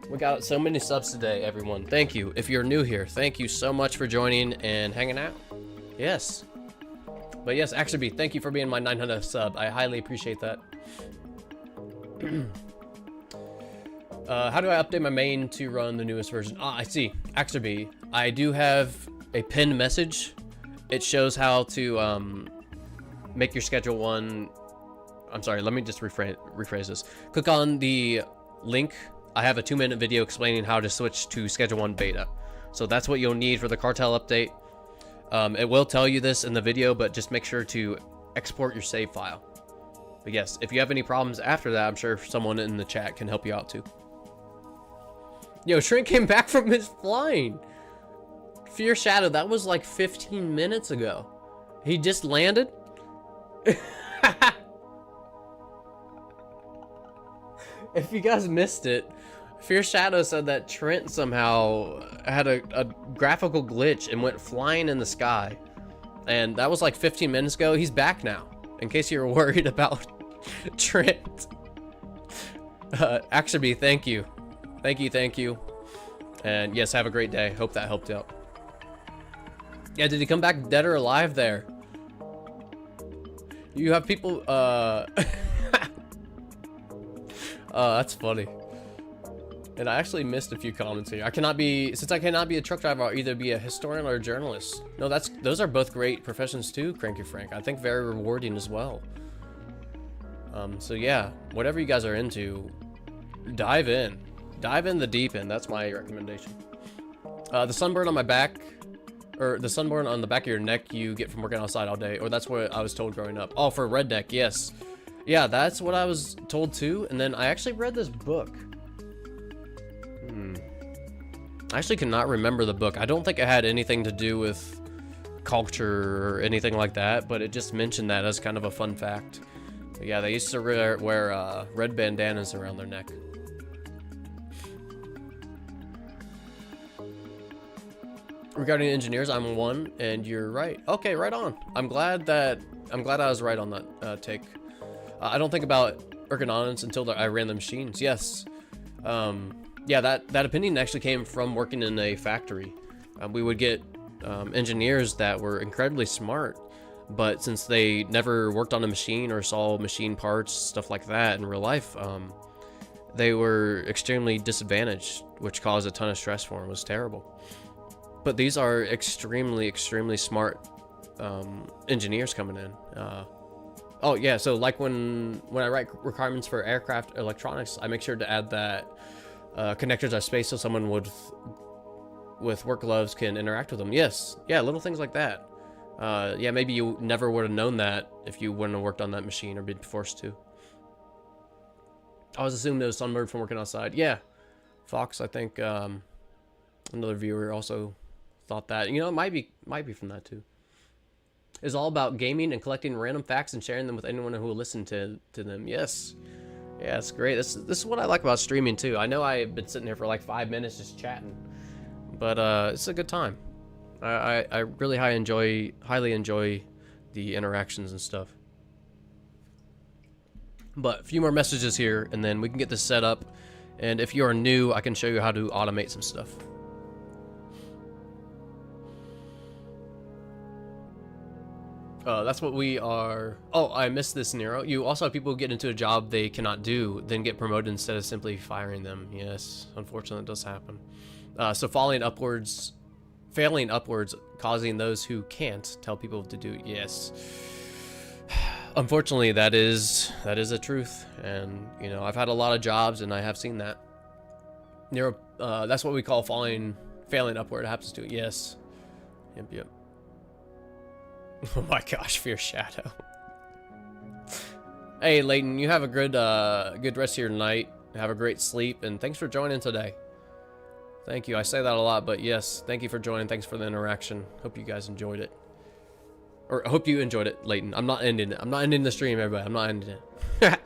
We got so many subs today, everyone. Thank you. If you're new here, thank you so much for joining and hanging out. Yes. But yes, Axerby, thank you for being my 900 sub. I highly appreciate that. How do I update my main to run the newest version? Ah, I see. Axerby, I do have a pinned message. It shows how to make your schedule one. I'm sorry, let me just rephrase this. Click on the link. I have a 2-minute video explaining how to switch to schedule 1 beta. So that's what you'll need for the Cartel update. It will tell you this in the video, but just make sure to export your save file. But yes, if you have any problems after that, I'm sure someone in the chat can help you out too. Yo, Shrink came back from his flying. Fear Shadow, that was like 15 minutes ago. He just landed? If you guys missed it, Fear Shadow said that Trent somehow had a graphical glitch and went flying in the sky. And that was like 15 minutes ago. He's back now, in case you were worried about Trent. Axerby, thank you. Thank you. And yes, have a great day. Hope that helped out. Yeah, did he come back dead or alive there? You have people, that's funny. And I actually missed a few comments here. Since I cannot be a truck driver, I'll either be a historian or a journalist. No, those are both great professions too, Cranky Frank. I think very rewarding as well. So yeah, whatever you guys are into, dive in. Dive in the deep end, that's my recommendation. The sunburn on my back, or the sunburn on the back of your neck you get from working outside all day, or that's what I was told growing up. Oh, for redneck, yes. Yeah, that's what I was told too, and then I actually read this book. I actually cannot remember the book. I don't think it had anything to do with culture or anything like that, but it just mentioned that as kind of a fun fact. But yeah, they used to wear red bandanas around their neck. Regarding engineers, I'm one, and you're right. Okay, right on. I'm glad that I'm glad I was right on that take. I don't think about ergonomics until I ran the machines. Yes. Yeah, that opinion actually came from working in a factory. We would get engineers that were incredibly smart, but since they never worked on a machine or saw machine parts, stuff like that in real life, they were extremely disadvantaged, which caused a ton of stress for them. It was terrible. But these are extremely smart engineers coming in. Oh yeah, so like when I write requirements for aircraft electronics, I make sure to add that connectors are spaced so someone with work gloves can interact with them. Yes, yeah, little things like that. Yeah, maybe you never would have known that if you wouldn't have worked on that machine or been forced to. I was assuming there was sunburned from working outside. Yeah, Fox, I think another viewer also thought that. You know, it might be from that too. It's all about gaming and collecting random facts and sharing them with anyone who will listen to them. Yes. Yeah, it's great. This is what I like about streaming too. I know I've been sitting here for like 5 minutes just chatting, but it's a good time. I really highly enjoy the interactions and stuff. But a few more messages here, and then we can get this set up. And if you are new, I can show you how to automate some stuff. That's what we are. Oh, I missed this, Nero. You also have people who get into a job they cannot do, then get promoted instead of simply firing them. Yes, unfortunately, it does happen. So failing upwards, causing those who can't tell people what to do. Yes. Unfortunately, that is a truth, and you know, I've had a lot of jobs, and I have seen that. Nero, that's what we call failing upward. It happens to. Yes. Yep. Oh my gosh, Fear Shadow. Hey, Layton, you have a good rest of your night. Have a great sleep, and thanks for joining today. Thank you. I say that a lot, but yes, thank you for joining. Thanks for the interaction. Hope you guys enjoyed it. Or I hope you enjoyed it, Layton. I'm not ending it. I'm not ending the stream, everybody. I'm not ending it.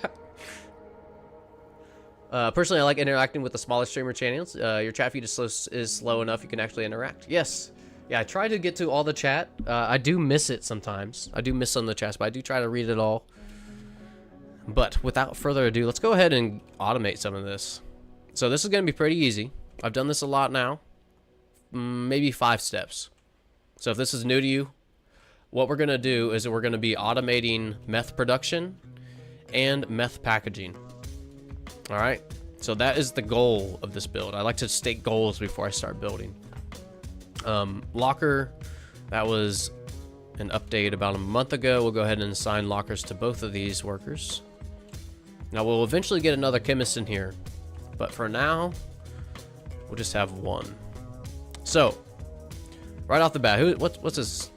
Personally, I like interacting with the smaller streamer channels. Your chat feed is slow enough you can actually interact. Yes. Yeah, I try to get to all the chat. I do miss it sometimes. I do miss some of the chats, but I do try to read it all. But without further ado, let's go ahead and automate some of this. So this is going to be pretty easy. I've done this a lot now. Maybe 5 steps. So if this is new to you, what we're going to do is we're going to be automating meth production and meth packaging. All right. So that is the goal of this build. I like to state goals before I start building. Locker, that was an update about a month ago. We'll go ahead and assign lockers to both of these workers. Now we'll eventually get another chemist in here, but for now, we'll just have one. So, right off the bat, what's this?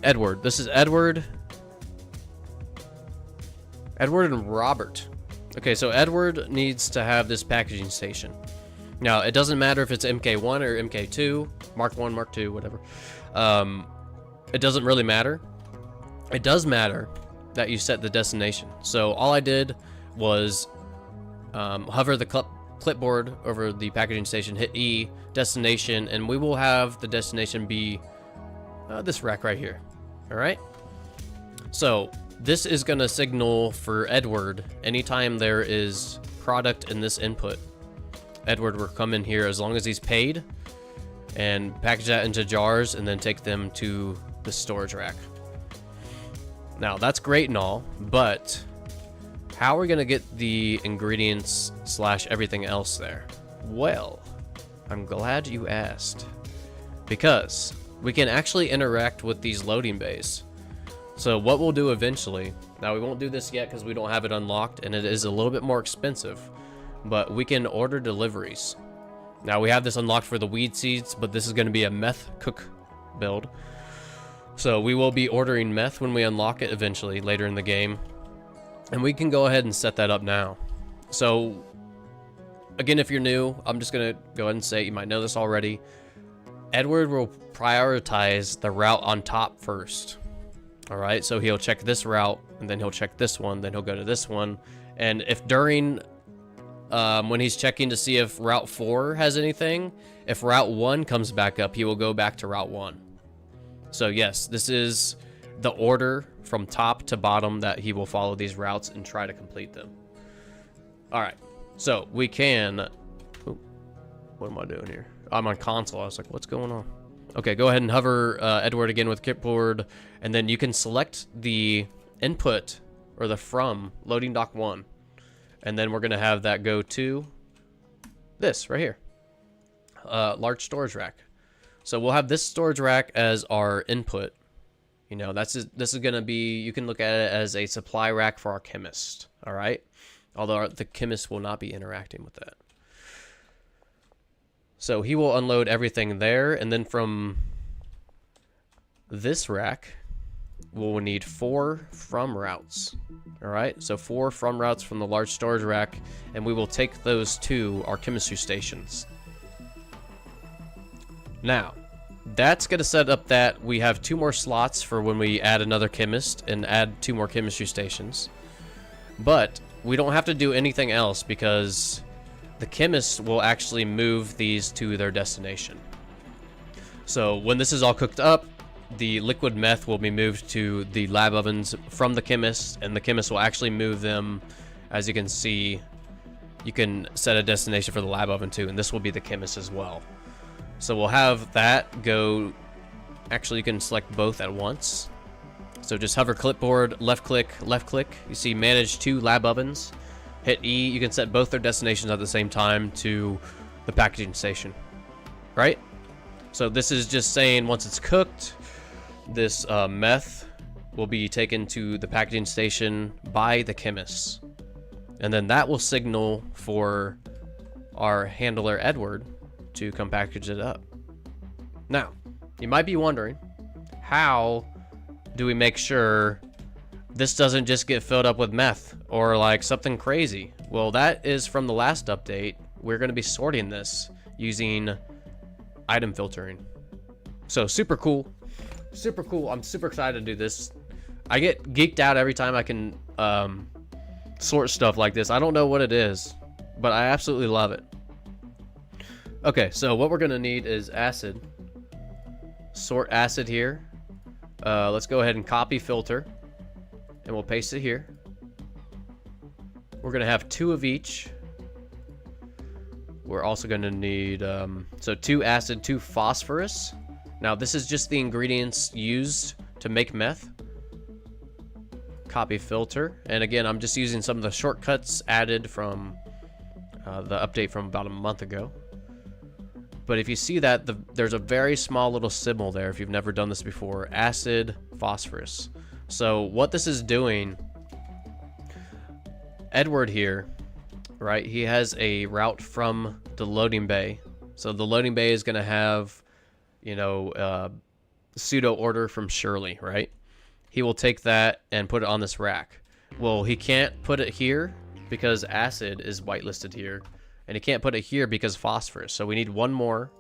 Edward. This is Edward. Edward and Robert. Okay, so Edward needs to have this packaging station. Now, it doesn't matter if it's MK1 or MK2, Mark 1, Mark 2, whatever. It doesn't really matter. It does matter that you set the destination. So all I did was hover the clipboard over the packaging station, hit E, destination, and we will have the destination be this rack right here. All right? So this is going to signal for Edward anytime there is product in this input. Edward will come in here as long as he's paid and package that into jars and then take them to the storage rack. Now that's great and all, but how are we gonna get the ingredients / everything else there? Well, I'm glad you asked, because we can actually interact with these loading bays. So what we'll do eventually, now we won't do this yet because we don't have it unlocked and it is a little bit more expensive, but we can order deliveries. Now we have this unlocked for the weed seeds, but this is going to be a meth cook build. So we will be ordering meth when we unlock it eventually later in the game. And we can go ahead and set that up now. So again, if you're new, I'm just going to go ahead and say, you might know this already, Edward will prioritize the route on top first. All right, so he'll check this route and then he'll check this one, then he'll go to this one. And if during when he's checking to see if Route 4 has anything, if Route 1 comes back up, he will go back to Route 1. So yes, this is the order from top to bottom that he will follow these routes and try to complete them. All right, so we can... Ooh, what am I doing here? I'm on console. I was like, what's going on? Okay, go ahead and hover Edward again with clipboard, and then you can select the input or the from loading dock 1, and then we're going to have that go to this right here, large storage rack. So we'll have this storage rack as our input. You know, this is going to be, you can look at it as a supply rack for our chemist, all right? Although the chemist will not be interacting with that. So he will unload everything there, and then from this rack, we'll need 4 from routes. All right, so 4 from routes from the large storage rack, and we will take those to our chemistry stations. Now, that's going to set up that we have 2 more slots for when we add another chemist and add 2 more chemistry stations. But we don't have to do anything else because the chemists will actually move these to their destination. So when this is all cooked up, the liquid meth will be moved to the lab ovens from the chemist, and the chemist will actually move them. As you can see, you can set a destination for the lab oven too, and this will be the chemist as well. So we'll have that go, actually you can select both at once. So just hover clipboard, left click, you see manage 2 lab ovens. Hit E, you can set both their destinations at the same time to the packaging station, right? So this is just saying once it's cooked, this meth will be taken to the packaging station by the chemists. And then that will signal for our handler Edward to come package it up. Now, you might be wondering, how do we make sure this doesn't just get filled up with meth or like something crazy? Well, that is from the last update. We're going to be sorting this using item filtering. So super cool. Super cool. I'm super excited to do this. I get geeked out every time I can sort stuff like this. I don't know what it is, but I absolutely love it. Okay, so what we're going to need is acid. Sort acid here. Let's go ahead and copy filter, and we'll paste it here. We're going to have 2 of each. We're also going to need, so 2 acid, 2 phosphorus. Now, this is just the ingredients used to make meth. Copy filter. And again, I'm just using some of the shortcuts added from the update from about a month ago. But if you see that, there's a very small little symbol there if you've never done this before. Acid, phosphorus. So what this is doing, Edward here, right, he has a route from the loading bay. So the loading bay is going to have, you know, pseudo order from Shirley, right? He will take that and put it on this rack. Well, he can't put it here because acid is whitelisted here. And he can't put it here because phosphorus. So we need 1 more.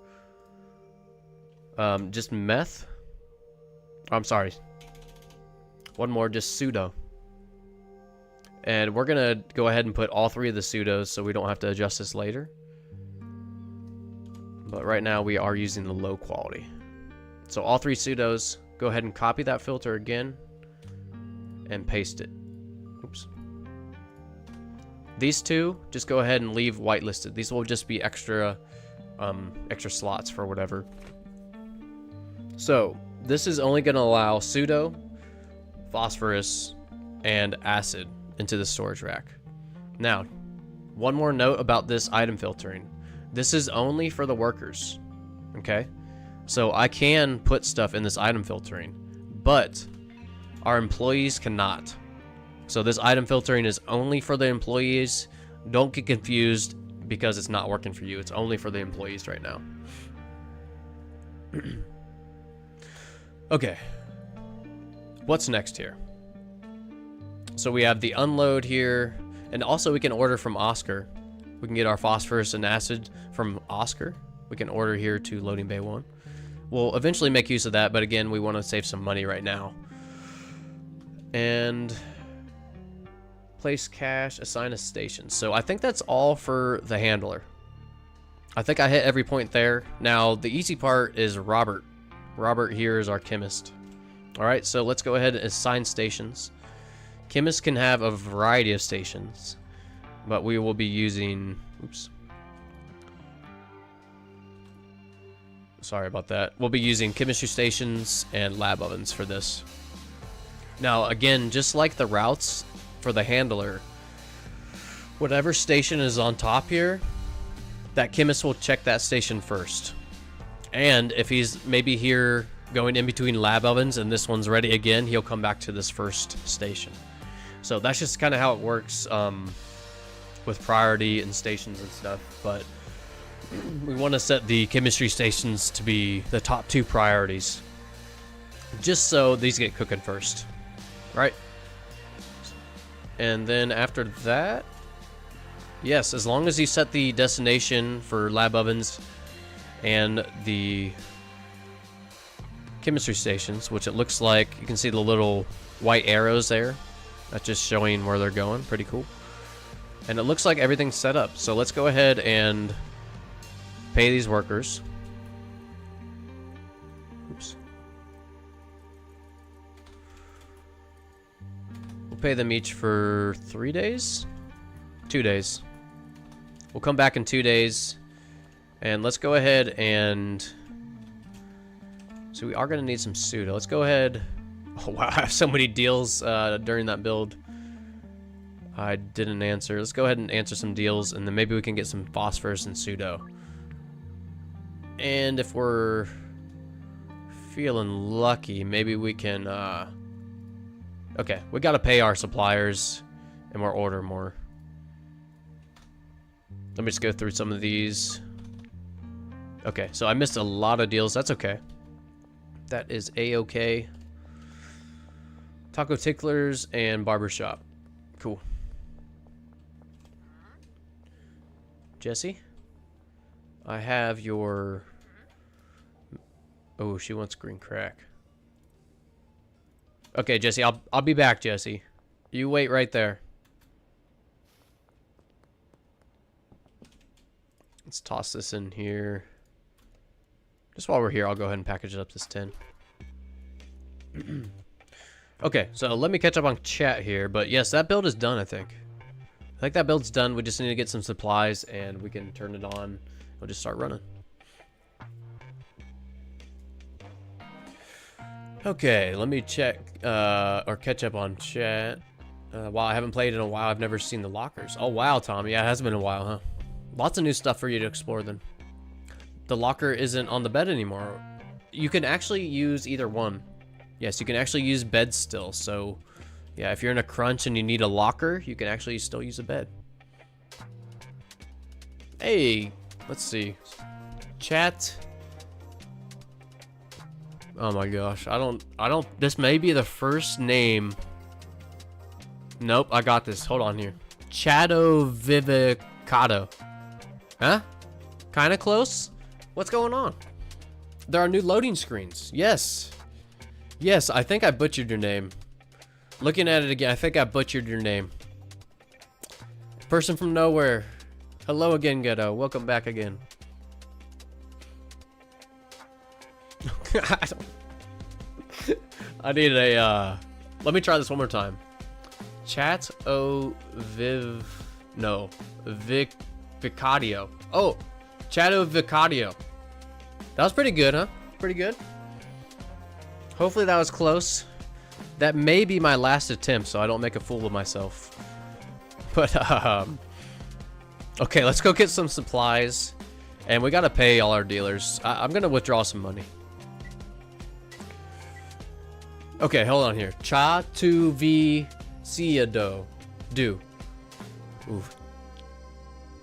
Just meth. Oh, I'm sorry. 1 more, just pseudo. And we're going to go ahead and put all 3 of the pseudos so we don't have to adjust this later. But right now we are using the low quality. So all 3 pseudos, go ahead and copy that filter again and paste it. Oops. These 2, just go ahead and leave whitelisted. These will just be extra slots for whatever. So this is only going to allow pseudo, phosphorus, and acid into the storage rack. Now, 1 more note about this item filtering. This is only for the workers, okay? So I can put stuff in this item filtering, but our employees cannot. So this item filtering is only for the employees. Don't get confused because it's not working for you. It's only for the employees right now. Okay. What's next here? So we have the unload here, and also we can order from Oscar. We can get our phosphorus and acid from Oscar. We can order here to loading bay 1. We'll eventually make use of that, but again, we want to save some money right now. And place cache, assign a station. So I think that's all for the handler. I think I hit every point there. Now, the easy part is Robert. Robert here is our chemist. Alright, so let's go ahead and assign stations. Chemists can have a variety of stations, but we will be using... Oops. Sorry about that. We'll be using chemistry stations and lab ovens for this. Now, again, just like the routes for the handler, whatever station is on top here, that chemist will check that station first. And if he's maybe here going in between lab ovens and this one's ready again, he'll come back to this first station. So that's just kind of how it works with priority and stations and stuff. But we want to set the chemistry stations to be the top 2 priorities, just so these get cooking first, right? And then after that, yes, as long as you set the destination for lab ovens and the chemistry stations, which it looks like you can see the little white arrows there, that's just showing where they're going. Pretty cool. And it looks like everything's set up, so let's go ahead and pay these workers. Oops. We'll pay them each for 3 days? 2 days. We'll come back in 2 days. And let's go ahead and... So we are going to need some pseudo. Let's go ahead... Oh wow, I have so many deals during that build. I didn't answer. Let's go ahead and answer some deals, and then maybe we can get some phosphorus and pseudo. And if we're feeling lucky, maybe we can... Okay, we got to pay our suppliers, and we'll order more. Let me just go through some of these. Okay, so I missed a lot of deals. That's okay. That is a-okay. Taco Ticklers and Barbershop. Cool. Jesse? I have your... Oh, she wants green crack. Okay, Jesse, I'll be back, Jesse. You wait right there. Let's toss this in here. Just while we're here, I'll go ahead and package up this tin. Okay, so let me catch up on chat here. But yes, that build is done, I think. I think that build's done. We just need to get some supplies, and we can turn it on. We'll just start running. Okay, let me check, or catch up on chat. While I haven't played in a while, I've never seen the lockers. Oh, wow, Tom. Yeah, it has been a while, huh? Lots of new stuff for you to explore, then. The locker isn't on the bed anymore. You can actually use either one. Yes, you can actually use beds still. So, yeah, if you're in a crunch and you need a locker, you can actually still use a bed. Hey, let's see. Chat. Oh my gosh, I don't, this may be the first name. Nope, I got this. Hold on here. Chado Vivicado. Huh? Kinda close? What's going on? There are new loading screens. Yes. Yes, I think I butchered your name. Looking at it again, I think I butchered your name. Person from nowhere. Hello again, Ghetto. Welcome back again. I need a, let me try this one more time. Chat o viv, no, Vicadio. Oh, Chato Vicadio. That was pretty good, huh? Pretty good. Hopefully that was close. That may be my last attempt, so I don't make a fool of myself. But, okay, let's go get some supplies. And we gotta pay all our dealers. I'm gonna withdraw some money. Okay, hold on here. Cha tu vi siado. Do. Ooh.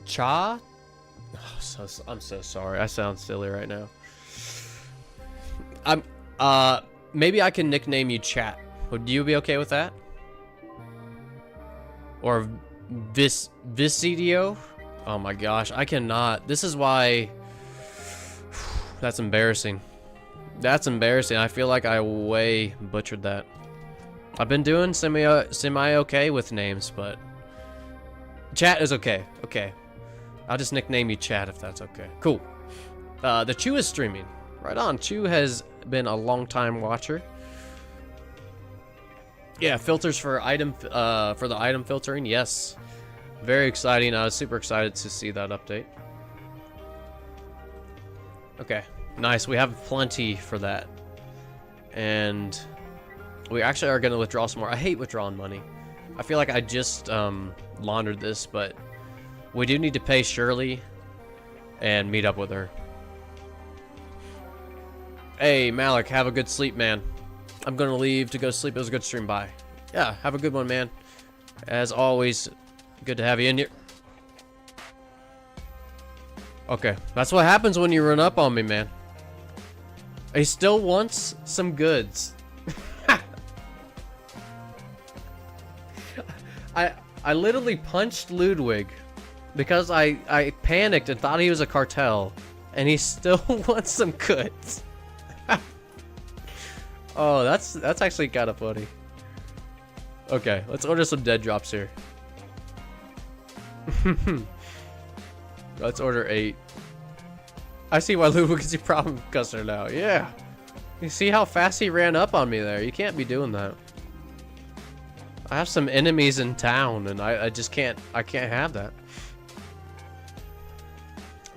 Cha? Oh, I'm so sorry. I sound silly right now. Maybe I can nickname you Chat. Would you be okay with that? Or Visidio? Oh my gosh, I cannot. This is why... That's embarrassing. That's embarrassing. I feel like I way butchered that. I've been doing semi-okay with names, but... Chat is okay. Okay. I'll just nickname you Chat if that's okay. Cool. The Chew is streaming. Right on. Chew has been a long time watcher. Yeah, filters for item for the item filtering. Yes, very exciting. I was super excited to see that update. Okay, nice. We have plenty for that, and we actually are going to withdraw some more. I hate withdrawing money. I feel like I just laundered this, but we do need to pay Shirley and meet up with her. Hey, Malik, have a good sleep, man. I'm going to leave to go sleep. It was a good stream. Bye. Yeah, have a good one, man. As always, good to have you in here. Okay, that's what happens when you run up on me, man. He still wants some goods. I literally punched Ludwig because I panicked and thought he was a cartel, and he still wants some goods. Oh, that's actually kind of funny. Okay, let's order some dead drops here. Let's order 8. I see why Ludwig is a problem customer now. Yeah. You see how fast he ran up on me there? You can't be doing that. I have some enemies in town, and I just can't. I can't have that.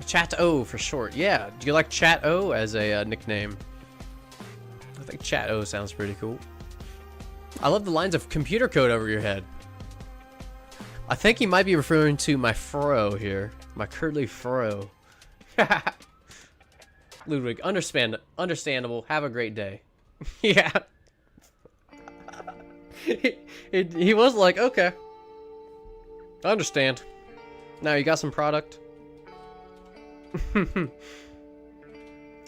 Chat-O for short. Yeah. Do you like Chat-O as a nickname? I think Chat-O sounds pretty cool. I love the lines of computer code over your head. I think he might be referring to my fro here. My curly fro. Ludwig, understandable. Have a great day. Yeah. He was like, okay. I understand. Now you got some product?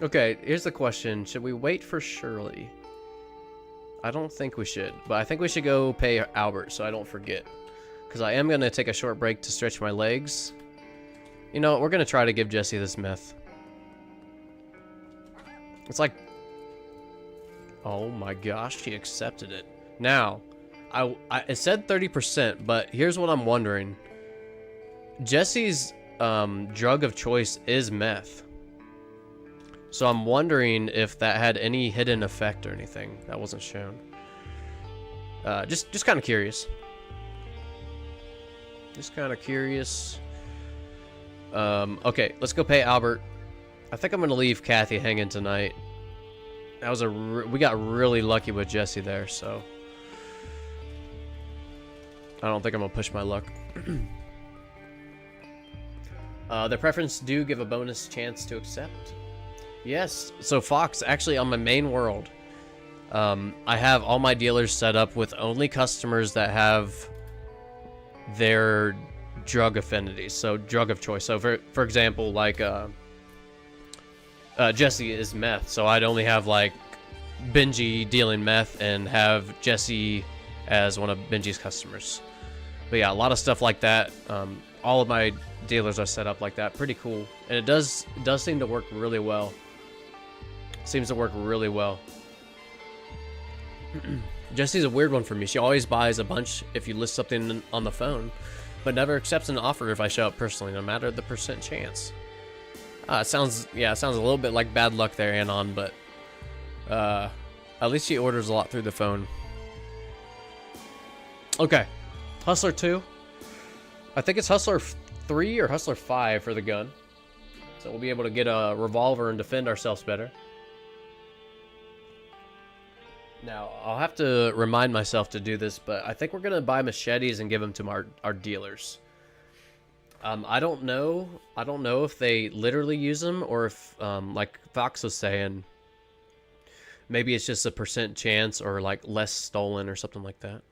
Okay, here's the question. Should we wait for Shirley? I don't think we should, but I think we should go pay Albert so I don't forget. Because I am going to take a short break to stretch my legs. You know, we're going to try to give Jesse this myth. It's like... Oh my gosh, she accepted it. Now, it said 30%, but here's what I'm wondering. Jesse's drug of choice is meth. So I'm wondering if that had any hidden effect or anything that wasn't shown. Just kind of curious. Just kind of curious. Okay, let's go pay Albert. I think I'm gonna leave Kathy hanging tonight. That was we got really lucky with Jesse there, so I don't think I'm gonna push my luck. The preference do give a bonus chance to accept. Yes, so Fox, actually on my main world, I have all my dealers set up with only customers that have their drug affinities, so drug of choice. So for example, like Jesse is meth, so I'd only have like Benji dealing meth and have Jesse as one of Benji's customers. But yeah, a lot of stuff like that. All of my dealers are set up like that. Pretty cool, and it does seem to work really well. Seems to work really well. Jesse's a weird one for me. She always buys a bunch if you list something on the phone, but never accepts an offer if I show up personally, no matter the percent chance. It sounds a little bit like bad luck there, Anon, but at least she orders a lot through the phone. Okay, Hustler 2. I think it's Hustler 3 or Hustler 5 for the gun. So we'll be able to get a revolver and defend ourselves better. Now, I'll have to remind myself to do this, but I think we're going to buy machetes and give them to our dealers. I don't know if they literally use them or if, like Fox was saying, maybe it's just a percent chance or like less stolen or something like that.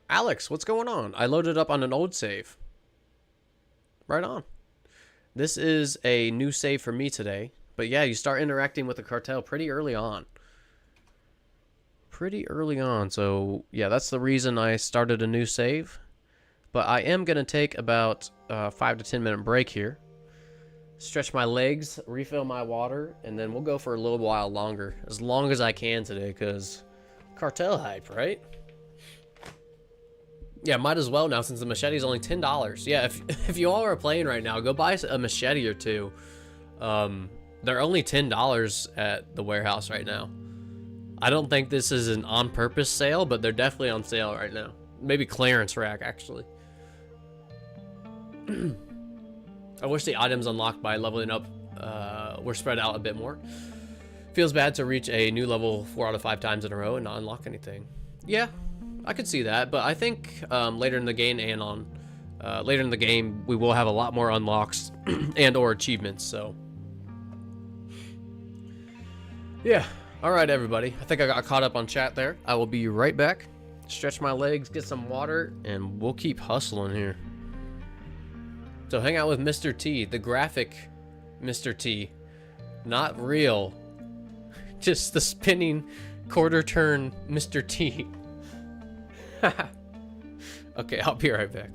Alex, what's going on? I loaded up on an old save. Right on. This is a new save for me today. But yeah, you start interacting with the cartel pretty early on. So yeah, that's the reason I started a new save. But I am going to take about a 5 to 10 minute break here. Stretch my legs, refill my water, and then we'll go for a little while longer. As long as I can today, because cartel hype, right? Yeah, might as well now since the machete is only $10. Yeah, if you all are playing right now, go buy a machete or two. They're only $10 at the warehouse right now. I don't think this is an on-purpose sale, but they're definitely on sale right now. Maybe clearance rack, actually. I wish the items unlocked by leveling up were spread out a bit more. Feels bad to reach a new level 4 out of 5 times in a row and not unlock anything. Yeah, I could see that, but I think later in the game later in the game we will have a lot more unlocks and or achievements. So yeah, all right, everybody. I think I got caught up on chat there. I will be right back. Stretch my legs, get some water, and we'll keep hustling here. So hang out with Mr. T, the graphic Mr. T, not real. Just the spinning quarter turn Mr. T. Okay, I'll be right back.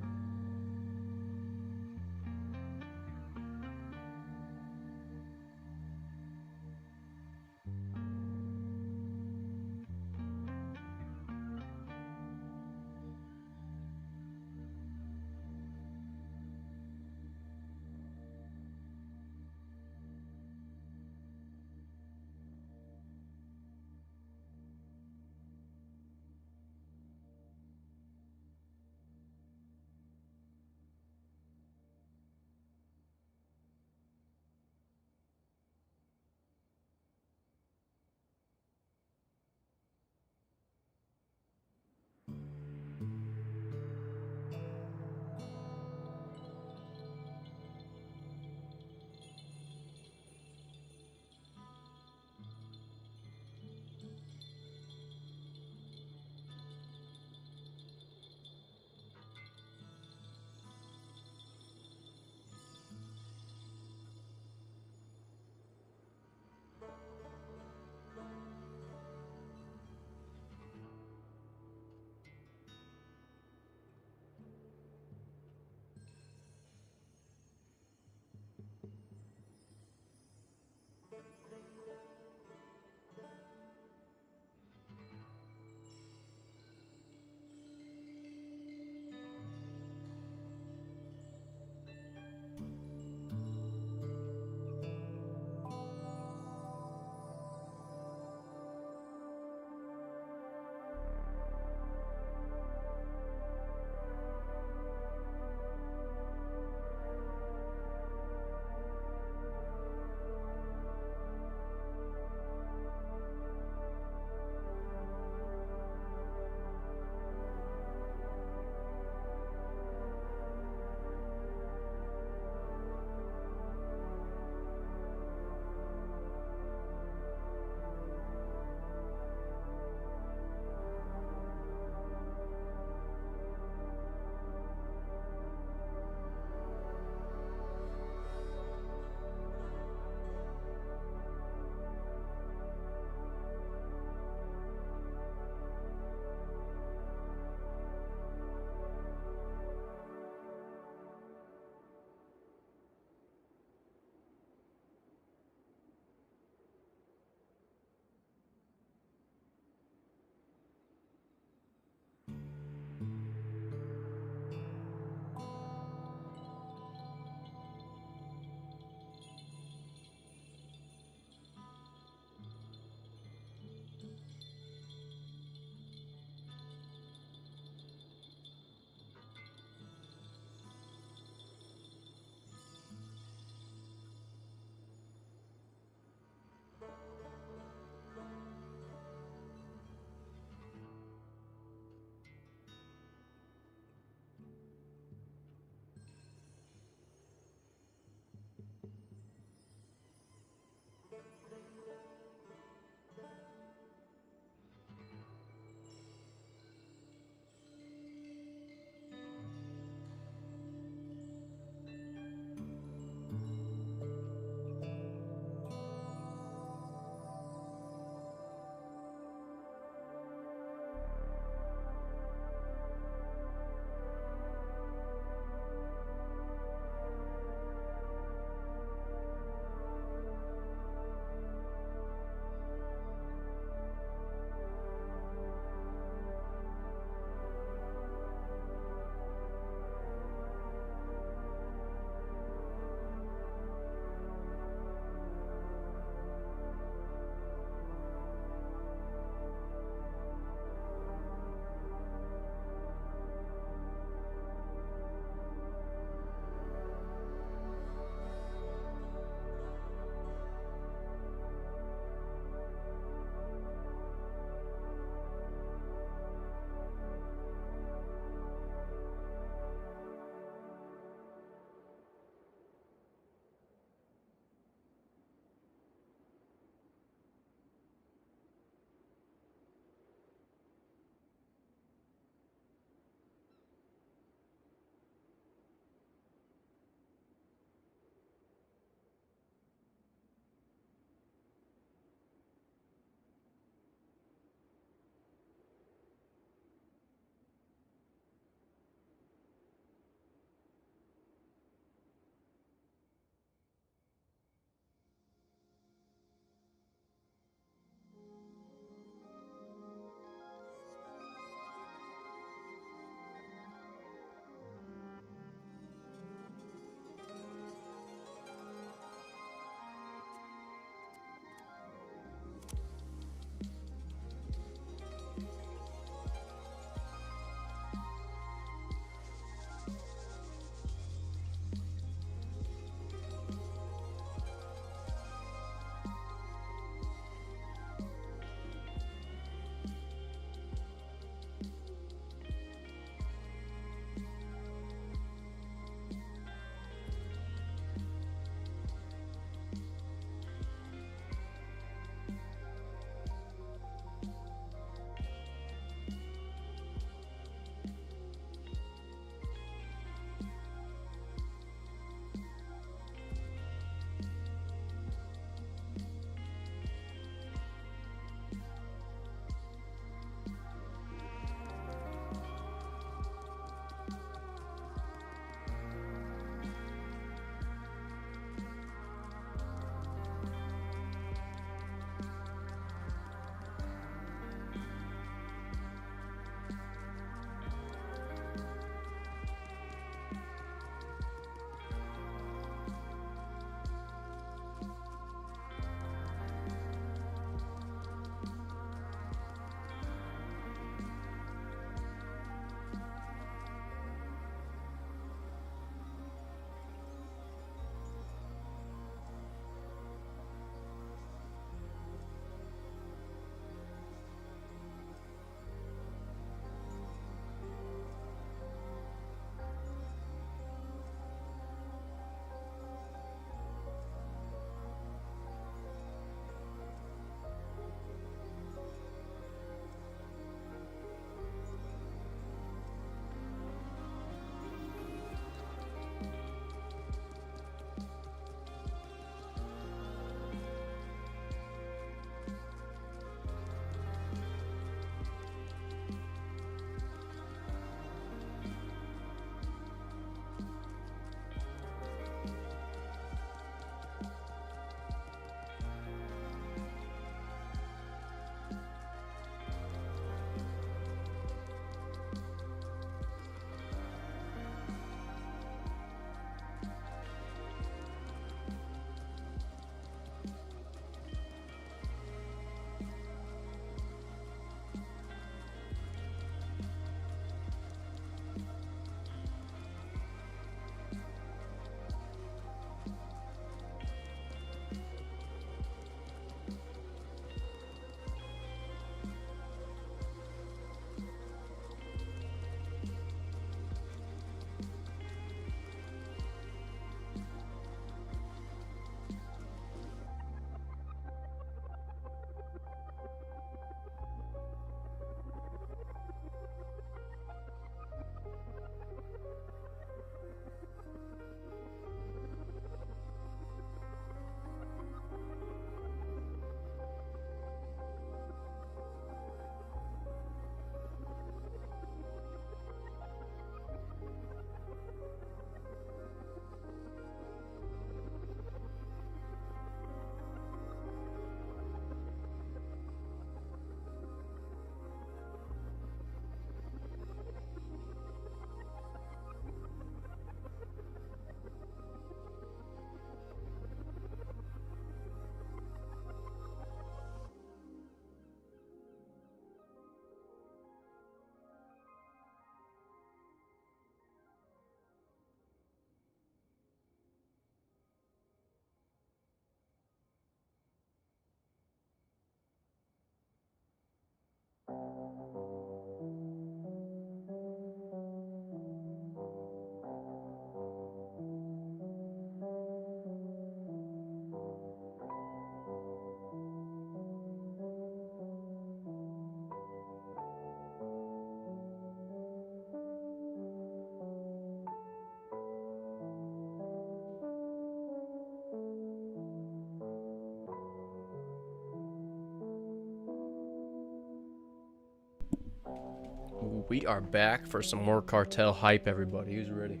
We are back for some more Cartel hype, everybody. Who's ready?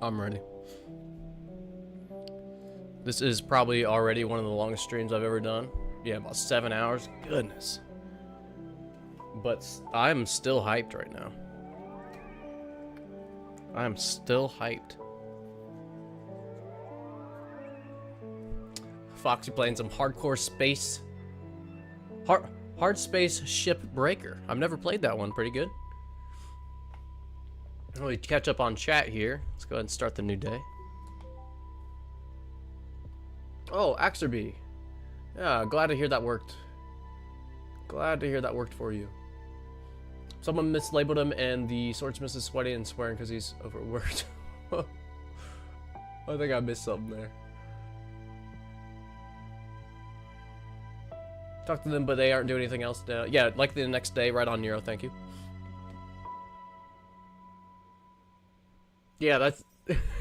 I'm ready. This is probably already one of the longest streams I've ever done. Yeah, about 7 hours. Goodness. But I'm still hyped right now. I'm still hyped. Foxy playing some hardcore space. Hard Space Ship Breaker. I've never played that one. Pretty good. We catch up on chat here. Let's go ahead and start the new day. Oh, Axerby. Yeah, glad to hear that worked. Glad to hear that worked for you. Someone mislabeled him and the swordsmith is sweaty and swearing because he's overworked. I think I missed something there. Talk to them, but they aren't doing anything else. Yeah, like the next day, right on Nero, thank you. Yeah, that's...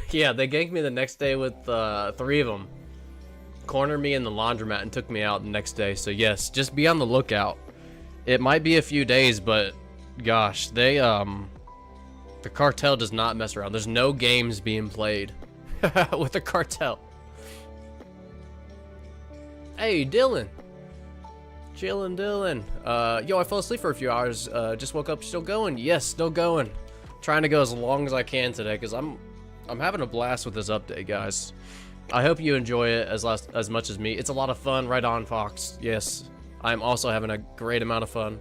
yeah, they ganked me the next day with 3 of them. Cornered me in the laundromat and took me out the next day. So yes, just be on the lookout. It might be a few days, but gosh, they the Cartel does not mess around. There's no games being played with the Cartel. Hey, Dylan. Chillin' Dylan. Yo, I fell asleep for a few hours. Just woke up. Still going? Yes, still going. Trying to go as long as I can today because I'm having a blast with this update, guys. I hope you enjoy it as much as me. It's a lot of fun. Right on, Fox. Yes, I'm also having a great amount of fun.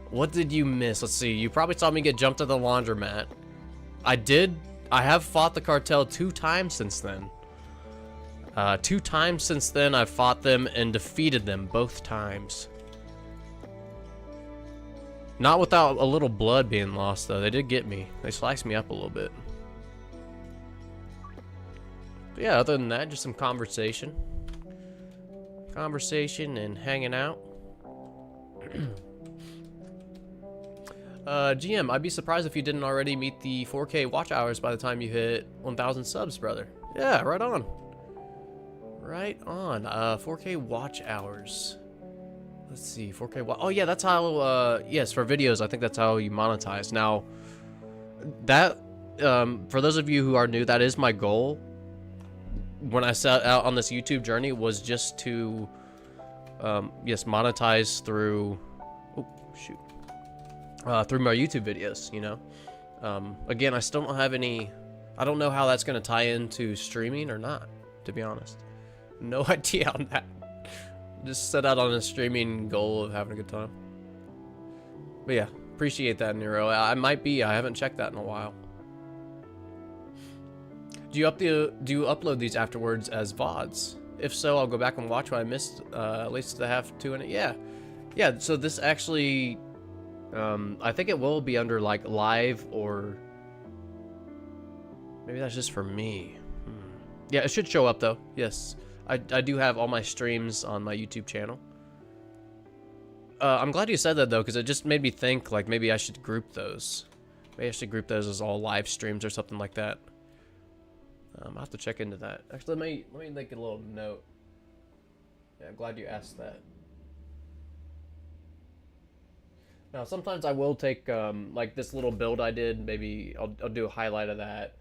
What did you miss? Let's see. You probably saw me get jumped at the laundromat. I have fought the Cartel 2 times since then. 2 times since then, I've fought them and defeated them both times. Not without a little blood being lost, though. They did get me. They sliced me up a little bit. But yeah, other than that, just some conversation. Conversation and hanging out. GM, I'd be surprised if you didn't already meet the 4K watch hours by the time you hit 1,000 subs, brother. Yeah, right on. Right on. 4K watch hours. Let's see, 4K watch. Oh yeah, that's how. Yes, for videos, I think that's how you monetize. Now, that for those of you who are new, that is my goal. When I set out on this YouTube journey, was just to, yes, monetize through. Oh shoot. Through my YouTube videos, you know. Again, I still don't have any. I don't know how that's gonna tie into streaming or not, to be honest. No idea on that. Just set out on a streaming goal of having a good time. But yeah, appreciate that, Nero. I might be. I haven't checked that in a while. Do you upload these afterwards as VODs? If so, I'll go back and watch what I missed. At least the half 2 in it. Yeah, yeah. So this actually, I think it will be under like live or maybe that's just for me. Yeah, it should show up though. Yes. I do have all my streams on my YouTube channel. I'm glad you said that though, because it just made me think like maybe I should group those. Maybe I should group those as all live streams or something like that. I'll have to check into that. Actually, let me make a little note. Yeah, I'm glad you asked that. Now, sometimes I will take like this little build I did. Maybe I'll do a highlight of that.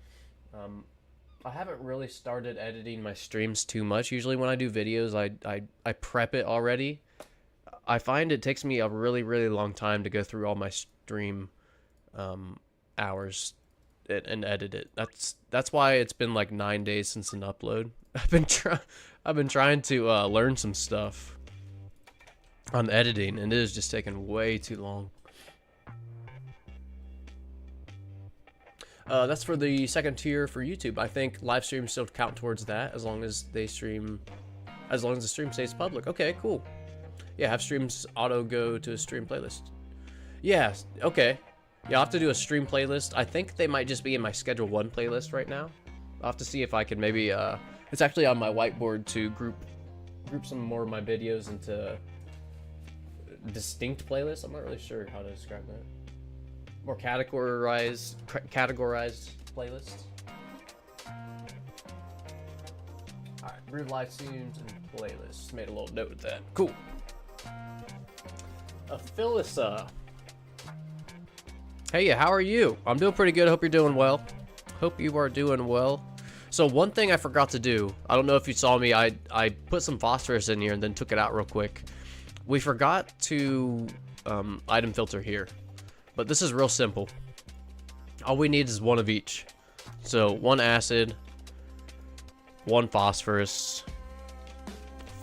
I haven't really started editing my streams too much. Usually when I do videos, I prep it already. I find it takes me a really, really long time to go through all my stream hours and edit it. That's why it's been like 9 days since an upload. I've been trying to learn some stuff on editing, and it is just taking way too long. That's for the second tier for YouTube. I think live streams still count towards that as long as the stream stays public. Okay, cool. Yeah, have streams auto go to a stream playlist. Yeah, okay. Yeah, I'll have to do a stream playlist. I think they might just be in my Schedule 1 playlist right now. I'll have to see if I can maybe, it's actually on my whiteboard to group some more of my videos into distinct playlists. I'm not really sure how to describe that. More categorized playlists. Alright, group live streams and playlists. Made a little note of that. Cool. Phyllis. Hey, how are you? I'm doing pretty good. Hope you're doing well. Hope you are doing well. So one thing I forgot to do, I don't know if you saw me, I put some phosphorus in here and then took it out real quick. We forgot to item filter here, but this is real simple. All we need is one of each. So one acid, one phosphorus,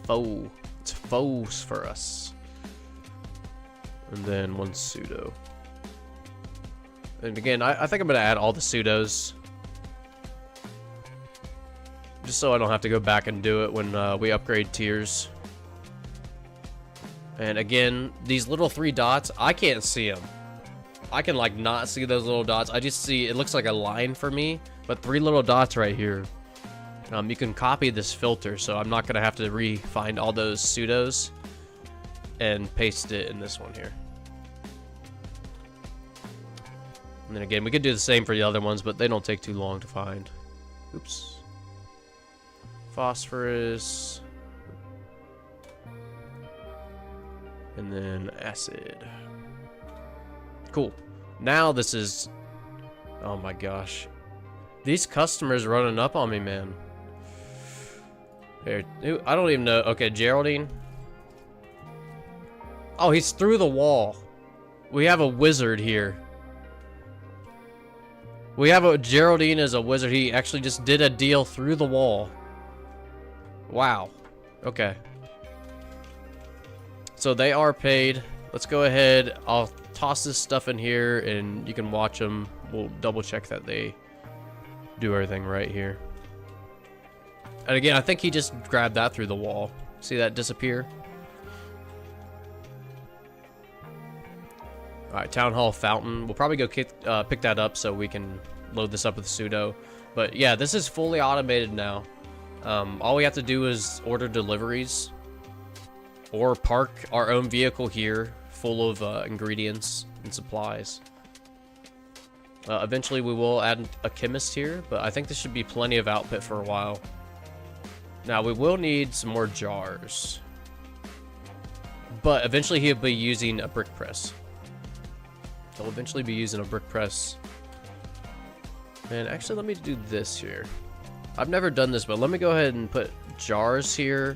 it's phosphorus, and then one pseudo. And again, I think I'm gonna add all the pseudos, just so I don't have to go back and do it when we upgrade tiers. And again, these little 3 dots, I can't see them. I can like not see those little dots. I just see, it looks like a line for me, but 3 little dots right here. You can copy this filter, so I'm not gonna have to re-find all those pseudos and paste it in this one here. And then again, we could do the same for the other ones, but they don't take too long to find. Oops. Phosphorus. And then acid. Cool. Now this is... Oh my gosh. These customers running up on me, man. Here, I don't even know. Okay, Geraldine. Oh, he's through the wall. We have a wizard here. We have a Geraldine as a wizard. He actually just did a deal through the wall. Wow. Okay. So they are paid. Let's go ahead. I'll toss this stuff in here and you can watch them. We'll double check that they do everything right here. And again, I think he just grabbed that through the wall. See that disappear? Alright, Town Hall Fountain. We'll probably go pick that up so we can load this up with pseudo. But yeah, this is fully automated now. All we have to do is order deliveries or park our own vehicle here full of ingredients and supplies. Eventually we will add a chemist here, but I think this should be plenty of output for a while. Now we will need some more jars, but eventually he'll be using a brick press. He'll eventually be using a brick press. And actually, let me do this here. I've never done this, but let me go ahead and put jars here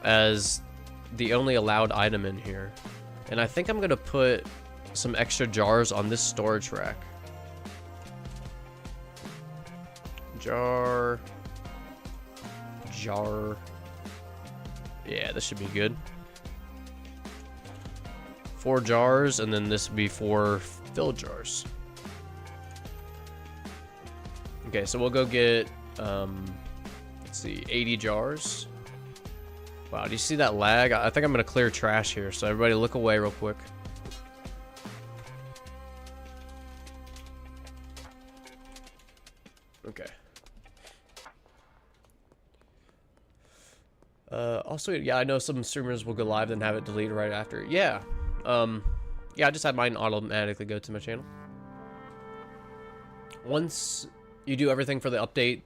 as the only allowed item in here. And I think I'm going to put some extra jars on this storage rack. Jar. Yeah, this should be good. 4 jars, and then this would be 4 filled jars. Okay, so we'll go get, let's see, 80 jars. Wow, do you see that lag? I think I'm gonna clear trash here, so everybody look away real quick. Okay. Also, yeah, I know some streamers will go live and have it deleted right after. Yeah. Yeah, I just had mine automatically go to my channel. Once you do everything for the update,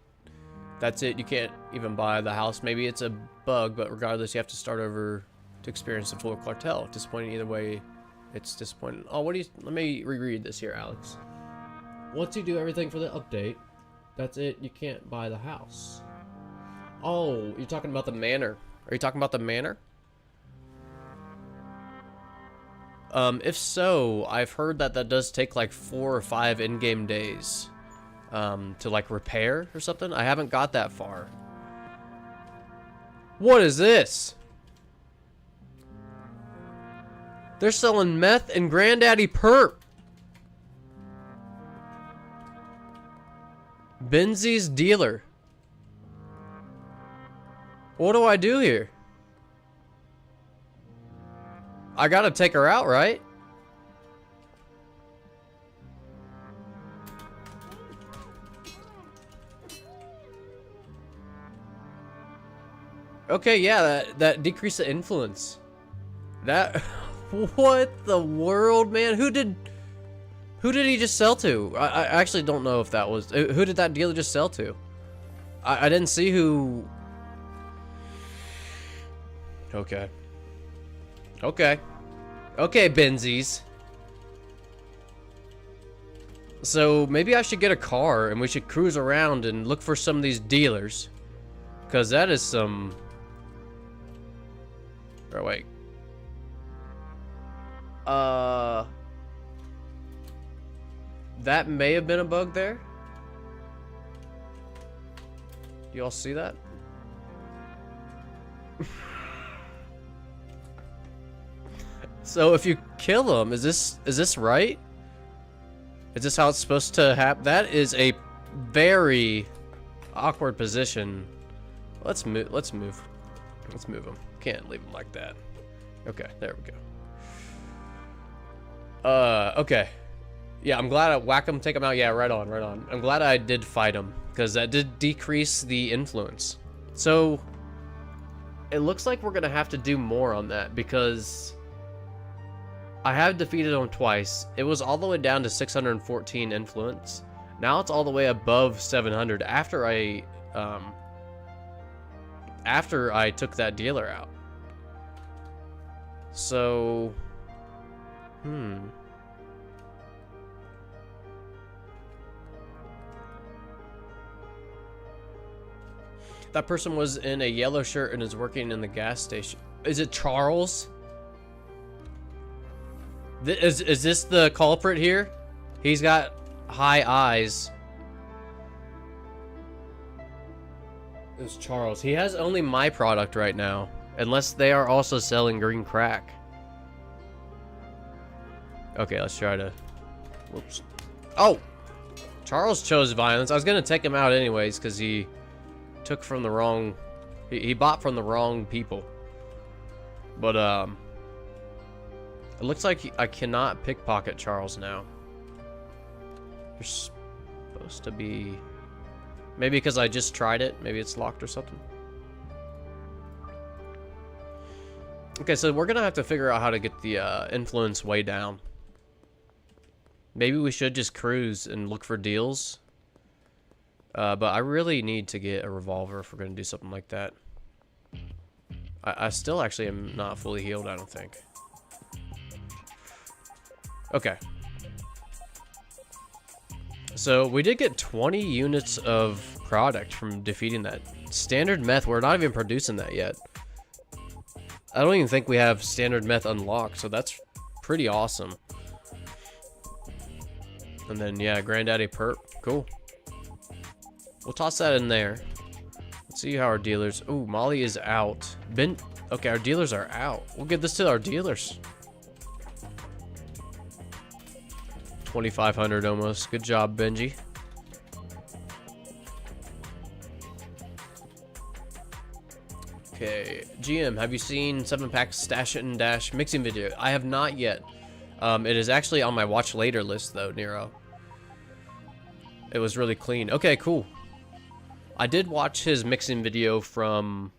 that's it. You can't even buy the house. Maybe it's a bug, but regardless, you have to start over to experience the full Cartel. Disappointing either way. It's disappointing. Oh, what do you... Let me reread this here, Alex. Once you do everything for the update, that's it. You can't buy the house. Oh, you're talking about the manor. Are you talking about the manor? If so, I've heard that that does take like 4 or 5 in-game days to like repair or something. I haven't got that far. What is this? They're selling meth and Granddaddy Perp. Benzi's dealer. What do I do here? I gotta take her out, right? Okay, yeah, that decreased the influence. That... What the world, man? Who did he just sell to? I actually don't know if that was... Who did that dealer just sell to? I didn't see who... Okay. Okay. Okay, Benzies. So maybe I should get a car and we should cruise around and look for some of these dealers. Because that is some... Oh, wait. That may have been a bug there. Do y'all see that? So if you kill them, is this right? Is this how it's supposed to happen? That is a very awkward position. Let's move. Let's move them. Can't leave them like that. Okay, there we go. Okay. Yeah, I'm glad I whack them, take them out. Yeah, right on, right on. I'm glad I did fight them because that did decrease the influence. So it looks like we're gonna have to do more on that because I have defeated him twice. It was all the way down to 614 influence. Now it's all the way above 700 after I took that dealer out. So, That person was in a yellow shirt and is working in the gas station. Is it Charles? Is this the culprit here? He's got high eyes. It's Charles. He has only my product right now. Unless they are also selling green crack. Okay, let's try to... Whoops. Oh! Charles chose violence. I was gonna take him out anyways, because he took from the wrong... He bought from the wrong people. But, it looks like I cannot pickpocket Charles now. You're supposed to be... Maybe because I just tried it. Maybe it's locked or something. Okay, so we're going to have to figure out how to get the influence way down. Maybe we should just cruise and look for deals. But I really need to get a revolver if we're going to do something like that. I still actually am not fully healed, I don't think. Okay. So we did get 20 units of product from defeating that. Standard meth, we're not even producing that yet. I don't even think we have standard meth unlocked, so that's pretty awesome. And then, yeah, Granddaddy Perp. Cool. We'll toss that in there. Let's see how our dealers... Ooh, Molly is out. Okay, our dealers are out. We'll get this to our dealers. 2,500 almost. Good job, Benji. Okay, GM, have you seen 7-pack Stash It and Dash mixing video? I have not yet. It is actually on my watch later list though, Nero. It was really clean. Okay, cool. I did watch his mixing video from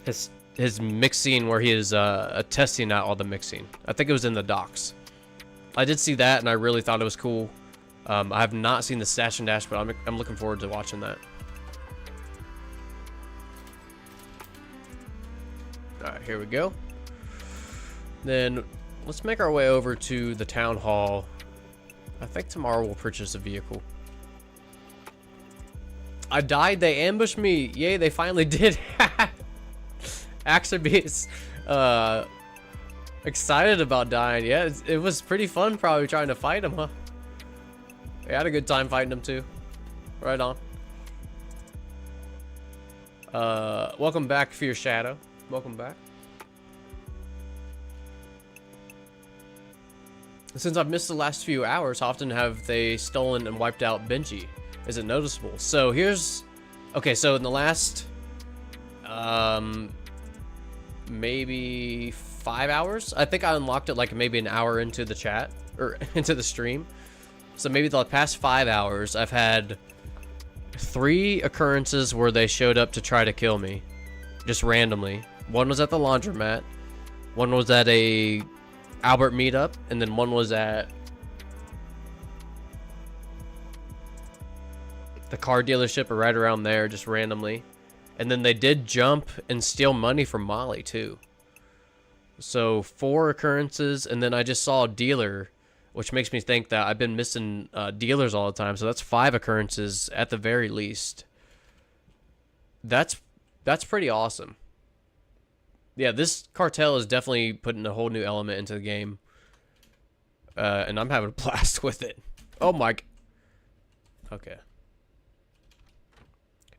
his mixing where he is testing out all the mixing. I think it was in the docks. I did see that and I really thought it was cool. I have not seen the Stash and Dash, but I'm looking forward to watching that. Alright, here we go. Then let's make our way over to the town hall. I think tomorrow we'll purchase a vehicle. I died, they ambushed me. Yay, they finally did. Axerbeat's excited about dying. Yeah, it was pretty fun probably trying to fight him, huh? I had a good time fighting him too. Right on. Welcome back, Fear Shadow. Welcome back. Since I've missed the last few hours, how often have they stolen and wiped out Benji? Is it noticeable? So here's... Okay, so in the last... maybe 5 hours? I think I unlocked it like maybe an hour into the chat. Or into the stream. So maybe the past 5 hours, I've had 3 occurrences where they showed up to try to kill me. Just randomly. One was at the laundromat. One was at a... Albert meetup, and then one was at the car dealership or right around there, just randomly. And then they did jump and steal money from Molly, too. So 4 occurrences, and then I just saw a dealer, which makes me think that I've been missing dealers all the time. So that's 5 occurrences at the very least. That's pretty awesome. Yeah, this cartel is definitely putting a whole new element into the game. And I'm having a blast with it. Oh my... Okay.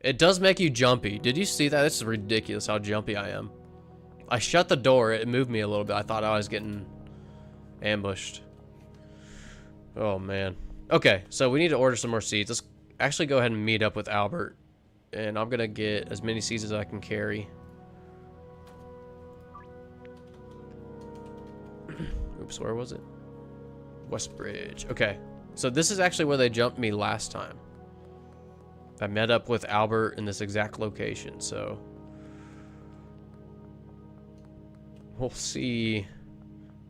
It does make you jumpy. Did you see that? This is ridiculous how jumpy I am. I shut the door. It moved me a little bit. I thought I was getting ambushed. Oh, man. Okay, so we need to order some more seeds. Let's actually go ahead and meet up with Albert. And I'm going to get as many seeds as I can carry. Oops, where was it? Westbridge. Okay, so this is actually where they jumped me last time. I met up with Albert in this exact location, so... We'll see.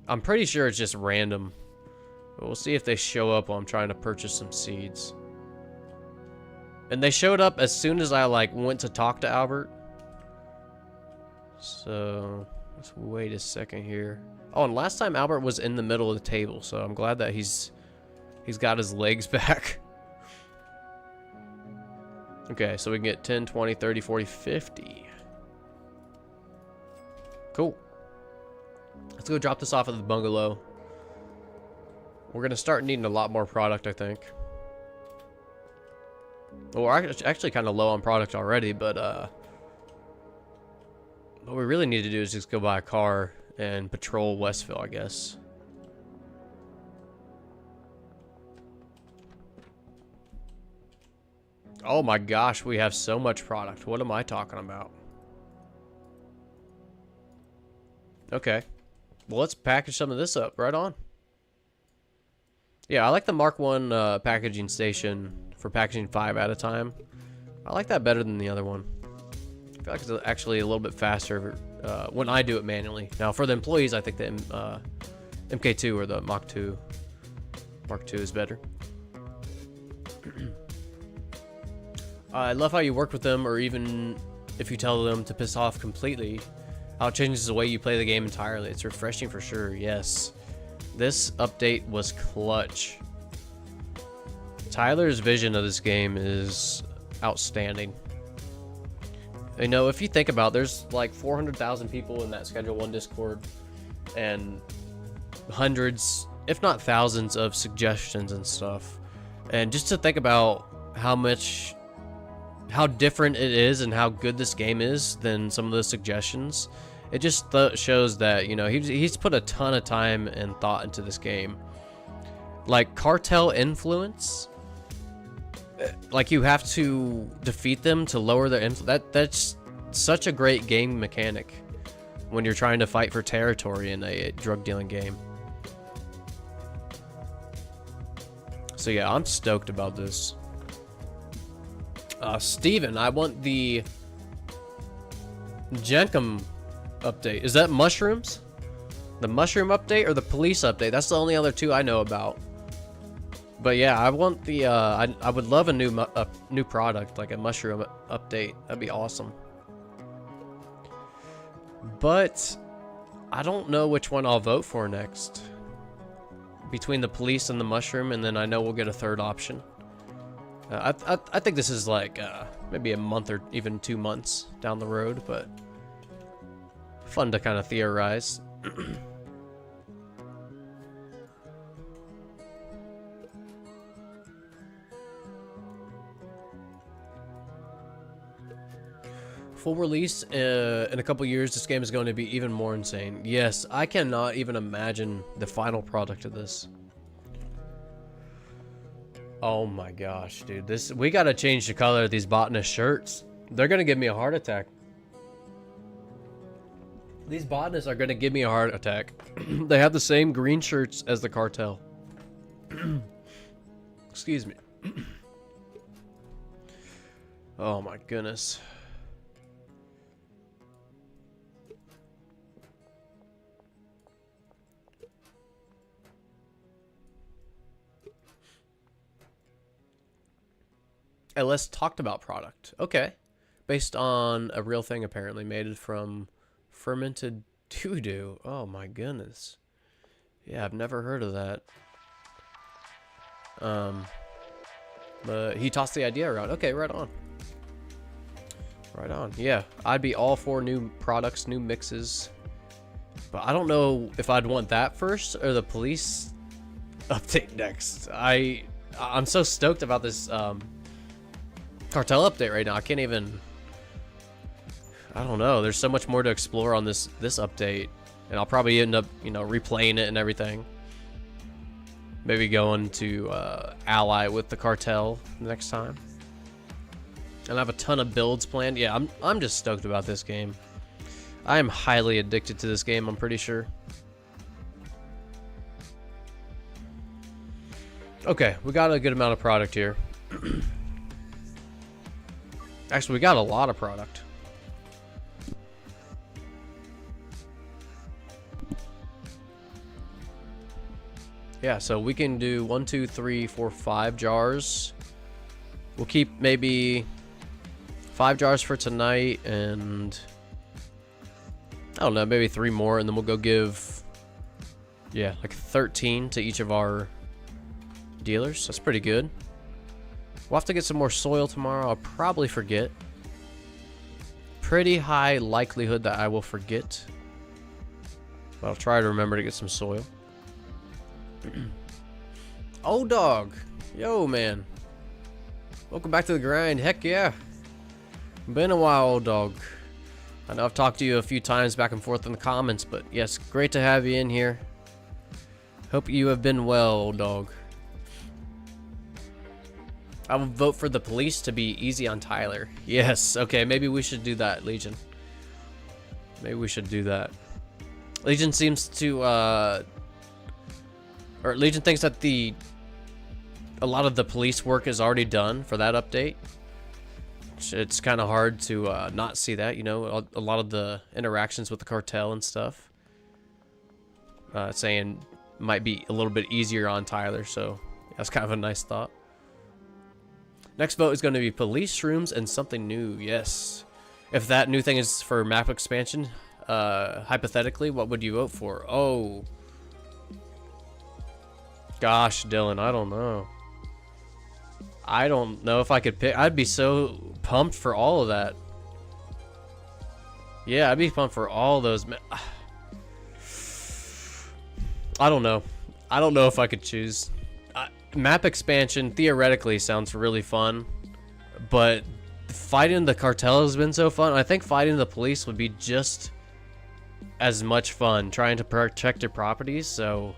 I'm pretty sure it's just random. But we'll see if they show up while I'm trying to purchase some seeds. And they showed up as soon as I, like, went to talk to Albert. So, let's wait a second here. Oh, and last time Albert was in the middle of the table, so I'm glad that he's got his legs back. Okay, so we can get 10, 20, 30, 40, 50. Cool. Let's go drop this off at the bungalow. We're going to start needing a lot more product, I think. Well, we're actually kind of low on product already, but what we really need to do is just go buy a car and patrol Westville, I guess. Oh my gosh, we have so much product. What am I talking about? Okay. Well, let's package some of this up. Right on. Yeah, I like the Mark 1 packaging station for packaging 5 at a time. I like that better than the other one. I feel like it's actually a little bit faster when I do it manually. Now, for the employees, I think the MK2 or the Mach 2 Mark 2 is better. I love how you work with them, or even if you tell them to piss off completely, how it changes the way you play the game entirely. It's refreshing for sure, yes. This update was clutch. Tyler's vision of this game is outstanding. You know, if you think about it, there's like 400,000 people in that Schedule 1 Discord, and hundreds, if not thousands, of suggestions and stuff. And just to think about how different it is and how good this game is than some of the suggestions, it just shows that, you know, he's put a ton of time and thought into this game. Like Cartel influence, like you have to defeat them to lower their influence. That's such a great game mechanic when you're trying to fight for territory in a drug dealing game. So yeah, I'm stoked about this. Steven, I want the Jenkum update. Is that mushrooms? The mushroom update or the police update? That's the only other two I know about. But yeah, I want the I would love a new product, like a mushroom update. That'd be awesome. But I don't know which one I'll vote for next. Between the police and the mushroom, and then I know we'll get a third option. I think this is like maybe a month or even 2 months down the road, but fun to kind of theorize. Full release in a couple years, this game is going to be even more insane. Yes, I cannot even imagine the final product of this. Oh my gosh, dude. We gotta change the color of these botanist shirts. They're gonna give me a heart attack. These botanists are gonna give me a heart attack. They have the same green shirts as the cartel. Excuse me. Oh my goodness. And let's talk about product. Okay. based on a real thing apparently, made from fermented doo-doo. Oh my goodness. Yeah, I've never heard of that. But he tossed the idea around. Okay, right on. Right on. Yeah, I'd be all for new products, new mixes. But I don't know if I'd want that first or the police update next. I'm so stoked about this Cartel update right now. I can't even... I don't know. There's so much more to explore on this update. And I'll probably end up, you know, replaying it and everything. Maybe going to ally with the Cartel next time. And I have a ton of builds planned. Yeah, I'm just stoked about this game. I am highly addicted to this game, I'm pretty sure. Okay, we got a good amount of product here. Actually, we got a lot of product. Yeah, so we can do 1, 2, 3, 4, 5 jars. We'll keep maybe 5 jars for tonight, and I don't know, maybe 3 more, and then we'll go give, yeah, like 13 to each of our dealers. That's pretty good. We'll have to get some more soil tomorrow. I'll probably forget. Pretty high likelihood that I will forget, but I'll try to remember to get some soil. Old dog, yo man, welcome back to the grind. Heck yeah, been a while, old dog. I know I've talked to you a few times back and forth in the comments, but yes, great to have you in here. Hope you have been well, old dog. I will vote for the police to be easy on Tyler. Yes, okay, maybe we should do that, Legion. Maybe we should do that. Legion seems to or Legion thinks that a lot of the police work is already done for that update. It's kind of hard to not see that, you know, a lot of the interactions with the Cartel and stuff. Saying might be a little bit easier on Tyler, so that's kind of a nice thought. Next vote is going to be police rooms and something new. Yes. If that new thing is for map expansion, hypothetically, what would you vote for? Oh. Gosh, Dylan, I don't know. I don't know if I could pick. I'd be so pumped for all of that. Yeah, I'd be pumped for all those. I don't know. I don't know if I could choose. Map expansion theoretically sounds really fun, but fighting the Cartel has been so fun. I think fighting the police would be just as much fun, trying to protect your properties. So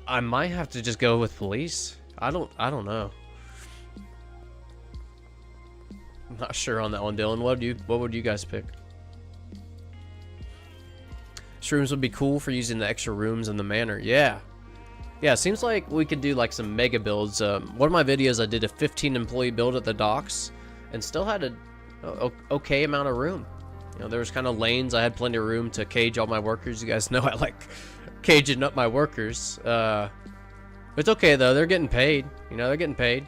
I might have to just go with police. I don't know. I'm not sure on that one, Dylan. What would you guys pick? Shrooms would be cool for using the extra rooms in the manor. Yeah. Yeah, it seems like we could do like some mega builds. One of my videos, I did a 15 employee build at the docks and still had a okay amount of room. You know, there was kind of lanes. I had plenty of room to cage all my workers. You guys know I like caging up my workers. It's okay though. They're getting paid. You know, they're getting paid.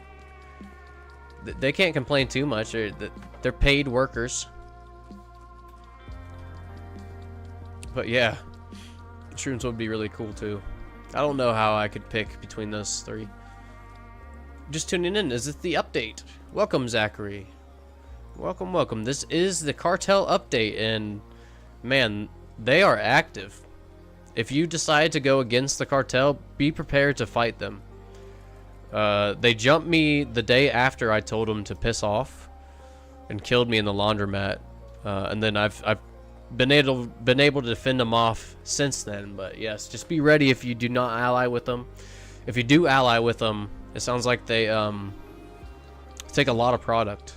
They can't complain too much. They're paid workers. But yeah, shrooms would be really cool too. I don't know how I could pick between those three. Just tuning in. Is this the update? Welcome, Zachary. Welcome, welcome. This is the Cartel update, and man, they are active. If you decide to go against the Cartel, be prepared to fight them. They jumped me the day after I told them to piss off, and killed me in the laundromat. And then I've been able to defend them off since then. But yes, just be ready if you do not ally with them. If you do ally with them, it sounds like they take a lot of product.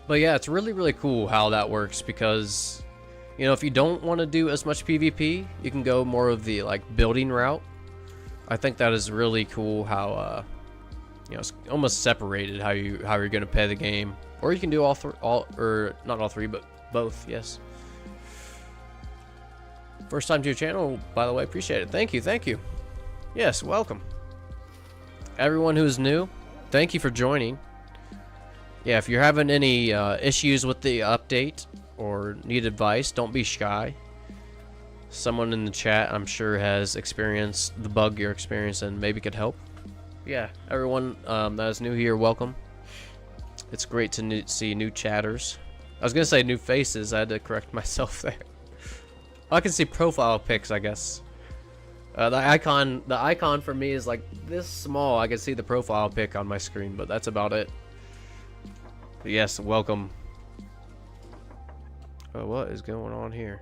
But yeah, it's really, really cool how that works, because you know, if you don't want to do as much PvP, you can go more of the like building route. I think that is really cool how you know, it's almost separated how you're going to play the game. Or you can do or not all three, but both. Yes. First time to your channel, by the way, appreciate it. Thank you, thank you. Yes, welcome. Everyone who's new, thank you for joining. Yeah, if you're having any issues with the update or need advice, don't be shy. Someone in the chat, I'm sure, has experienced the bug you're experiencing, maybe could help. Yeah, everyone that is new here, welcome. It's great to see new chatters. I was gonna say new faces. I had to correct myself there. I can see profile pics, I guess. The icon for me is like this small. I can see the profile pic on my screen, but that's about it. But yes, welcome. Oh, what is going on here?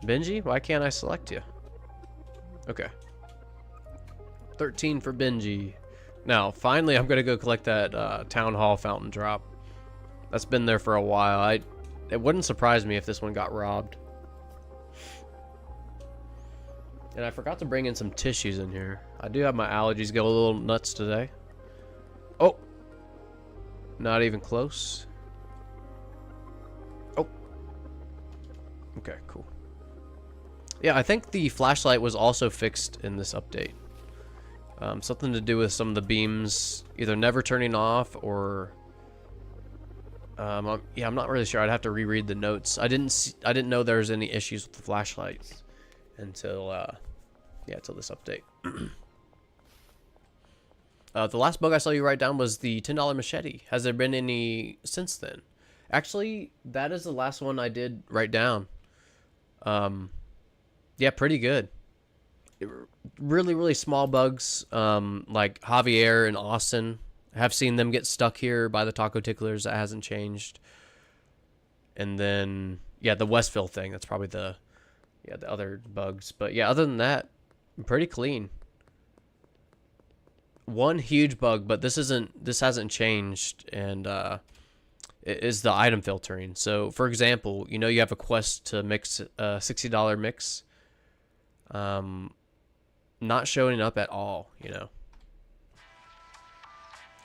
Benji? Why can't I select you? Okay. 13 for Benji. Now, finally, I'm gonna go collect that Town Hall fountain drop. That's been there for a while. It wouldn't surprise me if this one got robbed. And I forgot to bring in some tissues in here. I do have my allergies go a little nuts today. Oh! Not even close. Oh! Okay, cool. Yeah, I think the flashlight was also fixed in this update. Something to do with some of the beams either never turning off or... yeah, I'm not really sure. I'd have to reread the notes. I didn't know there was any issues with the flashlights until yeah, until this update. The last bug I saw you write down was the $10 machete. Has there been any since then? Actually, that is the last one I did write down. Yeah, pretty good. Really small bugs, like Javier and Austin. I have seen them get stuck here by the taco ticklers. That hasn't changed. And then, yeah, the Westville thing. That's probably the other bugs. But yeah, other than that, pretty clean. One huge bug, but this hasn't changed, and is the item filtering. So, for example, you know you have a quest to mix a $60 mix. Not showing up at all, you know.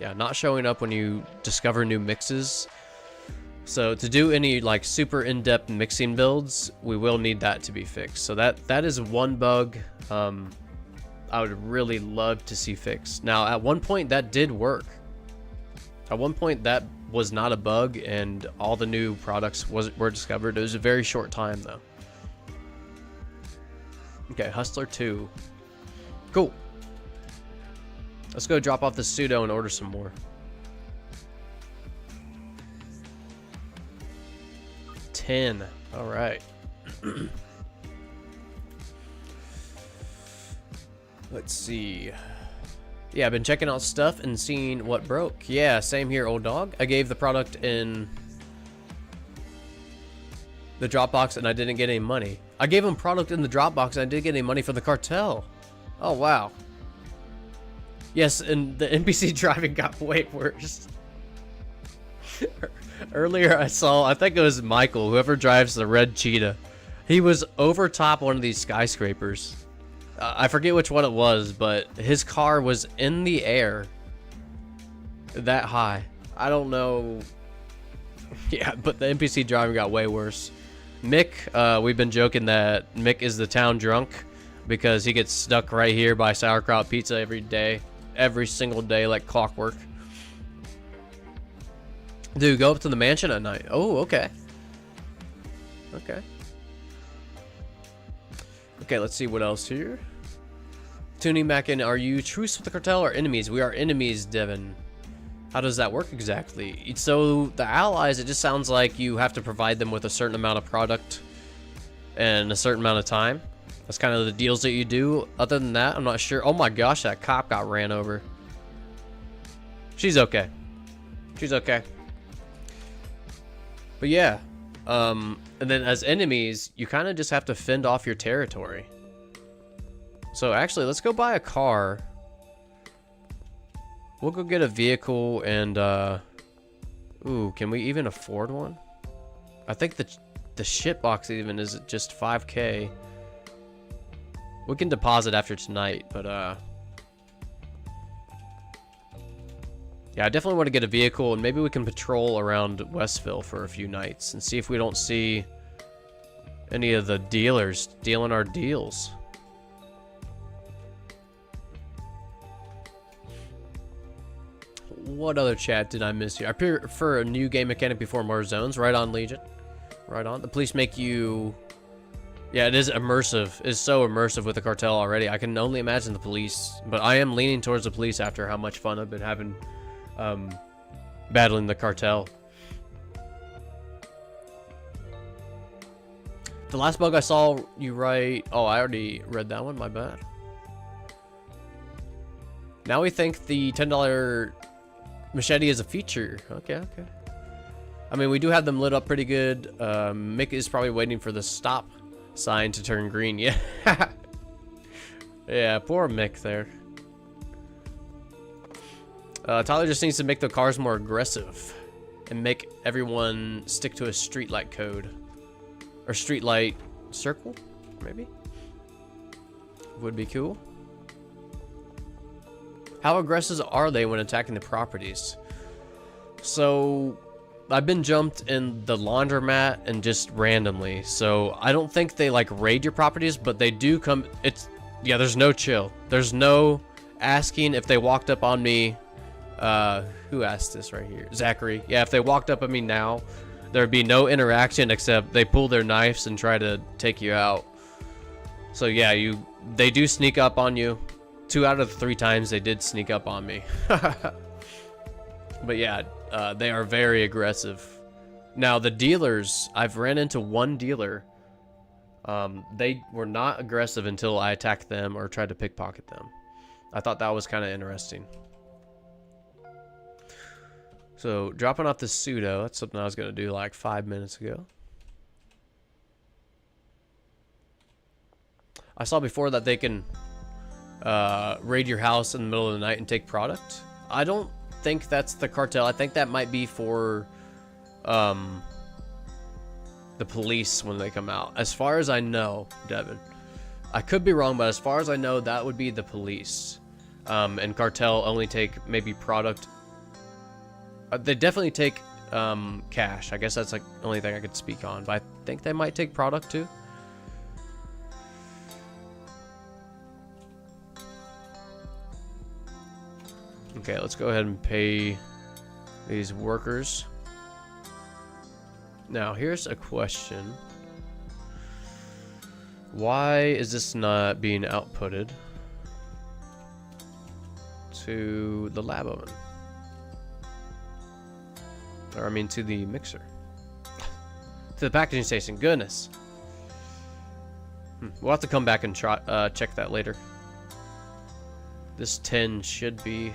Yeah, not showing up when you discover new mixes. So to do any like super in-depth mixing builds, we will need that to be fixed. So that is one bug I would really love to see fixed. Now, at one point that did work. At one point that was not a bug and all the new products were discovered. It was a very short time though. Okay, Hustler 2. Cool. Let's go drop off the pseudo and order some more. 10. All right. Let's see. Yeah, I've been checking out stuff and seeing what broke. Yeah, same here, old dog. I gave the product in the Dropbox and I didn't get any money. I gave him product in the Dropbox and I didn't get any money for the cartel. Oh, wow. Yes, and the NPC driving got way worse. Earlier I saw, I think it was Michael, whoever drives the red cheetah. He was over top one of these skyscrapers. I forget which one it was, but his car was in the air that high. I don't know. Yeah, but the NPC driving got way worse. Mick, we've been joking that Mick is the town drunk because he gets stuck right here by sauerkraut pizza every day. Every single day, like clockwork. Dude, go up to the mansion at night. Oh, okay. Okay. Okay, let's see what else here. Tuning back in. Are you truce with the cartel or enemies? We are enemies, Devin. How does that work exactly? So the allies, it just sounds like you have to provide them with a certain amount of product and a certain amount of time. That's kind of the deals that you do. Other than that, I'm not sure. Oh my gosh, that cop got ran over. She's okay. She's okay. But yeah. And then as enemies, you kind of just have to fend off your territory. So actually, let's go buy a car. We'll go get a vehicle and, ooh, can we even afford one? I think the shit box even is just 5K. We can deposit after tonight, but, yeah, I definitely want to get a vehicle, and maybe we can patrol around Westville for a few nights and see if we don't see any of the dealers stealing our deals. What other chat did I miss here? I prefer a new game mechanic before more zones. Right on, Legion. Right on. The police make you... Yeah, it is immersive. It's so immersive with the cartel already. I can only imagine the police. But I am leaning towards the police after how much fun I've been having battling the cartel. The last bug I saw you write... Oh, I already read that one. My bad. Now we think the $10 machete is a feature. Okay, okay. I mean, we do have them lit up pretty good. Mick is probably waiting for the stop sign to turn green. Yeah. Yeah, poor Mick there. Tyler just needs to make the cars more aggressive and make everyone stick to a streetlight code. Or streetlight circle, maybe? Would be cool. How aggressive are they when attacking the properties? So, I've been jumped in the laundromat and just randomly. So, I don't think they like raid your properties, but they do come. Yeah, there's no chill. There's no asking if they walked up on me. Who asked this right here? Zachary. Yeah, if they walked up on me now, there'd be no interaction except they pull their knives and try to take you out. So yeah, they do sneak up on you. 2 out of the 3 times they did sneak up on me. But yeah, they are very aggressive. Now the dealers, I've ran into one dealer. They were not aggressive until I attacked them or tried to pickpocket them. I thought that was kind of interesting. So dropping off the pseudo, that's something I was gonna do like 5 minutes ago. I saw before that they can raid your house in the middle of the night and take product. I don't think that's the cartel. I think that might be for the police when they come out. As far as I know, Devin, I could be wrong, but as far as I know, that would be the police. And cartel only take maybe product. They definitely take cash. I guess that's like the only thing I could speak on, but I think they might take product too. Okay, let's go ahead and pay these workers. Now, here's a question. Why is this not being outputted to the lab oven? Or, I mean, to the mixer. To the packaging station. Goodness. We'll have to come back and try, check that later. This 10 should be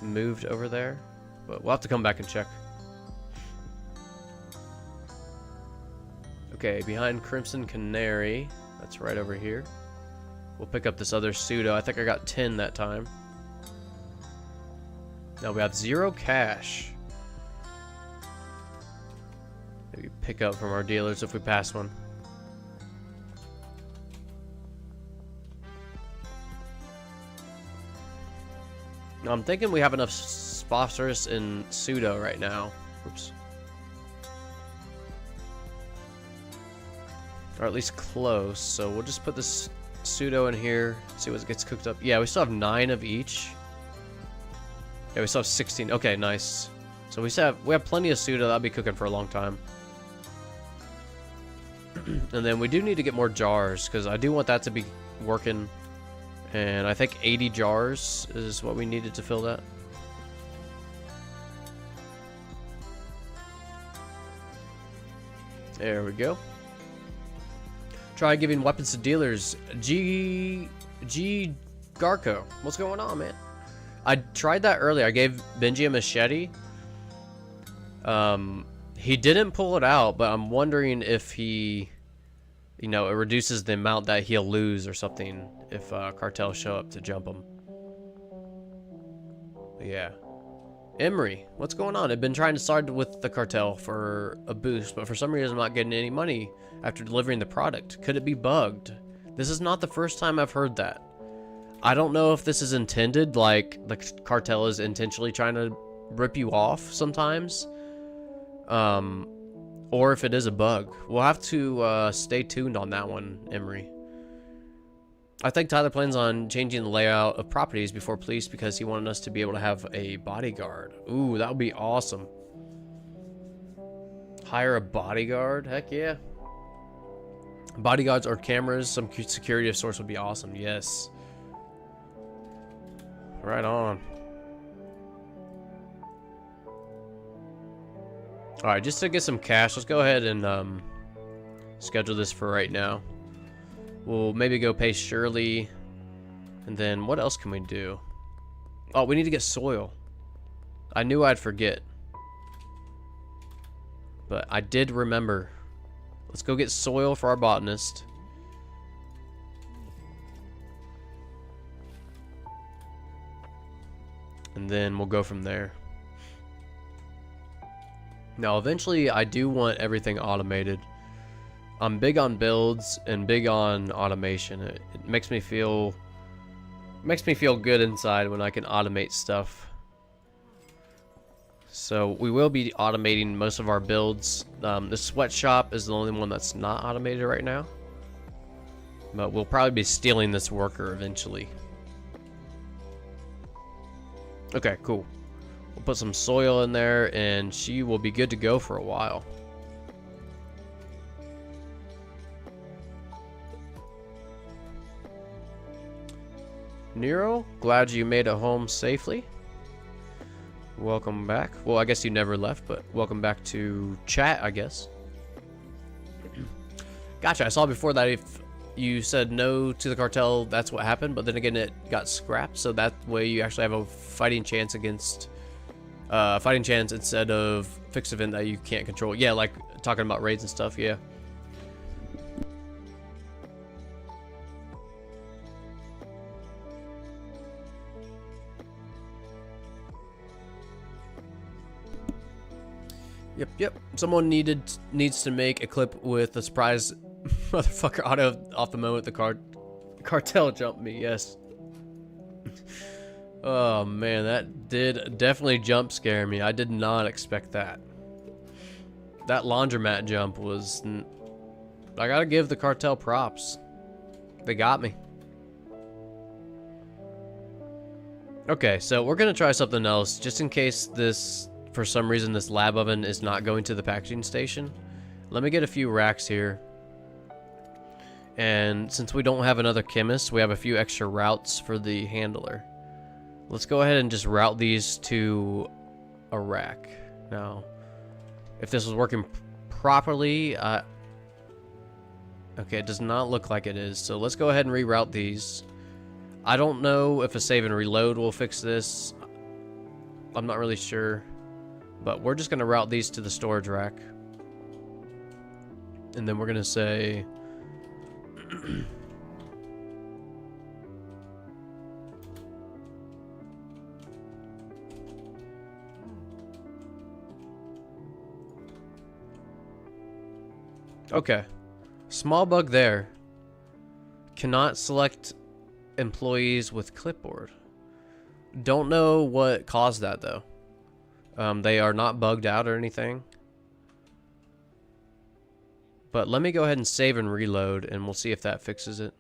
moved over there, but we'll have to come back and check. Okay, behind Crimson Canary, that's right over here. We'll pick up this other pseudo. I think I got 10 that time. Now we have 0 cash. Maybe pick up from our dealers if we pass one. I'm thinking we have enough phosphorus in pseudo right now. Oops. Or at least close. So we'll just put this pseudo in here. See what gets cooked up. Yeah, we still have 9 of each. Yeah, we still have 16. Okay, nice. So we have plenty of pseudo. That'll be cooking for a long time. And then we do need to get more jars because I do want that to be working. And I think 80 jars is what we needed to fill that. There we go. Try giving weapons to dealers. G Garco. What's going on, man? I tried that earlier. I gave Benji a machete. He didn't pull it out, but I'm wondering if he... You know, it reduces the amount that he'll lose or something if cartels show up to jump him. Yeah. Emery, what's going on? I've been trying to start with the cartel for a boost, but for some reason I'm not getting any money after delivering the product. Could it be bugged? This is not the first time I've heard that. I don't know if this is intended, like the cartel is intentionally trying to rip you off sometimes. Or if it is a bug. We'll have to stay tuned on that one, Emery. I think Tyler plans on changing the layout of properties before police because he wanted us to be able to have a bodyguard. Ooh, that would be awesome. Hire a bodyguard? Heck yeah. Bodyguards or cameras, some security of sorts would be awesome. Yes. Right on. Alright, just to get some cash, let's go ahead and schedule this for right now. We'll maybe go pay Shirley. And then what else can we do? Oh, we need to get soil. I knew I'd forget. But I did remember. Let's go get soil for our botanist. And then we'll go from there. Now, eventually, I do want everything automated. I'm big on builds and big on automation. It makes me feel good inside when I can automate stuff. So we will be automating most of our builds. The sweatshop is the only one that's not automated right now. But we'll probably be stealing this worker eventually. Okay, cool. We'll put some soil in there and she will be good to go for a while. Nero, glad you made it home safely. Welcome back. Well, I guess you never left, but welcome back to chat, I guess. Gotcha, I saw before that if you said no to the cartel, that's what happened, but then again it got scrapped, so that way you actually have a fighting chance against instead of fixed event that you can't control. Yeah, like talking about raids and stuff, yeah. Yep. Someone needs to make a clip with a surprise motherfucker auto off the moment the cartel jumped me. Yes. Oh man, that did definitely jump scare me. I did not expect that. That laundromat jump was. I gotta give the cartel props. They got me. Okay, so we're gonna try something else just in case this. For some reason this lab oven is not going to the packaging station. Let me get a few racks here. And since we don't have another chemist, we have a few extra routes for the handler. Let's go ahead and just route these to a rack. Now, if this was working properly, okay, it does not look like it is. So let's go ahead and reroute these. I don't know if a save and reload will fix this. I'm not really sure. But we're just going to route these to the storage rack. And then we're going to say... Okay. Small bug there. Cannot select employees with clipboard. Don't know what caused that though. They are not bugged out or anything. But let me go ahead and save and reload, and we'll see if that fixes it.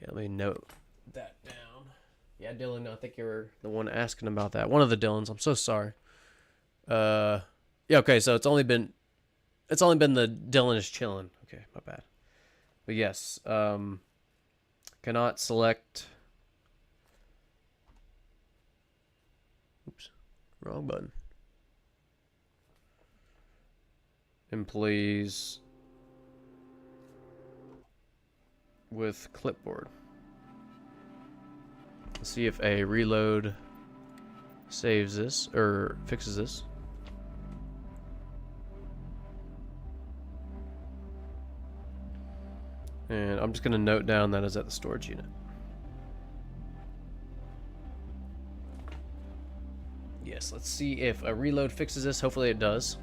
Yeah, let me note that down. Yeah, Dylan, I think you were the one asking about that. One of the Dylans. I'm so sorry. Yeah, okay, so it's only been the Dylan is chilling. Okay, my bad. But yes, cannot select. Oops, wrong button. Employees with clipboard. Let's see if a reload saves this or fixes this. And I'm just going to note down that is at the storage unit. Yes, let's see if a reload fixes this. Hopefully it does.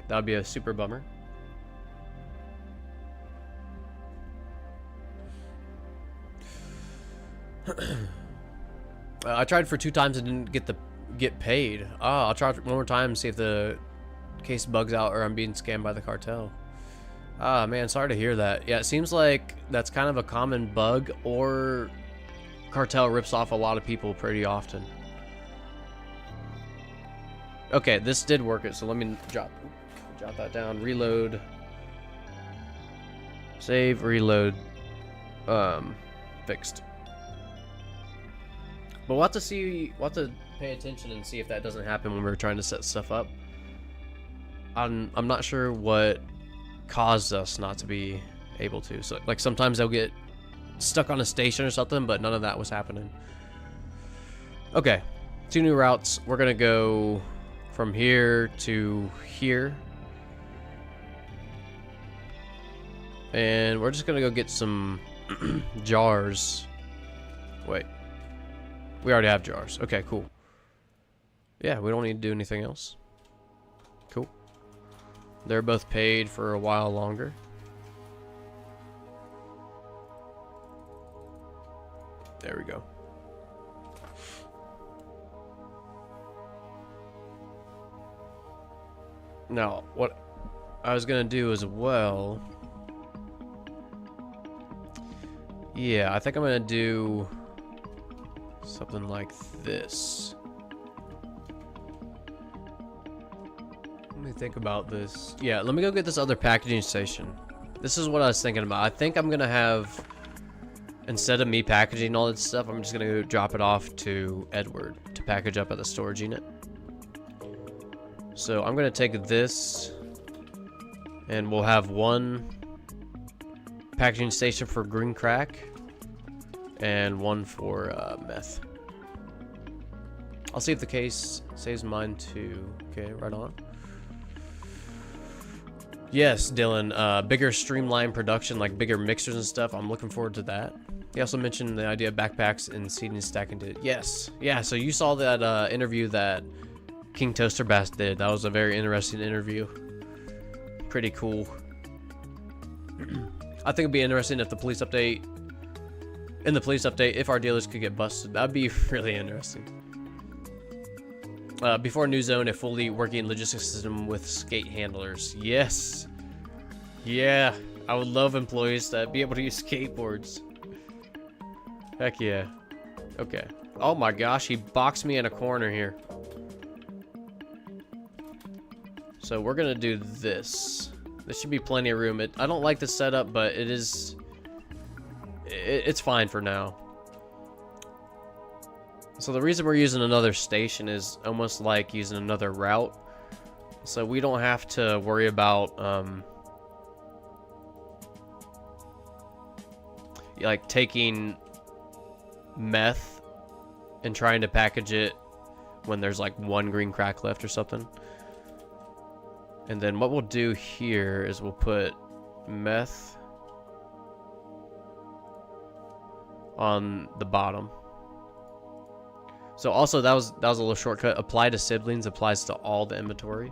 That would be a super bummer. I tried for 2 times and didn't get paid. I'll try one more time and see if the case bugs out or I'm being scammed by the cartel. Ah, man, sorry to hear that. Yeah, it seems like that's kind of a common bug, or Cartel rips off a lot of people pretty often. Okay, this did work it, so let me jot that down. Reload. Save, reload. Fixed. But we'll have to pay attention and see if that doesn't happen when we're trying to set stuff up. I'm not sure what caused us not to be able to. So like sometimes they'll get stuck on a station or something, but none of that was happening. Okay, 2 new routes. We're gonna go from here to here, and we're just gonna go get some jars. Wait, we already have jars. Okay, cool. Yeah, we don't need to do anything else. Cool. They're both paid for a while longer. There we go. Now, what I was gonna do as well... Yeah, I think I'm gonna do something like this. Let me think about this. Yeah, let me go get this other packaging station. This is what I was thinking about. I think I'm gonna have, instead of me packaging all this stuff, I'm just gonna go drop it off to Edward to package up at the storage unit. So I'm gonna take this, and we'll have one packaging station for green crack and one for meth. I'll see if the case saves mine too. Okay, right on. Yes, Dylan, bigger streamlined production, like bigger mixers and stuff. I'm looking forward to that. He also mentioned the idea of backpacks and seating and stacking did. Yes, yeah, so you saw that interview that King Toaster Bass did. That was a very interesting interview. Pretty cool. I think it'd be interesting if the police update, if our dealers could get busted. That'd be really interesting. Before New Zone, a fully working logistics system with skate handlers. Yes. Yeah, I would love employees to be able to use skateboards. Heck yeah. Okay. Oh my gosh, he boxed me in a corner here. So we're gonna do this. There should be plenty of room. I don't like the setup, but it's fine for now. So the reason we're using another station is almost like using another route. So we don't have to worry about like taking meth and trying to package it when there's like one green crack left or something. And then what we'll do here is we'll put meth on the bottom. So also that was a little shortcut. Apply to siblings applies to all the inventory.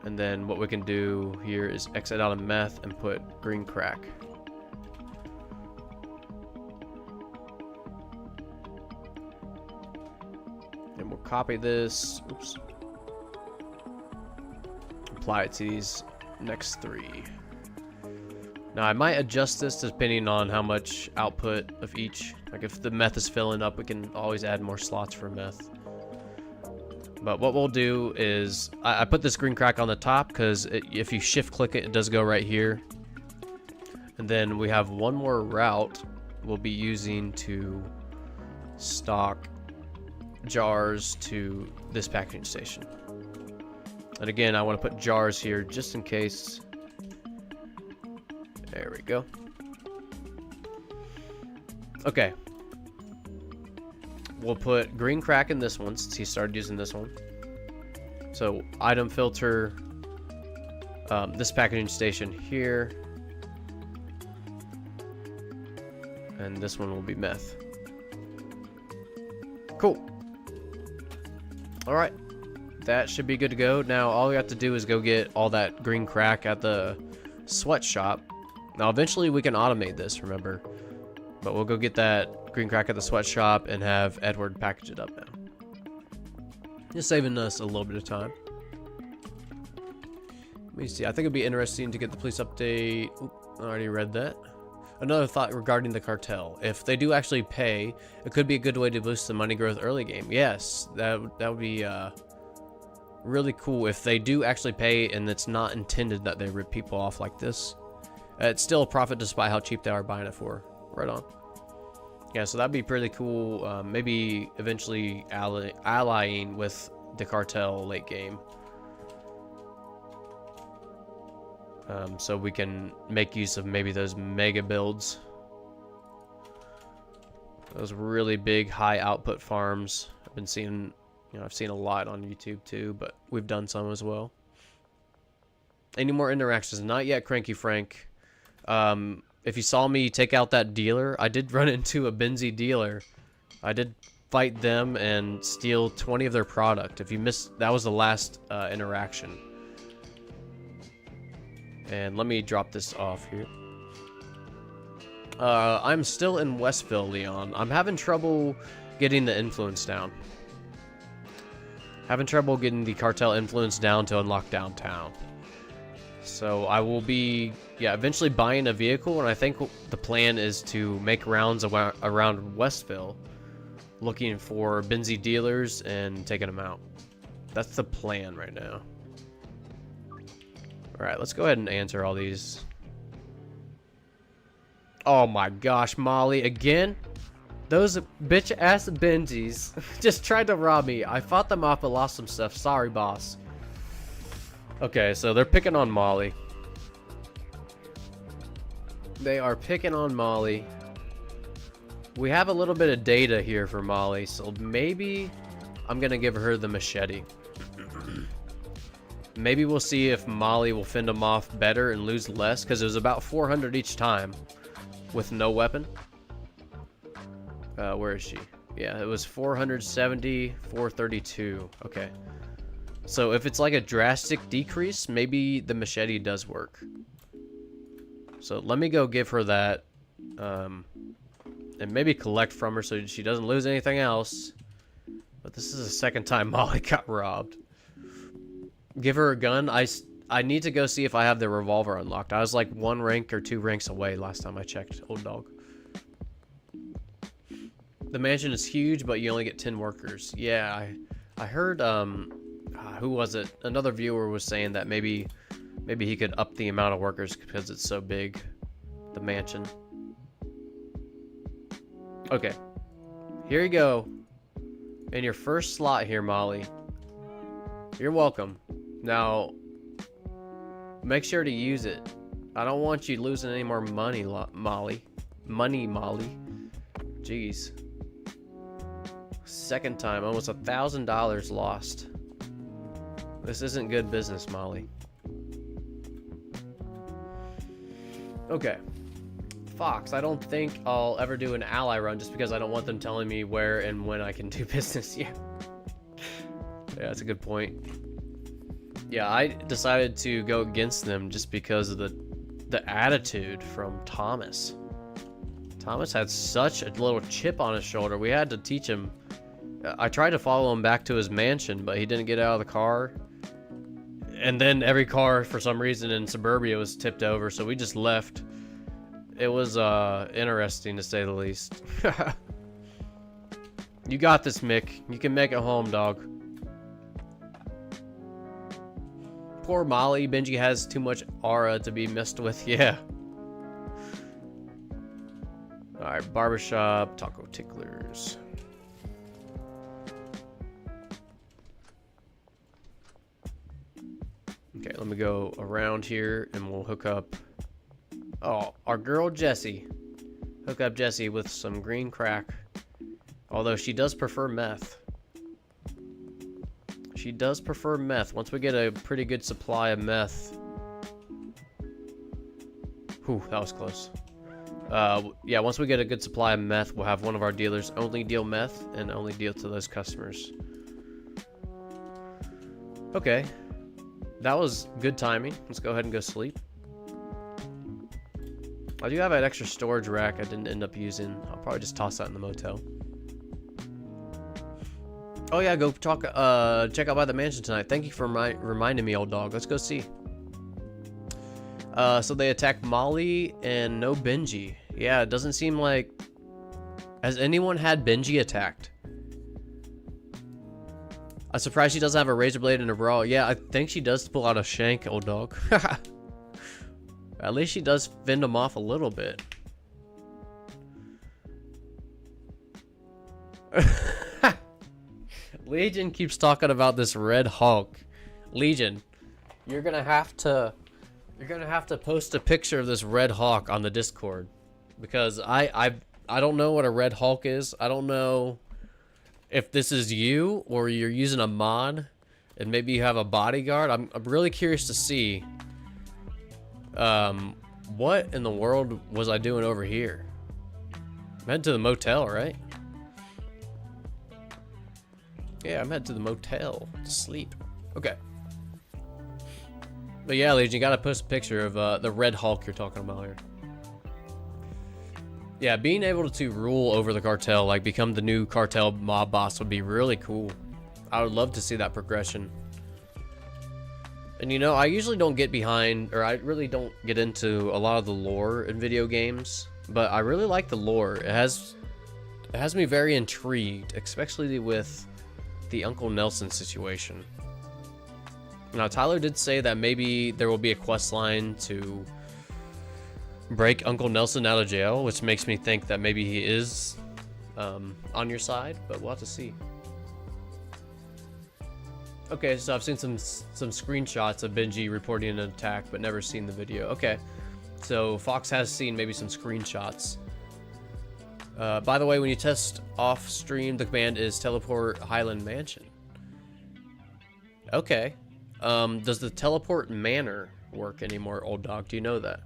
And then what we can do here is exit out of meth and put green crack. And we'll copy this. Oops. Apply it to these next 3. Now I might adjust this depending on how much output of each. Like if the meth is filling up, we can always add more slots for meth. But what we'll do is, I put this green crack on the top because if you shift click it, it does go right here. And then we have one more route we'll be using to stock jars to this packaging station. And again, I want to put jars here just in case. There we go. Okay. We'll put green crack in this one since he started using this one. So item filter, this packaging station here. And this one will be meth. Cool. All right. That should be good to go. Now all we have to do is go get all that green crack at the sweatshop. Now eventually we can automate this, remember. But we'll go get that green crack at the sweatshop and have Edward package it up now. Just saving us a little bit of time. Let me see. I think it'd be interesting to get the police update. Oop, I already read that. Another thought regarding the cartel. If they do actually pay, it could be a good way to boost the money growth early game. Yes, that would be really cool if they do actually pay and it's not intended that they rip people off like this. It's still a profit despite how cheap they are buying it for. Right on. Yeah, so that'd be pretty cool. Maybe eventually allying with the cartel late game. So we can make use of maybe those mega builds. Those really big high output farms. I've been seeing, I've seen a lot on YouTube too, but we've done some as well. Any more interactions? Not yet, Cranky Frank. If you saw me take out that dealer, I did run into a Benzie dealer. I did fight them and steal 20 of their product. If you missed, that was the last interaction. And let me drop this off here. I'm still in Westville, Leon. I'm having trouble getting the influence down. Having trouble getting the cartel influence down to unlock downtown. So I will be, eventually buying a vehicle, and I think the plan is to make rounds around Westville, looking for Benzie dealers and taking them out. That's the plan right now. Alright, let's go ahead and answer all these. Oh my gosh, Molly, again? Those bitch-ass Benzies just tried to rob me. I fought them off but lost some stuff. Sorry, boss. Okay, so they're picking on Molly. They are picking on Molly. We have a little bit of data here for Molly, so maybe I'm gonna give her the machete. Maybe we'll see if Molly will fend them off better and lose less, because it was about 400 each time with no weapon. Where is she? Yeah, it was 470, 432. Okay. So if it's like a drastic decrease, maybe the machete does work. So let me go give her that. And maybe collect from her so she doesn't lose anything else. But this is the second time Molly got robbed. Give her a gun. I need to go see if I have the revolver unlocked. I was like 1 rank or 2 ranks away last time I checked, old dog. The mansion is huge, but you only get 10 workers. Yeah, I heard, who was it? Another viewer was saying that maybe he could up the amount of workers because it's so big, the mansion. Okay, here you go. In your first slot here, Molly. You're welcome. Now, make sure to use it. I don't want you losing any more money, Molly. Molly. Jeez. Second time, almost $1,000 lost. This isn't good business, Molly. Okay. Fox, I don't think I'll ever do an ally run just because I don't want them telling me where and when I can do business. Yeah. Yeah, that's a good point. Yeah, I decided to go against them just because of the attitude from Thomas. Thomas had such a little chip on his shoulder. We had to teach him. I tried to follow him back to his mansion, but he didn't get out of the car. And then every car, for some reason, in Suburbia was tipped over, so we just left. It was interesting, to say the least. You got this, Mick. You can make it home, dog. Poor Molly. Benji has too much aura to be messed with. Yeah. Alright, barbershop, taco ticklers. Okay, let me go around here and we'll hook up. Oh, our girl Jessie. Hook up Jessie with some green crack. Although she does prefer meth. She does prefer meth. Once we get a pretty good supply of meth. Whew, that was close. Yeah, once we get a good supply of meth, we'll have one of our dealers only deal meth and only deal to those customers. Okay. That was good timing. Let's go ahead and go sleep. I do have an extra storage rack I didn't end up using. I'll probably just toss that in the motel. Oh yeah, go check out by the mansion tonight. Thank you for reminding me, old dog. Let's go see. So they attack Molly and no Benji. Yeah, it doesn't seem like... Has anyone had Benji attacked? I'm surprised she doesn't have a razor blade in her bra. Yeah, I think she does pull out a shank, old dog. At least she does fend him off a little bit. Legion keeps talking about this Red Hulk. Legion, you're gonna have to post a picture of this Red Hulk on the Discord, because I don't know what a Red Hulk is. I don't know if this is you or you're using a mod and maybe you have a bodyguard. I'm really curious to see what in the world was I doing over here. I'm heading to the motel, right? Yeah, I'm headed to the motel to sleep. Okay. But yeah, Legion, you gotta post a picture of the Red Hulk you're talking about here. Yeah, being able to rule over the cartel, like become the new cartel mob boss, would be really cool. I would love to see that progression. And you know, I usually don't get behind, or I really don't get into a lot of the lore in video games, but I really like the lore. It has me very intrigued, especially with the Uncle Nelson situation. Now, Tyler did say that maybe there will be a quest line to break Uncle Nelson out of jail, which makes me think that maybe he is on your side, but we'll have to see. Okay, so I've seen some screenshots of Benji reporting an attack, but never seen the video. Okay, so Fox has seen maybe some screenshots. By the way, when you test off stream, the command is teleport Highland Mansion. Okay. Does the teleport manor work anymore, old dog? Do you know that?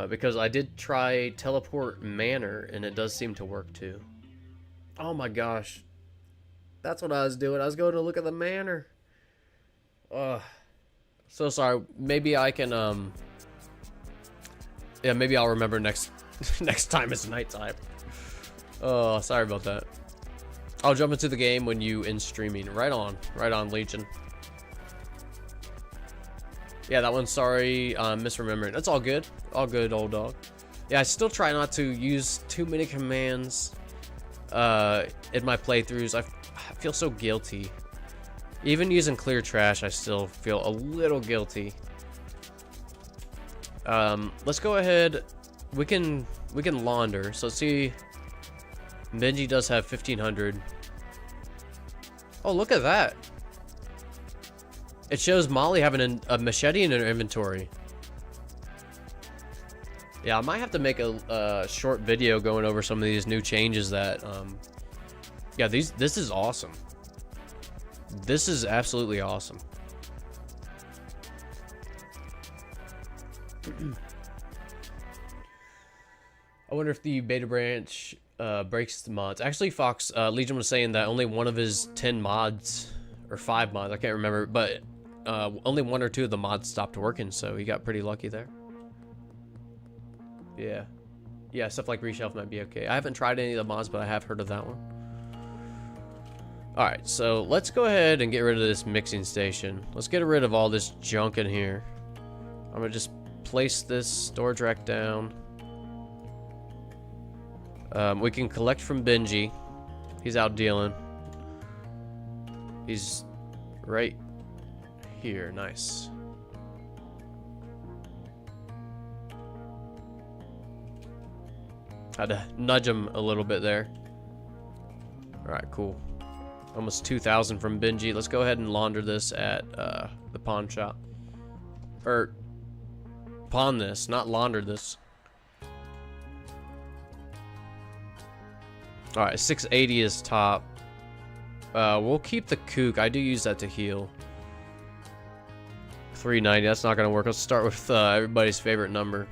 Because I did try teleport manor and it does seem to work too. Oh my gosh. That's what I was doing. I was going to look at the manor. So sorry. Maybe I can, yeah, maybe I'll remember next time it's nighttime. Oh, sorry about that. I'll jump into the game when you end streaming. Right on, Legion. Yeah, that one, sorry, misremembering. That's all good, old dog. Yeah, I still try not to use too many commands in my playthroughs. I feel so guilty. Even using clear trash, I still feel a little guilty. Let's go ahead. We can launder. So let's see. Benji does have 1500. Oh, look at that. It shows Molly having a machete in her inventory. Yeah, I might have to make a short video going over some of these new changes that, yeah, this is awesome. This is absolutely awesome. I wonder if the beta branch breaks the mods. Actually, Fox, Legion was saying that only one of his 10 mods, or 5 mods, I can't remember, but only 1 or 2 of the mods stopped working, so he got pretty lucky there. Yeah. Yeah, stuff like reshelf might be okay. I haven't tried any of the mods, but I have heard of that one. Alright, so let's go ahead and get rid of this mixing station. Let's get rid of all this junk in here. I'm gonna just place this storage rack down. We can collect from Benji. He's out dealing. He's right here. Nice. Had to nudge him a little bit there. Alright, cool. Almost 2,000 from Benji. Let's go ahead and launder this at the pawn shop. Or pawn this, not launder this. Alright, 680 is top. We'll keep the kook. I do use that to heal. 390, that's not going to work. Let's start with everybody's favorite number.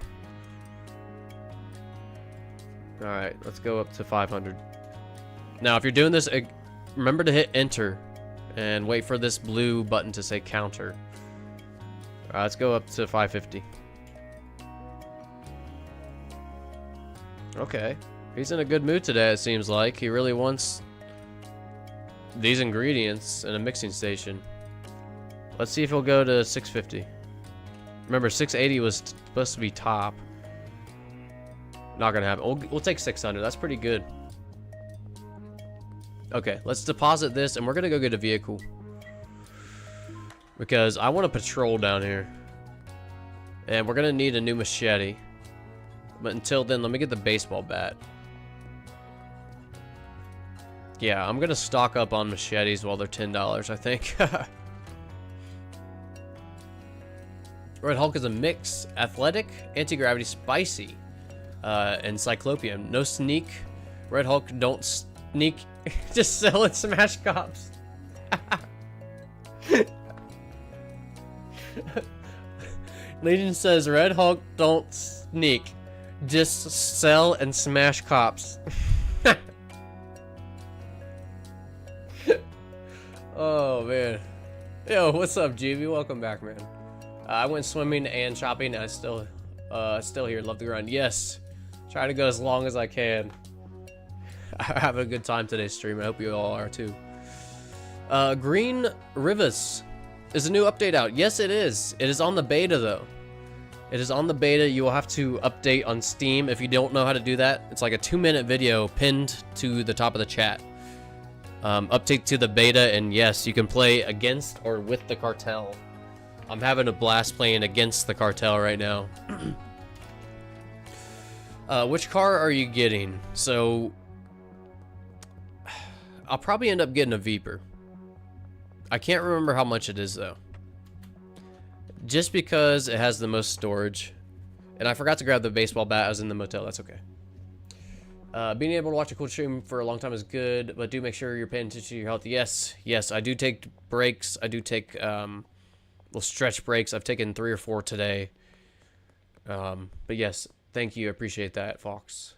Alright, let's go up to 500. Now, if you're doing this, remember to hit enter and wait for this blue button to say counter. Alright, let's go up to 550. Okay. He's in a good mood today, it seems like. He really wants these ingredients in a mixing station. Let's see if he'll go to 650. Remember, 680 was supposed to be top. Not gonna happen. We'll take 600. That's pretty good. Okay, let's deposit this, and we're gonna go get a vehicle. Because I want to patrol down here. And we're gonna need a new machete. But until then, let me get the baseball bat. Yeah, I'm gonna stock up on machetes while they're $10, I think. Red Hulk is a mix, athletic, anti-gravity, spicy, and cyclopean. No sneak. Red Hulk don't sneak. Just sell and smash cops. Legion says Red Hulk don't sneak. Just sell and smash cops. Oh man. Yo, what's up, GB? Welcome back, man. I went swimming and shopping, and I still here. Love the grind. Yes. Try to go as long as I can. I have a good time today's stream. I hope you all are too. Green Rivers. Is a new update out? Yes, it is. It is on the beta, though. It is on the beta. You will have to update on Steam. If you don't know how to do that, it's like a 2-minute video pinned to the top of the chat. Update to the beta, and yes, you can play against or with the Cartel. I'm having a blast playing against the Cartel right now. Which car are you getting? So, I'll probably end up getting a Viper. I can't remember how much it is, though. Just because it has the most storage. And I forgot to grab the baseball bat. I was in the motel. That's okay. Being able to watch a cool stream for a long time is good, but do make sure you're paying attention to your health. Yes, yes, I do take breaks. I do take little stretch breaks. I've taken 3 or 4 today. But yes, thank you. I appreciate that, Fox.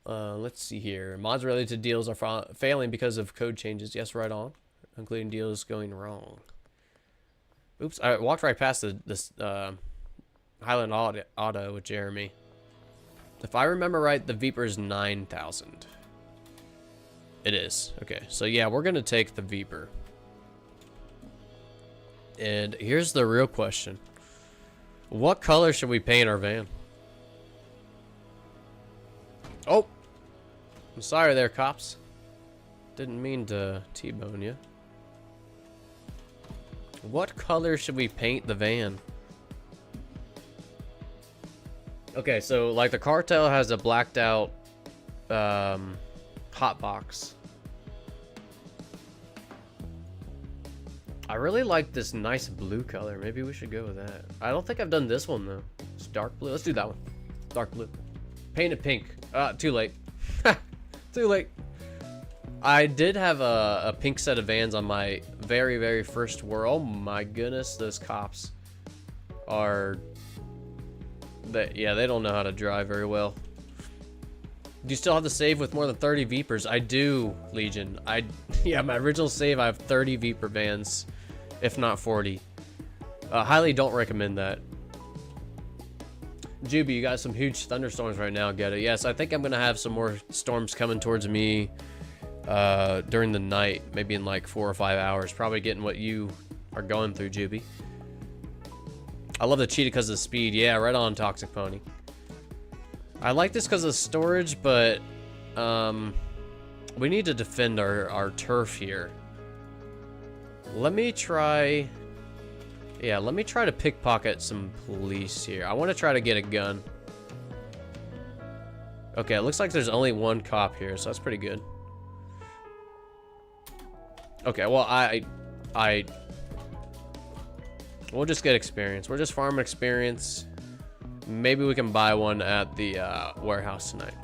Let's see here. Mods related to deals are failing because of code changes. Yes, right on. Including deals going wrong. Oops, I walked right past this Highland Auto with Jeremy. If I remember right, the Viper is 9,000. It is. Okay, so yeah, we're going to take the Viper. And here's the real question. What color should we paint our van? Oh! I'm sorry there, cops. Didn't mean to T-bone you. What color should we paint the van? Okay, so like the Cartel has a blacked out hot box. I really like this nice blue color. Maybe we should go with that. I don't think I've done this one though. It's dark blue. Let's do that one. Dark blue. Paint it pink. Too late. Too late. I did have a pink set of Vans on my very, very first war. Oh my goodness, those cops are... yeah, they don't know how to drive very well. Do you still have the save with more than 30 Vipers? I do, Legion. Yeah, my original save, I have 30 Viper Vans, if not 40. Highly don't recommend that. Juby, you got some huge thunderstorms right now, get it? Yes, I think I'm going to have some more storms coming towards me during the night, maybe in like 4 or 5 hours. Probably getting what you are going through, Juby. I love the cheetah because of the speed. Yeah, right on, Toxic Pony. I like this because of storage, but we need to defend our turf here. Let me try... Yeah, let me try to pickpocket some police here. I want to try to get a gun. Okay, it looks like there's only one cop here, so that's pretty good. Okay, well, we'll just get experience. We're just farming experience. Maybe we can buy one at the warehouse tonight.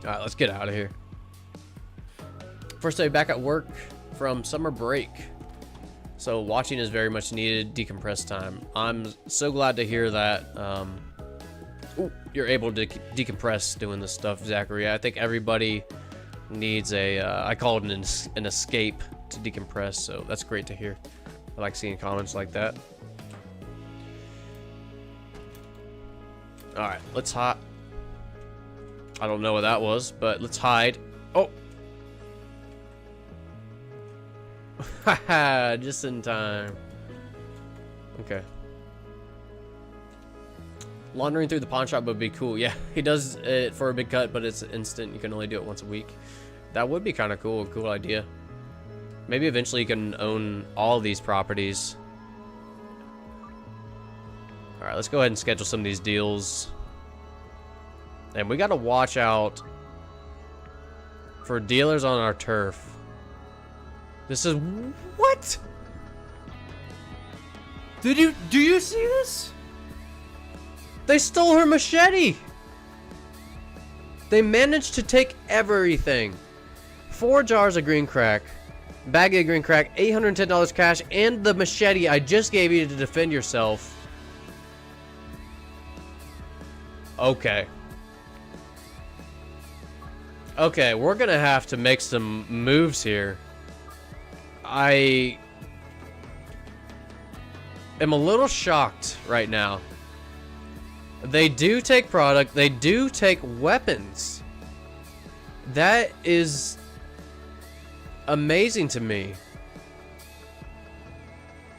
Alright, let's get out of here. First day back at work from summer break. So watching is very much needed. Decompress time. I'm so glad to hear that you're able to decompress doing this stuff, Zachary. I think everybody needs a, I call it an escape to decompress, so that's great to hear. I like seeing comments like that. Alright, let's hide. I don't know what that was, but let's hide. Oh! Haha, just in time. Okay. Laundering through the pawn shop would be cool. Yeah, he does it for a big cut, but it's instant. You can only do it once a week. That would be kind of cool. Cool idea. Maybe eventually you can own all these properties. Alright, let's go ahead and schedule some of these deals. And we gotta watch out for dealers on our turf. This is... What? Do you see this? They stole her machete! They managed to take everything. 4 jars of green crack, bag of green crack, $810 cash, and the machete I just gave you to defend yourself. Okay. Okay, we're gonna have to make some moves here. I am a little shocked right now. They do take product, they do take weapons. That is amazing to me.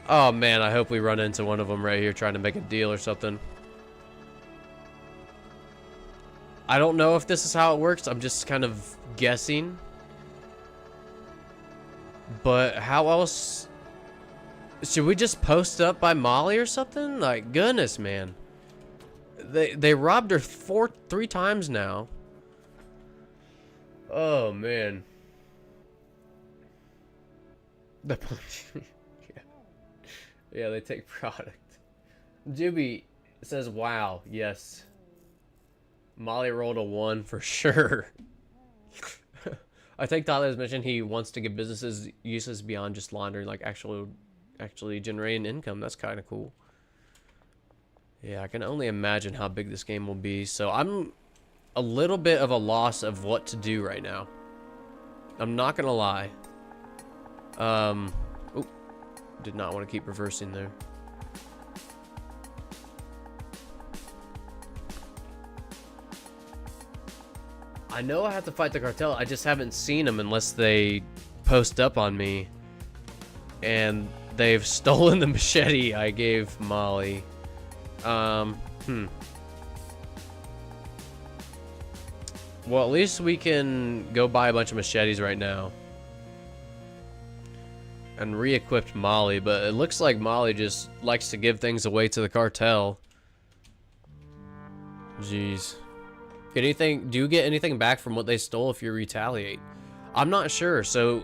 Oh man, I hope we run into one of them right here trying to make a deal or something. I don't know if this is how it works. I'm just kind of guessing. But how else? Should we just post up by Molly or something? Like, goodness, man. They robbed her 3 times now. Oh, man. The yeah, they take product. Juby says, wow, yes. Molly rolled a 1 for sure. I think Tyler's mentioned he wants to give businesses uses beyond just laundering, like actually generating income. That's kind of cool. Yeah, I can only imagine how big this game will be. So I'm a little bit of a loss of what to do right now. I'm not gonna lie. Oh, did not want to keep reversing there. I know I have to fight the cartel. I just haven't seen them unless they post up on me. And they've stolen the machete I gave Molly. Well, at least we can go buy a bunch of machetes right now. And re-equipped Molly, but it looks like Molly just likes to give things away to the cartel. Jeez. Do you get anything back from what they stole if you retaliate? I'm not sure, so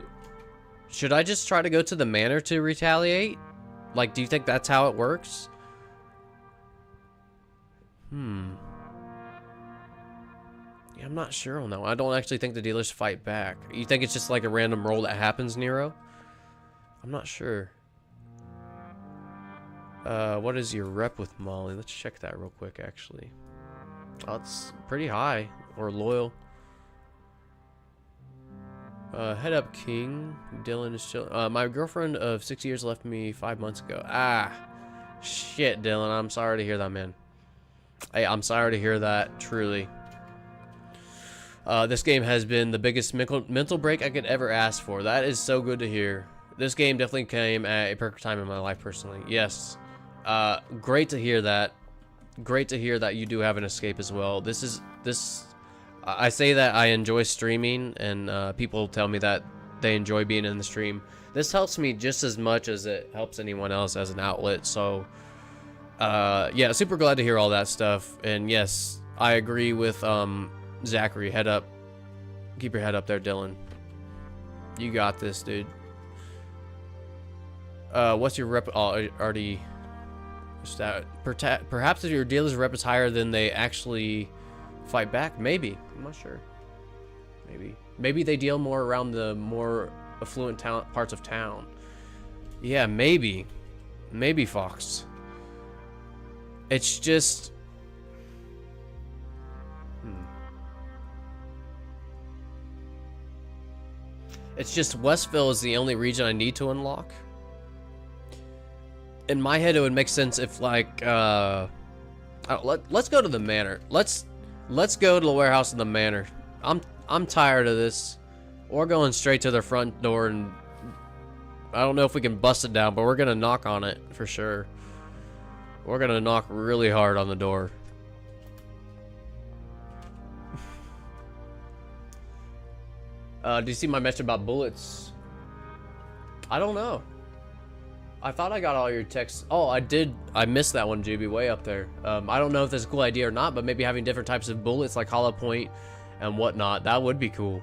should I just try to go to the manor to retaliate? Like, do you think that's how it works? Yeah, I'm not sure on that one. I don't actually think the dealers fight back. You think it's just like a random roll that happens, Nero? I'm not sure. What is your rep with Molly? Let's check that real quick, actually. Oh, it's pretty high. Or loyal. Head up, King. Dylan is chill. My girlfriend of 6 years left me 5 months ago. Ah. Shit, Dylan. I'm sorry to hear that, man. Hey, I'm sorry to hear that, truly. This game has been the biggest mental break I could ever ask for. That is so good to hear. This game definitely came at a perfect time in my life, personally. Yes. Great to hear that. Great to hear that you do have an escape as well. I say that I enjoy streaming, and people tell me that they enjoy being in the stream. This helps me just as much as it helps anyone else as an outlet. So, yeah, super glad to hear all that stuff. And yes, I agree with Zachary. Head up. Keep your head up there, Dylan. You got this, dude. What's your rep? Oh, already. Perhaps if your dealer's rep is higher than they actually fight back. Maybe. I'm not sure. Maybe they deal more around the more affluent parts of town. Yeah, maybe. Maybe, Fox. It's just... It's just Westville is the only region I need to unlock. In my head, it would make sense if, like, let's go to the manor. Let's go to the warehouse in the manor. I'm tired of this. Or going straight to the front door and I don't know if we can bust it down, but we're gonna knock on it for sure. We're gonna knock really hard on the door. Do you see my mention about bullets? I don't know. I thought I got all your texts. Oh, I did. I missed that one, JB, way up there. I don't know if that's a cool idea or not, but maybe having different types of bullets like hollow point and whatnot, that would be cool.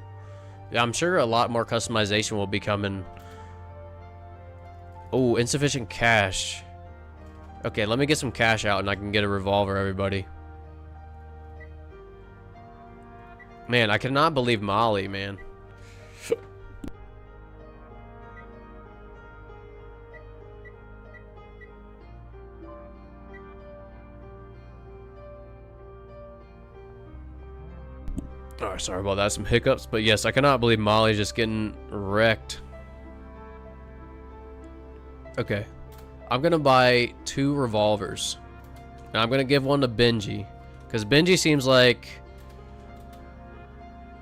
Yeah, I'm sure a lot more customization will be coming. Oh, insufficient cash. Okay, let me get some cash out and I can get a revolver, everybody. Man, I cannot believe Molly, man. Alright, sorry about that, some hiccups, but yes, I cannot believe Molly's just getting wrecked. Okay, I'm gonna buy 2 revolvers. And I'm gonna give one to Benji, because Benji seems like,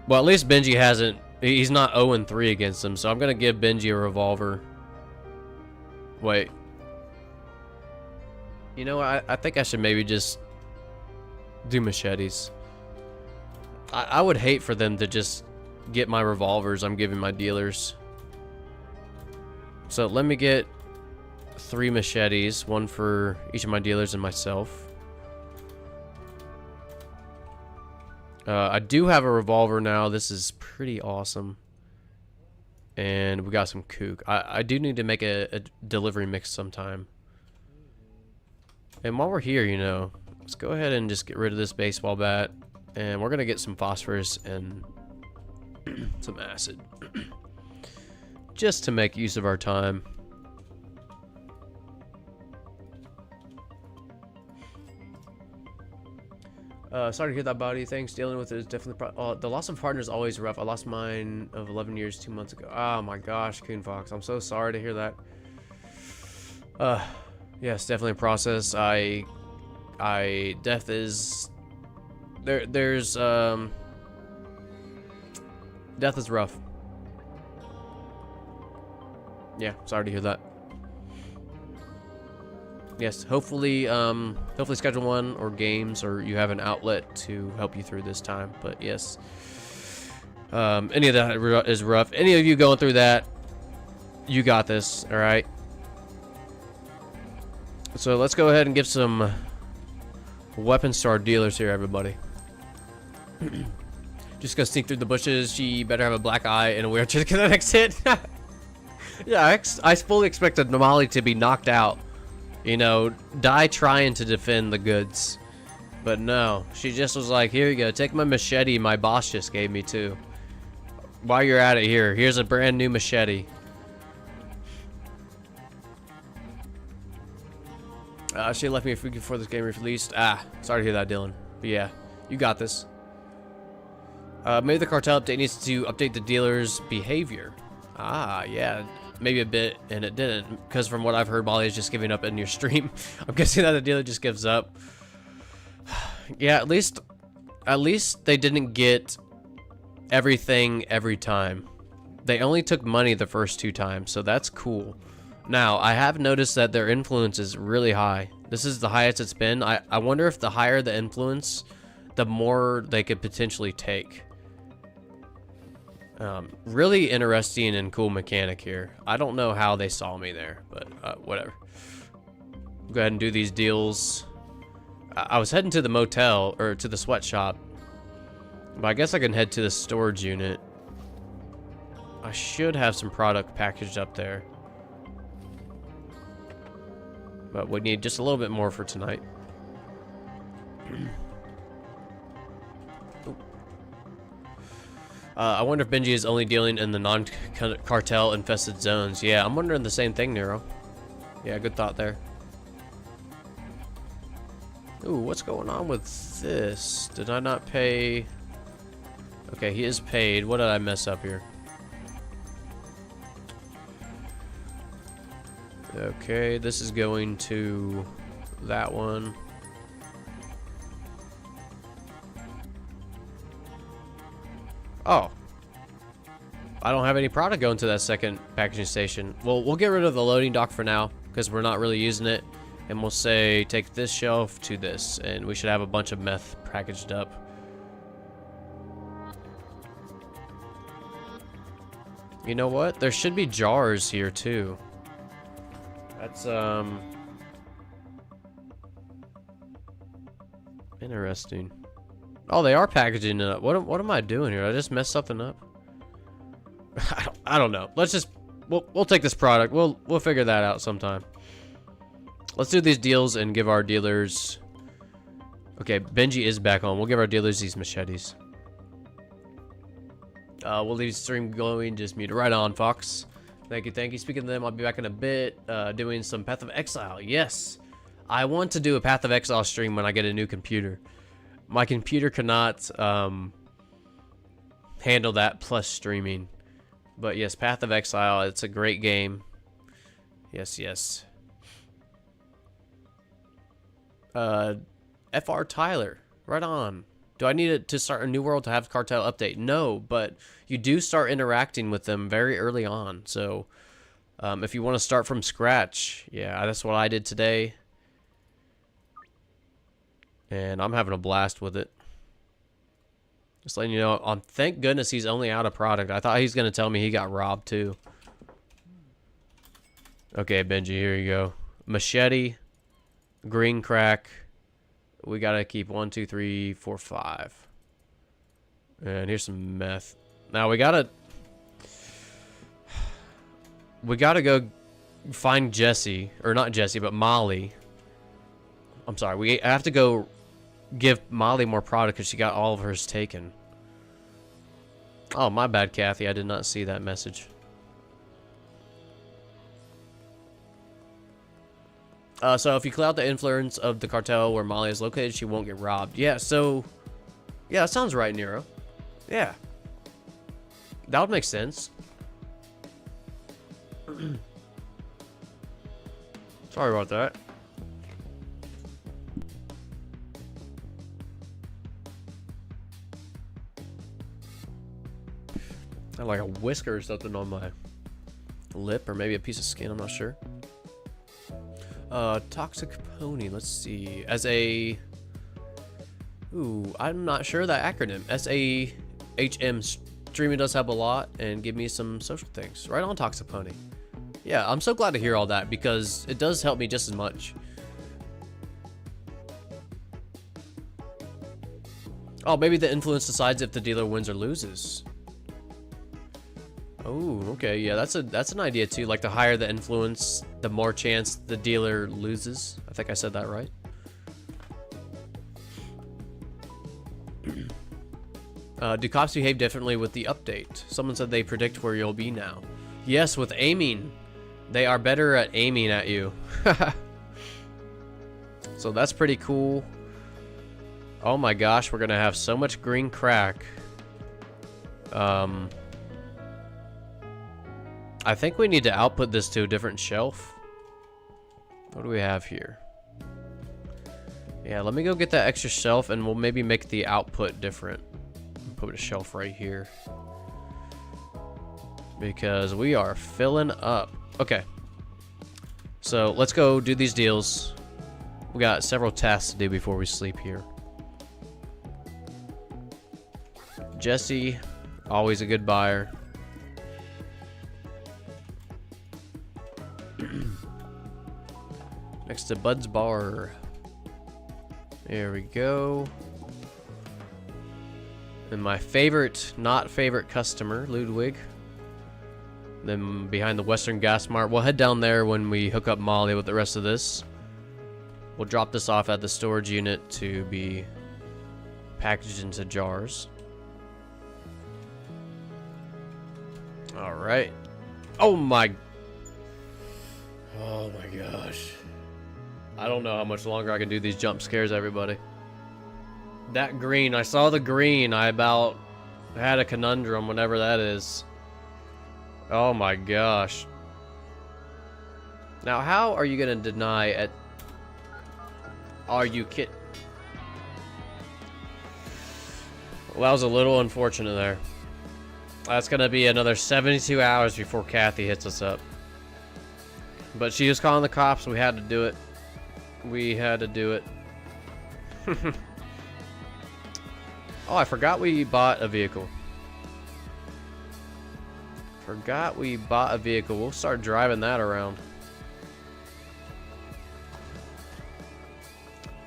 well, at least Benji hasn't, he's not 0-3 against him, so I'm gonna give Benji a revolver. Wait. You know, I think I should maybe just do machetes. I would hate for them to just get my revolvers I'm giving my dealers. So let me get 3 machetes, 1 for each of my dealers and myself. I do have a revolver now. This is pretty awesome. And we got some kook. I do need to make a delivery mix sometime. And while we're here, you know, let's go ahead and just get rid of this baseball bat. And we're gonna get some phosphorus and some acid. Just to make use of our time. Sorry to hear that, buddy. Thanks. Dealing with it is definitely the loss of partner is always rough. I lost mine of 11 years 2 months ago. Oh my gosh, Coon Fox. I'm so sorry to hear that. Yes, definitely a process. Death is there's death is rough. Yeah, sorry to hear that. Yes, hopefully schedule one or games, or you have an outlet to help you through this time. But yes, any of that is rough. Any of you going through that, you got this. All right. So let's go ahead and give some weapons to our dealers here, everybody. Just gonna sneak through the bushes. She better have a black eye and a wheelchair to get the next hit. Yeah, I fully expected Molly to be knocked out. You know, die trying to defend the goods. But no, she just was like, here you go, take my machete my boss just gave me too. While you're at it, here's a brand new machete. She left me a freak before this game was released. Sorry to hear that, Dylan. But yeah, you got this. Maybe the cartel update needs to update the dealer's behavior. Yeah. Maybe a bit, and it didn't, because from what I've heard, Molly is just giving up in your stream. I'm guessing that the dealer just gives up. Yeah, at least they didn't get everything every time. They only took money the first 2 times, so that's cool. Now, I have noticed that their influence is really high. This is the highest it's been. I wonder if the higher the influence, the more they could potentially take. Really interesting and cool mechanic here. I don't know how they saw me there, but whatever. Go ahead and do these deals. I was heading to the motel, or to the sweatshop, but I guess I can head to the storage unit. I should have some product packaged up there, but we need just a little bit more for tonight. I wonder if Benji is only dealing in the non-cartel infested zones. Yeah, I'm wondering the same thing, Nero. Yeah, good thought there. Ooh, what's going on with this? Did I not pay? Okay, he is paid. What did I mess up here? Okay, this is going to that one. I don't have any product going to that second packaging station. Well, we'll get rid of the loading dock for now because we're not really using it. And we'll say take this shelf to this, and we should have a bunch of meth packaged up. You know what? There should be jars here too. That's interesting. Oh, they are packaging it up. What am I doing here? I just messed something up. I don't know. Let's just we'll take this product. We'll figure that out sometime. Let's do these deals and give our dealers. Okay, Benji is back on. We'll give our dealers these machetes. We'll leave stream going. Just mute it right on, Fox. Thank you, thank you. Speaking of them, I'll be back in a bit. Doing some Path of Exile. Yes, I want to do a Path of Exile stream when I get a new computer. My computer cannot handle that plus streaming. But yes, Path of Exile. It's a great game. Yes, yes. FR Tyler, right on. Do I need it to start a new world to have Cartel update? No, but you do start interacting with them very early on. So if you want to start from scratch, yeah, that's what I did today. And I'm having a blast with it. Just letting you know, thank goodness he's only out of product. I thought he's going to tell me he got robbed too. Okay, Benji, here you go. Machete, green crack. We got to keep 1, 2, 3, 4, 5. And here's some meth. Now we got to go find Jesse, or not Jesse, but Molly. I'm sorry. We have to go give Molly more product because she got all of hers taken. Oh, my bad, Kathy. I did not see that message. So if you clear out the influence of the cartel where Molly is located, she won't get robbed. Yeah, so... yeah, that sounds right, Nero. Yeah. That would make sense. Sorry about that. I have like a whisker or something on my lip, or maybe a piece of skin, I'm not sure. Toxic Pony, let's see. As a... ooh, I'm not sure that acronym. SAHM, streaming does help a lot, and give me some social things. Right on, Toxic Pony. Yeah, I'm so glad to hear all that, because it does help me just as much. Oh, maybe the influence decides if the dealer wins or loses. Oh, okay, yeah, that's an idea too. Like, the higher the influence, the more chance the dealer loses. I think I said that right. Do cops behave differently with the update? Someone said they predict where you'll be now. Yes, with aiming. They are better at aiming at you. So that's pretty cool. Oh my gosh, we're gonna have so much green crack. I think we need to output this to a different shelf. What do we have here? Yeah, let me go get that extra shelf and we'll maybe make the output different. Put a shelf right here. Because we are filling up. Okay. So let's go do these deals. We got several tasks to do before we sleep here. Jesse, always a good buyer. Next to Bud's Bar. There we go. And my favorite, not favorite customer, Ludwig. Then behind the Western Gas Mart. We'll head down there when we hook up Molly with the rest of this. We'll drop this off at the storage unit to be packaged into jars. Alright. Oh my gosh. I don't know how much longer I can do these jump scares, everybody. That green, I saw the green. I about had a conundrum, whatever that is. Oh my gosh. Now, how are you gonna deny at... are you kidding? Well, that was a little unfortunate there. That's gonna be another 72 hours before Kathy hits us up. But she was calling the cops. We had to do it. We had to do it. Oh, I forgot we bought a vehicle. Forgot we bought a vehicle. We'll start driving that around.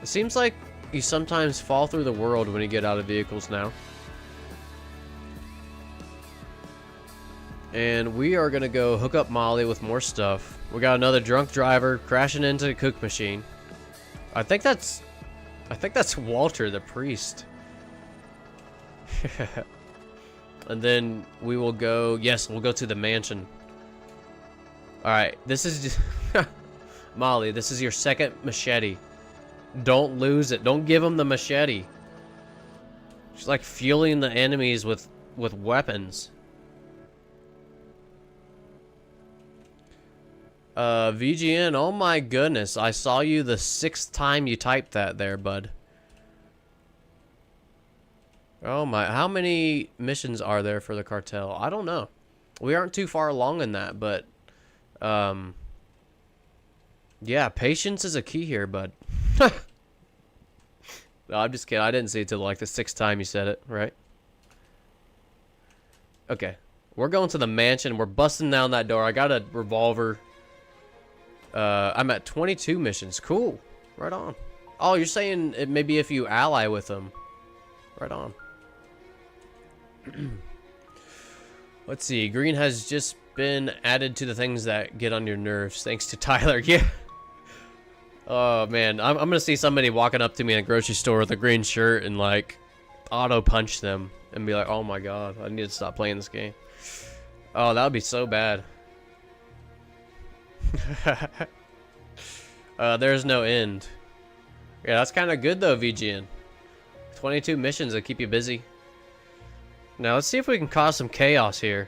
It seems like you sometimes fall through the world when you get out of vehicles now. And we are gonna go hook up Molly with more stuff. We got another drunk driver crashing into the cook machine. I think that's Walter the priest. And then we will go, yes, we'll go to the mansion. Alright, this is just Molly, this is your second machete. Don't lose it. Don't give him the machete. She's like fueling the enemies with weapons. VGN, oh my goodness. I saw you the 6th time you typed that there, bud. Oh my, how many missions are there for the cartel? I don't know. We aren't too far along in that, but yeah, patience is a key here, bud. No, I'm just kidding. I didn't see it till like the 6th time you said it, right? Okay. We're going to the mansion. We're busting down that door. I got a revolver. I'm at 22 missions. Cool. Right on. Oh, you're saying it maybe if you ally with them. Right on. Let's see. Green has just been added to the things that get on your nerves. Thanks to Tyler. Yeah. Oh, man. I'm going to see somebody walking up to me in a grocery store with a green shirt and, like, auto-punch them and be like, oh, my God. I need to stop playing this game. Oh, that would be so bad. There's no end. Yeah, that's kind of good, though, VGN. 22 missions that keep you busy. Now, let's see if we can cause some chaos here.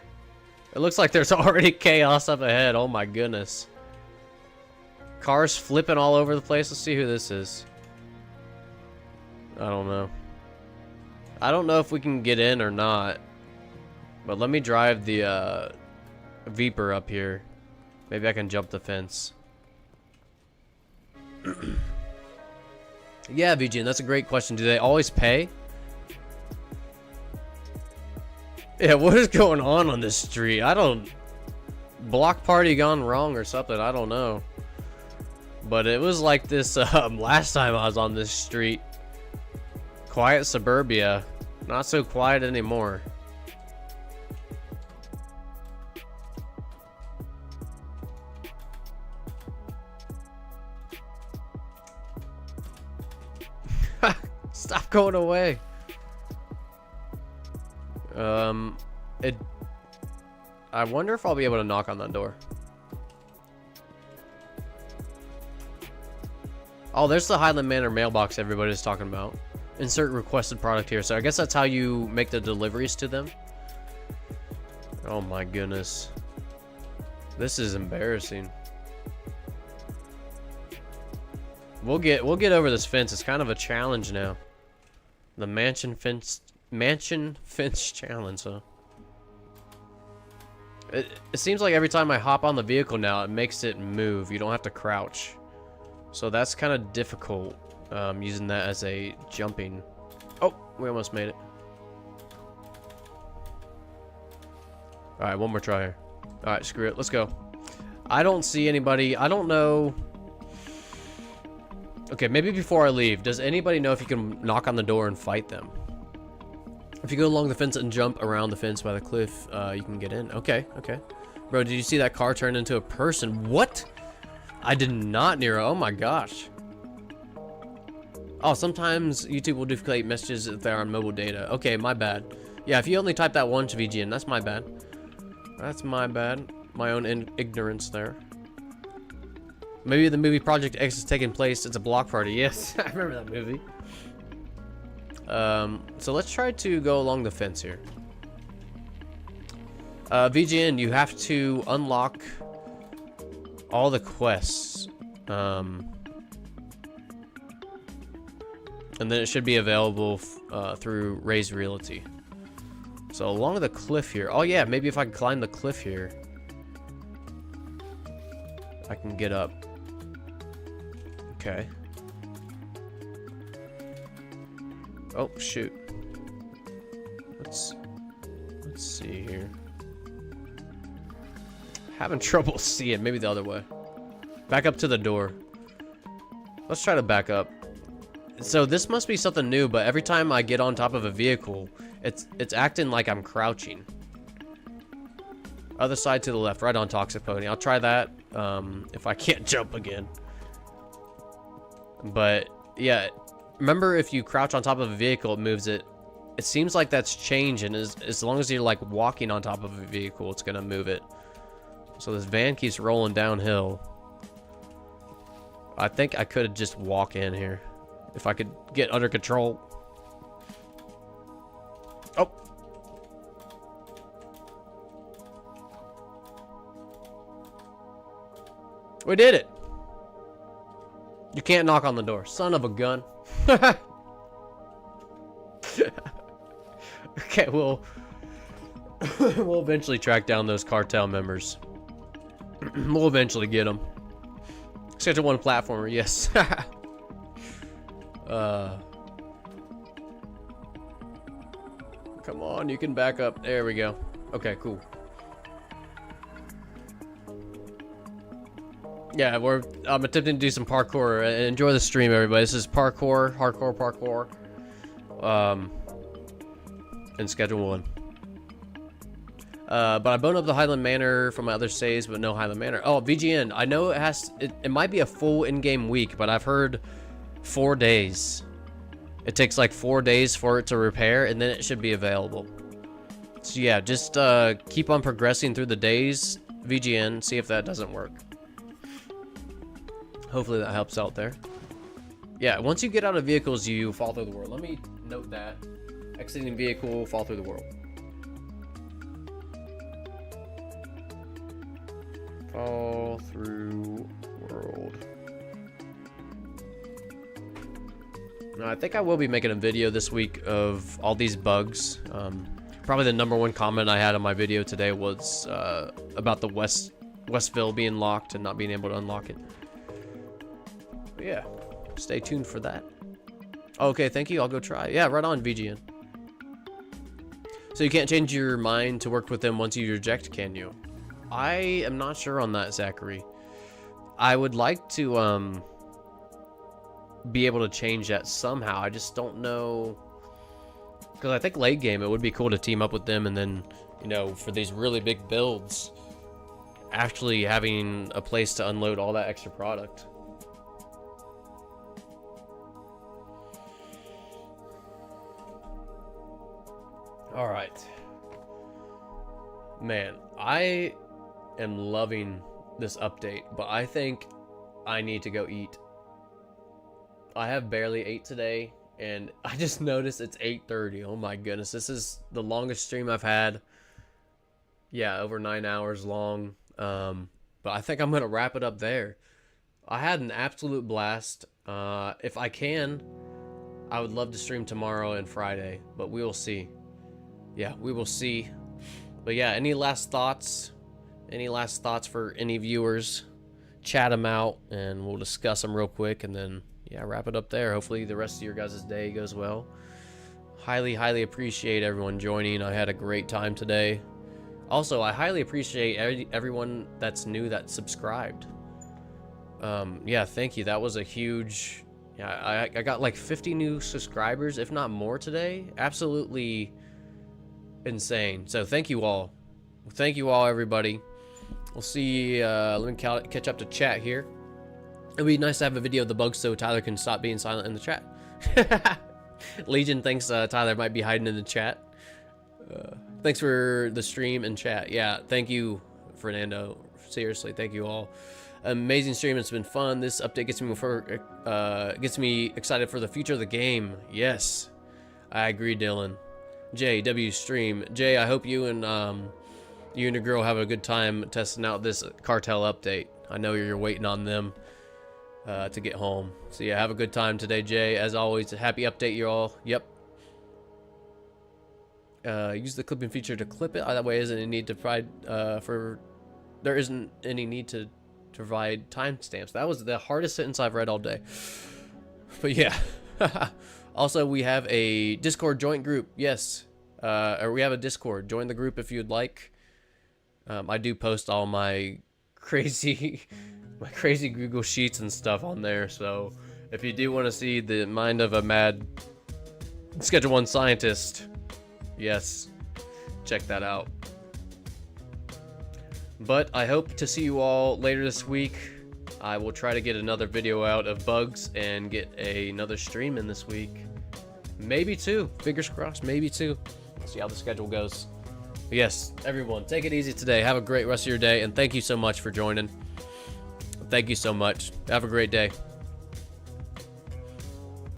It looks like there's already chaos up ahead. Oh, my goodness. Cars flipping all over the place. Let's see who this is. I don't know. I don't know if we can get in or not. But let me drive the Viper up here. Maybe I can jump the fence. Yeah, VGN, that's a great question. Do they always pay? Yeah, what is going on this street? I don't... Block party gone wrong or something. I don't know. But it was like this last time I was on this street. Quiet suburbia. Not so quiet anymore. Stop going away. I wonder if I'll be able to knock on that door. Oh, there's the Highland Manor mailbox everybody's talking about. Insert requested product here. So I guess that's how you make the deliveries to them. Oh my goodness. This is embarrassing. We'll get over this fence. It's kind of a challenge now. The mansion fence challenge, huh? It seems like every time I hop on the vehicle now, it makes it move. You don't have to crouch. So that's kind of difficult, using that as a jumping. Oh, we almost made it. Alright, one more try here. Alright, screw it. Let's go. I don't see anybody. I don't know. Okay, maybe before I leave, does anybody know if you can knock on the door and fight them? If you go along the fence and jump around the fence by the cliff, you can get in. Okay, okay. Bro, did you see that car turn into a person? What? I did not, Nero. Oh my gosh. Oh, sometimes YouTube will duplicate messages if they're on mobile data. Okay, my bad. Yeah, if you only type that once, VGN, that's my bad. That's my bad. My own ignorance there. Maybe the movie Project X is taking place. It's a block party. Yes, I remember that movie. So let's try to go along the fence here. VGN, you have to unlock all the quests. And then it should be available through Raise Realty. So along the cliff here. Oh yeah, maybe if I can climb the cliff here, I can get up. Okay. Oh shoot. Let's see here. Having trouble seeing. Maybe the other way. Back up to the door. Let's try to back up. So this must be something new, but every time I get on top of a vehicle, it's acting like I'm crouching. Other side to the left, right on Toxic Pony. I'll try that if I can't jump again. But yeah, remember if you crouch on top of a vehicle, it moves it. It seems like that's changed, and as long as you're like walking on top of a vehicle, it's gonna move it. So this van keeps rolling downhill. I think I could just walk in here if I could get under control. Oh. We did it. You can't knock on the door. Son of a gun. Okay, we'll eventually track down those cartel members. We'll eventually get them. Schedule 1 platformer, yes. Come on, you can back up. There we go. Okay, cool. Yeah, I'm attempting to do some parkour. Enjoy the stream, everybody. This is parkour. In Schedule 1. But I boned up the Highland Manor from my other saves, but no Highland Manor. Oh, VGN. I know it might be a full in-game week, but I've heard 4 days. It takes like 4 days for it to repair, and then it should be available. So yeah, just keep on progressing through the days, VGN, see if that doesn't work. Hopefully that helps out there. Yeah, once you get out of vehicles, you fall through the world. Let me note that. Exiting vehicle, fall through the world. Fall through world. Now, I think I will be making a video this week of all these bugs. Probably the #1 comment I had on my video today was about the Westville being locked and not being able to unlock it. But yeah, stay tuned for that. Okay, thank you. I'll go try. Yeah, right on, VGN. So you can't change your mind to work with them once you reject, can you? I am not sure on that, Zachary. I would like to be able to change that somehow. I just don't know, because I think late game it would be cool to team up with them, and then, you know, for these really big builds, actually having a place to unload all that extra product. All right, man, I am loving this update, but I think I need to go eat. I have barely ate today, and I just noticed it's 8:30. Oh my goodness, this is the longest stream I've had. Yeah, over 9 hours long. But I think I'm gonna wrap it up there. I had an absolute blast. If I can, I would love to stream tomorrow and Friday, but we will see. Yeah, we will see. But yeah, any last thoughts? Any last thoughts for any viewers? Chat them out, and we'll discuss them real quick, and then, yeah, wrap it up there. Hopefully the rest of your guys' day goes well. Highly, highly appreciate everyone joining. I had a great time today. Also, I highly appreciate everyone that's new that subscribed. Yeah, thank you. That was a huge... Yeah, I got like 50 new subscribers, if not more today. Absolutely insane. So thank you all. Thank you all, everybody. We'll see. Let me catch up to chat here. It'd be nice to have a video of the bugs so Tyler can stop being silent in the chat. Legion thinks Tyler might be hiding in the chat. Thanks for the stream and chat. Yeah, thank you, Fernando. Seriously, thank you all. Amazing stream. It's been fun. This update gets me excited for the future of the game. Yes, I agree, Dylan. JW stream. Jay, I hope you and your girl have a good time testing out this Cartel update. I know you're waiting on them to get home. So yeah, have a good time today, Jay. As always, a happy update, you all. Yep. use the clipping feature to clip it. That way, isn't any need to provide there isn't any need to provide timestamps. That was the hardest sentence I've read all day. But yeah. Also, we have a Discord joint group. Yes, or we have a Discord. Join the group if you'd like. I do post all my crazy Google Sheets and stuff on there. So if you do want to see the mind of a mad Schedule 1 scientist, yes, check that out. But I hope to see you all later this week. I will try to get another video out of bugs and get another stream in this week. Maybe 2. Fingers crossed, maybe 2. See how the schedule goes. But yes, everyone, take it easy today. Have a great rest of your day, and thank you so much for joining. Thank you so much. Have a great day.